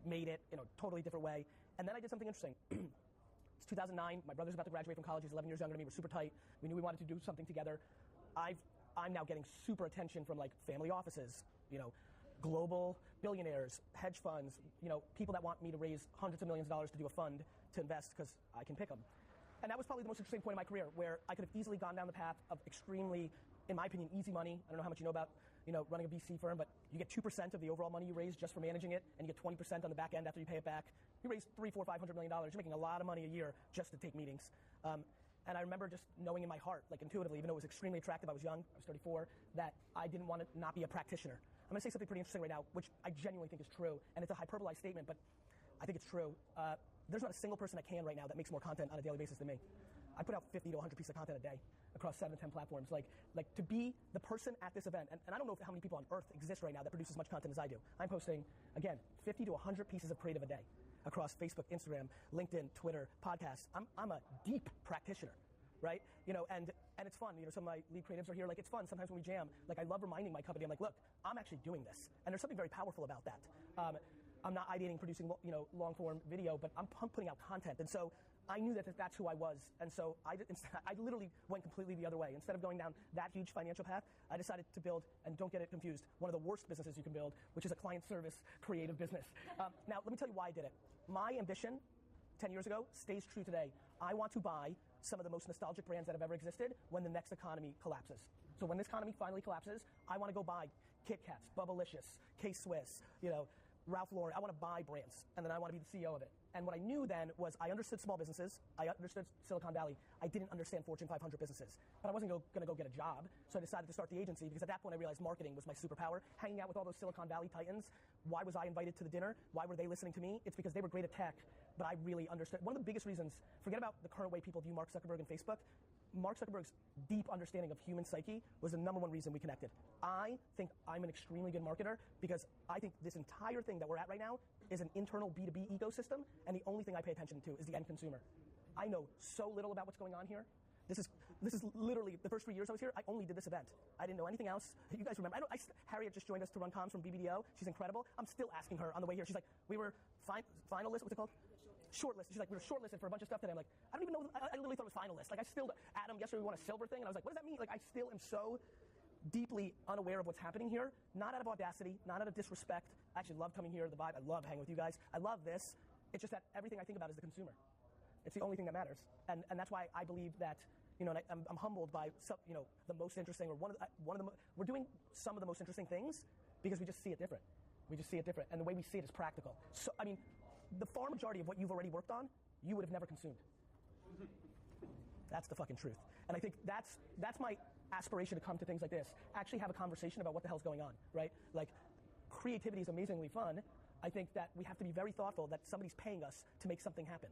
Made it, you know, totally different way. And then I did something interesting. It's 2009. My brother's about to graduate from college. He's 11 years younger than me. We're super tight. We knew we wanted to do something together. I'm now getting super attention from, like, family offices, you know, global billionaires, hedge funds, you know, people that want me to raise hundreds of millions of dollars to do a fund to invest because I can pick them. And that was probably the most interesting point in my career, where I could have easily gone down the path of extremely, in my opinion, easy money. I don't know how much you know about, you know, running a VC firm, but you get 2% of the overall money you raise just for managing it, and you get 20% on the back end after you pay it back. You raise $300, $400, $500 million. You're making a lot of money a year just to take meetings. And I remember just knowing in my heart, like intuitively, even though it was extremely attractive, I was young, I was 34, that I didn't want to not be a practitioner. I'm going to say something pretty interesting right now, which I genuinely think is true, and it's a hyperbolized statement, but I think it's true. There's not a single person that can right now that makes more content on a daily basis than me. I put out 50 to 100 pieces of content a day across 7 to 10 platforms. Like to be the person at this event, and I don't know how many people on earth exist right now that produce as much content as I do. I'm posting, again, 50 to 100 pieces of creative a day across Facebook, Instagram, LinkedIn, Twitter, podcasts. I'm a deep practitioner, right? You know, and it's fun. You know, some of my lead creatives are here. Like, it's fun sometimes when we jam. Like, I love reminding my company, I'm like, look, I'm actually doing this. And there's something very powerful about that. I'm not ideating producing, you know, long-form video, but I'm putting out content. And so I knew that that's who I was. And so I literally went completely the other way. Instead of going down that huge financial path, I decided to build, and don't get it confused, one of the worst businesses you can build, which is a client service creative business. Now, let me tell you why I did it. My ambition 10 years ago stays true today. I want to buy some of the most nostalgic brands that have ever existed when the next economy collapses. So when this economy finally collapses, I want to go buy Kit Kats, Bubblicious, K-Swiss, you know, Ralph Lauren. I want to buy brands, and then I want to be the CEO of it. And what I knew then was I understood small businesses. I understood Silicon Valley. I didn't understand Fortune 500 businesses. But I wasn't going to go get a job, so I decided to start the agency because at that point I realized marketing was my superpower. Hanging out with all those Silicon Valley titans. Why was I invited to the dinner? Why were they listening to me? It's because they were great at tech, but I really understood. One of the biggest reasons, forget about the current way people view Mark Zuckerberg and Facebook, Mark Zuckerberg's deep understanding of human psyche was the number one reason we connected. I think I'm an extremely good marketer because I think this entire thing that we're at right now is an internal B2B ecosystem, and the only thing I pay attention to is the end consumer. I know so little about what's going on here. This is literally the first 3 years I was here, I only did this event. I didn't know anything else. You guys remember, Harriet just joined us to run comms from BBDO. She's incredible. I'm still asking her on the way here. She's like, we were finalists, what's it called? Shortlisted. She's like, we were shortlisted for a bunch of stuff today. I'm like, I don't even know. I literally thought it was finalist. Like, Adam, yesterday we won a silver thing, and I was like, what does that mean? Like, I still am so deeply unaware of what's happening here, not out of audacity, not out of disrespect. I actually love coming here, the vibe. I love hanging with you guys. I love this. It's just that everything I think about is the consumer. It's the only thing that matters. And that's why I believe that, you know, and I'm humbled by some, you know, the most interesting, or we're doing some of the most interesting things because we just see it different. We just see it different. And the way we see it is practical. So, I mean, the far majority of what you've already worked on, you would have never consumed. That's the fucking truth. And I think that's my aspiration to come to things like this. Actually have a conversation about what the hell's going on, right? Like, creativity is amazingly fun. I think that we have to be very thoughtful that somebody's paying us to make something happen.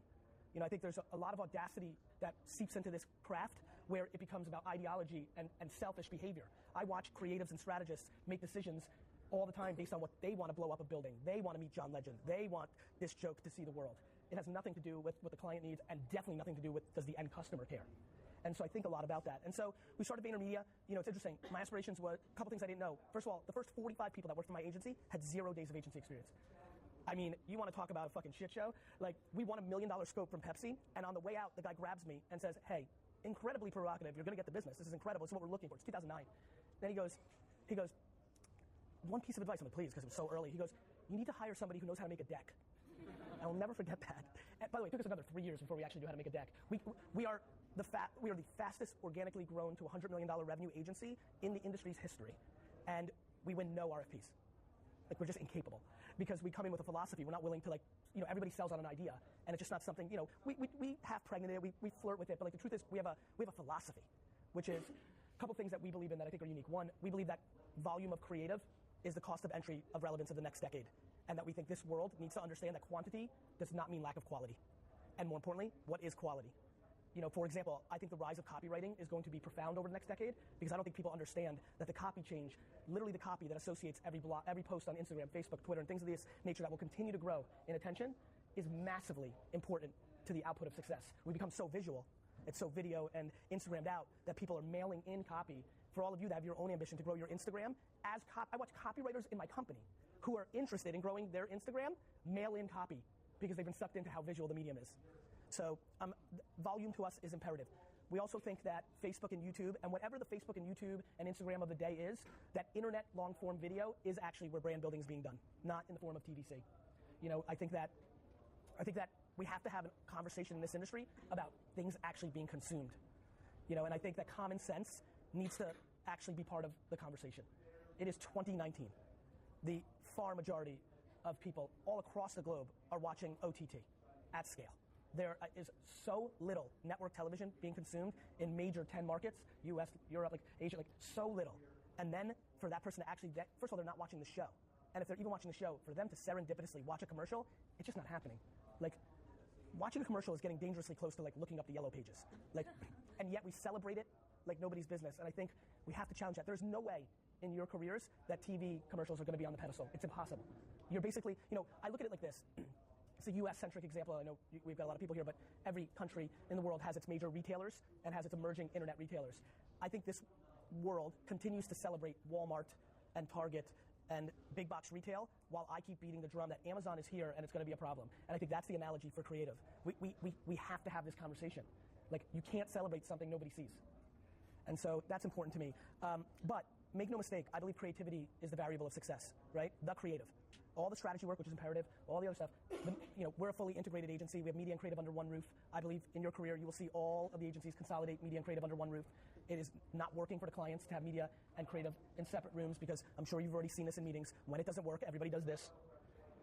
You know, I think there's a lot of audacity that seeps into this craft where it becomes about ideology and selfish behavior. I watch creatives and strategists make decisions all the time based on what they want to blow up a building. They want to meet John Legend. They want this joke to see the world. It has nothing to do with what the client needs, and definitely nothing to do with does the end customer care. And so I think a lot about that. And so we started VaynerMedia. You know, it's interesting. My aspirations were a couple things I didn't know. First of all, the first 45 people that worked for my agency had 0 days of agency experience. I mean, you want to talk about a fucking shit show? Like, we won $1 million scope from Pepsi, and on the way out, the guy grabs me and says, hey, incredibly provocative. You're going to get the business. This is incredible. This is what we're looking for. It's 2009. Then he goes, one piece of advice. I'm like, please, because it was so early. He goes, you need to hire somebody who knows how to make a deck. I will never forget that. And by the way, it took us another 3 years before we actually knew how to make a deck. We are the fastest organically grown to $100 million revenue agency in the industry's history. And we win no RFPs. Like, we're just incapable. Because we come in with a philosophy. We're not willing to, like, you know, everybody sells on an idea. And it's just not something, you know, we half pregnant it, we flirt with it. But, like, the truth is, we have a philosophy, which is a couple things that we believe in that I think are unique. One, we believe that volume of creative is the cost of entry of relevance of the next decade. And that we think this world needs to understand that quantity does not mean lack of quality. And more importantly, what is quality? You know, for example, I think the rise of copywriting is going to be profound over the next decade because I don't think people understand that the copy change, literally the copy that associates every post on Instagram, Facebook, Twitter, and things of this nature that will continue to grow in attention is massively important to the output of success. We become so visual, it's so video and Instagrammed out that people are mailing in copy. For all of you that have your own ambition to grow your Instagram, I watch copywriters in my company who are interested in growing their Instagram mail in copy because they've been sucked into how visual the medium is. So volume to us is imperative. We also think that Facebook and YouTube, and whatever the Facebook and YouTube and Instagram of the day is, that internet long-form video is actually where brand building is being done, not in the form of TVC. You know, I think that we have to have a conversation in this industry about things actually being consumed. You know, and I think that common sense needs to actually be part of the conversation. It is 2019. The far majority of people all across the globe are watching OTT at scale. There is so little network television being consumed in major 10 markets, US, Europe, like Asia, like so little. And then for that person to actually, first of all, they're not watching the show. And if they're even watching the show, for them to serendipitously watch a commercial, it's just not happening. Like, watching a commercial is getting dangerously close to like looking up the yellow pages. Like, and yet we celebrate it like nobody's business. And I think we have to challenge that. There's no way in your careers that TV commercials are going to be on the pedestal. It's impossible. You're basically, you know, I look at it like this. It's a US-centric example. I know we've got a lot of people here, but every country in the world has its major retailers and has its emerging internet retailers. I think this world continues to celebrate Walmart and Target and big box retail while I keep beating the drum that Amazon is here and it's going to be a problem. And I think that's the analogy for creative. We have to have this conversation. Like, you can't celebrate something nobody sees. And so that's important to me. But make no mistake, I believe creativity is the variable of success, right? The creative. All the strategy work, which is imperative, all the other stuff. You know, we're a fully integrated agency. We have media and creative under one roof. I believe in your career, you will see all of the agencies consolidate media and creative under one roof. It is not working for the clients to have media and creative in separate rooms because I'm sure you've already seen this in meetings. When it doesn't work, everybody does this.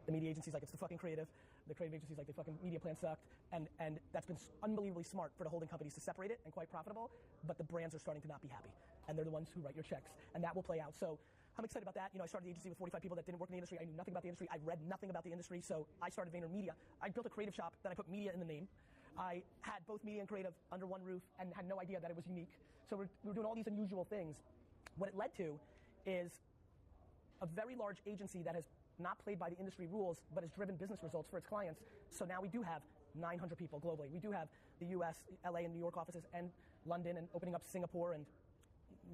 The media agency's like, it's the fucking creative. The creative agency's like, the fucking media plan sucked. And that's been unbelievably smart for the holding companies to separate it and quite profitable. But the brands are starting to not be happy. And they're the ones who write your checks. And that will play out. So I'm excited about that. You know, I started the agency with 45 people that didn't work in the industry. I knew nothing about the industry. I read nothing about the industry. So I started VaynerMedia. I built a creative shop, then I put media in the name. I had both media and creative under one roof and had no idea that it was unique. So we're doing all these unusual things. What it led to is a very large agency that has not played by the industry rules, but has driven business results for its clients. So now we do have 900 people globally. We do have the US, LA, and New York offices, and London, and opening up Singapore, and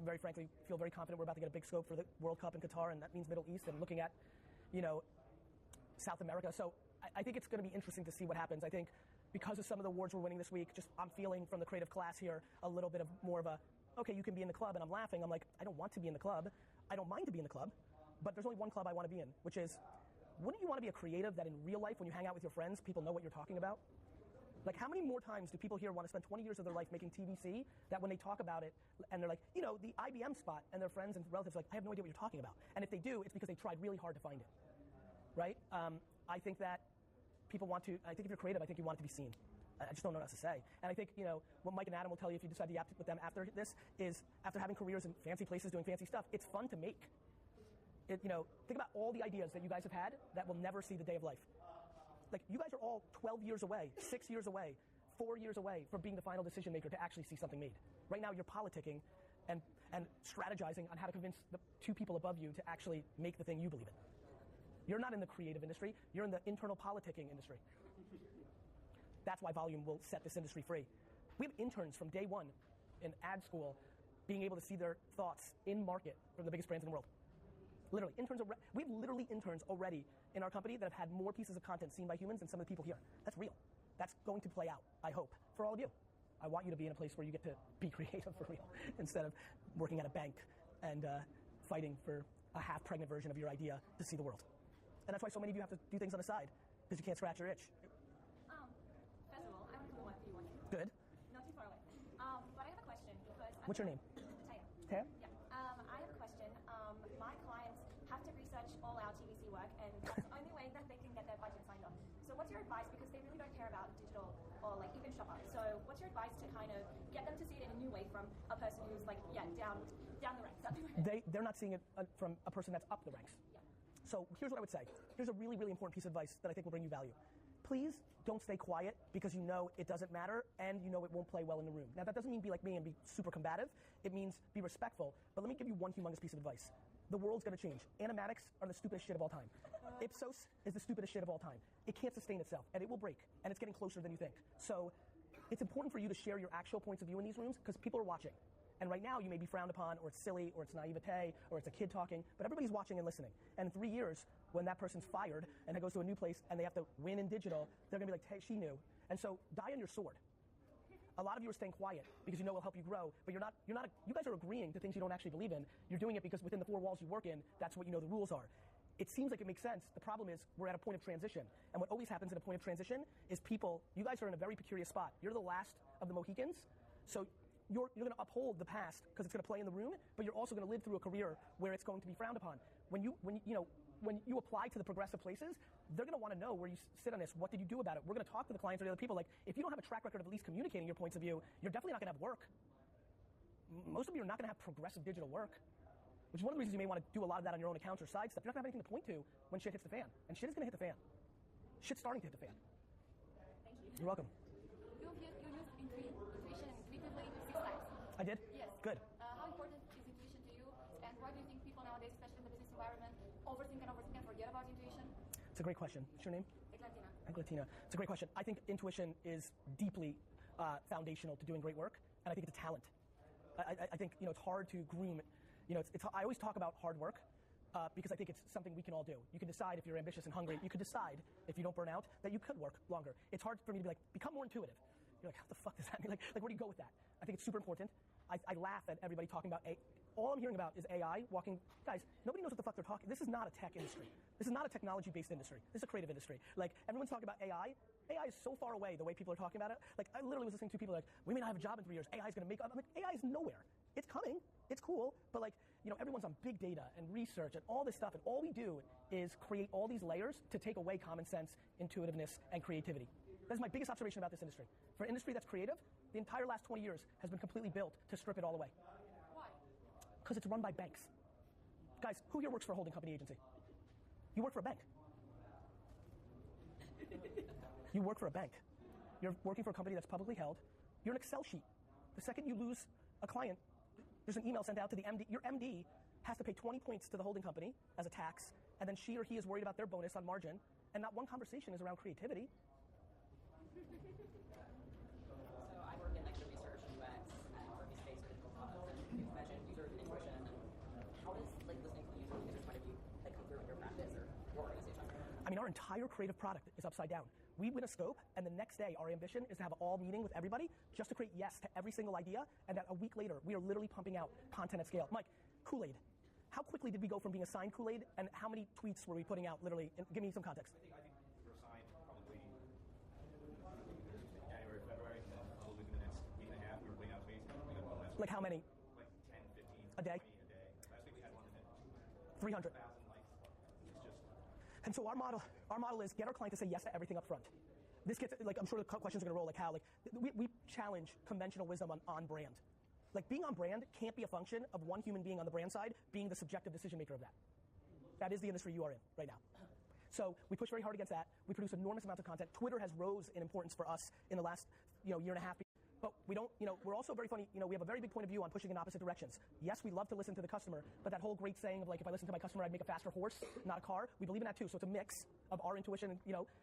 very frankly, feel very confident we're about to get a big scope for the World Cup in Qatar, and that means Middle East, and looking at, you know, South America. So I think it's going to be interesting to see what happens. I think because of some of the awards we're winning this week, just I'm feeling from the creative class here a little bit of more of a, okay, you can be in the club, and I'm laughing. I'm like, I don't want to be in the club. I don't mind to be in the club, but there's only one club I want to be in, which is, wouldn't you want to be a creative that in real life, when you hang out with your friends, people know what you're talking about? Like, how many more times do people here want to spend 20 years of their life making TVC that when they talk about it, and they're like, you know, the IBM spot, and their friends and relatives are like, I have no idea what you're talking about. And if they do, it's because they tried really hard to find it, right? I think that people want to, I think if you're creative, I think you want it to be seen. I just don't know what else to say. And I think, you know, what Mike and Adam will tell you if you decide to be with them after this is, after having careers in fancy places doing fancy stuff, it's fun to make. You know, think about all the ideas that you guys have had that will never see the day of life. Like, you guys are all 12 years away, 6 years away, 4 years away from being the final decision maker to actually see something made. Right now, you're politicking, and strategizing on how to convince the two people above you to actually make the thing you believe in. You're not in the creative industry, you're in the internal politicking industry. That's why volume will set this industry free. We have interns from day one in ad school being able to see their thoughts in market from the biggest brands in the world. Literally, we have literally interns already in our company that have had more pieces of content seen by humans than some of the people here. That's real. That's going to play out, I hope, for all of you. I want you to be in a place where you get to be creative for real instead of working at a bank and fighting for a half-pregnant version of your idea to see the world. And that's why so many of you have to do things on the side, because you can't scratch your itch. First of all, I want to know what you want. Good. Not too far away. But I have a question because... What's your name? Taya. Taya? Yeah. I have a question. My clients have to research all our TVC work, and that's the only way that they can get their budget signed off. So what's your advice? Because they really don't care about digital or like even shopper. So what's your advice to kind of get them to see it in a new way from a person who's like, down the ranks? They're not seeing it from a person that's up the ranks. Yeah. So here's what I would say. Here's a really, really important piece of advice that I think will bring you value. Please don't stay quiet because you know it doesn't matter and you know it won't play well in the room. Now that doesn't mean be like me and be super combative. It means be respectful. But let me give you one humongous piece of advice. The world's gonna change. Animatics are the stupidest shit of all time. Ipsos is the stupidest shit of all time. It can't sustain itself and it will break and it's getting closer than you think. So it's important for you to share your actual points of view in these rooms because people are watching. And right now you may be frowned upon or it's silly or it's naivete or it's a kid talking, but everybody's watching and listening. And in 3 years, when that person's fired and it goes to a new place and they have to win in digital, they're gonna be like, hey, she knew. And so die on your sword. A lot of you are staying quiet because you know it'll help you grow, but you guys are agreeing to things you don't actually believe in. You're doing it because within the 4 walls you work in, that's what you know the rules are. It seems like it makes sense. The problem is we're at a point of transition. And what always happens at a point of transition is you guys are in a very peculiar spot. You're the last of the Mohicans. So you're going to uphold the past because it's going to play in the room, but you're also going to live through a career where it's going to be frowned upon. When you apply to the progressive places, they're going to want to know where you sit on this. What did you do about it? We're going to talk to the clients or the other people. Like, if you don't have a track record of at least communicating your points of view, you're definitely not going to have work. Most of you are not going to have progressive digital work, which is one of the reasons you may want to do a lot of that on your own accounts or side stuff. You're not going to have anything to point to when shit hits the fan. And shit is going to hit the fan. Shit's starting to hit the fan. Thank you. You're welcome. You used intuition intuitively 6 times. I did? Yes. Good. How important is intuition to you? And why do you think people nowadays, especially in the business environment, overthink and forget about intuition? It's a great question. What's your name? Eglatina. Eglatina. It's a great question. I think intuition is deeply foundational to doing great work, and I think it's a talent. I think it's hard to groom. I always talk about hard work because I think it's something we can all do. You can decide if you're ambitious and hungry. You could decide if you don't burn out that you could work longer. It's hard for me to be like, become more intuitive. You're like, how the fuck does that mean? Like where do you go with that? I think it's super important. I laugh at everybody talking about all I'm hearing about is AI walking. Guys, nobody knows what the fuck they're talking. This is not a tech industry. This is not a technology-based industry. This is a creative industry. Like, everyone's talking about AI. AI is so far away the way people are talking about it. Like, I literally was listening to people like, we may not have a job in 3 years. AI is going to make... I'm like, AI is nowhere. It's coming. It's cool. But like, everyone's on big data and research and all this stuff. And all we do is create all these layers to take away common sense, intuitiveness, and creativity. That's my biggest observation about this industry. For an industry that's creative, the entire last 20 years has been completely built to strip it all away. Why? Because it's run by banks. Guys, who here works for a holding company agency? You work for a bank. You work for a bank. You're working for a company that's publicly held. You're an Excel sheet. The second you lose a client, there's an email sent out to the MD. Your MD has to pay 20 points to the holding company as a tax, and then she or he is worried about their bonus on margin, and not one conversation is around creativity. So I work in like the research, UX, and work space with you mentioned user intuition. How does like listening to the user's point of view like come through in your practice or your organization? I mean, our entire creative product is upside down. We win a scope, and the next day, our ambition is to have an all meeting with everybody just to create yes to every single idea, and that a week later, we are literally pumping out content at scale. Mike, Kool-Aid. How quickly did we go from being assigned Kool-Aid, and how many tweets were we putting out literally? And give me some context. I think we're assigned probably January, February, and then probably within the next week and a half, we were putting out tweets. Like how many? Like 10, 15, a day? 20 a day. Last week we had one that hit 300. 1,000 likes. It's just... And so our model is get our client to say yes to everything up front. This gets, like, I'm sure the questions are going to roll, like how, like, we challenge conventional wisdom on brand. Like, being on brand can't be a function of one human being on the brand side being the subjective decision maker of that. That is the industry you are in right now. So we push very hard against that. We produce enormous amounts of content. Twitter has rose in importance for us in the last year and a half. But we don't, we're also very funny, we have a very big point of view on pushing in opposite directions. Yes, we love to listen to the customer, but that whole great saying of like, if I listen to my customer, I'd make a faster horse, not a car, we believe in that too. So it's a mix of our intuition,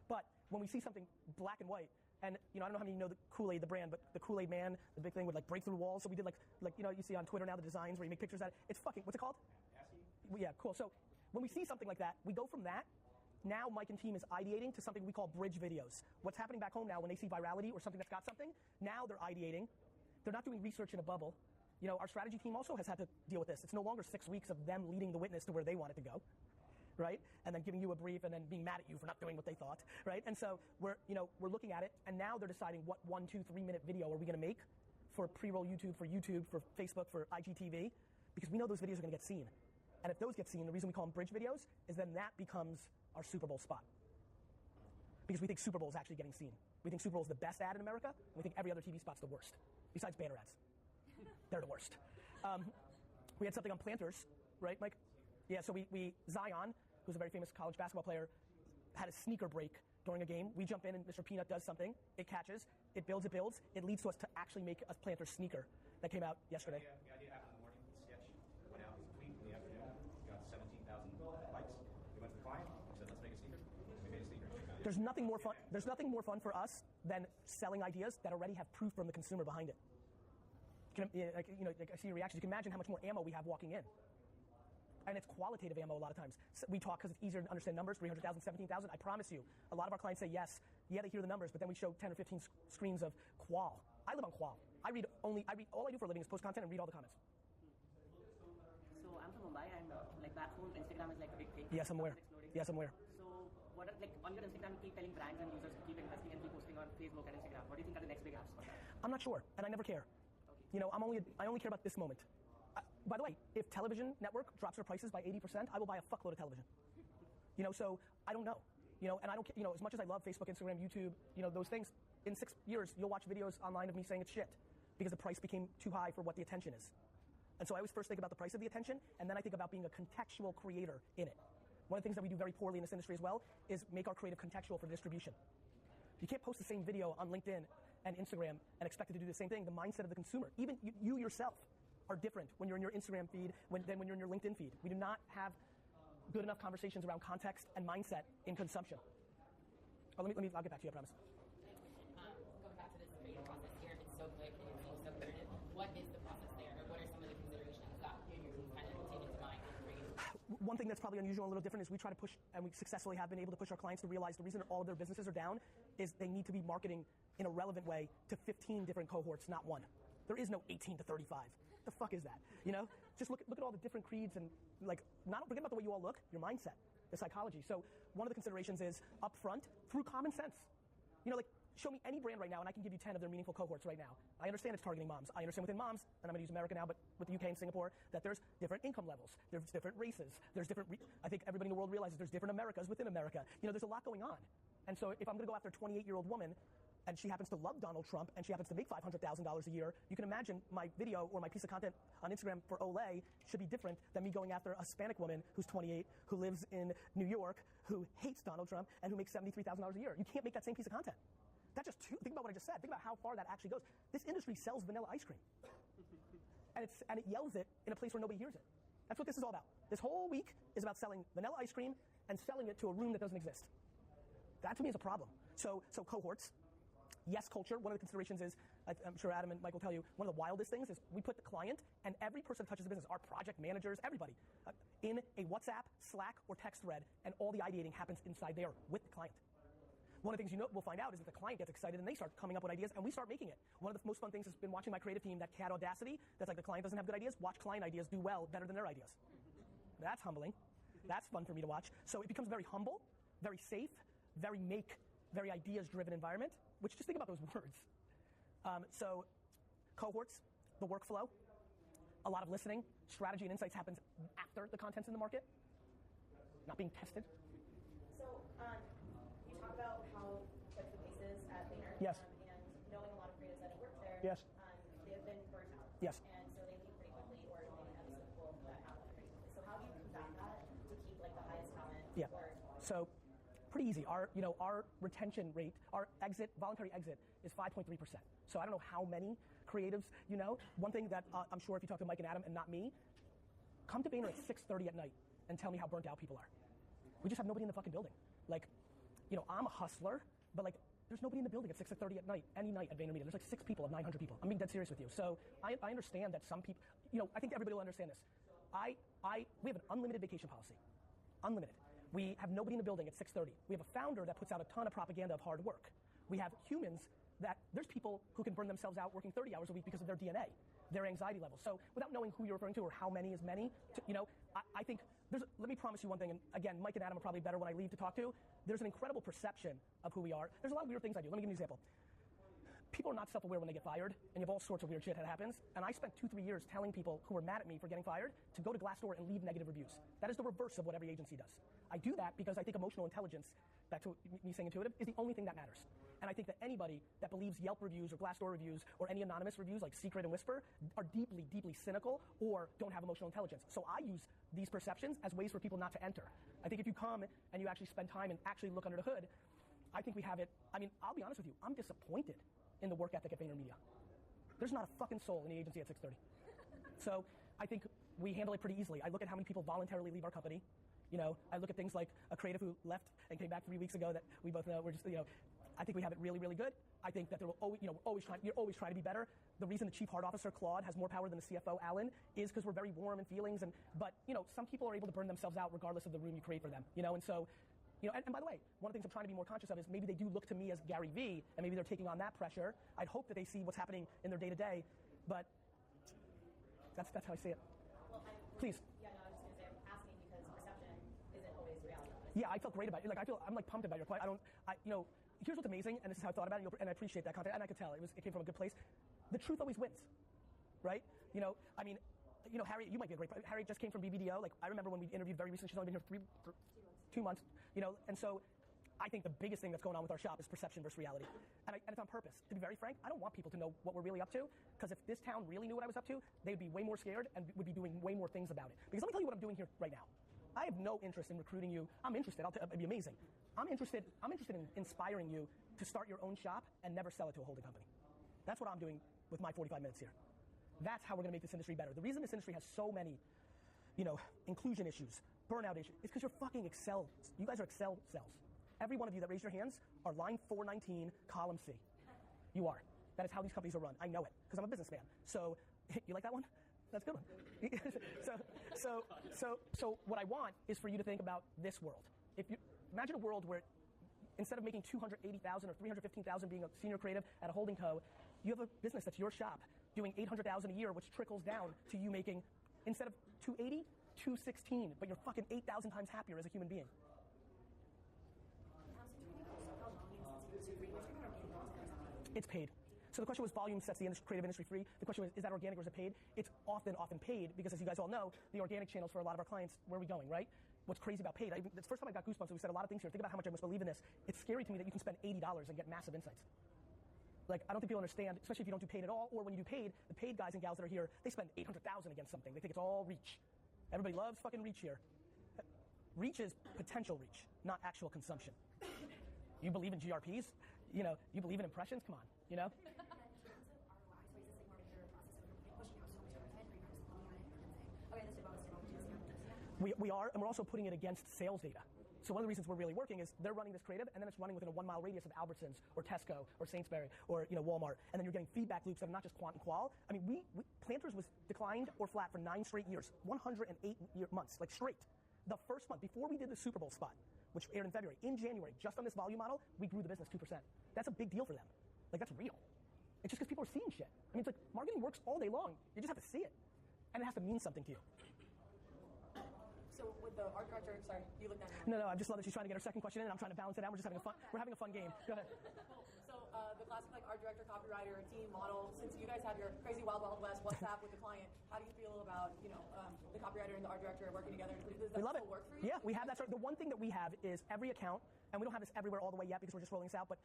but when we see something black and white, and I don't know how many know the Kool-Aid, the brand, but the Kool-Aid man, the big thing would like break through walls. So we did like you see on Twitter now the designs where you make pictures out. It's fucking, what's it called? Yeah, cool. So when we see something like that, we go from that. Now Mike and team is ideating to something we call bridge videos. What's happening back home now when they see virality or something that's got something, now they're ideating. They're not doing research in a bubble. Our strategy team also has had to deal with this. It's no longer 6 weeks of them leading the witness to where they want it to go, right? And then giving you a brief and then being mad at you for not doing what they thought, right? And so we're looking at it, and now they're deciding what 1, 2, 3 minute video are we gonna make for pre-roll YouTube, for Facebook, for IGTV, because we know those videos are gonna get seen. And if those get seen, the reason we call them bridge videos is then that becomes our Super Bowl spot. Because we think Super Bowl is actually getting seen. We think Super Bowl is the best ad in America, and we think every other TV spot's the worst, besides banner ads. They're the worst. We had something on planters, right, Mike? Yeah, so Zion, who's a very famous college basketball player, had a sneaker break during a game. We jump in and Mr. Peanut does something. It catches, it builds. It leads to us to actually make a planter sneaker that came out yesterday. The idea happened in the morning. The sketch went out as a tweet in the afternoon. Got 17,000 likes. We went to the client. We said, let's make a sneaker. We made a sneaker. There's nothing more fun for us than selling ideas that already have proof from the consumer behind it. I see your reactions. You can imagine how much more ammo we have walking in. And it's qualitative ammo a lot of times. So we talk because it's easier to understand numbers, 300,000, 17,000. I promise you, a lot of our clients say yes. Yeah, they hear the numbers, but then we show 10 or 15 screens of qual. I live on qual. All I do for a living is post content and read all the comments. So I'm from Mumbai, and like back home, Instagram is like a big thing. Yes, I'm aware. Yes, I'm aware. So what on your Instagram, you keep telling brands and users to keep investing and keep posting on Facebook and Instagram. What do you think are the next big apps for that? I'm not sure, and I never care. Okay. I only care about this moment. By the way, if television network drops their prices by 80%, I will buy a fuckload of television. So I don't know. And I don't care, as much as I love Facebook, Instagram, YouTube, those things, in 6 years, you'll watch videos online of me saying it's shit because the price became too high for what the attention is. And so I always first think about the price of the attention, and then I think about being a contextual creator in it. One of the things that we do very poorly in this industry as well is make our creative contextual for distribution. You can't post the same video on LinkedIn and Instagram and expect it to do the same thing. The mindset of the consumer, even you yourself, are different when you're in your Instagram feed than when you're in your LinkedIn feed. We do not have good enough conversations around context and mindset in consumption. I'll get back to you, I promise. Going back to this creative process here, it's so quick and it seems so iterative. What is the process there, or what are some of the considerations that you and your team kind of take into mind in creating? One thing that's probably unusual and a little different is we try to push, and we successfully have been able to push our clients to realize the reason all of their businesses are down is they need to be marketing in a relevant way to 15 different cohorts, not one. There is no 18 to 35. The fuck is that? Just look at all the different creeds and not forget about the way you all look, your mindset, the psychology. So one of the considerations is upfront through common sense. Show me any brand right now and I can give you 10 of their meaningful cohorts right now. I understand it's targeting moms. I understand within moms, and I'm going to use America now, but with the UK and Singapore, that there's different income levels. There's different races. There's different, I think everybody in the world realizes there's different Americas within America. There's a lot going on. And so if I'm going to go after a 28-year-old woman and she happens to love Donald Trump and she happens to make $500,000 a year, you can imagine my video or my piece of content on Instagram for Olay should be different than me going after a Hispanic woman who's 28, who lives in New York, who hates Donald Trump, and who makes $73,000 a year. You can't make that same piece of content. Think about what I just said. Think about how far that actually goes. This industry sells vanilla ice cream. And it yells it in a place where nobody hears it. That's what this is all about. This whole week is about selling vanilla ice cream and selling it to a room that doesn't exist. That to me is a problem. So cohorts. Yes, culture. One of the considerations is, I'm sure Adam and Mike will tell you, one of the wildest things is we put the client and every person that touches the business, our project managers, everybody, in a WhatsApp, Slack, or text thread, and all the ideating happens inside there with the client. One of the things we'll find out is that the client gets excited and they start coming up with ideas and we start making it. One of the most fun things has been watching my creative team, that cat audacity, that's like the client doesn't have good ideas, watch client ideas do well, better than their ideas. That's humbling. That's fun for me to watch. So it becomes very humble, very safe, very ideas-driven environment, which just think about those words. So cohorts, the workflow, a lot of listening, strategy and insights happens after the content's in the market, not being tested. So you talk about how quick the pace is at Vayner. Yes. And knowing a lot of creatives that have worked there, yes. They have been burnt out. Yes. And so they leave pretty quickly, or maybe have some people that have left pretty quickly. So how do you combat that to keep the highest talent? Yeah. So pretty easy. Our retention rate, our voluntary exit is 5.3%. So I don't know how many creatives you know. One thing that I'm sure if you talk to Mike and Adam and not me, come to Vayner at 6:30 at night and tell me how burnt out people are. We just have nobody in the fucking building. Like, I'm a hustler, but like, there's nobody in the building at 6:30 at night, any night at VaynerMedia. There's like 6 people of 900 people. I'm being dead serious with you. So I understand that some people, I think everybody will understand this. We have an unlimited vacation policy. Unlimited. We have nobody in the building at 6:30. We have a founder that puts out a ton of propaganda of hard work. We have humans that there's people who can burn themselves out working 30 hours a week because of their DNA, their anxiety levels. So without knowing who you're referring to or how many is many, I think let me promise you one thing, and again, Mike and Adam are probably better when I leave to talk to. There's an incredible perception of who we are. There's a lot of weird things I do. Let me give you an example. People are not self-aware when they get fired, and you have all sorts of weird shit that happens. And I spent 2-3 years telling people who were mad at me for getting fired to go to Glassdoor and leave negative reviews. That is the reverse of what every agency does. I do that because I think emotional intelligence, back to me saying intuitive, is the only thing that matters. And I think that anybody that believes Yelp reviews or Glassdoor reviews or any anonymous reviews like Secret and Whisper are deeply, deeply cynical or don't have emotional intelligence. So I use these perceptions as ways for people not to enter. I think if you come and you actually spend time and actually look under the hood, I think we have it. I mean, I'll be honest with you, I'm disappointed in the work ethic at VaynerMedia. There's not a fucking soul in the agency at 6:30. So I think we handle it pretty easily. I look at how many people voluntarily leave our company. I look at things like a creative who left and came back 3 weeks ago that we both know. We're just, I think we have it really, really good. I think that there will always, you're always trying to be better. The reason the chief heart officer, Claude, has more power than the CFO, Alan, is because we're very warm in feelings. But some people are able to burn themselves out regardless of the room you create for them. And so, and by the way, one of the things I'm trying to be more conscious of is maybe they do look to me as Gary V, and maybe they're taking on that pressure. I'd hope that they see what's happening in their day-to-day, but that's how I see it. Well, please. Yeah, no, I was just going to say, I'm asking because perception isn't always reality. Yeah, I felt great about it. I'm like pumped about your point. Here's what's amazing, and this is how I thought about it, and I appreciate that content, and I could tell it came from a good place. The truth always wins, right? Harriet, you might be a great. Harriet just came from BBDO. Like, I remember when we interviewed very recently. She's only been here for 2 months. And so I think the biggest thing that's going on with our shop is perception versus reality, and it's on purpose. To be very frank, I don't want people to know what we're really up to, because if this town really knew what I was up to, they'd be way more scared and would be doing way more things about it. Because let me tell you what I'm doing here right now. I have no interest in recruiting you. I'm interested. It'd be amazing. I'm interested in inspiring you to start your own shop and never sell it to a holding company. That's what I'm doing with my 45 minutes here. That's how we're going to make this industry better. The reason this industry has so many, inclusion issues, burnout issues, is because you're fucking Excel. You guys are Excel cells. Every one of you that raised your hands are line 419, column C. You are. That is how these companies are run. I know it because I'm a businessman. So, you like that one? That's a good one. So what I want is for you to think about this world. If you imagine a world where instead of making $280,000 or $315,000 being a senior creative at a holding co, you have a business that's your shop doing $800,000 a year, which trickles down to you making, instead of $280,000, $216,000, but you're fucking 8,000 times happier as a human being. It's paid. So the question was, volume sets the creative industry free. The question was, is that organic or is it paid? It's often paid, because as you guys all know, the organic channels for a lot of our clients, where are we going, right? What's crazy about paid, the first time I got goosebumps, we said a lot of things here. Think about how much I must believe in this. It's scary to me that you can spend $80 and get massive insights. Like, I don't think people understand, especially if you don't do paid at all, or when you do paid, the paid guys and gals that are here, they spend $800,000 against something. They think it's all reach. Everybody loves fucking reach here. Reach is potential reach, not actual consumption. You believe in GRPs? You believe in impressions? Come on, We are, and we're also putting it against sales data. So one of the reasons we're really working is they're running this creative, and then it's running within a 1 mile radius of Albertsons or Tesco or Sainsbury or Walmart, and then you're getting feedback loops that are not just quant and qual. I mean, we Planters was declined or flat for 9 straight years, 108 months, like straight. The first month before we did the Super Bowl spot, which aired in February, in January, just on this volume model, we grew the business 2%. That's a big deal for them. Like, that's real. It's just because people are seeing shit. I mean, it's like marketing works all day long. You just have to see it, and it has to mean something to you. So with the art director, sorry, you looked at me. No, I just love that she's trying to get her second question in, and I'm trying to balance it out. We're having a fun game. Go ahead. So the classic art director, copywriter, team model. Since you guys have your crazy wild west WhatsApp with the client, how do you feel about the copywriter and the art director working together? Does that still work for you? Yeah, we have that. The one thing that we have is every account, and we don't have this everywhere all the way yet because we're just rolling this out, but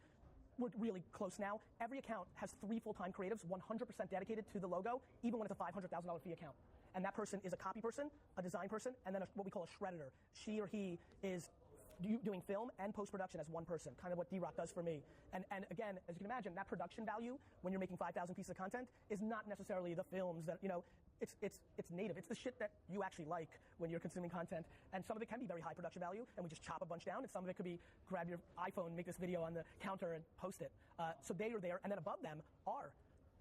we're really close now. Every account has 3 full-time creatives, 100% dedicated to the logo, even when it's a $500,000 fee account. And that person is a copy person, a design person, and then what we call a shredder. She or he is doing film and post-production as one person, kind of what D-Rock does for me. And again, as you can imagine, that production value when you're making 5,000 pieces of content is not necessarily the films that, it's native. It's the shit that you actually like when you're consuming content. And some of it can be very high production value, and we just chop a bunch down, and some of it could be grab your iPhone, make this video on the counter, and post it. So they are there, and then above them are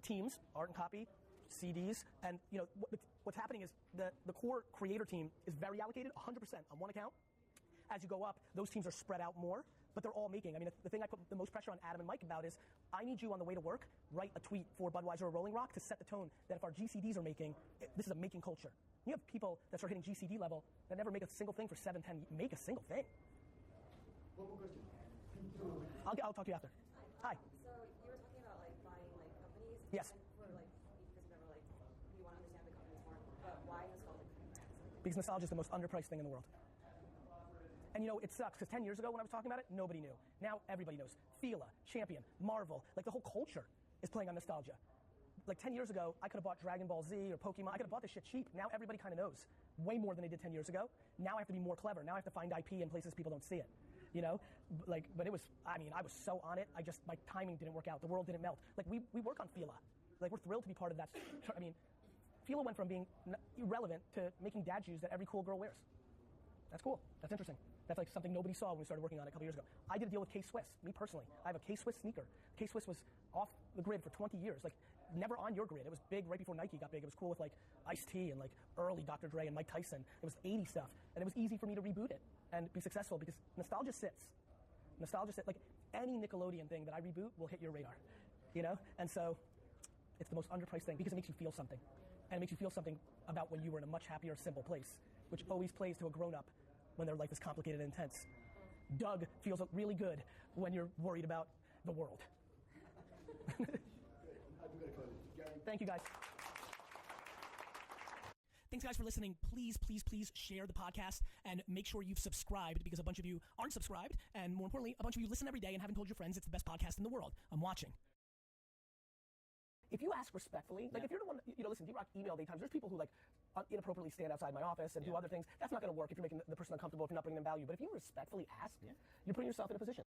teams, art and copy, CDs, and what's happening is the core creator team is very allocated, 100% on one account. As you go up, those teams are spread out more, but they're all making. I mean, the thing I put the most pressure on Adam and Mike about is I need you on the way to work, write a tweet for Budweiser or Rolling Rock to set the tone that if our GCDs are making, this is a making culture. You have people that start hitting GCD level that never make a single thing for 7, 10, make a single thing. One more question. I'll talk to you after. Hi. So you were talking about buying companies. Yes. For because never you want to understand the companies more. But why nostalgia? Because nostalgia is the most underpriced thing in the world. And it sucks because 10 years ago when I was talking about it, nobody knew. Now everybody knows. Fila, Champion, Marvel, the whole culture is playing on nostalgia. 10 years ago, I could have bought Dragon Ball Z or Pokemon. I could have bought this shit cheap. Now everybody kind of knows. Way more than they did 10 years ago. Now I have to be more clever. Now I have to find IP in places people don't see it. But it was, I was so on it. My timing didn't work out. The world didn't melt. We work on Fila. We're thrilled to be part of that. Fila went from being irrelevant to making dad shoes that every cool girl wears. That's cool. That's interesting. That's something nobody saw when we started working on it a couple years ago. I did a deal with K-Swiss, me personally. I have a K-Swiss sneaker. K-Swiss was off the grid for 20 years. Never on your grid. It was big right before Nike got big. It was cool with Ice-T and early Dr. Dre and Mike Tyson. It was 80 stuff. And it was easy for me to reboot it and be successful because nostalgia sits. Any Nickelodeon thing that I reboot will hit your radar. And so it's the most underpriced thing because it makes you feel something. And it makes you feel something about when you were in a much happier, simple place, which always plays to a grown-up when their life is complicated and intense. Doug feels really good when you're worried about the world. Thank you, guys. Thanks, guys, for listening. Please, please, please share the podcast and make sure you've subscribed because a bunch of you aren't subscribed. And more importantly, a bunch of you listen every day and haven't told your friends it's the best podcast in the world. I'm watching. If you ask respectfully, if you're the one, listen, D-Rock emailed 8 times. There's people who inappropriately stand outside my office and do other things. That's not going to work if you're making the person uncomfortable, if you're not bringing them value. But if you respectfully ask, you're putting yourself in a position.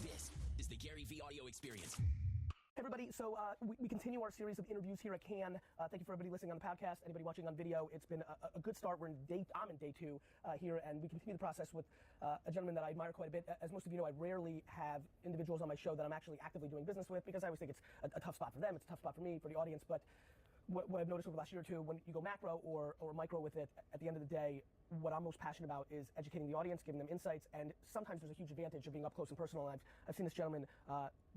This is the Gary V Audio Experience. Hey everybody, so we continue our series of interviews here at Cannes. Thank you for everybody listening on the podcast, anybody watching on video. It's been a good start. I'm in day 2 here, and we continue the process with a gentleman that I admire quite a bit. As most of you know, I rarely have individuals on my show that I'm actually actively doing business with because I always think it's a tough spot for them, it's a tough spot for me, for the audience. But what I've noticed over the last year or two, when you go macro or micro with it, at the end of the day, what I'm most passionate about is educating the audience, giving them insights, and sometimes there's a huge advantage of being up close and personal. And I've seen this gentleman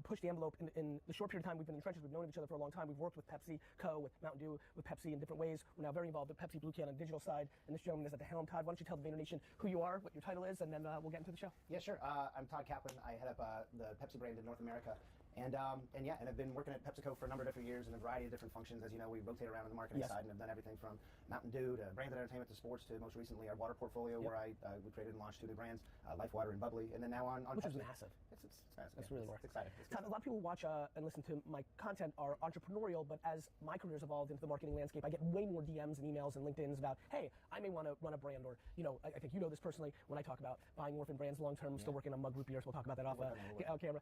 push the envelope in the short period of time we've been in the trenches. We've known each other for a long time. We've worked with PepsiCo, with Mountain Dew, with Pepsi in different ways. We're now very involved with Pepsi Blue Can on the digital side, and this gentleman is at the helm. Todd, why don't you tell the Vayner Nation who you are, what your title is, and then we'll get into the show. Yeah, sure. I'm Todd Kaplan. I head up the Pepsi brand in North America. And I've been working at PepsiCo for a number of different years in a variety of different functions. As you know, we rotate around on the marketing side and have done everything from Mountain Dew to branded entertainment to sports to most recently our water portfolio where we created and launched 2 new brands, Life Water and Bubbly. And then now on which Pepsi. is massive. It's massive. It's really it's exciting. Todd, a lot of people watch and listen to my content are entrepreneurial, but as my career's evolved into the marketing landscape, I get way more DMs and emails and LinkedIn's about, hey, I may want to run a brand, or I think you know this personally when I talk about buying orphan brands long term. I'm still working on Mug Root Beer, so we'll talk about that off camera.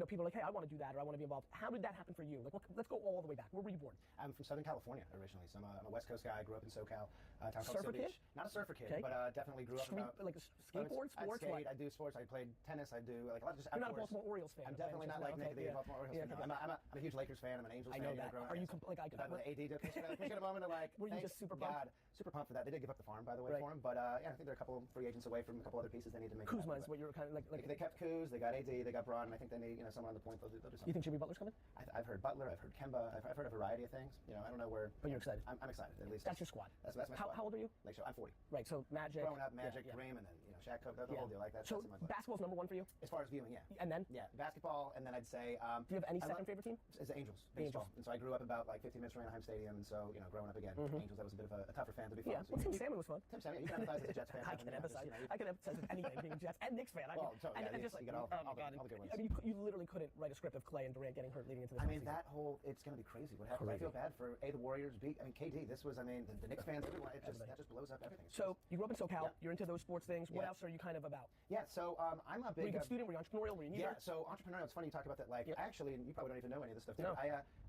People are like, hey, I want to do that, or I want to be involved. How did that happen for you? Let's go all the way back. Where were you born? I'm from Southern California originally, so I'm a West Coast guy. I grew up in SoCal, town called Surfer Seal kid? Beach. Not a surfer kid, Okay. but definitely grew up like a skateboard, sports. I skate. I do sports. I played tennis. I do a lot of just You're not a outdoors. Baltimore Orioles fan. I'm definitely not like Nick, the Baltimore Orioles fan. No. I'm a huge Lakers fan. I'm an Angels fan. I know that. Growing Are you up. like I When AD did push it a moment of like, were you just super pumped? Super pumped for that. They did give up the farm, by the way, for him. But I think they're a couple free agents away from a couple other pieces they need to make. Kuzma is what you're kind of like. They kept Kuz. They got AD. They got Braun. And I think they need someone on the point. They'll do something. You think Jimmy Butler's coming? I've heard Butler. I've heard Kemba. I've heard a variety of things. I don't know where. But you're excited. I'm excited. At least that's your squad. That's my squad. How old are you? I'm 40. Right. So Magic. Growing up, Magic, Kareem, and then Shaq, the whole deal like that. So basketball's number 1 for you? As far as viewing, yeah. And then? Yeah, basketball, and then I'd say. Do you have any second favorite team? It's the Angels, baseball. And so I grew up about 15 minutes from Anaheim Stadium, and so growing up again, Angels. That was a bit of a tougher fan. fans would be fun. Yeah, well, Tim Salmon was fun. Tim Salmon, you can empathize as a Jets fan. I can empathize. I can empathize with anything, being Jets and Knicks fan. And just like, you get all oh my God. the good ones. I mean, you literally couldn't write a script of Clay and Durant getting hurt leading into the I mean, season. that whole, it's going to be crazy what happens. I feel bad for the Warriors. KD, this was, I mean, the Knicks fans, everyone, that just blows up everything. So you grew up in SoCal. Yeah. You're into those sports things. What Yeah. else are you kind of about? Yeah, so I'm a big... Were you a good student? Were you entrepreneurial? Were you neither? Yeah, so entrepreneurial, it's funny you talk about that. Like, actually, and you probably don't even know any of this stuff. No.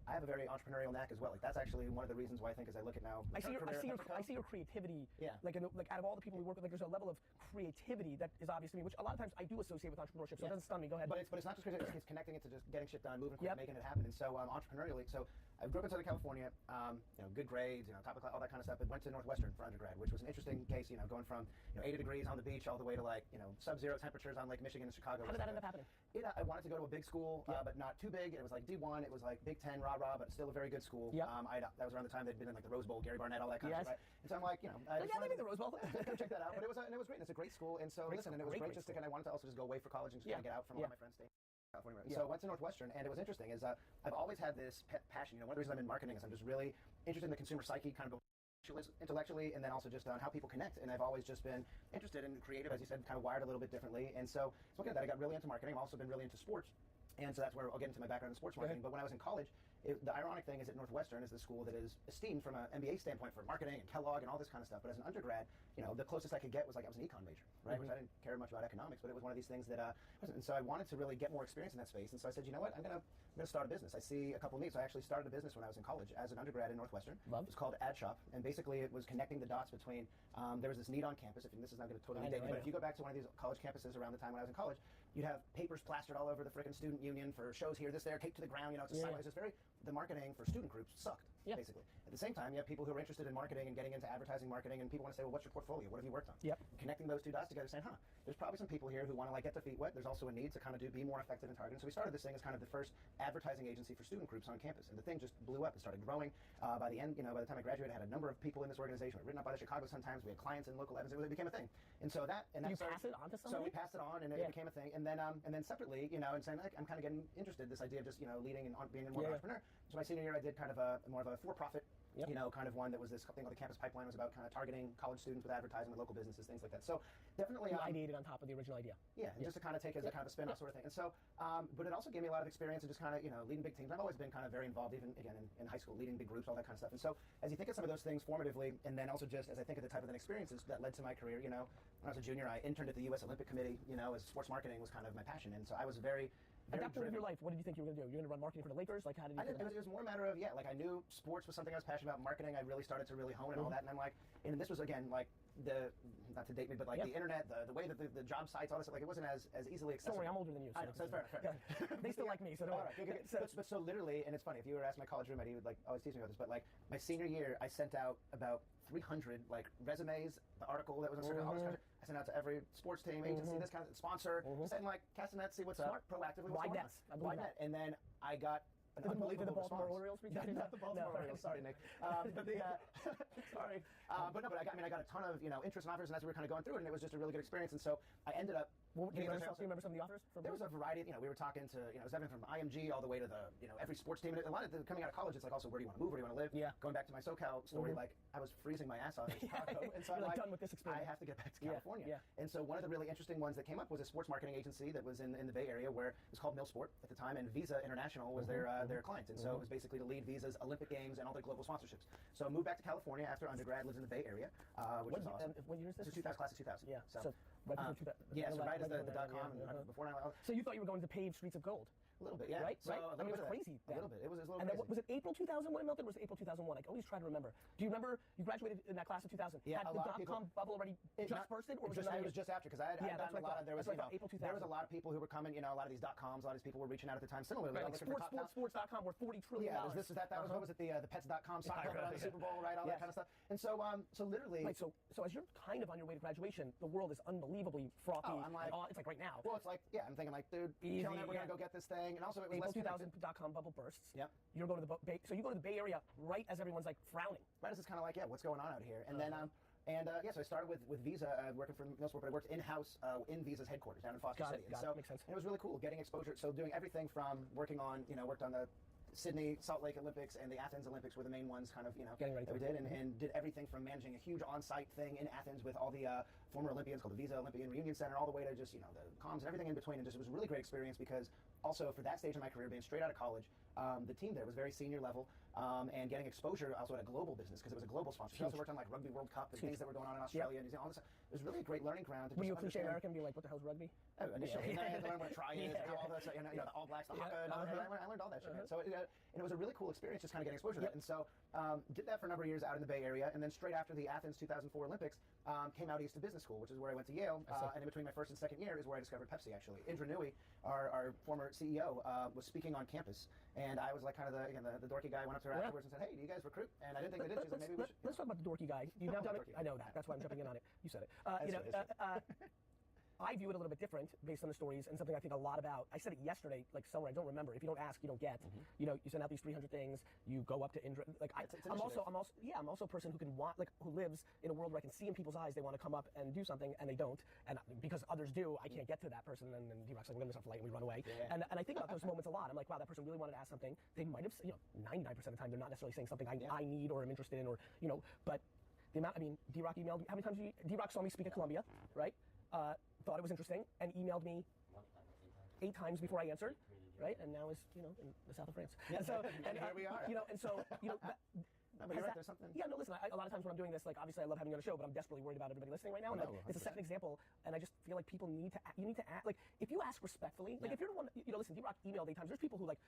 I have a very entrepreneurial knack as well. Like, that's actually one of the reasons why I think as I look at now... I see your creativity. Yeah. Like out of all the people we work with, like there's a level of creativity that is obvious to me, which a lot of times I do associate with entrepreneurship. So it doesn't stun me. Go ahead. But it's not just creativity. It's connecting it to just getting shit done, moving quick, making it happen. And so entrepreneurially, so I grew up in Southern California. Good grades, top of class, all that kind of stuff. But went to Northwestern for undergrad, which was an interesting case. Going from 80 degrees on the beach all the way to sub-zero temperatures on Lake Michigan and Chicago. How did that end up happening? I wanted to go to a big school, but not too big. It was like D1. It was like Big Ten, rah-rah, but still a very good school. Yep. That was around the time they'd been in like the Rose Bowl, Gary Barnett, all that kind of stuff, right? And so I'm like, maybe the Rose Bowl. Go check that out. But it was great. And it's a great school. And so Great listen, school. and it was Great great just to kind of wanted to also just go away for college and just kind of get out from all my friends staying in California. So I went to Northwestern, and it was interesting. I've always had this passion. One of the reasons I'm in marketing is I'm just really interested in the consumer psyche, kind of intellectually, and then also just on how people connect. And I've always just been interested in creative, as you said, kind of wired a little bit differently. And so looking at that, I got really into marketing. I've also been really into sports. And so that's where I'll get into my background in sports marketing. But when I was in college, the ironic thing is that Northwestern is the school that is esteemed from an MBA standpoint for marketing and Kellogg and all this kind of stuff. But as an undergrad, the closest I could get was like I was an econ major, right? Which I didn't care much about economics, but it was one of these things that and so I wanted to really get more experience in that space. And so I said, you know what, I'm gonna start a business. I see a couple of needs. So I actually started a business when I was in college as an undergrad in Northwestern. It was called Ad Shop, and basically it was connecting the dots between there was this need on campus. This is not going to totally date me, but if you go back to one of these college campuses around the time when I was in college, you'd have papers plastered all over the frickin' student union for shows here, this, there, taped to the ground. It's just the marketing for student groups sucked, basically. At the same time, you have people who are interested in marketing and getting into advertising marketing, and people want to say, well, what's your portfolio? What have you worked on? Connecting those two dots together, saying, there's probably some people here who want to get their feet wet. There's also a need to kind of be more effective in targeting. So we started this thing as kind of the first advertising agency for student groups on campus, and the thing just blew up and started growing. By the end, by the time I graduated, I had a number of people in this organization. We were written up by the Chicago Sun-Times. We had clients in local Evans. It became a thing. And so that Did you pass it on to somebody? So we passed it on, and it became a thing. And then separately, and saying I'm kind of getting interested in this idea of just leading and being more of an entrepreneur. So my senior year, I did kind of more of a for-profit. Kind of one that was this thing called the Campus Pipeline. Was about kind of targeting college students with advertising with local businesses, things like that. So definitely you ideated on top of the original idea. Yeah, and just to kind of take it as a kind of a spin-off sort of thing. And so, but it also gave me a lot of experience in just kind of leading big teams. I've always been kind of very involved, even again in high school, leading big groups, all that kind of stuff. And so as you think of some of those things formatively, and then also just as I think of the type of experiences that led to my career, when I was a junior, I interned at the U.S. Olympic Committee. As sports marketing was kind of my passion, and so I was very. At that point of your life, what did you think you were going to do? You were going to run marketing for the Lakers? Like, how did you? It was more a matter of I knew sports was something I was passionate about. Marketing, I really started to really hone and all that. And I'm like, and this was again like not to date me, but like the internet, the way that the job sites, all this stuff, like it wasn't as easily accessible. Don't worry, I'm older than you. So I know, so it's fair. They still like me, so don't worry. Right, but so literally, and it's funny if you were to ask my college roommate, he would always tease me about this. But like my senior year, I sent out about 300 resumes, the article that was on all this kind of. I sent out to every sports team, agency, this kind of sponsor, saying Castanet, see what's up, proactively. Wide net. Wide net. And then I got an unbelievable the Baltimore response. Orioles? Not the Baltimore Orioles. Sorry, Nick. Sorry. But no, but I got a ton of interest and offers, and as we were kind of going through it, and it was just a really good experience. And so I ended up. Do you remember some of the offers? There was a variety. We were talking to it was everything from IMG all the way to the every sports team. And a lot of coming out of college, it's like also where do you want to move, where do you want to live? Yeah. Going back to my SoCal story, like I was freezing my ass off in Chicago, and so I'm like done with this experience. I have to get back to California. And so one of the really interesting ones that came up was a sports marketing agency that was in the Bay Area where it was called Millsport at the time, and Visa International was their client, and so it was basically to lead Visa's Olympic Games and all their global sponsorships. So I moved back to California after undergrad, lived in the Bay Area, which was awesome. What year is this? This is class of 2000. Yeah. So right before 2000. Yeah. So right as the .com and before 9/11. So you thought you were going to the paved streets of gold? A little bit, yeah. Right? So I mean, it was crazy. A little bit. It was a little and crazy. Was it April 2001 it melted, or was it April 2001? I always try to remember. Do you remember you graduated in that class of 2000? Yeah, Had the .com bubble already just bursted, or was it just after? Because I had gotten a lot. There was April 2000. There was a lot of people who were coming. A lot of these .coms, a lot of these people were reaching out at the time. Similarly, right, sports.com were $40 trillion. Yeah, that was what was it? The Pets.com soccer around the Super Bowl, right? All that kind of stuff. And so literally. Right. So as you're kind of on your way to graduation, the world is unbelievably frothy. Oh, I'm like, it's like right now. Well, it's like I'm thinking like, dude, we're gonna go get this thing, and also it was April less 2000 .com bubble bursts. Yep. You're going to the Bay, so you go to the Bay Area right as everyone's like frowning. Right as it's kind of like, what's going on out here? And then so I started with Visa working for Millsport, but I worked in-house in Visa's headquarters down in Foster City. Makes sense. And it was really cool getting exposure. So doing everything from working on worked on the Sydney, Salt Lake Olympics, and the Athens Olympics were the main ones kind of, Getting ready that we did, and did everything from managing a huge on-site thing in Athens with all the former Olympians called the Visa Olympian Reunion Center, all the way to just, the comms and everything in between. And just, it was a really great experience because also for that stage of my career, being straight out of college, the team there was very senior level, and getting exposure also at a global business because it was a global sponsor. We also worked on like Rugby World Cup and things that were going on in Australia and New Zealand, all this. It was really a great learning ground. Were you a cliche American being like, what the hell's rugby? Oh, initially, and then I had to learn what try is, and all this, the All Blacks, the haka, and all that. I learned all that shit. So and it was a really cool experience, just kind of getting exposure to that. And so did that for a number of years out in the Bay Area, and then straight after the Athens 2004 Olympics, came out east to business school, which is where I went to Yale. And in between my first and second year is where I discovered Pepsi. Actually, Indra Nui, our former CEO, was speaking on campus, and I was like kind of the dorky guy. Went up to her afterwards and said, "Hey, do you guys recruit?" And I didn't think they did. She said, "Maybe we should." Let's talk about the dorky guy. You've now done it. I know that. That's why I'm jumping in on it. You said it. I view it a little bit different based on the stories and something I think a lot about. I said it yesterday, like somewhere, I don't remember. If you don't ask, you don't get. You send out these 300 things, you go up to Indra. Like I'm also a person who can who lives in a world where I can see in people's eyes they want to come up and do something and they don't. And because others do, I can't get to that person. And then D-Rock's like, I'm going to late and we run away. Yeah. And I think about those moments a lot. I'm like, wow, that person really wanted to ask something. They might have, 99% of the time, they're not necessarily saying something I need or am interested in, or, but the amount, D-Rock emailed me, how many times D-Rock saw me speak at Columbia, right? Thought it was interesting and emailed me 8 times before I answered, right? And now is, in the south of France. Yeah. And so, And here we are. And so, but you're right, there's something. Yeah, no, listen, a lot of times when I'm doing this, like, obviously I love having you on the show, but I'm desperately worried about everybody listening right now. And it's a second example, and I just feel like people need to act, like, if you ask respectfully, like, if you're the one, listen, D-Rock emailed 8 times, there's people who, like,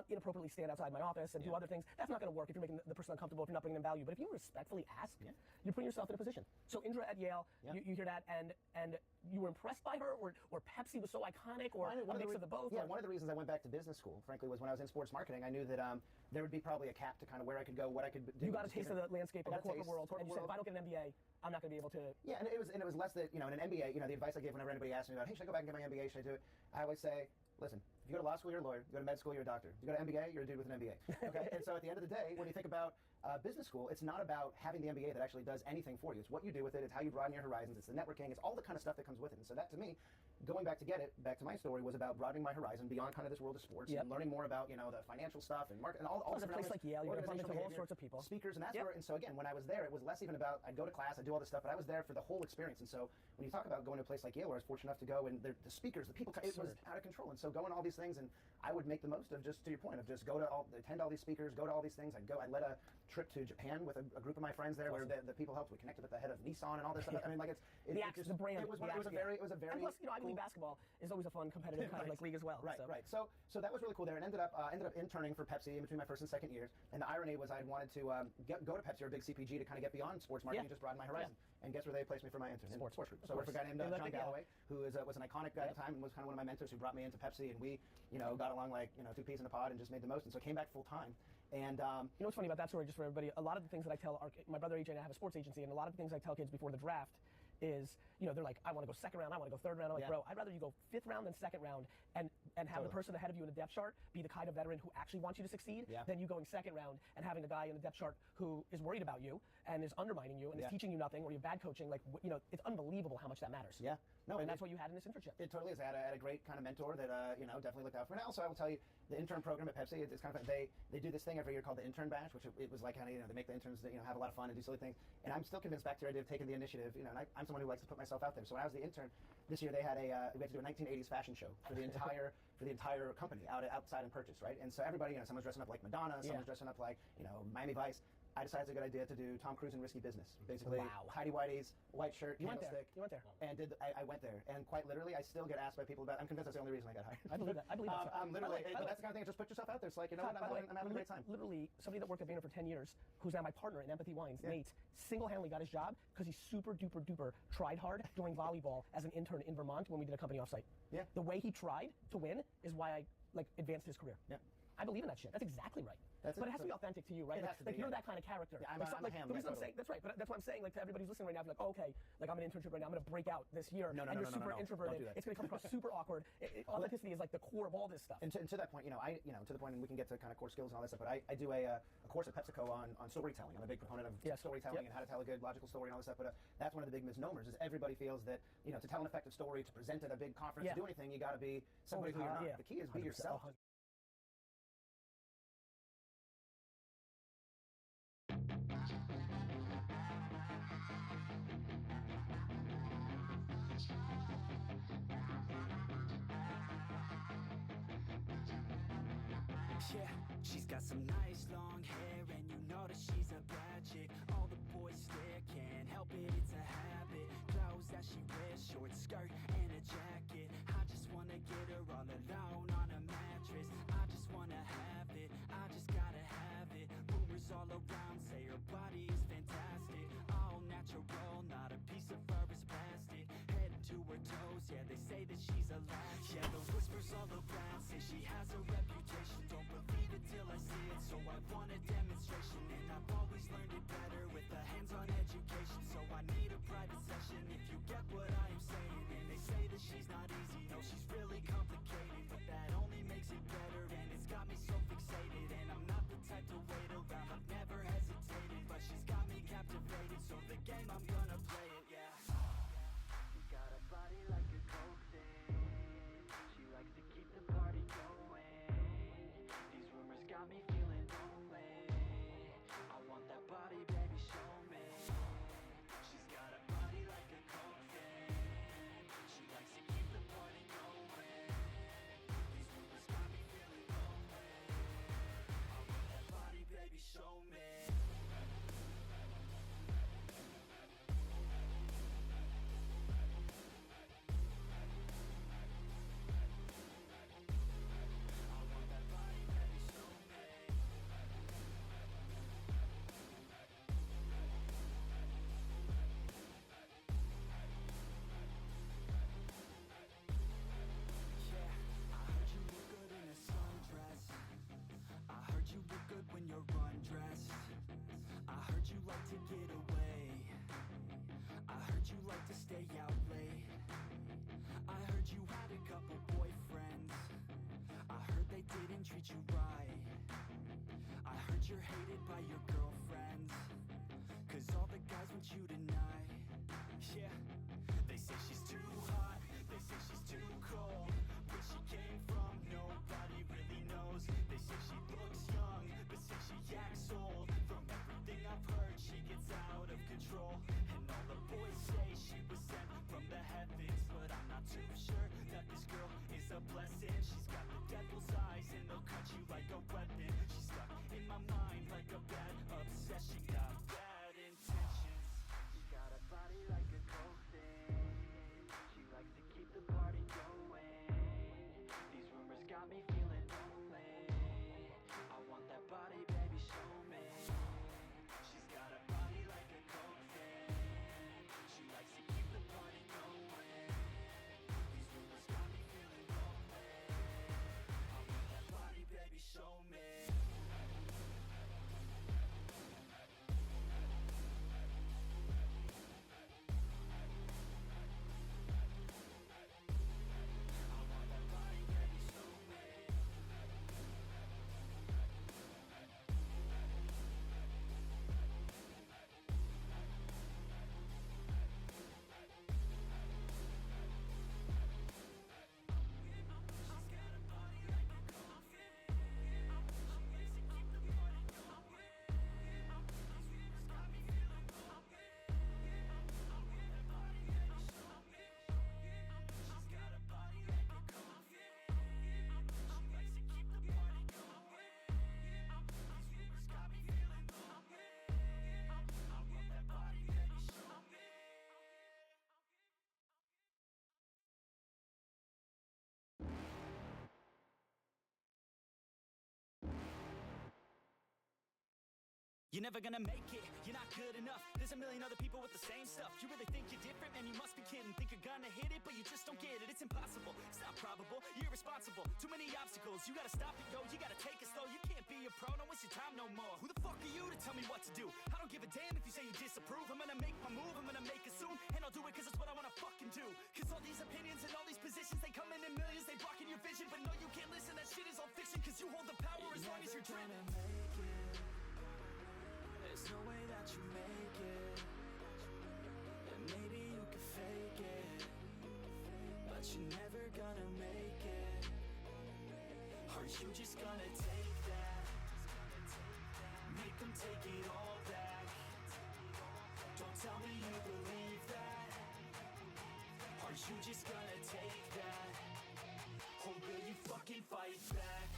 inappropriately stand outside my office and do other things. That's not going to work if you're making the person uncomfortable, if you're not bringing them value. But if you respectfully ask, you're putting yourself in a position. So Indra at Yale, you hear that, and you were impressed by her, or Pepsi was so iconic, or a mix of the both? Yeah, one of the reasons I went back to business school, frankly, was when I was in sports marketing, I knew that there would be probably a cap to kind of where I could go, what I could do. You got a taste of the landscape of the corporate world, and you said, if I don't get an MBA, I'm not going to be able to. Yeah, and it was less that, in an MBA, the advice I give whenever anybody asks me about, hey, should I go back and get my MBA, should I do it? I always say, listen, if you go to law school, you're a lawyer. You go to med school, you're a doctor. You go to MBA, you're a dude with an MBA. Okay? And so at the end of the day, when you think about business school, it's not about having the MBA that actually does anything for you. It's what you do with it. It's how you broaden your horizons. It's the networking. It's all the kind of stuff that comes with it. And so that, to me, going back to my story, was about broadening my horizon beyond kind of this world of sports and learning more about, the financial stuff and market and all a place like Yale, you're going to all sorts of people. Speakers, and that's where, and so again, when I was there, it was less even about, I'd go to class, I'd do all this stuff, but I was there for the whole experience. And so when you talk about going to a place like Yale, where I was fortunate enough to go, and the speakers, the people, it was out of control. And so going to all these things, and I would make the most of, just to your point, of just attend all these speakers, go to all these things. I led a trip to Japan with a group of my friends there, where the people helped. We connected with the head of Nissan and all this stuff. I mean, like the brand. It was a very. And plus, Ivy League basketball is always a fun competitive kind of like league as well. Right. So that was really cool there, and ended up interning for Pepsi in between my first and second years. And the irony was I wanted to go to Pepsi or a big CPG to kind of get beyond sports marketing and just broaden my horizon. And guess where they placed me for my intern? In sports group. So I worked for a guy named John Galloway, who was an iconic guy at the time and was kind of one of my mentors, who brought me into Pepsi, and we got along like 2 peas in a pod and just made the most. And so came back full time. And what's funny about that story, just for everybody, a lot of the things that I tell my brother AJ and I have a sports agency, and a lot of the things I tell kids before the draft is, they're like, I want to go second round, I want to go third round. I'm like, bro, I'd rather you go 5th round than second round, and have the person ahead of you in the depth chart be the kind of veteran who actually wants you to succeed, than you going second round and having a guy in the depth chart who is worried about you and is undermining you and is teaching you nothing, or you have bad coaching. Like, it's unbelievable how much that matters. Yeah. No, and that's what you had in this internship. It totally is. I had a great kind of mentor that definitely looked out for me. And also, I will tell you, the intern program at Pepsi, it's kind of they do this thing every year called the intern bash, which it was like kind of they make the interns have a lot of fun and do silly things. And I'm still convinced, back to the idea of taking the initiative. And I'm someone who likes to put myself out there. So when I was the intern this year, they had we had to do a 1980s fashion show for the entire company outside and purchase, right? And so everybody, someone's dressing up like Madonna, someone's dressing up like Miami Vice. I decided it's a good idea to do Tom Cruise in Risky Business. Basically, tidy whities, white shirt, candlestick. You went there. And I went there, and quite literally, I still get asked by people about. I'm convinced that's the only reason I got hired. I believe that. Literally, that's the kind of thing. Just put yourself out there. It's like, I'm having a great time. Literally, somebody that worked at Vayner for 10 years, who's now my partner in Empathy Wines, Nate, single-handedly got his job because he super duper duper tried hard doing volleyball as an intern in Vermont when we did a company offsite. Yeah. The way he tried to win is why I advanced his career. Yeah. I believe in that shit. That's exactly right. But it has to be authentic to you, right? You're that kind of character. Yeah, I'm a ham. The reason I'm saying, that's right. But that's what I'm saying. Like, to everybody who's listening right now, if you're like, okay, like I'm in an internship right now, I'm going to break out this year, and you're super introverted. It's going to come across super awkward. Authenticity is like the core of all this stuff. And to that point, to the point, and we can get to kind of core skills and all that stuff. But I do a course at PepsiCo on storytelling. I'm a big proponent of storytelling and how to tell a good logical story and all this stuff. But that's one of the big misnomers. Is everybody feels that to tell an effective story, to present at a big conference, to do anything, you got to be somebody who you're not. The key is be yourself. Yeah, she's got some nice long hair, and you know that she's a bad chick. All the boys stare, can't help it, it's a habit. Clothes that she wears, short skirt and a jacket. I just wanna get her all alone on a mattress. I just wanna have it, I just gotta have it. Rumors all around say her body is fantastic. All natural, not a piece of fur is plastic. Head to her toes, yeah, they say that she's a latch. Yeah, the whispers all around say she has a reputation. Don't believe it till I see it, so I want a demonstration. And I've always learned it better with a hands-on education. So I need a private session if you get what I am saying. And they say that she's not easy, no, she's really complicated. But that only makes it better, and it's got me so fixated. And I'm not the type to wait around, I've never hesitated. But she's got me captivated, so the game, I'm gonna play it, yeah. She got a body like a coke thing. She likes to keep the party going. These rumors got me feeling lonely. I want that body, baby, show me. She's got a body like a coke thing. She likes to keep the party going. These rumors got me feeling lonely. I want that body, baby, show me. When you're undressed, I heard you like to get away. I heard you like to stay out late. I heard you had a couple boyfriends. I heard they didn't treat you right. I heard you're hated by your girlfriends, 'cause all the guys want you tonight. Yeah, they say she's too hot, they say she's too cold. Where she came from, nobody really knows. They say she looks young, but say she acts old. From everything I've heard, she gets out of control. And all the boys say she was sent from the heavens, but I'm not too sure that this girl is a blessing. She's got the devil's eyes, and they'll cut you like a weapon. She's stuck in my mind like a bad obsession. Got bad intentions. She got a body like a coke thing. She likes to keep the party going. These rumors got me feeling lonely. I want that body, baby, show me. She's got a body like a coke thing. She likes to keep the party going. These rumors got me feeling lonely. I want that body, baby, show me. You're never gonna make it, you're not good enough. There's a million other people with the same stuff. You really think you're different, man, you must be kidding. Think you're gonna hit it, but you just don't get it. It's impossible, it's not probable, you're irresponsible. Too many obstacles, you gotta stop it, yo. You gotta take it slow, you can't be a pro. Don't waste your time no more. Who the fuck are you to tell me what to do? I don't give a damn if you say you disapprove. I'm gonna make my move, I'm gonna make it soon. And I'll do it 'cause it's what I wanna fucking do. 'Cause all these opinions and all these positions, they come in millions, they blocking your vision. But no, you can't listen, that shit is all fiction. 'Cause you hold the power as long as you're dreaming. There's no way that you make it. And maybe you could fake it, but you're never gonna make it. Are you just gonna take that? Make them take it all back. Don't tell me you believe that. Are you just gonna take that? Or will you fucking fight back?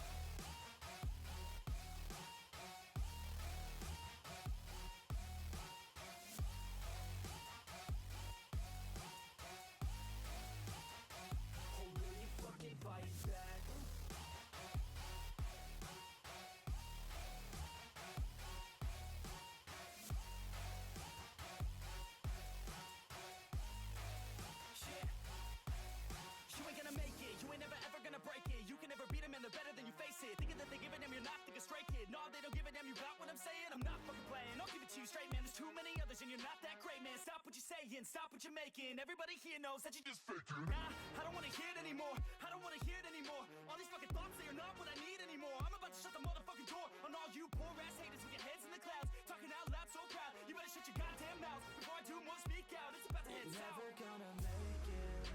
stop what you're saying, stop what you're making. Everybody here knows that you just faking. Nah, I don't wanna hear it anymore. I don't wanna hear it anymore. All these fucking thoughts, they are not what I need anymore. I'm about to shut the motherfucking door on all you poor ass haters with your heads in the clouds, talking out loud so proud. You better shut your goddamn mouth before I do more speak out. It's about to head south. Never gonna make it.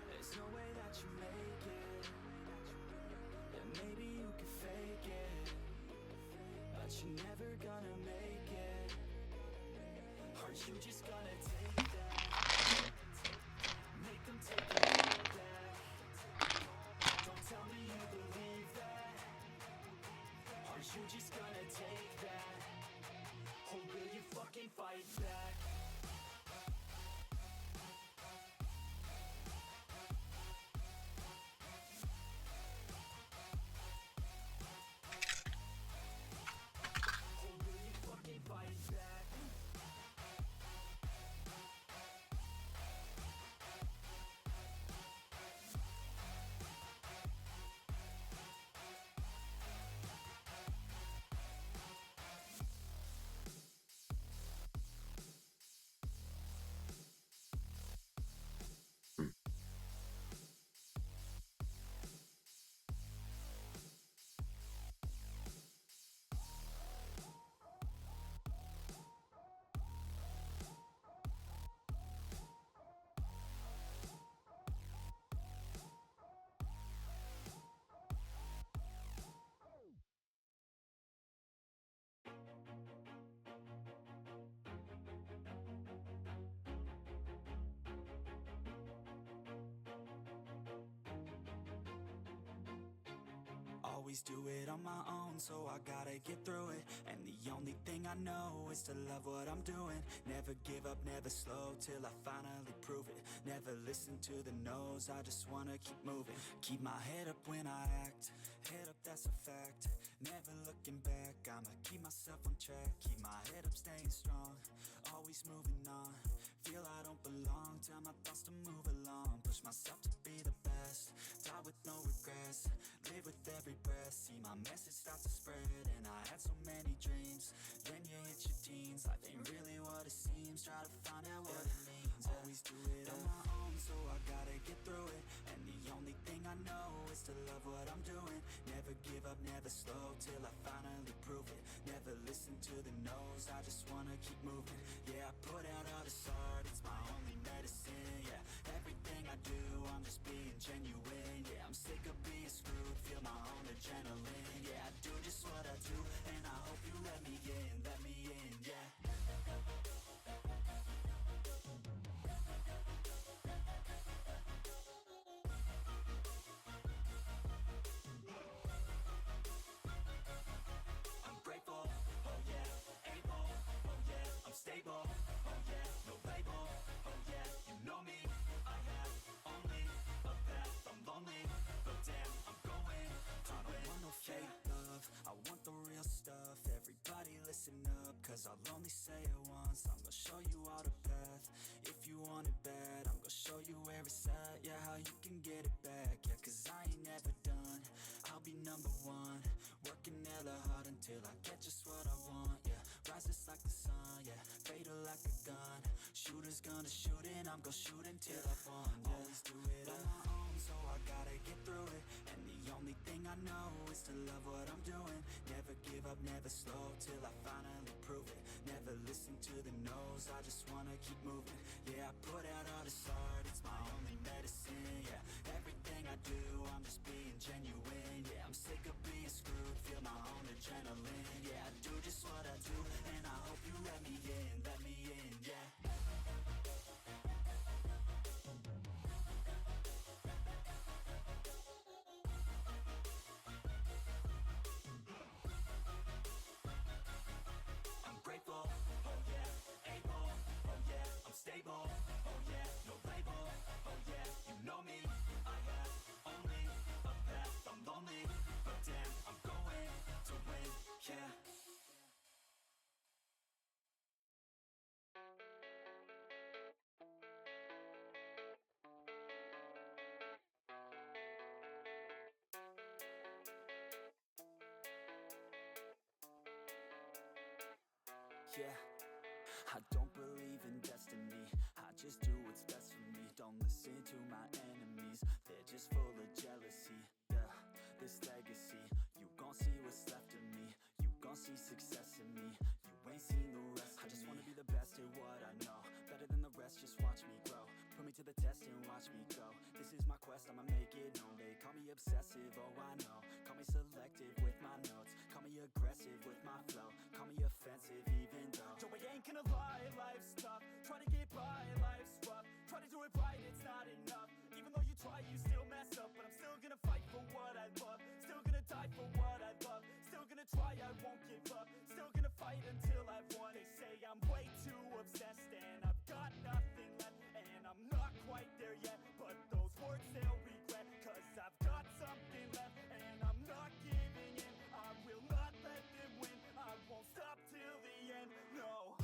There's no way that you make it. And maybe you can fake it, but you're never gonna make it. Aren't you just gonna take that? Make them take it back. Don't tell me you believe that. Aren't you just gonna take that? Or will you fucking fight back? Always do it on my own, so I gotta get through it. And the only thing I know is to love what I'm doing. Never give up, never slow, till I finally prove it. Never listen to the no's, I just wanna keep moving. Keep my head up when I act, head up, that's a fact. Never looking back, I'ma keep myself on track. Keep my head up, staying strong, always moving on. Feel I don't belong, tell my thoughts to move along. Push myself to be the best, die with no regrets. Live with every breath, see my message start to spread. And I had so many dreams, then you hit your teens. Life ain't really what it seems, try to find out what it means. Always do it on my own, so I gotta get through it. And the only thing I know is to love what I'm doing. Never give up, never slow, till I finally prove it. Never listen to the no's, I just wanna keep moving. Yeah, I put out all this art, it's my only medicine. Yeah, everything I do, I'm just being genuine. Yeah, I'm sick of being screwed, feel my own adrenaline. Yeah, I do just what I do, and I hope you let me in, yeah. I'm grateful, oh yeah, able, oh yeah, I'm stable, oh yeah, no label, oh yeah, you know me, I have only a path, I'm lonely, but damn, I'm going to win. I don't want no fake love, I want the real stuff. Everybody listen up, cause I'll only say it once. I'm gonna show you all the path, if you want it bad. I'm gonna show you where it's at, yeah, how you can get it back. Yeah, cause I ain't never done, I'll be number one. Working hella hard until I get just what I want, yeah. Rises like the sun, yeah, fatal like a gun. Shooters gonna shoot and I'm gonna shoot until I won, yeah. Always do it on my own, so I gotta get through it. And the only thing I know is to love what I'm doing. Never give up, never slow, till I finally prove it. Never listen to the no's, I just wanna keep moving. Yeah, I put out all this art, it's my only medicine. Yeah, everything I do, I'm just being genuine. Yeah, I'm sick of being screwed, feel my own adrenaline. Yeah, I do just what I do, and I hope you let me in, yeah. I'm grateful, oh yeah, able, oh yeah, I'm stable, oh yeah, no label, oh yeah, you know me, I have only a path, I'm lonely, but damn, I'm going to win, yeah. Yeah, I don't believe listen to my enemies, they're just full of jealousy. Yeah, this legacy, you gon' see what's left of me. You gon' see success in me. You ain't seen the rest of me. I just wanna be the best at what I know, better than the rest, just watch me grow. Put me to the test and watch me go. This is my quest, I'ma make it known. They call me obsessive, oh I know. Call me selective with my notes. Call me aggressive with my flow. Call me offensive even though yo, I ain't gonna lie, life's tough. Try to get by, life's rough. Try to do it right, it's not enough. Even though you try, you still mess up. But I'm still gonna fight for what I love. Still gonna die for what I love. Still gonna try, I won't give up. Still gonna fight until I've won. They say I'm way too obsessed and I've got nothing left. And I'm not quite there yet, but those words they'll regret. Cause I've got something left and I'm not giving in. I will not let them win. I won't stop till the end, no.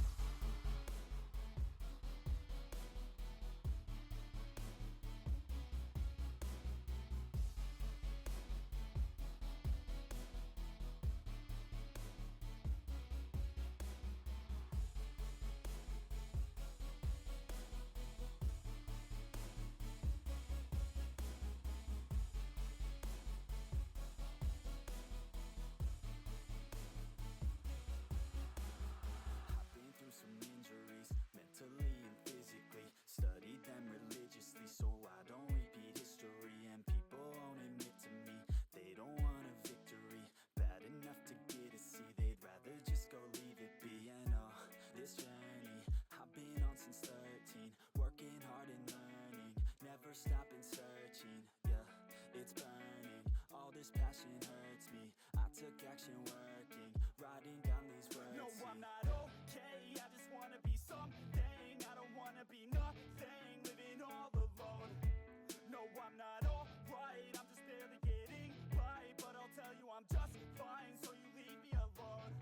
Mentally and physically, studied them religiously so I don't repeat history. And people won't admit to me they don't want a victory bad enough to get a C. They'd rather just go leave it be. And this journey I've been on since 13, working hard and learning, never stopping searching. Yeah, it's burning, all this passion hurts me. I took action working, writing down these words. No, I'm not okay, I just wanna be something. I don't wanna be nothing, living all alone. No, I'm not alright, I'm just barely getting by. But I'll tell you I'm just fine, so you leave me alone.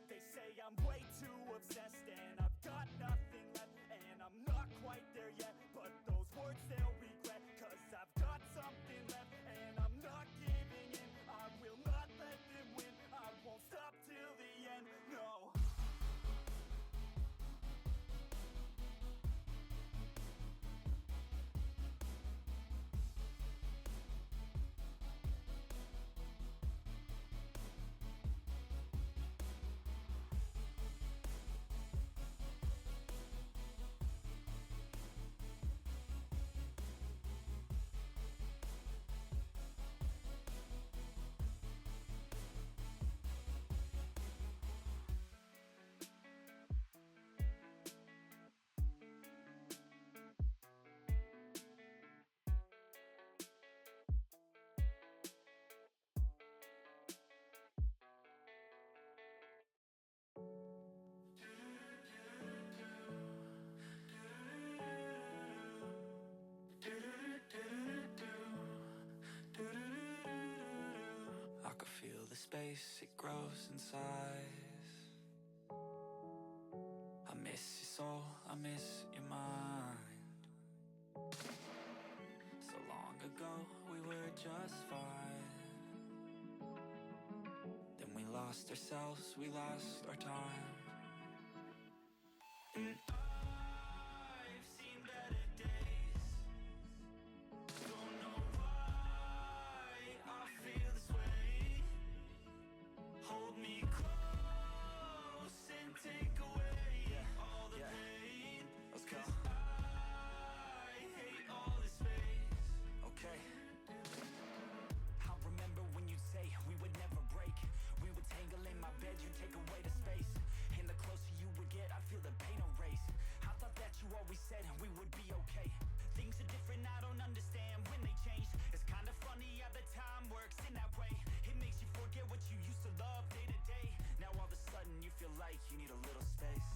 They say I'm way too obsessed and I've got nothing left. And I'm not quite there yet, but those words they'll regret. Cause I've got something left and I'm not giving in. I will not let them win, I won't stop till the end, no. I can feel the space, it grows in size. I miss your soul, I miss your mind. So long ago, we were just fine. Then we lost ourselves, we lost our time. And I've seen better days. Don't know why I feel this way. Hold me close and take away all the pain. Let's go. I hate all this space. Okay. I remember when you'd say we would never break. We would tangle in my bed, you'd take away the space. And the closer you would get, I'd feel the pain erase. I thought that you always said we would be okay. Things are different, I don't understand when they change. It's kind of funny how the time works in that way. It makes you forget what you used to love day to day. Now all of a sudden you feel like you need a little space.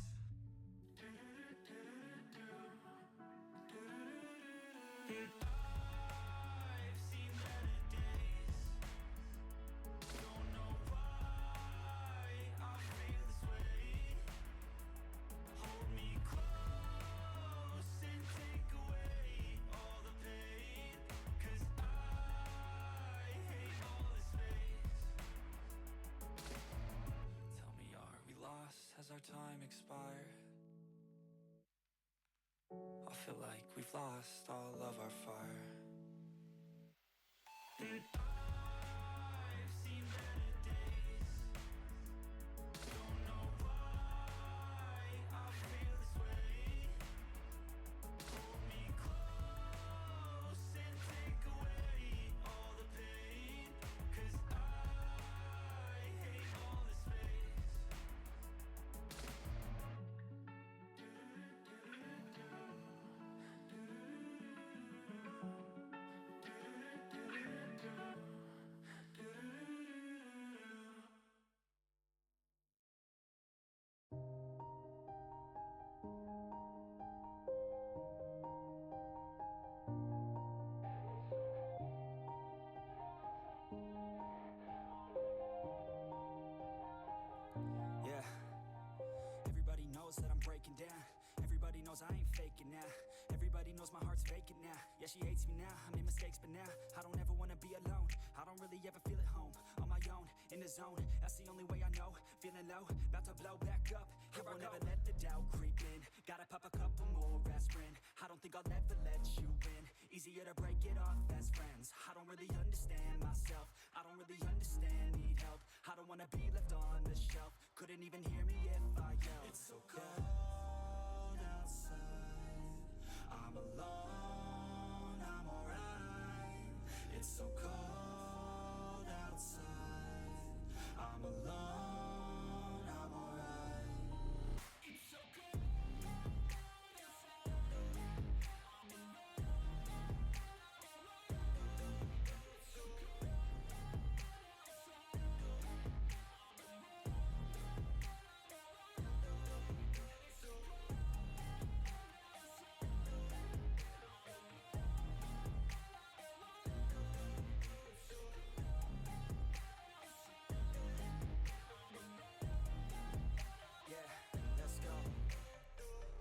I've seen better days. Don't know why I feel this way. Hold me close and take away all the pain. Cause I hate all this space. Tell me, are we lost? Has our time expired? I feel like we've lost all of our fire. And I've seen better days. Don't know why I feel this way. Hold me close and take away all the pain, 'cause I hate all this space. Yeah. Everybody knows that I'm breaking down. Everybody knows I ain't faking now. Everybody knows my heart's vacant now. Yeah, she hates me now. I made mistakes, but now I don't ever wanna be alone. I don't really ever feel at home. On my own, in the zone. That's the only way I know. Feeling low, about to blow back up. I won't ever let the doubt creep in. Gotta pop a couple more aspirin. I don't think I'll ever let you in. Easier to break it off as friends. I don't really understand myself. I don't really understand, need help. I don't wanna be left on the shelf. Couldn't even hear me if I yelled. It's so cold outside. I'm alone, I'm alright. It's so cold outside. I'm alone, I'm alright. It's so cold outside. I'm alone. It's so cold Yeah, let's go.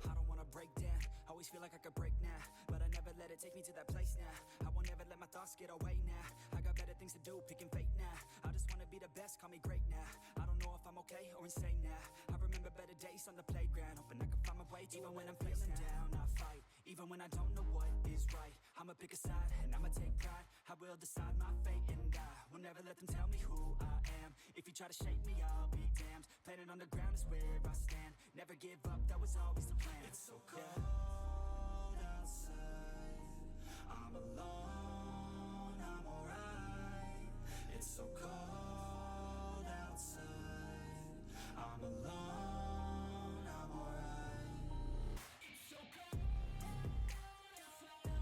I don't wanna break down. Always feel like I could break now, but I never let it take me to that place now. I won't ever let my thoughts get away now. I got better things to do, picking fate now. I just wanna be the best, call me great now. I don't know if I'm okay or insane now. I remember better days on the playground, hoping I can find my way. Even when I'm feeling down, I fight. Even when I don't know what is right, I'ma pick a side and I'ma take pride. I will decide my fate and I will never let them tell me who I am. If you try to shake me, I'll be damned. Planet on the ground is where I stand. Never give up, that was always the plan. It's so cold outside. I'm alone, I'm alright. It's so cold outside. I'm alone, I'm alright. It's so cold outside.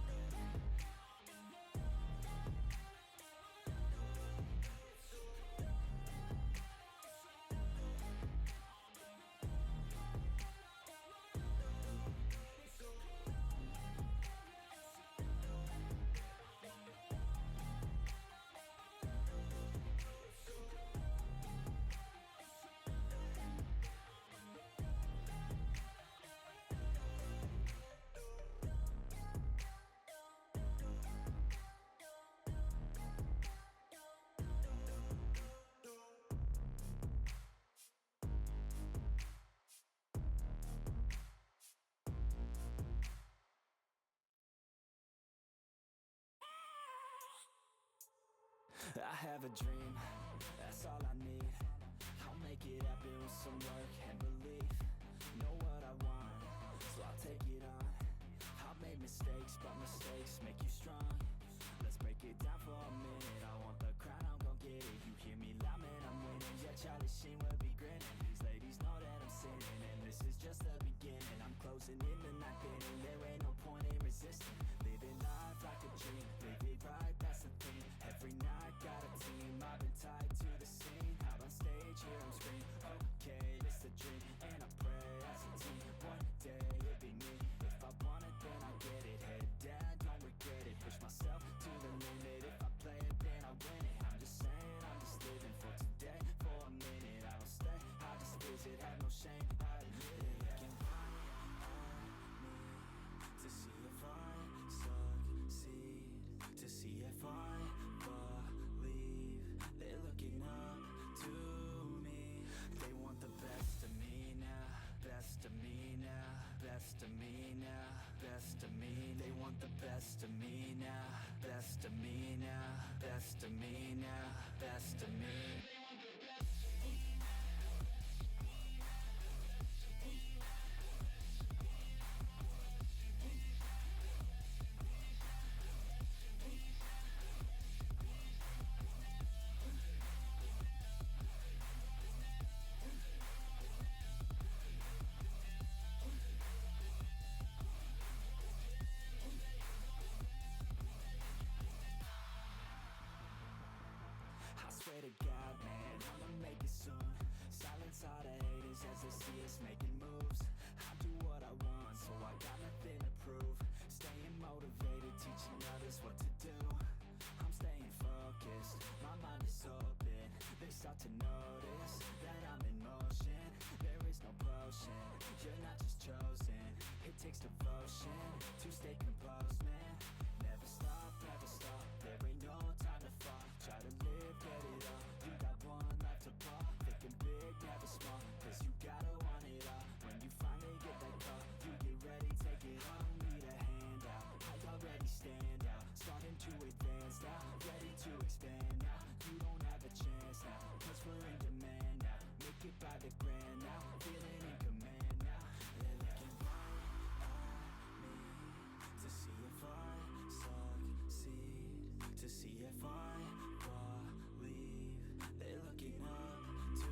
I have a dream, that's all I need. I'll make it happen with some work and belief. Know what I want, so I'll take it on. I've made mistakes, but mistakes make you strong. Let's break it down for a minute. I want the crown, I'm gon' get it. You hear me loud, man, I'm winning. Yeah, Charlie Sheen will be grinning. These ladies know that I'm sinning, and this is just the beginning. I'm closing in the night inning. There ain't no point in resisting. Living life like a dream, live it right, that's the thing. Every night got a team, I've been tied to the scene. Out on stage, here I'm screaming, okay, this a dream. And I pray as a team, one day it'll be me. If I want it, then I get it. Head down, don't regret it. Push myself to the limit. If I play it, then I win it. I'm just saying, I'm just living for today. For a minute, I don't stay, I just visit. Have no shame, I admit it. They can count on me to see if I succeed, to see if I believe. They're looking up to me. They want the best of me now, best of me now, best of me now. best of me. They want the best of me now. Best of me now. Best of me now. Best of me. I swear to God, man, I'ma make it soon. Silence all the haters as they see us making moves. I do what I want, so I got nothing to prove. Staying motivated, teaching others what to do. I'm staying focused, my mind is open. They start to notice that I'm in motion. There is no potion, you're not just chosen. It takes devotion to stay composed, man. Never stop, there ain't no time to fall. Try to live, get it all, you got one life to ball. Thinking big, never small, cause you gotta want it all. When you finally get that call, you get ready, take it on. Need a hand out, I already stand out. Starting to advance now, ready to expand now. You don't have a chance now, cause we're in demand now. Make it by the grand now, feeling in command now. They're looking right at me to see if I succeed, to see if I believe. They're looking up to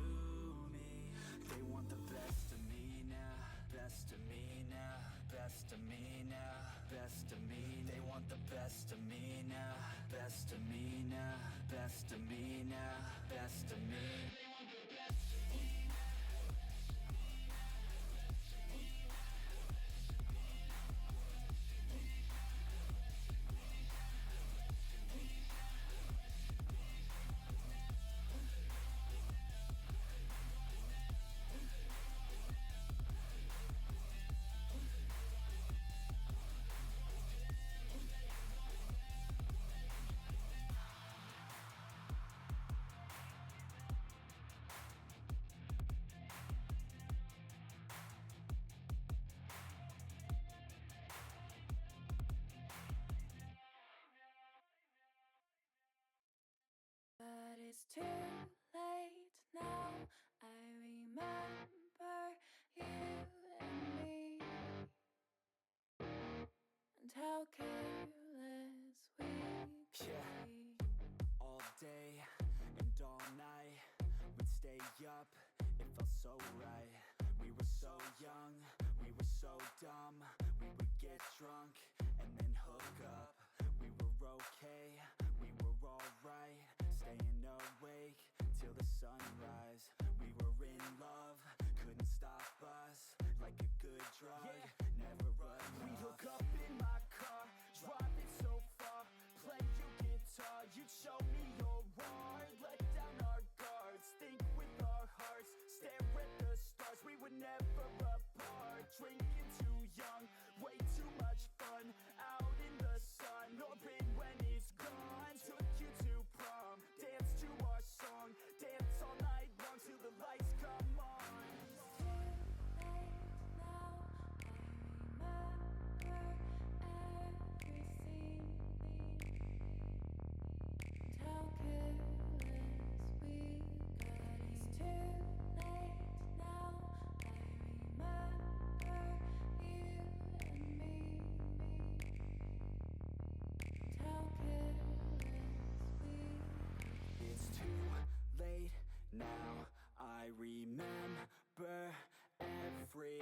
me. They want the best of me now. Best of me now. Best of me now. Best of me. They want the best of me now. Best of me now. Best of me now. Best of me. They want the best of me. But it's too late now. I remember you and me, and how careless we could be. All day and all night, we'd stay up, it felt so right. We were so young, we were so dumb. We would get drunk and then hook up. We were okay, we were alright. Staying awake till the sunrise. We were in love, couldn't stop us. Like a good drug, never run. We'd hook up in my car, drive it so far. Play your guitar, you'd show me your art. Let down our guards, think with our hearts. Stare at the stars, we were never apart. Drinking too young, way too much fun. Out in the sun, open when it's gone. Took you to prom, dance to our song. Dance all night long till the lights come on. It's too late now. I remember everything,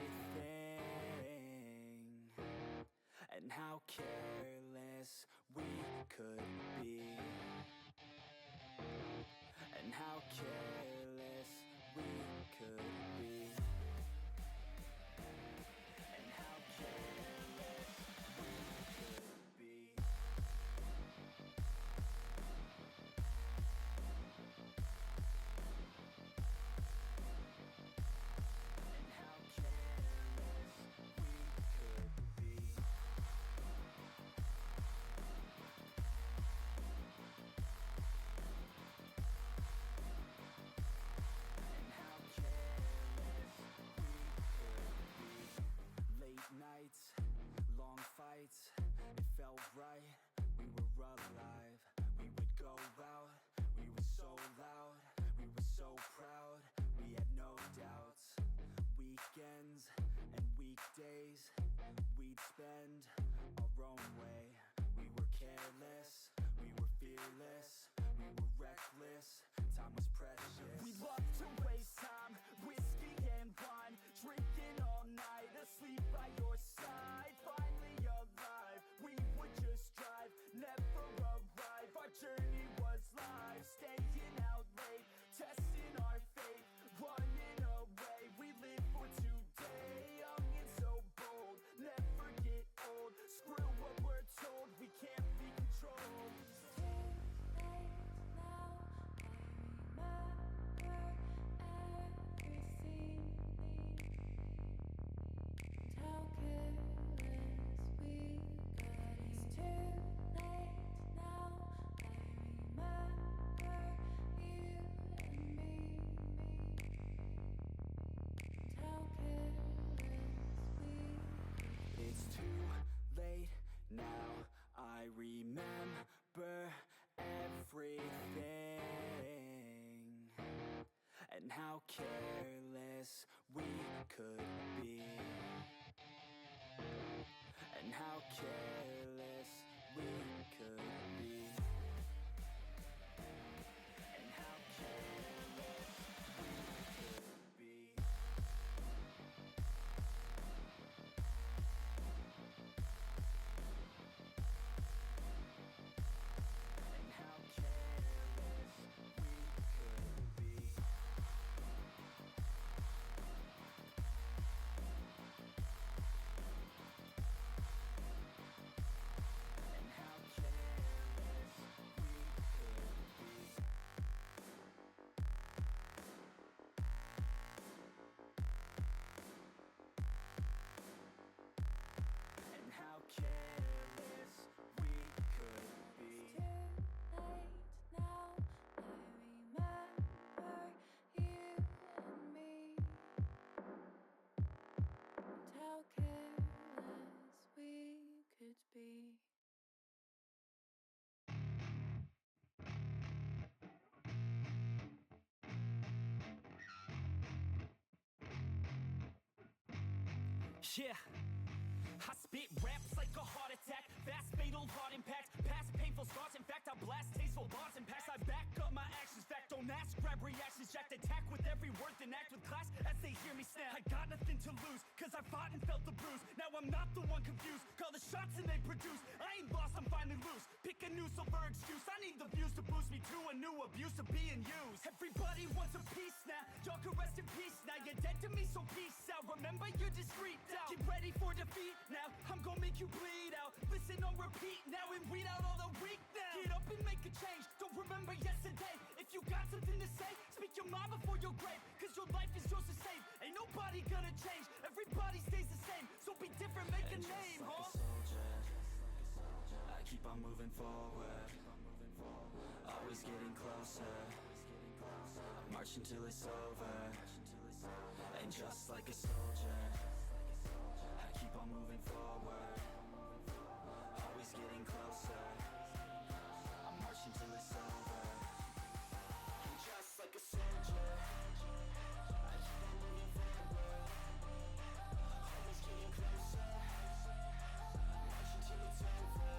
and how careless we could be, and how careless we could be, and how careless we could be. nights, it felt right, we were alive. We would go out, we were so loud, we were so proud, we had no doubts. Weekends and weekdays, we'd spend our own way. We were careless, we were fearless, we were reckless, time was precious. We loved to waste time, whiskey and wine, drinking all night, asleep by your side. Finally alive, we would just drive, never arrive. Our journey was live, staying out late, testing our fate, running away. We live for today, young and so bold, never get old. Screw what we're told, we can't be controlled. It's too late now, I remember everything, and how careless we could be, and how careless we could be, and how careless we could be. And how careless we could be. And how careless we could be. And how careless we could be. How careless we could be. Yeah, I spit raps like a heart attack, fast fatal heart impact, past painful scars. In fact, I blast tasteful bars and packs. I back up my actions, fact don't ask, grab reactions, jacked attack with every word, then act with class as they hear me snap. I got nothing to lose, cause I fought and felt the bruise. Now I'm not the one confused, call the shots and they produce. I ain't lost, I'm finally loose, pick a new silver excuse. I need the views to boost me to a new abuse of being used. Everybody wants a piece now, y'all can rest in peace now. You're dead to me, so peace out. Remember you're discreet out, get ready for defeat now. I'm gonna make you bleed out, listen on repeat now and weed out all the weak now. Get up and make a change, don't remember yesterday. If you got something to say, speak your mind before your grave, cause your life is yours to save. Ain't nobody gonna change, everybody stays the same. So be different, make a name, like huh? a soldier, I keep on moving forward, always getting closer, marching till it's over. And just like a soldier, I keep on moving forward, always getting closer, I'm marching till it's over. And just like a soldier, I keep on moving forward, always getting closer, marching till it's over.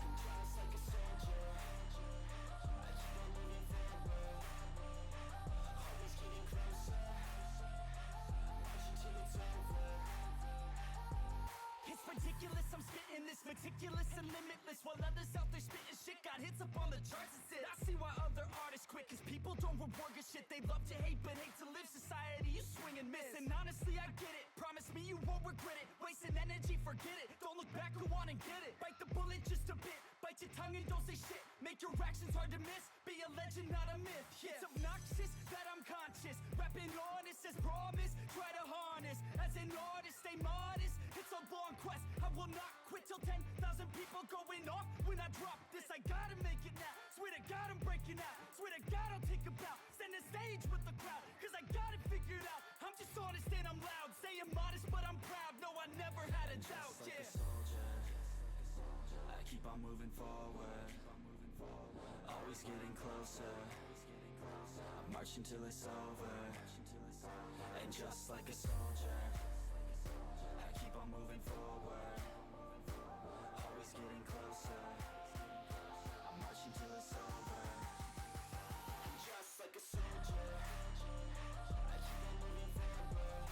And just like a soldier, I keep on moving forward, always getting closer, marching till it's over. It's ridiculous, I'm spitting this meticulous and limitless, while others out there spitting shit got hits up on the charts and shit. I see why other artists quit, cause people don't reward good shit. They love to hate but hate to live. Society, you swing and miss. And honestly, I get it, promise me you won't regret it. Wasting energy, forget it, don't look back, go on and get it. Bite the bullet just a bit, bite your tongue and don't say shit. Make your actions hard to miss, be a legend, not a myth. Yeah. It's obnoxious that I'm conscious, rapping honest as promise. Try to harness, as an artist, stay modest. It's a long quest, I will not quit till 10,000 people going off when I drop this. I gotta make it now, swear to God I'm breaking out. Swear to God I'll take a bow, stand the stage with the crowd, cause I got it figured out. I'm just honest and I'm loud, staying modest but I'm proud. No, I never had a doubt, Just like yeah. a soldier, keep on moving forward, always getting closer. I march until it's over, and just like a soldier, I keep on moving forward, always getting closer. I march until it's over, and just like a soldier, I keep on moving forward,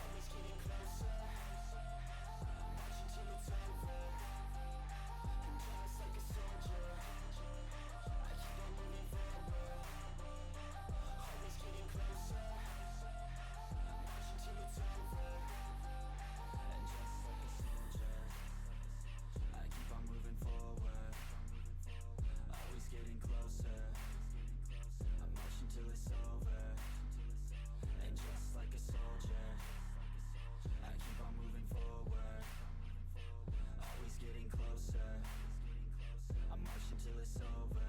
always getting closer. I march until it's over, and just like a soldier, I keep on moving forward, always getting closer. I march until it's over, and just like a soldier, I keep on moving forward, always getting closer. I march until it's over, and just like a soldier, I keep on moving forward, always getting closer. I march until it's over.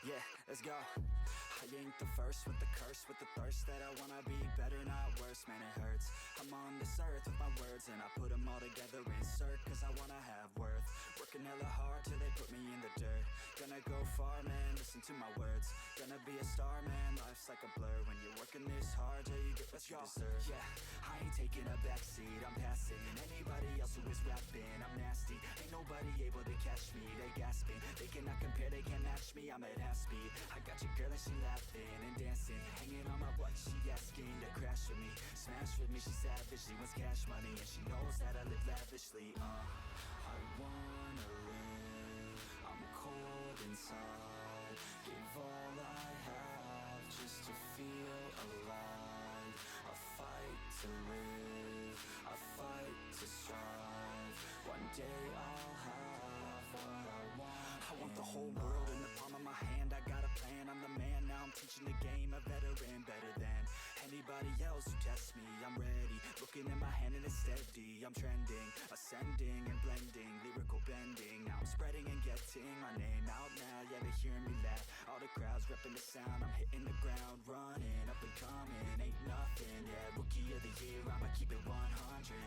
Yeah, let's go. I ain't the first with the curse, with the thirst that I wanna be better, not worse, man it hurts. I'm on this earth with my words and I put them all together, insert, cause I wanna have worth. Working hella hard till they put me in the dirt. Gonna go far, man, listen to my words. Gonna be a star, man, life's like a blur. When you're working this hard, yeah, you get what you deserve. Yeah, I ain't taking a backseat, I'm passing anybody else who is rapping. I'm nasty, ain't nobody able to catch me. They gasping, they cannot compare, they can't match me. I'm at half speed, I got your girl and she laughing and dancing, hanging on my butt, she asking to crash with me, smash with me. She savage, she wants cash money and she knows that I live lavishly. I wanna live, I'm cold inside, give all I have just to feel alive. I fight to live, I fight to strive, one day I'll have what I want. I want the whole world in the palm of my hand, I got a plan, I'm the man, now I'm teaching the game, a veteran, better than anybody else who tests me. I'm ready, looking at my hand and it's steady. I'm trending, ascending and blending, lyrical bending. Now I'm spreading and getting my name out now. Yeah, they hearing me laugh, all the crowds repping the sound. I'm hitting the ground, running, up and coming, ain't nothing. Yeah, rookie of the year, I'ma keep it 100.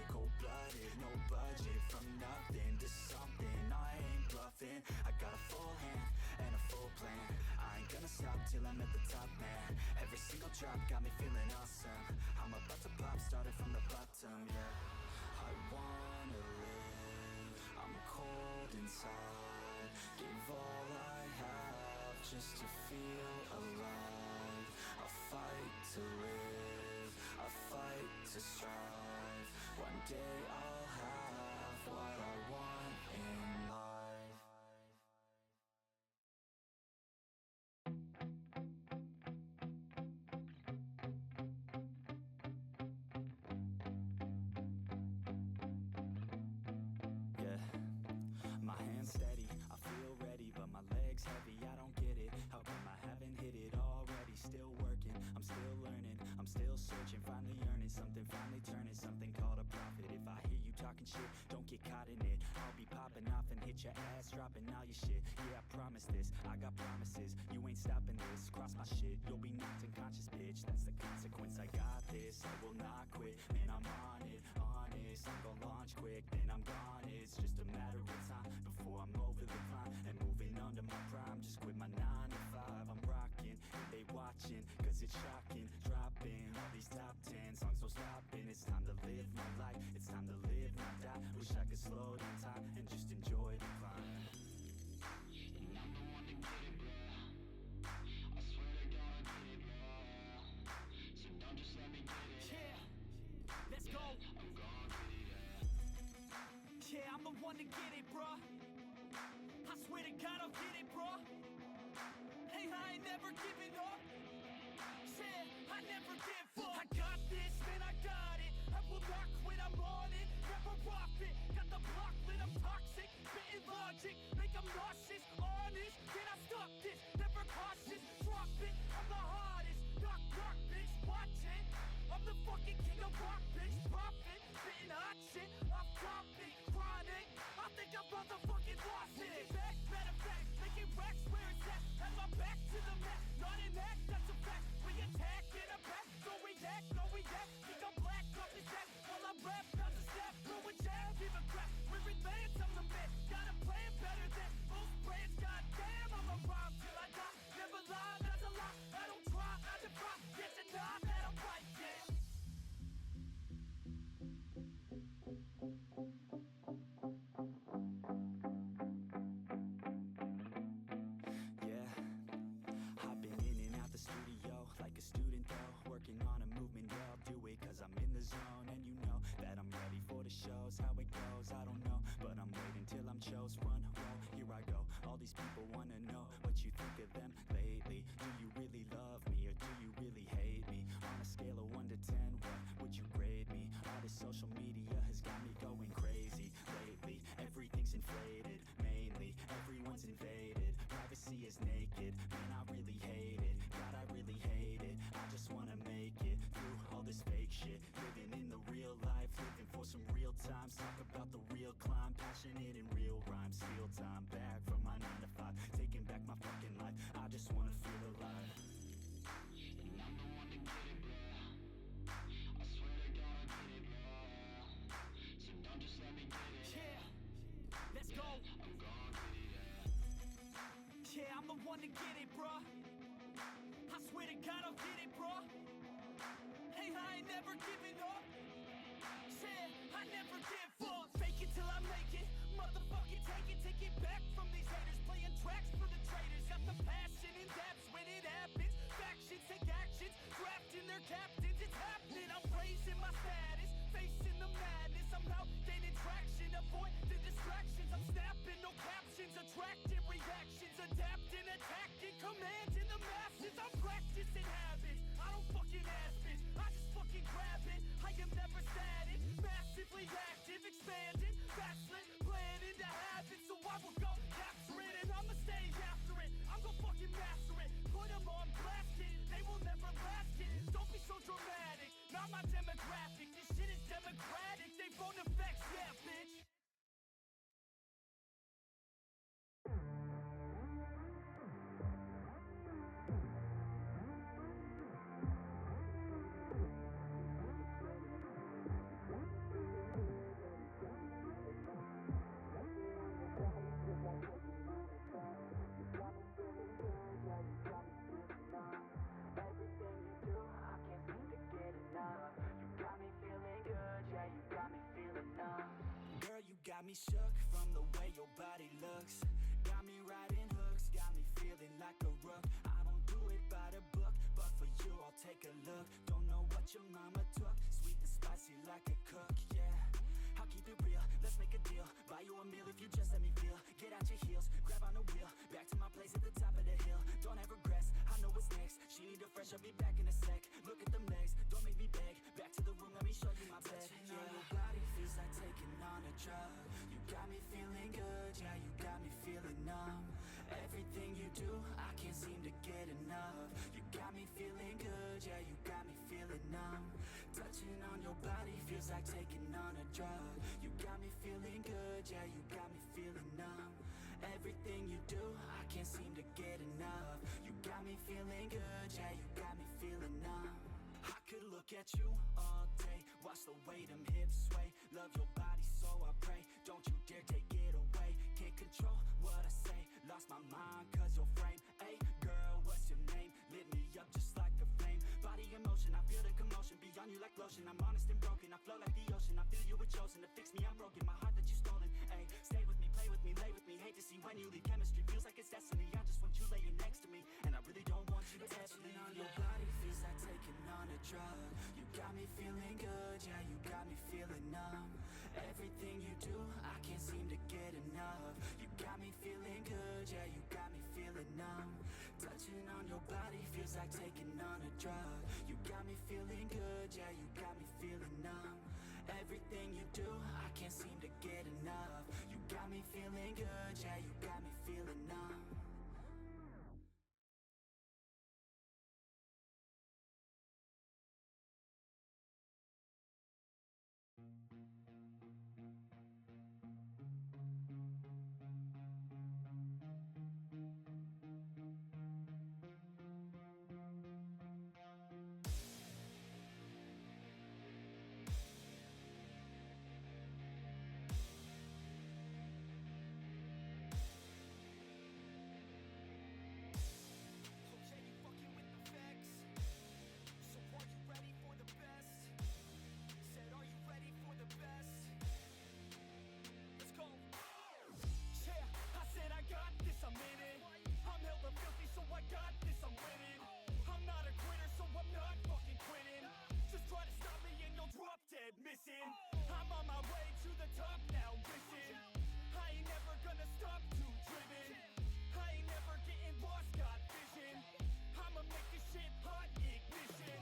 Cold-blooded, no budget, from nothing to something. I ain't bluffing, I got a full hand and a full plan. I ain't gonna stop till I'm at the top, man. Every single drop got me feeling awesome. I'm about to pop, started from the bottom, yeah. I wanna live, I'm cold inside, give all I have just to feel alive. I fight to live, I fight to strive, one day I'll have what I want in life. My hands steady, I feel ready, but my legs heavy, I don't get it. How come I haven't hit it already? Still working, I'm still learning, I'm still searching, finally earning something, finally turning something called a profit. If I hear you talking shit, don't get caught in it. I'll be popping off and hit your ass, dropping all your shit. Yeah, I promise this, I got promises, you ain't stopping this. Cross my shit, you'll be knocked unconscious, bitch. That's the consequence, I got this, I will not quit. Man, I'm on it, honest, I'm gon' launch quick, then I'm gone. It's just a matter of time before I'm over the climb and moving under my prime. Just quit my 9 to 5, I'm rocking, and they watching, cause it's shocking. Dropping all these top 10 songs, so stopping. It's time to live my life, it's time to live, not die. Wish I could slow down time and just enjoy the climb. And I'm the one to get it, bruh. I swear to God I get it, bruh. So don't just let me get it. Yeah, let's go. I'm gonna get it, Yeah, I'm the one to get it, bruh. I swear to God I'll get it, bruh. Hey, I ain't never giving up. Yeah, I never give up. I got this, man, I got it. I will not quit, I'm on it. Never off it. Got the block lit, I'm toxic. Spitting logic, make them nauseous. Honest, can I stop this? Never cautious, drop it. I'm the hardest. Knock, knock, bitch, watch it. I'm the fucking king of rock, bitch. Profit, spitting hot shit. Off topic, chronic. I think I'm motherfucking lost it. Back, matter of fact, making racks. knows how it goes, I don't know, but I'm waiting till I'm chose. Front row, here I go. All these people wanna know what you think of them lately. Do you really love me or do you really hate me? On a scale of 1 to 10, what would you grade me? All this social media has got me going crazy lately. Everything's inflated, mainly everyone's invaded. Privacy is naked, man, I really hate it. God, I really hate it. I just wanna make it through all this fake shit. Living in the real life, living for some real times. Talk about the real climb, passionate in real rhymes. Steal time back from my 9 to 5, taking back my fucking life. I just wanna feel alive. And I'm the one to get it, bro. I swear to God I'll get it, bro. So don't just let me get it. Yeah, let's go. I'm gonna get it, Yeah, I'm the one to get it, bruh. I swear to God I'll get it, bruh. Hey, I ain't never giving up. Yeah, I never give up. Fake it till I make it. Motherfucking take it back from these haters. Playing tracks for the traitors. Got the passion in depths when it happens. Factions take actions, drafting their captains. It's happening. I'm raising my status, facing the madness. I'm out gaining traction. Avoid the distractions. I'm snapping, no captions. Attracting reactions. Adapting, attacking, commanding the masses. I'm practicing habits. I don't fucking ask bitch. I just fucking grab it. I am never static. Massively active, expanding, backslid, planning to have it. So I will go capture it and I'ma stay after it. I'm gonna fucking master it. Put them on blast it. They will never last it. Don't be so dramatic. Not my demographic. This shit is democratic. They phone effects, yeah, bitch. Girl, you got me shook from the way your body looks. Got me riding hooks, got me feeling like a rook. I don't do it by the book, but for you I'll take a look. Don't know what your mama took, sweet and spicy like a cook, yeah. I'll keep it real, let's make a deal. Buy you a meal if you just let me feel. Get out your heels, grab on the wheel. Back to my place at the top of the hill. Don't have regrets, I know what's next. She need a fresh, I'll be back in a sec. Look at them legs, don't make me beg. Back to the room, let me show you my bed. Touching on your body feels like taking on a drug. You got me feeling good, yeah, you got me feeling numb. Everything you do, I can't seem to get enough. You got me feeling good, yeah, you got me feeling numb. Touching on your body feels like taking on a drug. You got me feeling good, yeah, you got me feeling numb. Everything you do, I can't seem to get enough. You got me feeling good, yeah, you got me feeling numb. I could look at you all day, watch the way them hips sway. Love your body, so I pray, don't you dare take it away. Can't control what I say, lost my mind cause your frame. Hey girl, what's your name? Lit me up just like a flame. Body in motion, I feel the commotion. Beyond you like lotion, I'm honest and broken. I flow like the ocean, I feel you were chosen to fix me, I'm broken. My heart that you stolen, hey. Stay with me, play with me, lay with me. Hate to see when you leave, chemistry feels like it's destiny. I just want you laying next to me, and I really don't want you to touch me. On your body feels like taking on a drug. You got me feeling good, yeah, you got me feeling numb. Everything you do, I can't seem to get enough. You got me feeling good, yeah, you got me feeling numb. Touching on your body feels like taking on a drug. You got me feeling good, yeah, you got me feeling numb. Everything you do, I can't seem to get enough. You got me feeling good, yeah, you got me feeling numb. Missing. I'm on my way to the top now, listen. I ain't never gonna stop, too driven. I ain't never getting lost, got vision. I'ma make this shit hot, ignition.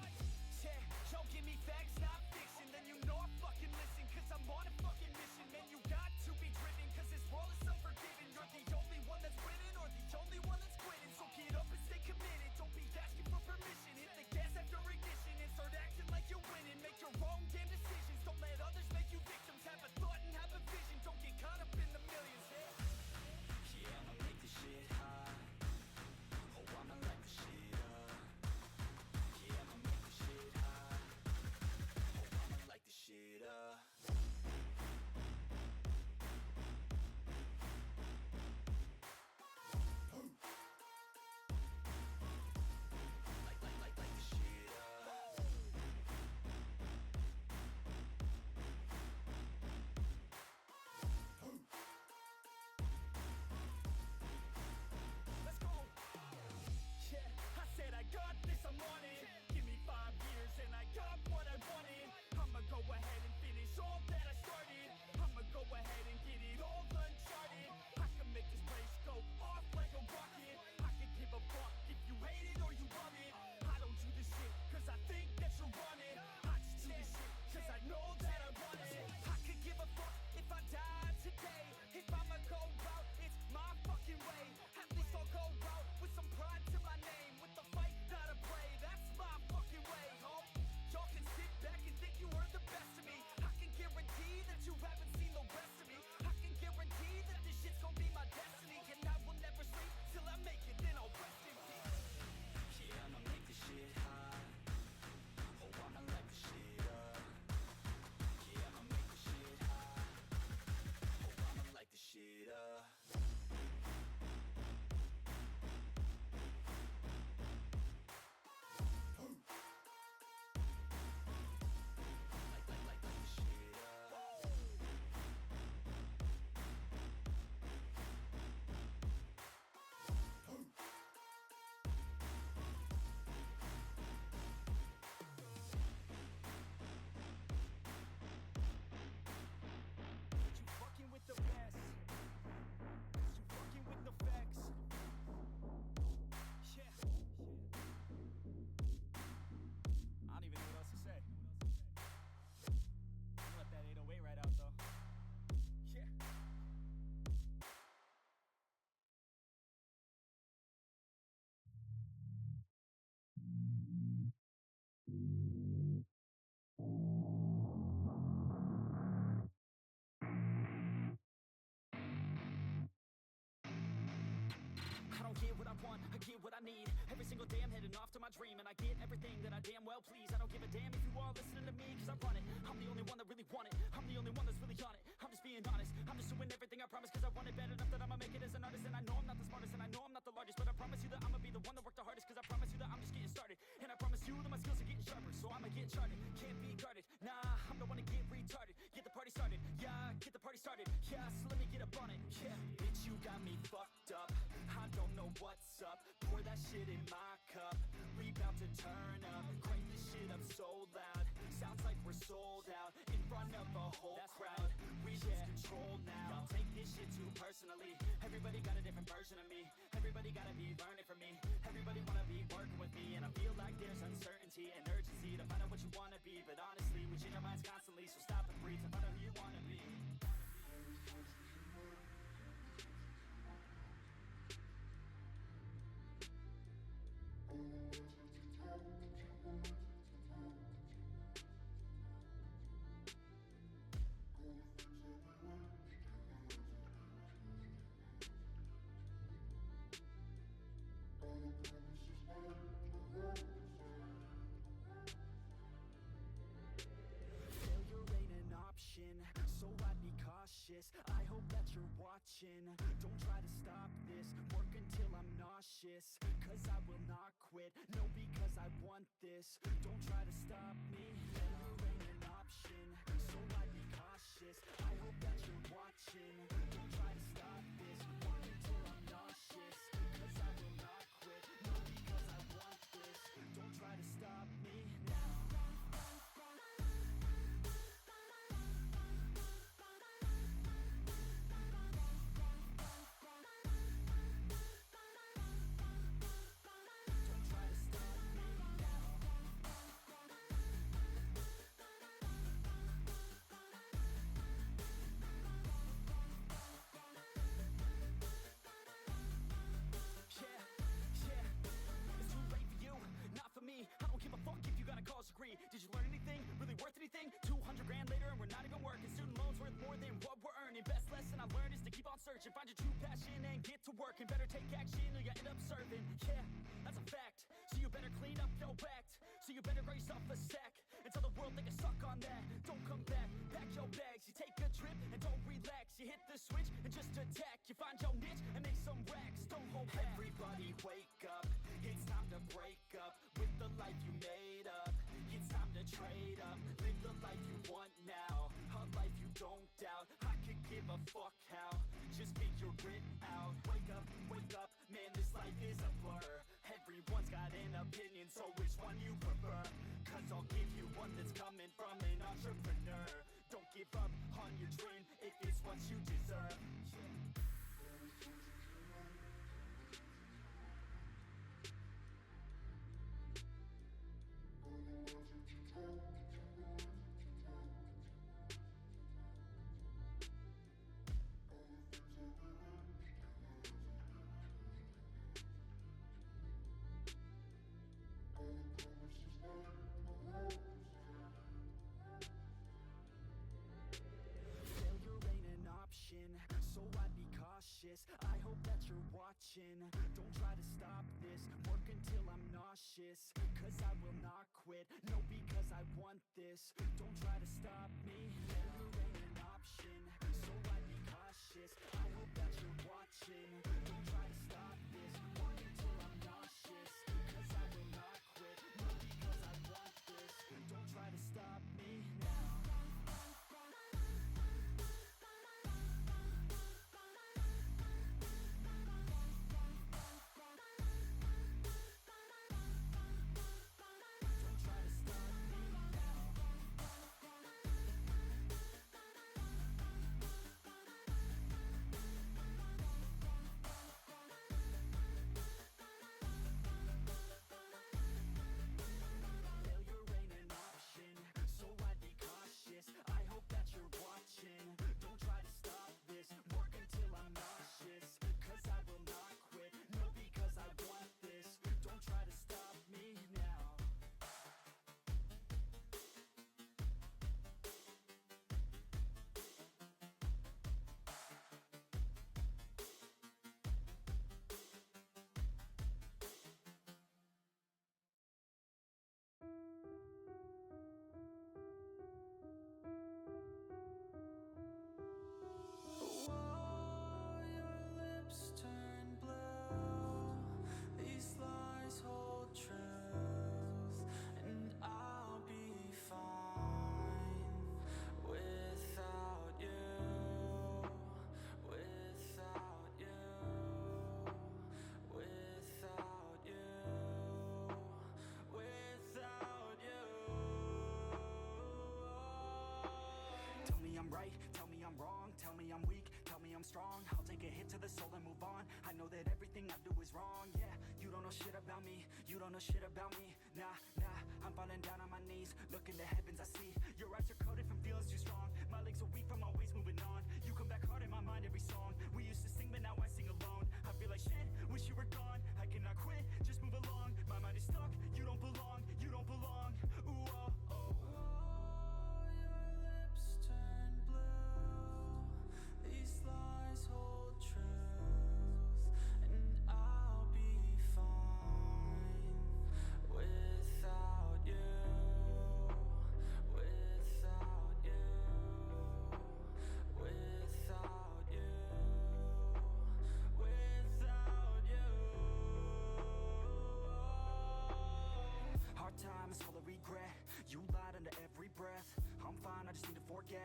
Yeah, yo, give me facts, not fiction. Then you know I fucking listen, cause I'm on a fucking mission. Man, you got to be driven, cause this world is unforgiving. You're the only one that's winning, or the only one that's quitting. So get up and stay committed, don't be asking for permission. Hit the gas after ignition and start acting like you're winning. Make your own damn decisions, don't let others make you victims. Have a thought and have a vision, don't get caught up in the millions. Yeah, I'ma make this shit hot. Oh, I'ma light this shit up. Yeah, I'ma make this shit hot. Oh, I'ma light this shit up. Light this shit up. Let's go. Yeah, I said I got this, I'm on it. Give me 5 years and I got what I wanted. I'ma go ahead and finish all that I started. I'ma go ahead and get it all uncharted. I can make this place go off like a rocket. I can give a fuck if you hate it or you love it. I don't do this shit cause I think that you're on it. I just do this shit cause I know that I want it. I could give a fuck if I die today. If I'ma go out, it's my fucking way. At least I'll go out with some pride to my name. With the fight, not a play, that's my fucking way, ho. Y'all can sit back and think you were the best of me. I can guarantee that you haven't seen the rest of me. I can guarantee that this shit's gonna be my destiny. And I will never sleep till I make it, then I'll rest in peace. Yeah, I'ma make this shit hot. Oh, I'ma light this shit up. Yeah, I'ma make this shit hot. Oh, I'ma light this shit up. Light this shit up. You fucking with the best. You fucking with the facts. Yeah. I don't even know what else to say. I'm gonna let that 808 right out though. Yeah. I don't get what I want, I get what I need. Every single day I'm heading off to my dream, and I get everything that I damn well please. I don't give a damn if you all listening to me, cause I run it. I'm the only one that really want it. I'm the only one that's really on it. I'm just being honest. I'm just doing everything I promise, cause I want it bad enough that I'ma make it as an artist. And I know I'm not the smartest, and I know I'm not the largest, but I promise you that I'ma be the one that worked the hardest. Cause I promise you that I'm just getting started, and I promise you that my skills are getting sharper. So I'ma get charted, can't be guarded. Nah, I'm the one to get retarded. Get the party started, yeah, get the party started. Yeah, so let me get up on it, yeah. Bitch, you got me fucked up. I don't know what's up. Pour that shit in my cup. We bout to turn up. Crank this shit up so loud. Sounds like we're sold out in front of a whole crowd. We lose control now. Y'all take this shit too personally. Everybody got a different version of me. Everybody gotta be learning from me. Everybody wanna be working with me, and I feel like there's uncertainty and urgency to find out what you wanna be. But honestly, we change our minds constantly, so stop and breathe to find out who you wanna be. Failure ain't an option, so I'd be cautious. I hope that you're watching. Don't try to stop this. Work until I'm nauseous, cause I will not quit. No, because I want this. Don't try to stop me. Failure ain't an option, so I'd be cautious. I hope that you're watching. Don't try to stop this. Work until I'm nauseous, cause I will not quit. No, because I want this. Don't try to stop me now. not even working. Student loans worth more than what we're earning. Best lesson I learned is to keep on searching. Find your true passion and get to work. And better take action or you end up serving. Yeah, that's a fact. So you better clean up your act. So you better grow yourself a sack. And tell the world they can suck on that. Don't come back, pack your bags. You take a trip and don't relax. You hit the switch and just attack. You find your niche and make some racks. Don't hold back. Everybody wake up, it's time to break up with the life you made up. It's time to trade up, live the life you want now, a life you don't doubt. I could give a fuck how, just figure it out. Wake up, man, this life is a blur. Everyone's got an opinion, so which one you prefer? Cause I'll give you one that's coming from an entrepreneur. Don't give up on your dream if it's what you deserve. Failure ain't an option, so I'd be cautious. I hope that you're watching. Don't try to stop this, work until I'm nauseous. Cause I will not quit, no, because I want this. Don't try to stop me, failure ain't an option, so I'd be cautious. I hope that you're watching. Don't try to stop this, work until I'm nauseous. Cause I will not quit, no, because I want this. Don't try to stop me now. Strong, I'll take a hit to the soul and move on. I know that everything I do is wrong. Yeah, you don't know shit about me, you don't know shit about me. Nah, I'm falling down on my knees, looking to heavens I see. Your eyes are coated from feelings too strong. My legs are weak from always moving on. You come back hard in my mind every song. We used to sing but now I sing alone. I feel like shit, wish you were gone. I cannot quit, just move along. My mind is stuck, you don't belong, you don't belong. Ooh, oh, oh. Your lips turn blue. These lies hold truth, and I'll be fine without you. Without you. Without you. Without you. Hard times full of regret. You lied under every breath. I'm fine, I just need to forget.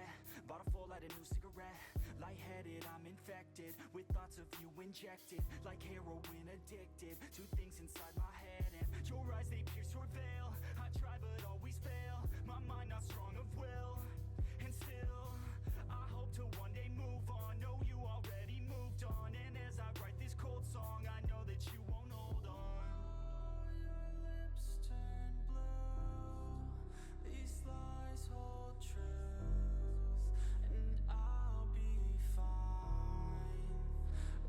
Bottle full, light a new cigarette. Lightheaded, I'm infected with thoughts of you injected, like heroin addicted to things inside my head. And your eyes, they pierce your veil. I try but always fail. My mind not strong of will. And still, I hope to one day move on. Know you already moved on. And as I write this cold song, I know that you won't hold on. Your lips turn blue. These lies hold truth, and I'll be fine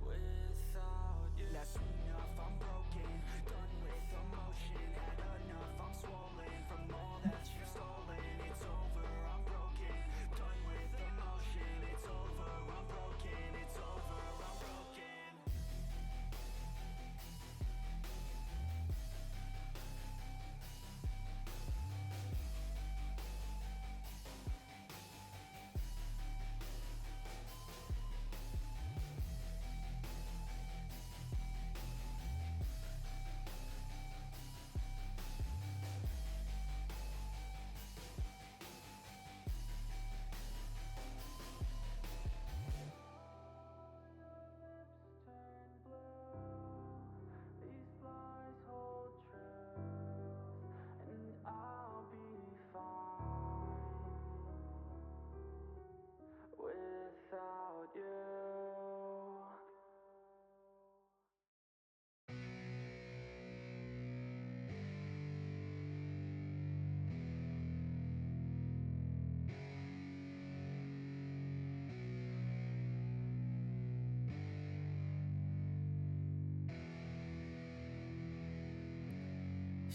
without you. That's enough, I'm broken, done with emotion. Had enough, I'm swollen from all that you've stolen. It's over, I'm broken, done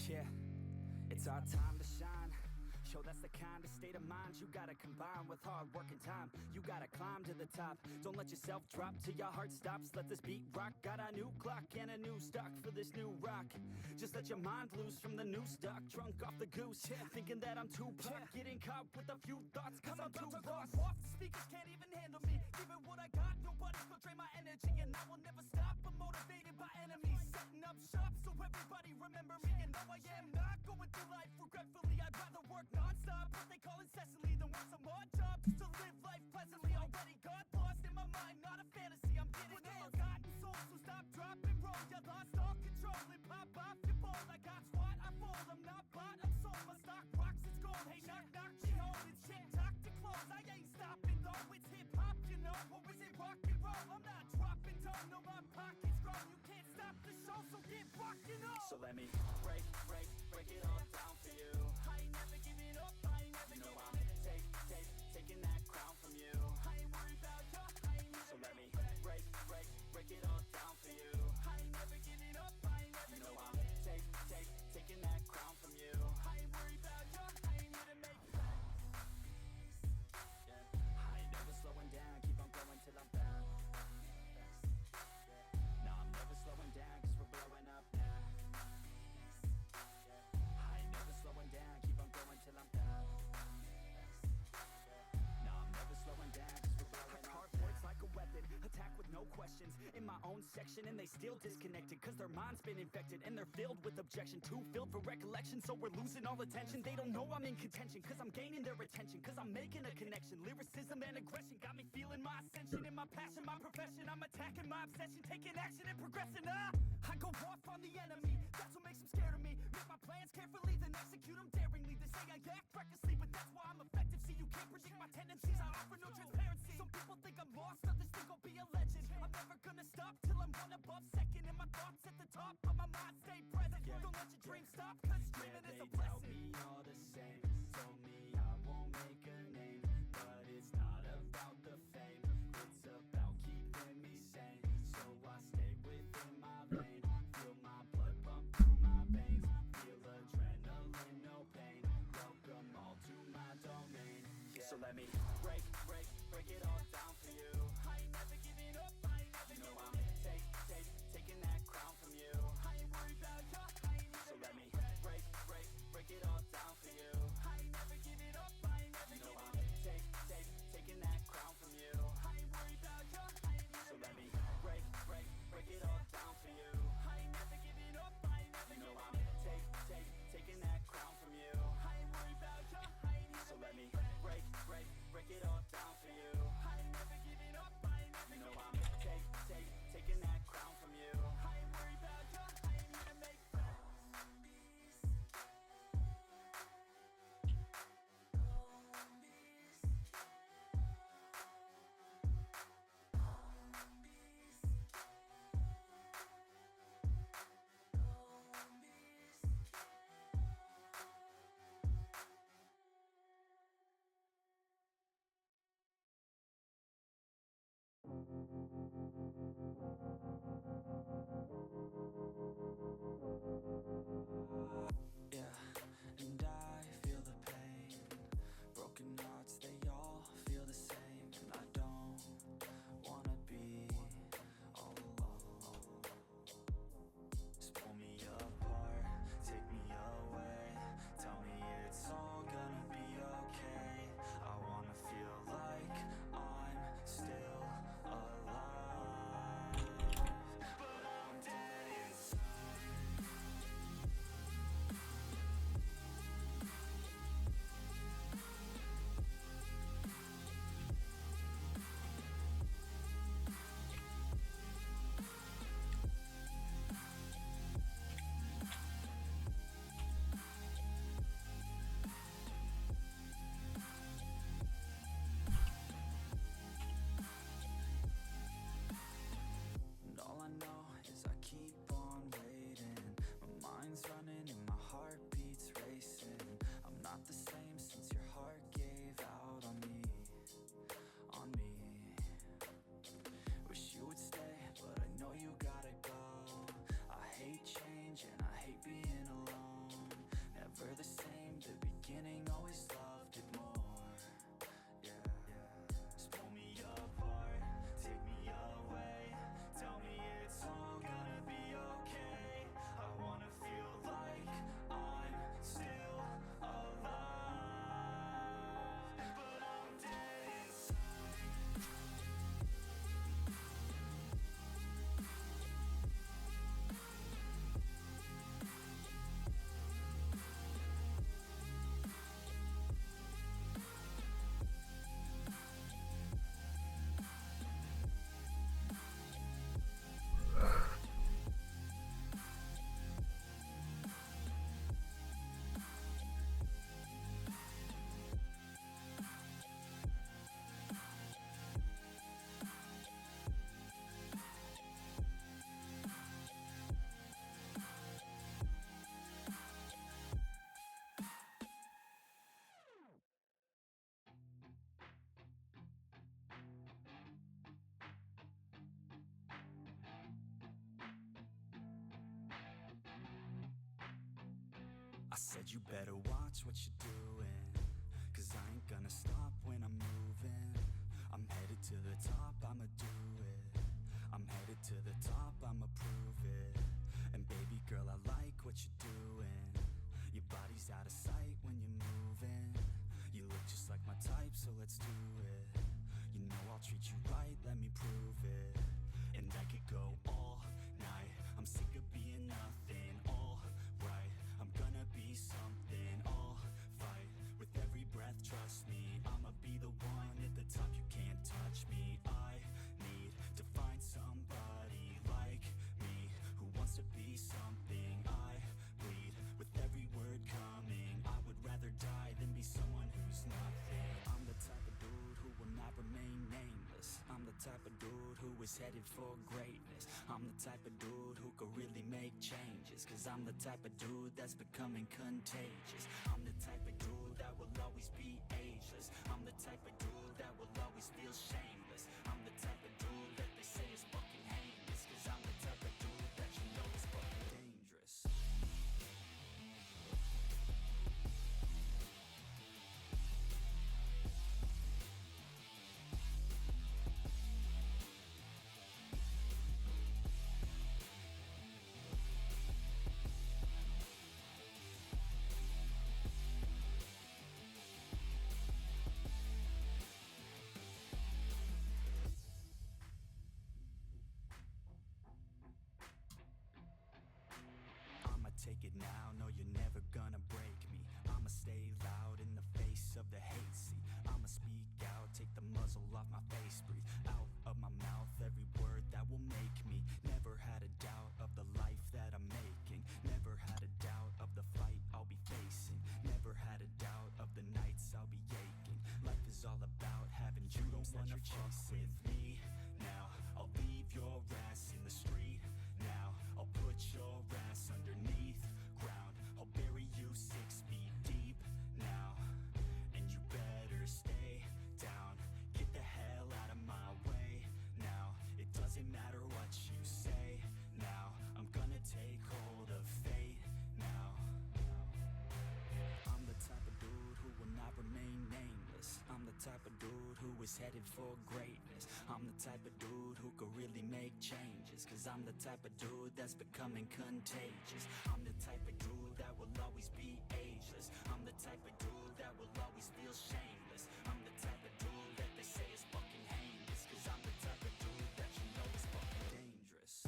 Yeah, it's our time to shine. Show that's the kind of state of mind you gotta combine with hard work and time. You gotta climb to the top. Don't let yourself drop till your heart stops. Let this beat rock. Got a new clock and a new stock for this new rock. Just let your mind loose from the new stock. Drunk off the goose, thinking that I'm too pop. Getting caught with a few thoughts cause I'm too lost. Off, the speakers can't even handle me. Giving what I got, nobody's gonna drain my energy. And I will never stop, I'm motivated by enemies. Setting up shop so everybody remember me. And no, I am not going through life regretfully. I'd rather work non-stop, what they call incessantly, than work some odd jobs to live life pleasantly. Already got lost in my mind, not a fantasy. I'm getting ill-gotten souls, so stop, drop, and roll. You lost all control and pop off your ball. I got squat, I fold. I'm not bought, I'm sold. My stock rocks, it's gold. Hey, knock, knock, she holding shit. Talk to close, I ain't stopping though. It's hip-hop, you know, or is it rock and roll? I'm not dropping down, no, my pocket's grown. You can't stop the show, so get rocking on. So let me break it all down for you. I ain't never giving up, I ain't never You know giving I'm taking that crown from you. I ain't worried about ya, I ain't So never let me giving break it all down for you. I ain't never giving up, I ain't never You know giving I'm taking that crown from you. I ain't worried about ya, I ain't here to make I ain't never slowing down, keep on going till I'm found. No, I'm never slowing down, cause we're blowing up now. I ain't never slowing down, keep on going till I'm found. No, I'm never slowing down, cause we're blowing up. hard words like a weapon, attack with no questions. In my own section and they still disconnected, cause their mind's been infected and they're filled with objection. Too filled for recollection, so we're losing all attention. They don't know I'm in contention, cause I'm gaining their attention, cause I'm making a connection. Lyricism and aggression got me feeling my ascension. In my passion, my profession, I'm attacking my obsession, taking action and progressing. I go off on the enemy, that's what makes them scared of me. Make my plans carefully, then execute them daringly. They say I act recklessly, but that's why I'm effective. See, you can't predict my tendencies, I offer no transparency. Some people think I'm lost, others think I'll be a legend. I'm never gonna stop till I'm one above second. And my thoughts at the top, but my mind stay present. Don't let your dreams stop, cause dreaming is a They tell blessing. me all the same, told me I won't make a name, but it's not about the fame, it's about keeping me sane. So I stay within my lane, feel my blood pump through my veins, feel adrenaline, no pain, welcome all to my domain. So let me break it all down for you. I ain't never giving up, I ain't never You know giving I'm taking that crown from you. I ain't worried about ya, I ain't So here to let me make break it all down for you. I ain't never giving up, I ain't never You know giving I'm taking that crown from you. I ain't worried about ya, I ain't here So to let me make break it all down for you. I ain't never giving up, I ain't never You know giving I'm taking that crown from you. I ain't worried about ya, I ain't here So to let make me break it all down for you. I ain't never giving up, I ain't never You know giving I'm taking that crown from you. I ain't worried about ya, I ain't here to make Yeah, and I feel the pain. Broken hearts, they all feel the same. And I don't wanna be all alone. Just pull me apart, take me away. Tell me it's all gonna be okay. I wanna feel like I'm still alive. I said you better watch what you're doing, 'cause I ain't gonna stop when I'm moving. I'm headed to the top, I'ma do it. I'm headed to the top, I'ma prove it. And baby girl, I like what you're doing. Your body's out of sight when you're moving. You look just like my type, so let's do it. You know I'll treat you right, let me prove it. And I could go all night. I'm sick of being nothing. All right, I'm gonna be something. All fight with every breath, trust me. I'ma be the one at the top, you can't touch me. I need to find somebody like me who wants to be something. I bleed with every word coming. I would rather die than be someone who's nothing. I'm the type of dude who will not remain nameless. I'm the type of dude who is headed for greatness. I'm the type of dude who could really make changes, 'cause I'm the type of dude that's becoming contagious. I'm the type of dude that will always be ageless. I'm the type of dude that will always feel shameless. I'm the type of dude that they say is fucking heinous, 'cause I'm the type of dude that you know is fucking dangerous. I'ma take it now, no you're never gonna break me. I'ma stay loud in the face of the hate, see. I'ma speak out, take the muzzle off my face, breathe out of my mouth every word that will make me. Never had a doubt of the life that I'm making. Never had a doubt of the fight I'll be facing. Never had a doubt of the nights I'll be aching. Life is all about having dreams that you're chasing. With me now, I'll leave your ass in the street now. I'll put your ass underneath ground. I'll bury you 6 feet deep now. And you better stay down. Get the hell out of my way now. It doesn't matter what you say now. I'm gonna take hold of fate now. I'm the type of dude who will not remain nameless. I'm the type of dude who is headed for greatness. I'm the type of dude who could really make changes, 'cause I'm the type of dude that's becoming contagious. I'm the type of dude that will always be ageless. I'm the type of dude that will always feel shameless. I'm the type of dude that they say is fucking heinous, 'cause I'm the type of dude that you know is fucking dangerous.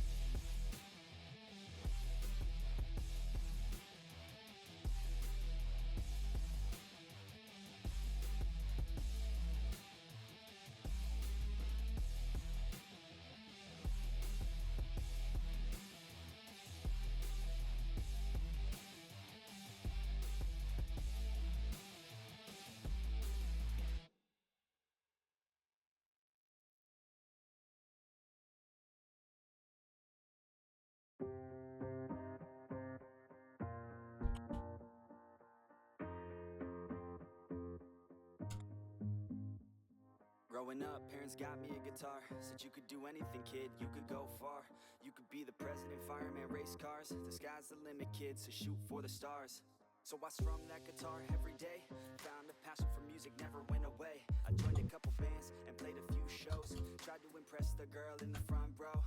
Growing up, parents got me a guitar. Said you could do anything, kid, you could go far. You could be the president, fireman, race cars. The sky's the limit, kid, so shoot for the stars. So I strummed that guitar every day. Found a passion for music, never went away. I joined a couple bands and played a few shows. Tried to impress the girl in the front row.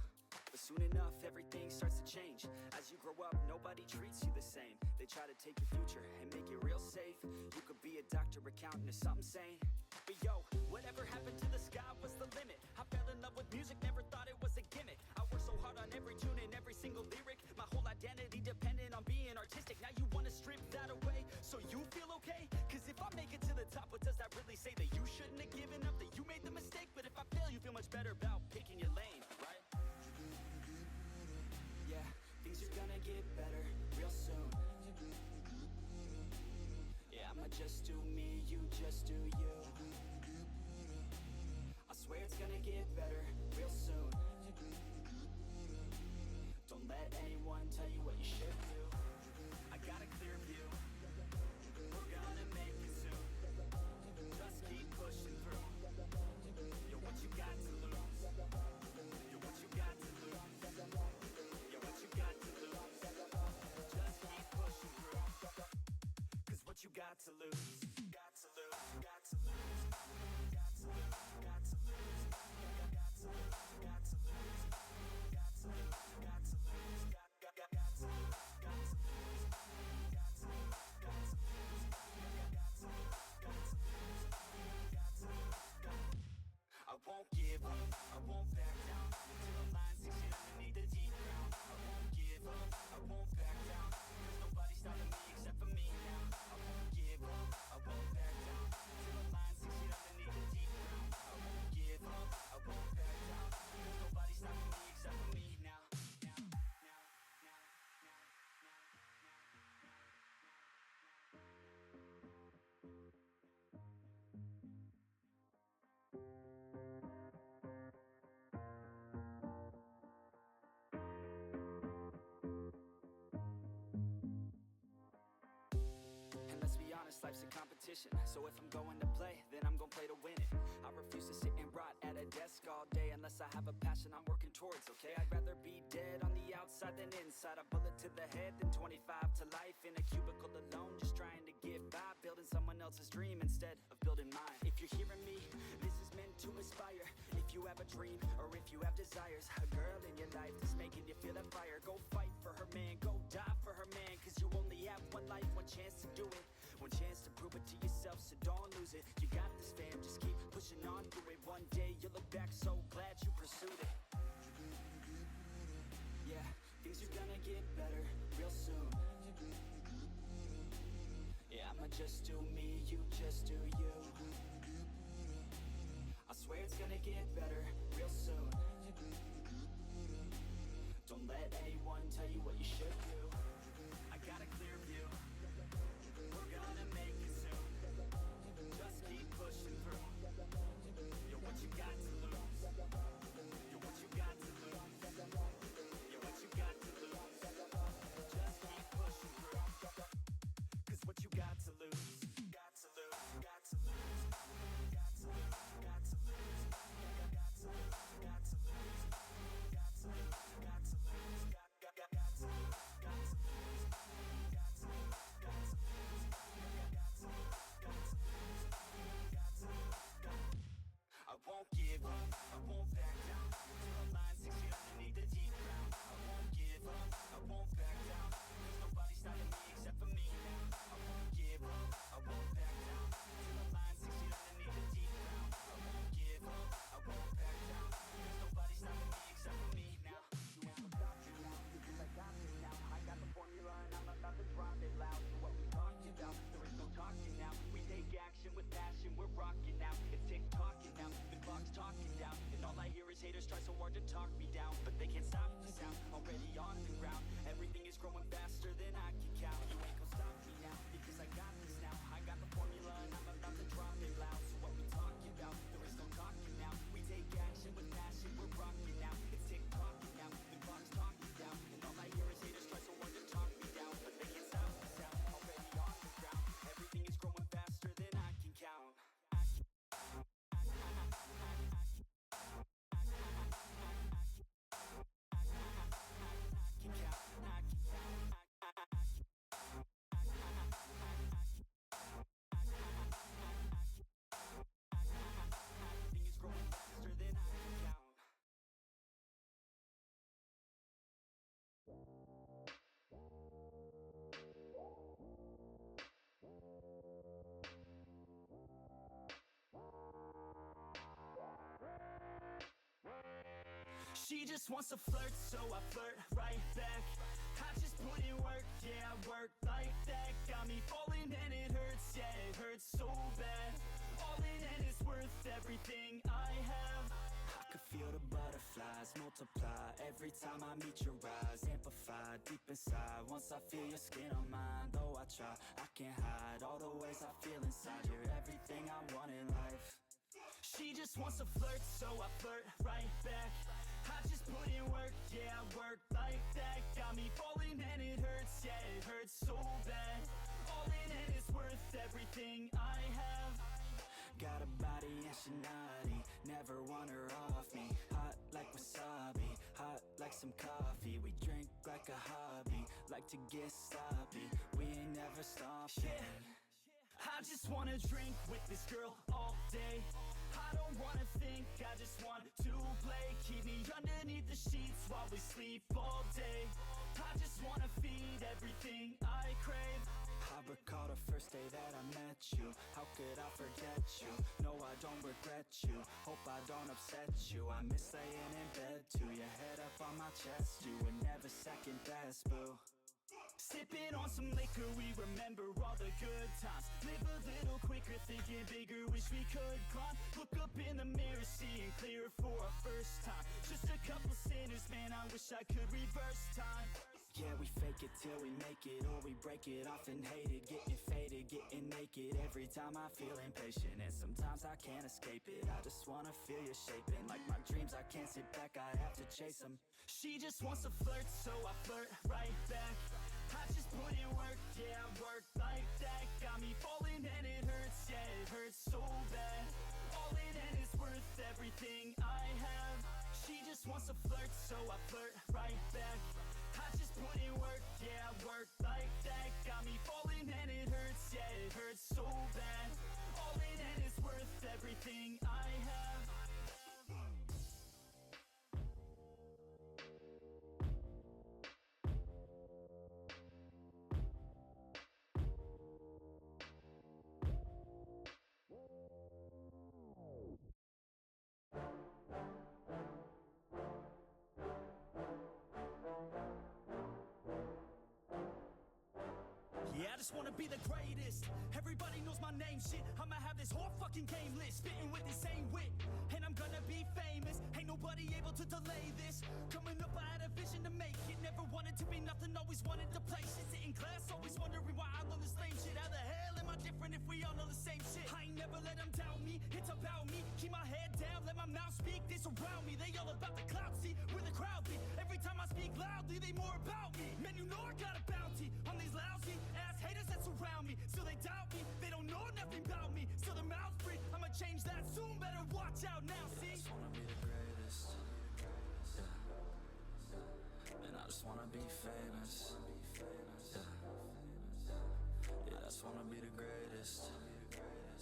But soon enough, everything starts to change. As you grow up, nobody treats you the same. They try to take your future and make it real safe. You could be a doctor, accountant, or something sane. But yo, whatever happened to the sky was the limit. I fell in love with music, never thought it was a gimmick. I worked so hard on every tune and every single lyric. My whole identity depended on being artistic. Now you wanna strip that away so you feel okay? 'Cause if I make it to the top, what does that really say? That you shouldn't have given up, that you made the mistake? But if I fail, you feel much better about picking your lane, right? Yeah, things are gonna get better real soon. Yeah, I'ma just do me, you just do you. I swear it's gonna get better real soon. Don't let anyone tell you what you should do. I got a clear view. We're gonna make it soon. Just keep pushing through. Yo, what you got to lose? Yo, what you got to lose? Yo, what you got to lose? Just keep pushing through. life's a competition, so if I'm going to play, then I'm gonna play to win it. I refuse to sit and rot at a desk all day unless I have a passion I'm working towards, okay? I'd rather be dead on the outside than inside. A bullet to the head than 25 to life in a cubicle alone, just trying to get by, building someone else's dream instead of building mine. If you're hearing me, this is meant to inspire. If you have a dream or if you have desires, a girl in your life that's making you feel that fire, go fight for her, man, go die for her, man, cause you only have one life, one chance to do it, one chance to prove it to yourself, so don't lose it. You got this, fam, just keep pushing on through it. One day you'll look back so glad you pursued it. Yeah, things are gonna get better real soon. Yeah, I'ma just do me, you just do you. I swear it's gonna get better real soon. Don't let anyone tell you what you should do. I got a clear view, we're gonna make it soon. Just keep pushing through. You're what you got to lose. You're what you got to lose. You're what you got to lose. Just keep pushing through. Cause what you got to lose. Got to lose. Got to lose. Got to lose. Got to lose. Got to lose. Got to lose. Got to lose. Got to lose. Got to lose. Got to lose. Got to lose. Got to lose. Got to lose. Got to lose. I won't give up, I won't back down till the line 6 feet underneath the deep ground. I won't give up, I won't back down. There's nobody stopping me except for me now. I won't give up, I won't back down till the line 6 feet underneath the deep ground. I won't give up, I won't back down. There's nobody stopping me except for me now. You ain't gonna stop me now, because I got this now. I got the formula and I'm about to drop it loud. So what we talking about? There is no talking now. We take action with passion, we're rocking now. It's tick-tocking now, the clock's talking down. And all I hear is haters try so hard to talk me down, but they can't stop the sound, already on the ground. Everything is growing faster than I can count. You ain't gonna stop me now, because I got this now. I got the formula and I'm about to drop it loud. So what we talking about? There is no talking now. We take action with passion, we're rocking now. It's tick-tocking now, the clock's talking down. And all I hear is haters try so hard to talk me down, but they can't stop the sound, already on the ground. Everything is growing faster than I can count. She just wants to flirt, so I flirt right back. I just put in work, yeah, I work like that. Got me falling and it hurts, yeah, it hurts so bad. All in and it's worth everything I have. I could feel the butterflies multiply every time I meet your eyes. Amplify deep inside once I feel your skin on mine. Though I try, I can't hide all the ways I feel inside. You're everything I want in life. She just wants to flirt, so I flirt right back. I just put in work, yeah, I work like that. Got me falling and it hurts, yeah, it hurts so bad. All in and it's worth everything I have. Got a body and she naughty, never want her off me. Hot like wasabi, hot like some coffee. We drink like a hobby, like to get sloppy. We ain't never stopping. Yeah. I just wanna drink with this girl all day. I don't wanna think, I just want to play. Keep me underneath the sheets while we sleep all day. I just wanna feed everything I crave. I recall the first day that I met you. How could I forget you? No, I don't regret you. Hope I don't upset you. I miss laying in bed too. Your head up on my chest, you were never second best, boo. Sipping on some liquor, we remember all the good times. Live a little quicker, thinking bigger, wish we could climb. Look up in the mirror, seeing clearer for our first time. Just a couple sinners, man, I wish I could reverse time. Yeah, we fake it till we make it, or we break it off and hate it. Getting faded, getting naked, every time I feel impatient. And sometimes I can't escape it, I just wanna feel you shaping. Like my dreams, I can't sit back, I have to chase them. She just wants to flirt, so I flirt right back. I just put in work, yeah, I work like that. Got me falling and it hurts, yeah, it hurts so bad. All in and it's worth everything I have. She just wants to flirt, so I flirt right back. I just put in work, yeah, I work like that. Got me falling and it hurts, yeah, it hurts so bad. All in and it's worth everything I have. Yeah, I just wanna be the greatest. Everybody knows my name, shit. I'ma have this whole fucking game list, spitting with the same wit, and I'm gonna be famous. Ain't nobody able to delay this. Coming up, I had a vision to make it. Never wanted to be nothing, always wanted to play shit. Sit in class, always wondering why I love this lame shit. How the hell am I different if we all know the same shit? I ain't never let them doubt me, it's about me. Keep my head down, let my mouth speak. They surround me, they all about the clout. See, where the crowd be. Every time I speak loudly, they more about me. Man, you know I got a bounty on these lousy ass haters that surround me. Still they doubt me, they don't know nothing about me. Still their mouths free, I'ma change that soon. Better watch out now, see? I just wanna be the greatest. Yeah. And I just wanna be famous. Yeah. Yeah, I just wanna be the greatest.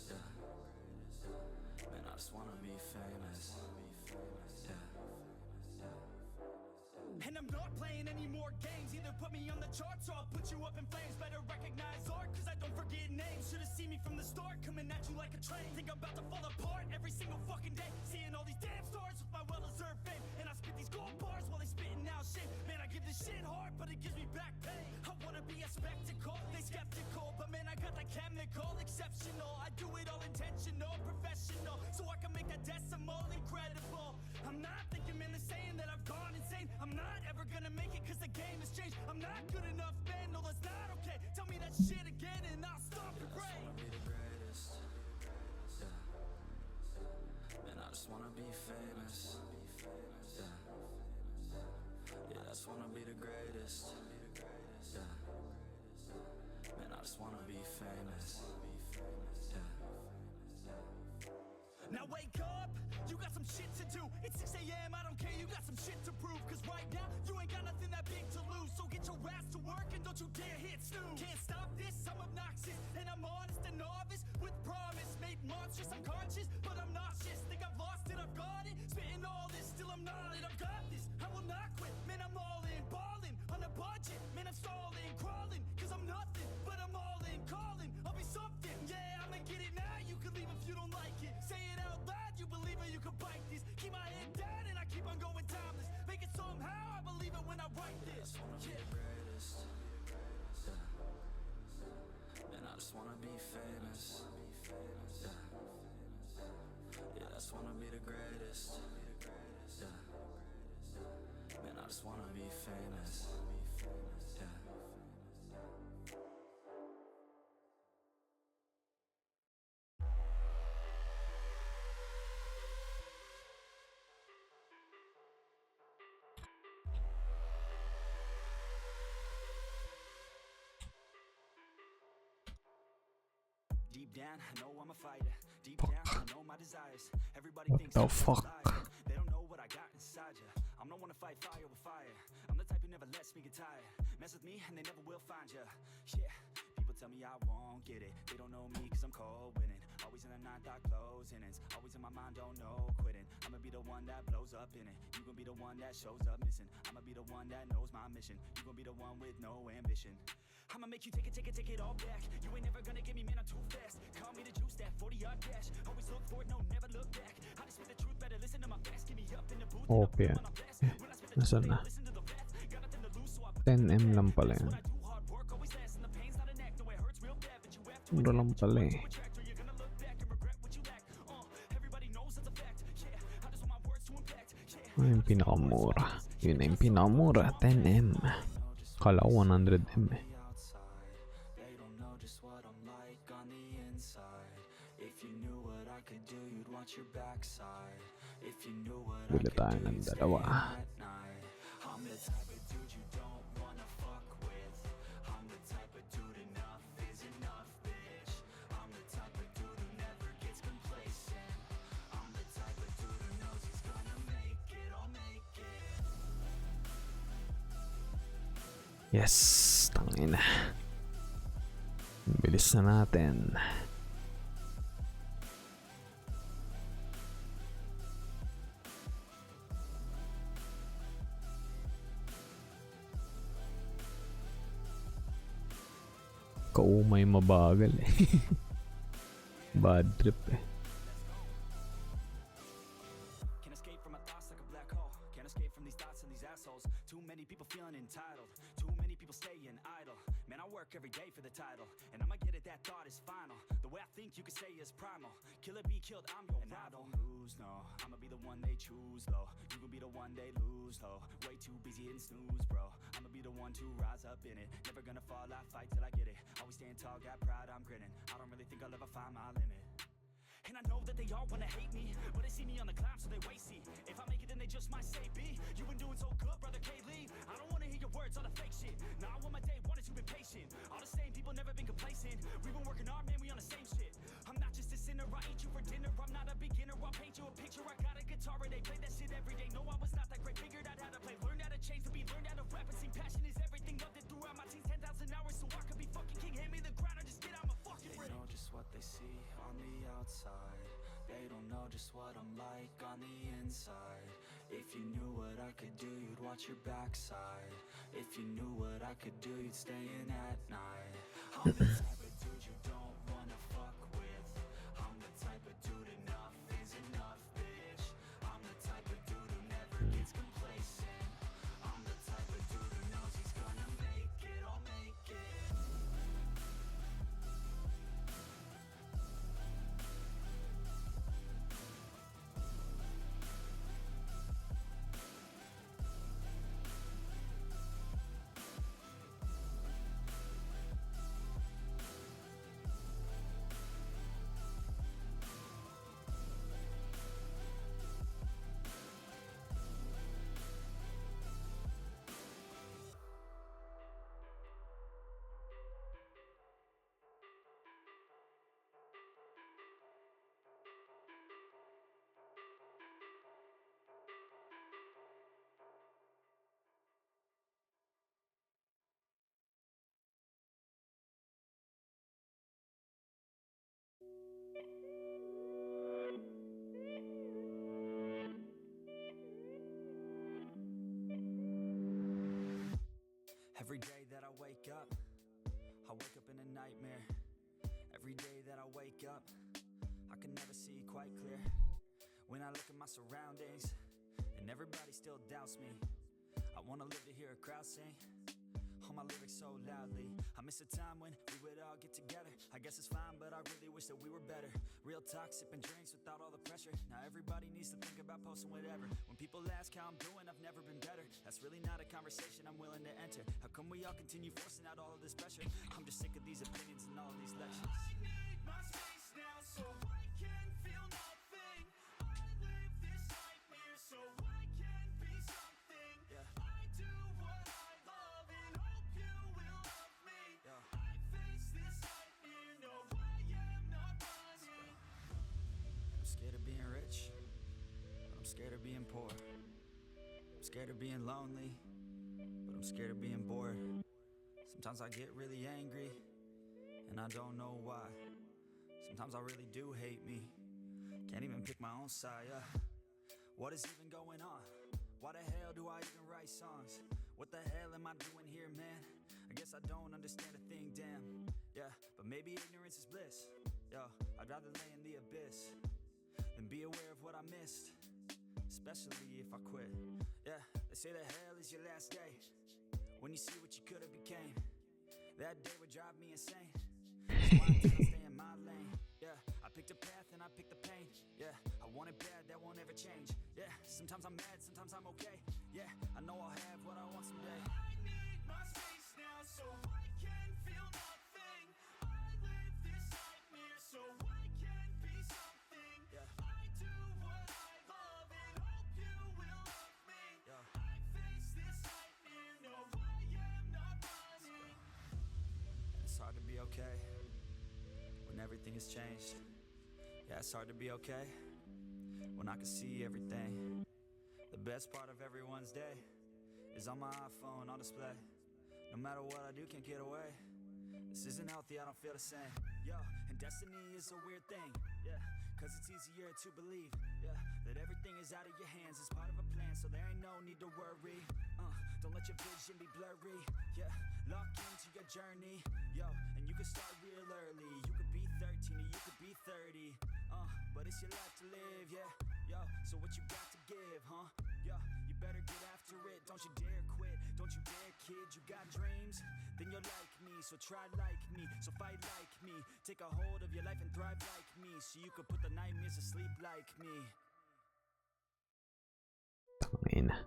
Yeah. Man, I just wanna be famous. Yeah. And I'm not playing any more games. Either put me on the charts or I'll put you up in flames. Better recognize art, cause I don't forget names. Should've seen me from the start, coming at you like a train. Think I'm about to fall apart every single fucking day. Seeing all these damn stars with my well-deserved fame. And I spit these gold bars while they spitting out shit. Man, I give this shit hard, but it gives me back pain. I wanna be a spectacle, they skeptical. But man, I got that chemical, exceptional. I do it all intentional, professional. So I can make that decimal incredible. I'm not thinking, man, they're saying that I've gone insane. I'm not ever gonna make it cause the game has changed. I'm not good enough, man, no that's not okay. Tell me that shit again and I'll stop your brain. I just wanna be the greatest. Yeah. And I just wanna be famous. Yeah. Yeah, I just wanna be the greatest. Yeah. Man, I just wanna be famous. Yeah. Now wake up, you got some shit to do. It's 6 a.m., I don't care, you got some shit to prove. Cause right now, you ain't got nothing that big to lose. So get your ass to work and don't you dare hit snooze. Can't stop this, I'm obnoxious. And I'm honest and novice with promise. Made monstrous, I'm conscious, but I'm nauseous. Think I've lost it, I've got it. Spitting all this, still I'm not it. I've got this, I will not quit. Man, I'm all in, balling on a budget. Man, I'm stalling, crawling, cause I'm nothing. But I'm all in, calling, I'll be something. Yeah, I'ma get it now, you can leave if you don't like it. Say it out loud, you believe it, you can bite this. Keep my head down and I keep on going timeless. Make it somehow, I believe it when I write this. I just wanna be the greatest. Yeah. And I just wanna be famous. Yeah. Yeah, I just wanna be the greatest. Yeah. Man, I just wanna be famous. Yeah. Deep down, I know I'm a fighter. Deep down, I know my desires. Everybody thinks the I'm a fuck? liar. They don't know what I got inside ya. I'm not one to fight fire with fire. I'm the type who never lets me get tired. Mess with me and they never will find ya. Yeah, people tell me I won't get it. They don't know me cause I'm cold winning. Always in the ninth, I close innings. Always in my mind, don't know quitting. I'ma be the one that blows up in it. You gon' be the one that shows up missing. I'ma be the one that knows my mission. You gon' be the one with no ambition. I'ma make you take it all back. You ain't never gonna get me, man, I'm too fast. Call me the juice, that 40-yard dash. Always look forward, no, never look back. I just spit the truth, better listen to my facts. Get me up in the booth, OP yan. Nasaan na? 10M lang pala yan. Mura lang pala eh. Ano yung pinakamura? Yun na yung pinakamura, 10M. Kala ko 100M eh. Bili tayo ng dalawa. Yes, tangina. Bilis na natin. Kaumay mabagal eh. Bad trip eh. Can't escape from my thoughts like a black hole. Can't escape from these thoughts and these assholes. Too many people feeling entitled. Too many people staying idle. Man, I work every day for the title, and I'ma get it, that thought is final. The way I think you could say is primal. Kill it, be killed, I'm your rival. I don't lose, no. I'ma be the one they choose, though. You gon' be the one they lose, though. Way too busy hitting snooze, bro. I'ma be the one to rise up in it. Never gonna fall, I fight till I get it. Always stand tall, got pride, I'm grinning. I don't really think I'll ever find my limit. And I know that they all wanna hate me, but they see me on the climb, so they wait, see. If I make it, then they just might say, B, you been doing so good, brother K-Lee. I don't wanna hear your words, all the fake shit. Now I want my day one is you been patient. All the same people, never been complacent. We've been working hard, man, we on the same shit. I'm not just a sinner, I eat you for dinner. I'm not a beginner, I'll paint you a picture. I got a guitar and they play that shit every day. No, I was not that great, figured out how to play. Learned how to change the beat, learned how to rap and sing. Passion is everything, loved it throughout my teens. 10,000 hours so I could be fucking king. Hand me the ground or just get out my fucking ring. They know just what they see on the outside. They don't know just what I'm like on the inside. If you knew what I could do, you'd watch your backside. If you knew what I could do, you'd stay in at night. I'm the type of dude you don't wanna fuck with. I'm the type of dude enough is enough, bitch. I'm the type of dude who never gets complacent. I'm the type of dude who knows he's gonna make it, I'll make it. Every day that I wake up in a nightmare. Every day that I wake up, I can never see quite clear. When I look at my surroundings, and everybody still doubts me. I wanna live to hear a crowd sing all my lyrics so loudly. I miss a time when we would all get together. I guess it's fine, but I really wish that we were better. Real talk, sipping drinks without all the pressure. Now everybody needs to think about posting whatever. When people ask how I'm doing, I've never been better. That's really not a conversation I'm willing to enter. How come we all continue forcing out all of this pressure? I'm just sick of these opinions and all of these lectures. I need my space now so I can feel nothing. I live this nightmare so I can be something. I do what I love and hope you will love me. I face this nightmare, no I am not running. I'm scared of being rich, but I'm scared of being poor. I'm scared of being lonely, but I'm scared of being bored. Sometimes I get really angry, and I don't know why. Sometimes I really do hate me. Can't even pick my own side, What is even going on? Why the hell do I even write songs? What the hell am I doing here, man? I guess I don't understand a thing, damn. Yeah, but maybe ignorance is bliss. Yo, I'd rather lay in the abyss than be aware of what I missed, especially if I quit. Yeah, they say that hell is your last day, when you see what you could have became. That day would drive me insane. So why did I stay in my lane? Yeah, I picked a path and I picked the pain. Yeah, I want it bad, that won't ever change. Yeah, sometimes I'm mad, sometimes I'm okay. Yeah, I know I'll have what I want someday. I need my space now so I can feel nothing. I live this nightmare so I can be something. I do what I love and hope you will love me. I face this nightmare, no I am not running. It's hard to be okay when everything has changed. Yeah, it's hard to be okay when I can see everything. The best part of everyone's day is on my iPhone on display. No matter what I do, can't get away. This isn't healthy, I don't feel the same. Yo, and destiny is a weird thing. Yeah, cause it's easier to believe. Yeah, that everything is out of your hands. It's part of a plan, so there ain't no need to worry. Don't let your vision be blurry. Yeah, lock into your journey. Yo, and you can start real early. You could be 13 or you could be 30. But it's your life to live, yeah. Yo, so what you got to give, huh? Yo, you better get after it. Don't you dare quit. Don't you dare, kid. You got dreams? Then you're like me, so try like me. So fight like me. Take a hold of your life and thrive like me. So you could put the nightmares to sleep like me. Tangina.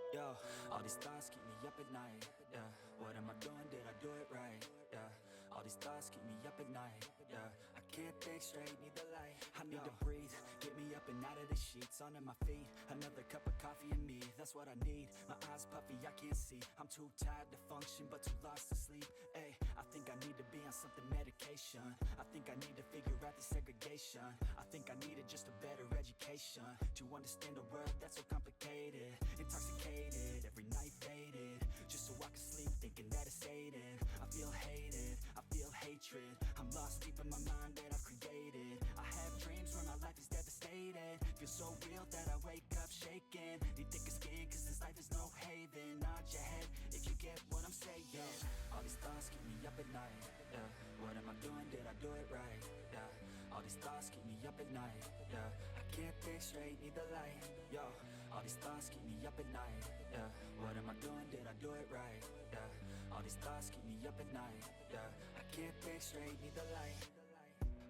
Yo, all these thoughts keep me up at night. Yeah, what am I doing? Did I do it right? Yeah, all these thoughts keep me up at night. Yeah, I can't think straight, need the light. I need to breathe, get me up and out of the sheets, onto my feet. Another cup of coffee and me, that's what I need. My eyes puffy, I can't see. I'm too tired to function, but too lost to sleep. Ay, I think I need to be on something medication. I think I need to figure out the segregation. I think I needed just a better education to understand a world that's so complicated. Intoxicated, every night faded, just so I can sleep thinking that it's Satan. I feel hated, I feel hatred. I'm lost deep in my mind that I've created. I have dreams where my life is devastated. Feel so real that I wake up shaking. Need thicker skin cause this life is no haven. Nod your head if you get what I'm saying. All these thoughts keep me up at night. Yeah, what am I doing? Did I do it right? Yeah, all these thoughts keep me up at night. Yeah, I can't think straight, need the light. Yo, all these thoughts keep me up at night. Yeah, what am I doing? Did I do it right? Yeah, all these thoughts keep me up at night. Yeah, I can't think straight, need the light.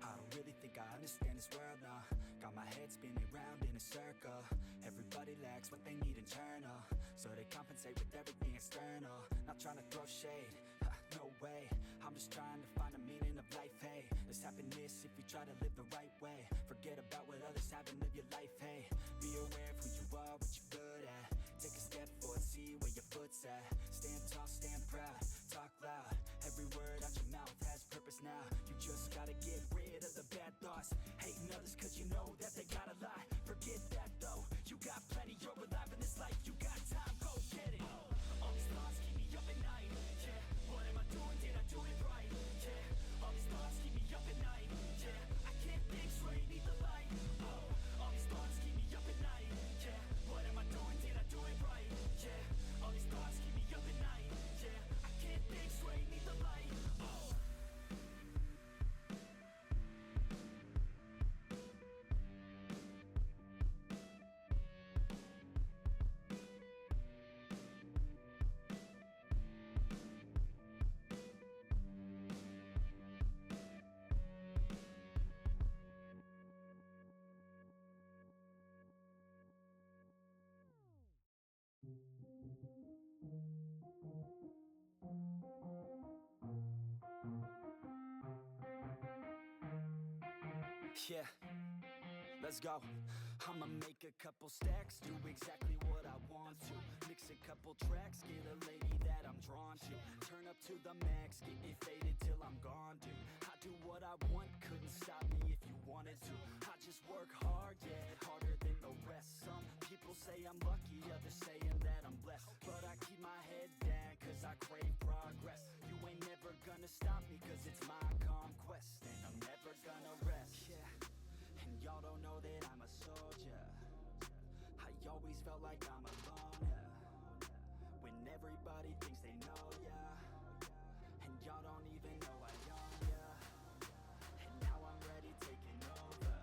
I don't really think I understand this world now. Got my head spinning round in a circle. Everybody lacks what they need internal, so they compensate with everything external. Not trying to throw shade, no way. I'm just trying to find a meaning of life, hey. There's happiness if you try to live the right way. Forget about what others have and live your life, hey. Be aware of who you are, what you're good at. Take a step forward, see where your foot's at. Stand tall, stand proud, talk loud. Every word out your mouth has purpose now. You just gotta get rid of the bad thoughts. Hating others cause you know that they gotta lie. Forget that though, you got plenty, you're alive in this life. You got time, go get it. All these thoughts keep me up at night. Yeah, what am I doing? Did I do it right? Yeah, all these thoughts keep me up at night. Yeah, I can't think straight, need the light. All these thoughts keep me up at night. Yeah, what am I doing? Did I do it right? Yeah, all these thoughts keep me up at night. Yeah, I can't think straight, need the light. Yeah, let's go. I'ma make a couple stacks, do exactly what I want to. Mix a couple tracks, get a lady that I'm drawn to. Turn up to the max, get me faded till I'm gone, dude. I do what I want, couldn't stop me if you wanted to. I just work hard, yeah, harder than the rest. Some people say I'm lucky, others saying that I'm blessed. But I keep my head down, cause I crave progress. You ain't never gonna stop me, cause it's my conquest. And I'm never gonna rest, yeah. And y'all don't know that I'm a soldier. I always felt like I'm alone, yeah. When everybody thinks they know, yeah. And y'all don't even know I own, yeah. And now I'm ready taking over.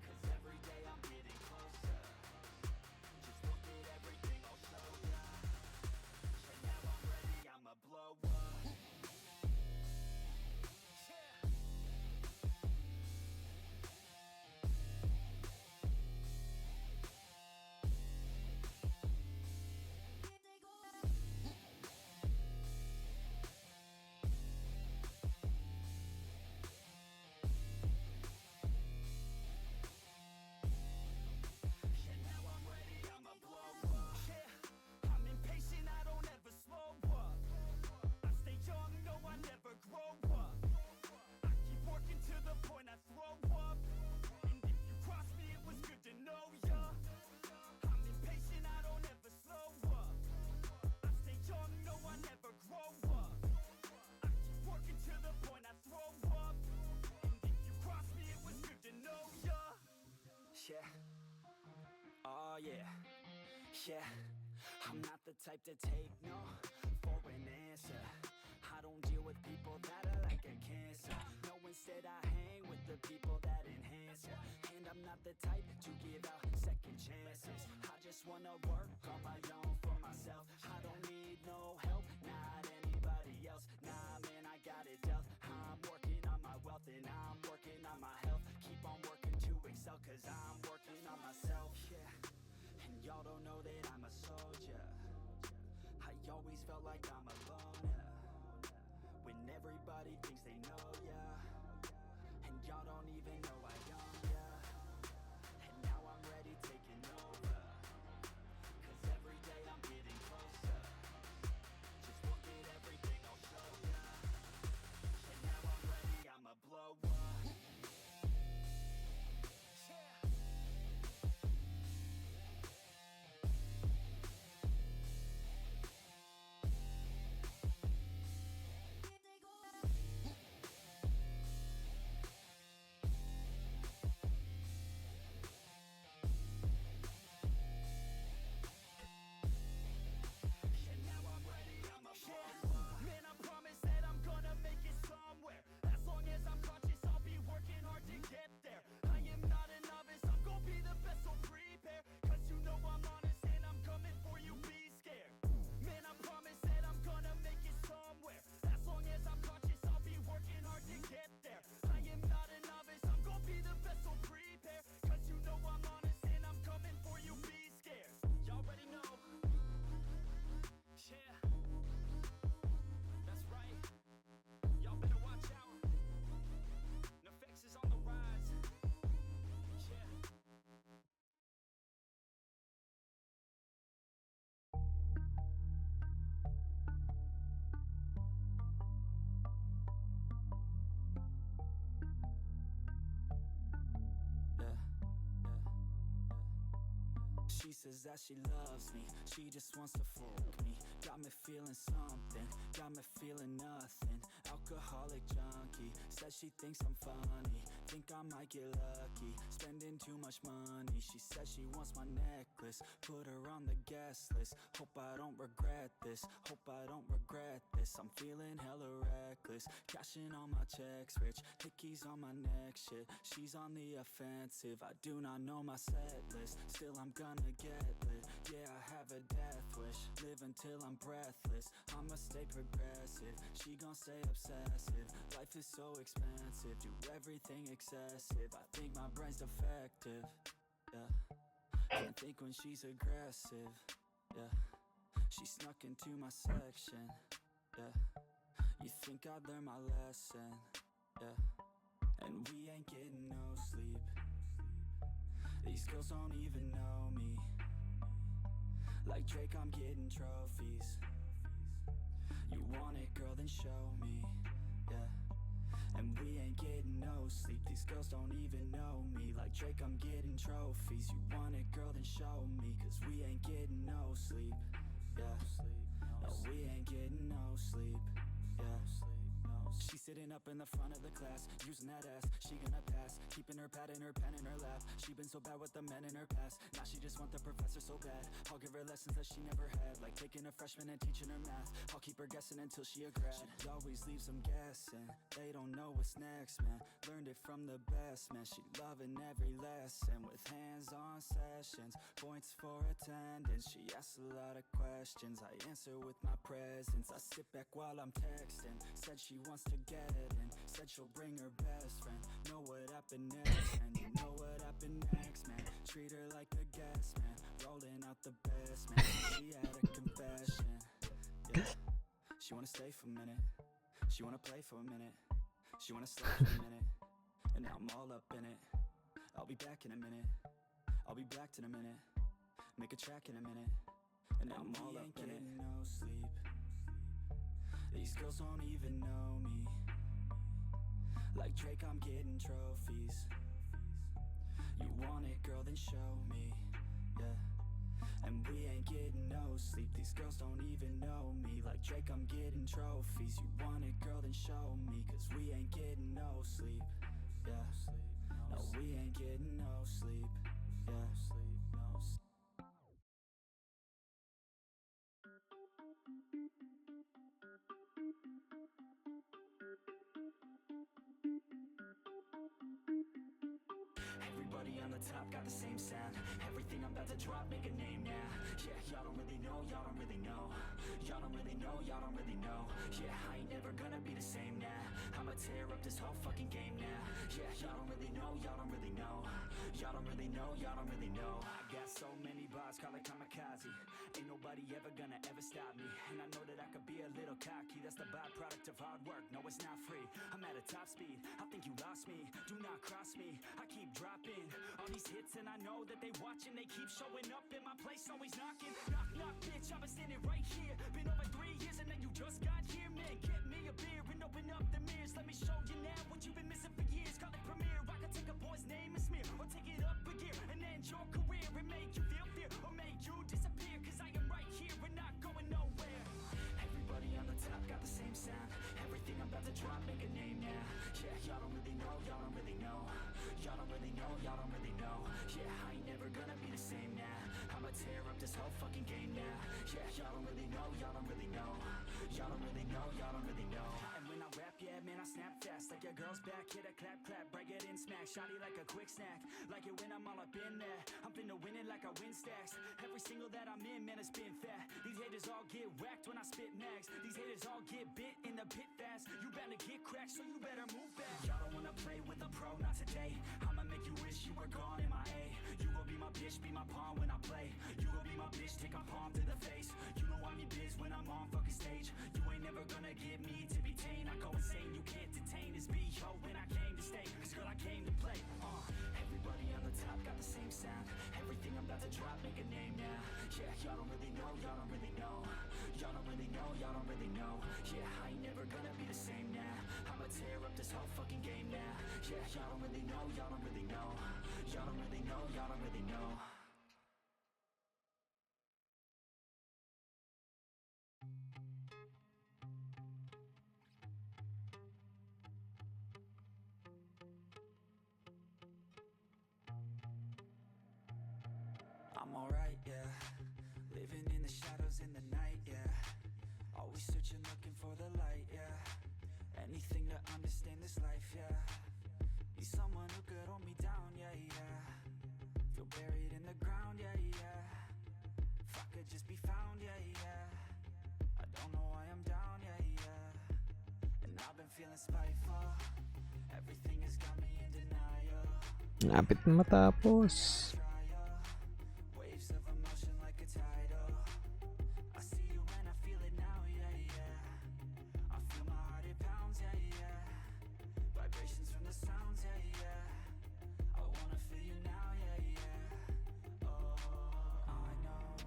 Cause every day I'm getting closer. Just look at everything I'll show ya. And now I'm ready, I'ma blow up. yeah. Yeah, I'm not the type to take no for an answer. I don't deal with people that are like a cancer. No, instead I hang with the people that enhance ya. And I'm not the type to give out second chances. I just wanna work on my own for myself. I don't need no help, not anybody else. Nah, man, I got it dealt. I'm working on my wealth and I'm working on my health. Keep on working to excel, cause I'm working on myself. Yeah, and y'all don't know that I'm a soldier. I always felt like I'm alone, yeah. When everybody thinks they know, yeah. And y'all don't even know I am, yeah. And now I'm ready taking over, cause every day I'm getting closer. Just look at everything I'll show ya. And now I'm ready, I'ma blow up. Man, I promise that I'm gonna make it somewhere. As long as I'm conscious, I'll be working hard to get there. I am not a novice, I'm gonna be the best, so prepare. Cause you know I'm honest and I'm coming for you, be scared. Man, I promise that I'm gonna make it somewhere. As long as I'm conscious, I'll be working hard to get there. I am not a novice, I'm gonna be the best, so prepare. Cause you know I'm honest and I'm coming for you, be scared. Y'all already know. Yeah. That's right. Y'all better watch out. Nefex is on the rise. Yeah. She says that she loves me, she just wants to fuck me. Got me feeling something, got me feeling nothing. Alcoholic junkie, says she thinks I'm funny. Think I might get lucky, spending too much money. She says she wants my necklace, put her on the guest list. Hope I don't regret this, hope I don't regret this. I'm feeling hella reckless, cashing all my checks rich. Hickeys on my neck, shit, she's on the offensive. I do not know my set list, still I'm gonna get lit. Yeah, I have a death wish, live until I'm breathless. I'ma stay progressive, she gon' stay obsessive. Life is so expensive, do everything excessive. I think my brain's defective, yeah. Can't think when she's aggressive, yeah. She snuck into my section, yeah. You think I'd learn my lesson, yeah. And we ain't getting no sleep. These girls don't even know me. Like Drake, I'm getting trophies. You want it, girl, then show me, yeah. And we ain't getting no sleep. These girls don't even know me. Like Drake, I'm getting trophies. You want it, girl, then show me. Cause we ain't getting no sleep, yeah. No, we ain't getting no sleep, yeah. She's sitting up in the front of the class, using that ass, she gonna pass. Keeping her pad and her pen in her lap. She been so bad with the men in her past. Now she just want the professor so bad. I'll give her lessons that she never had, like taking a freshman and teaching her math. I'll keep her guessing until she a grad. She always leaves them guessing, they don't know what's next, man. Learned it from the best, man. She loving every lesson, with hands-on sessions, points for attendance. She asks a lot of questions, I answer with my presence. I sit back while I'm texting, said she wants to get it in, said she'll bring her best friend. Know what happened next, man, you know what happened next, man. Treat her like a guest, man, rolling out the best, man. She had a confession, yeah. She wanna stay for a minute, she wanna play for a minute, she wanna slay for a minute, and now I'm all up in it. I'll be back in a minute, I'll be back in a minute, make a track in a minute, and now I'm all up in it. No sleep, these girls don't even know me. Like Drake, I'm getting trophies. You want it, girl, then show me, yeah. And we ain't getting no sleep. These girls don't even know me. Like Drake, I'm getting trophies. You want it, girl, then show me. Cause we ain't getting no sleep, yeah. No, we ain't getting no sleep, yeah. top got the same sound. Everything I'm about to drop, make a name now. Yeah, y'all don't really know, y'all don't really know. Y'all don't really know, y'all don't really know. Yeah, I ain't never gonna be the same now. I'ma tear up this whole fucking game now. Yeah, y'all don't really know, y'all don't really know. Y'all don't really know, y'all don't really know. I got so many bars, call it kamikaze. Ain't nobody ever gonna ever stop me. And I know that I could be a little cocky. That's the byproduct of hard work. No, it's not free. I'm at a top speed. I think you lost me. Do not cross me. I keep dropping all these hits, and I know that they watching. They keep showing up in my place, always knocking. Knock, knock, bitch. I've been standing right here. Been over 3 years, and then you just got here, man. Get me a beer and open up the mirrors. Let me show you now what you've been missing for years. Call it premiere. I can take a boy's name and smear, or take it up a gear and end your career and make you feel fear, or make you disappear. Cause I am right here and not going nowhere. Everybody on the top got the same sound. Everything I'm about to drop, make a name now. Yeah, y'all don't really know, y'all don't really know. Y'all don't really know, y'all don't really know. Yeah, I ain't never gonna be the same now. I'ma tear up this whole fucking game now. Yeah, y'all don't really know, y'all don't really know. Y'all don't really know, y'all don't really know. And when I rap, yeah, man, I snap fast. Like your girl's back, hit a clap, clap, break it in, smack. Shotty like a quick snack. Like it when I'm all up in there. I'm finna win it like I win stacks. Every single that I'm in, man, it's been fat. These haters all get whacked when I spit mags. These haters all get bit in the pit fast. You better get cracked, so you better move back. Y'all don't wanna play with a pro, not today. I'ma make you wish you were gone in my A. You gon' be my bitch, be my pawn when I play. You gon' be my bitch, take my palm to the face. You know I'm your biz when I'm on fucking stage. You ain't never gonna get me to be tame. I go insane, you can't detain this B.O. when I came to stay. Cause girl, I came to play. Everybody on the top got the same sound. Everything I'm about to drop, make a name now. Yeah, y'all don't really know, y'all don't really know. Y'all don't really know, y'all don't really know. Yeah, I ain't never gonna be the same now. I'ma tear up this whole fucking game now. Yeah, y'all don't really know, y'all don't really know. Y'all don't really know, y'all don't really know. I'm alright, yeah. Living in the shadows in the night, yeah. Always searching, looking for the light, yeah. Anything to understand this life, yeah. Need someone who could hold me down, yeah, yeah. Feel buried in the ground, yeah, yeah. If I could just be found, yeah, yeah. I don't know why I'm down, yeah, yeah. And I've been feeling spiteful. Everything has got me in denial. Lapit matapos. Waves of emotion like a tidal. I see you and I feel it now, yeah, yeah. I feel my heart, it pounds, yeah, yeah. Vibrations from the sounds, yeah, yeah. I wanna feel you now, yeah, yeah. Oh, I know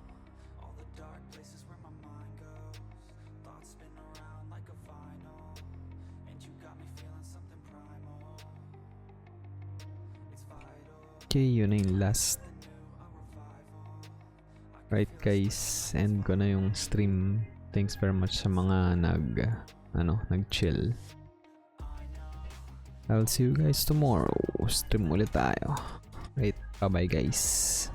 all the dark places where my mind goes. Thoughts spin around like a vinyl. And you got me feeling something primal. It's vital. Okay, yun na yung last. Right guys, end ko na yung stream. Thanks very much sa mga nag-chill. I'll see you guys tomorrow. Stream ulit tayo. Right, bye bye guys.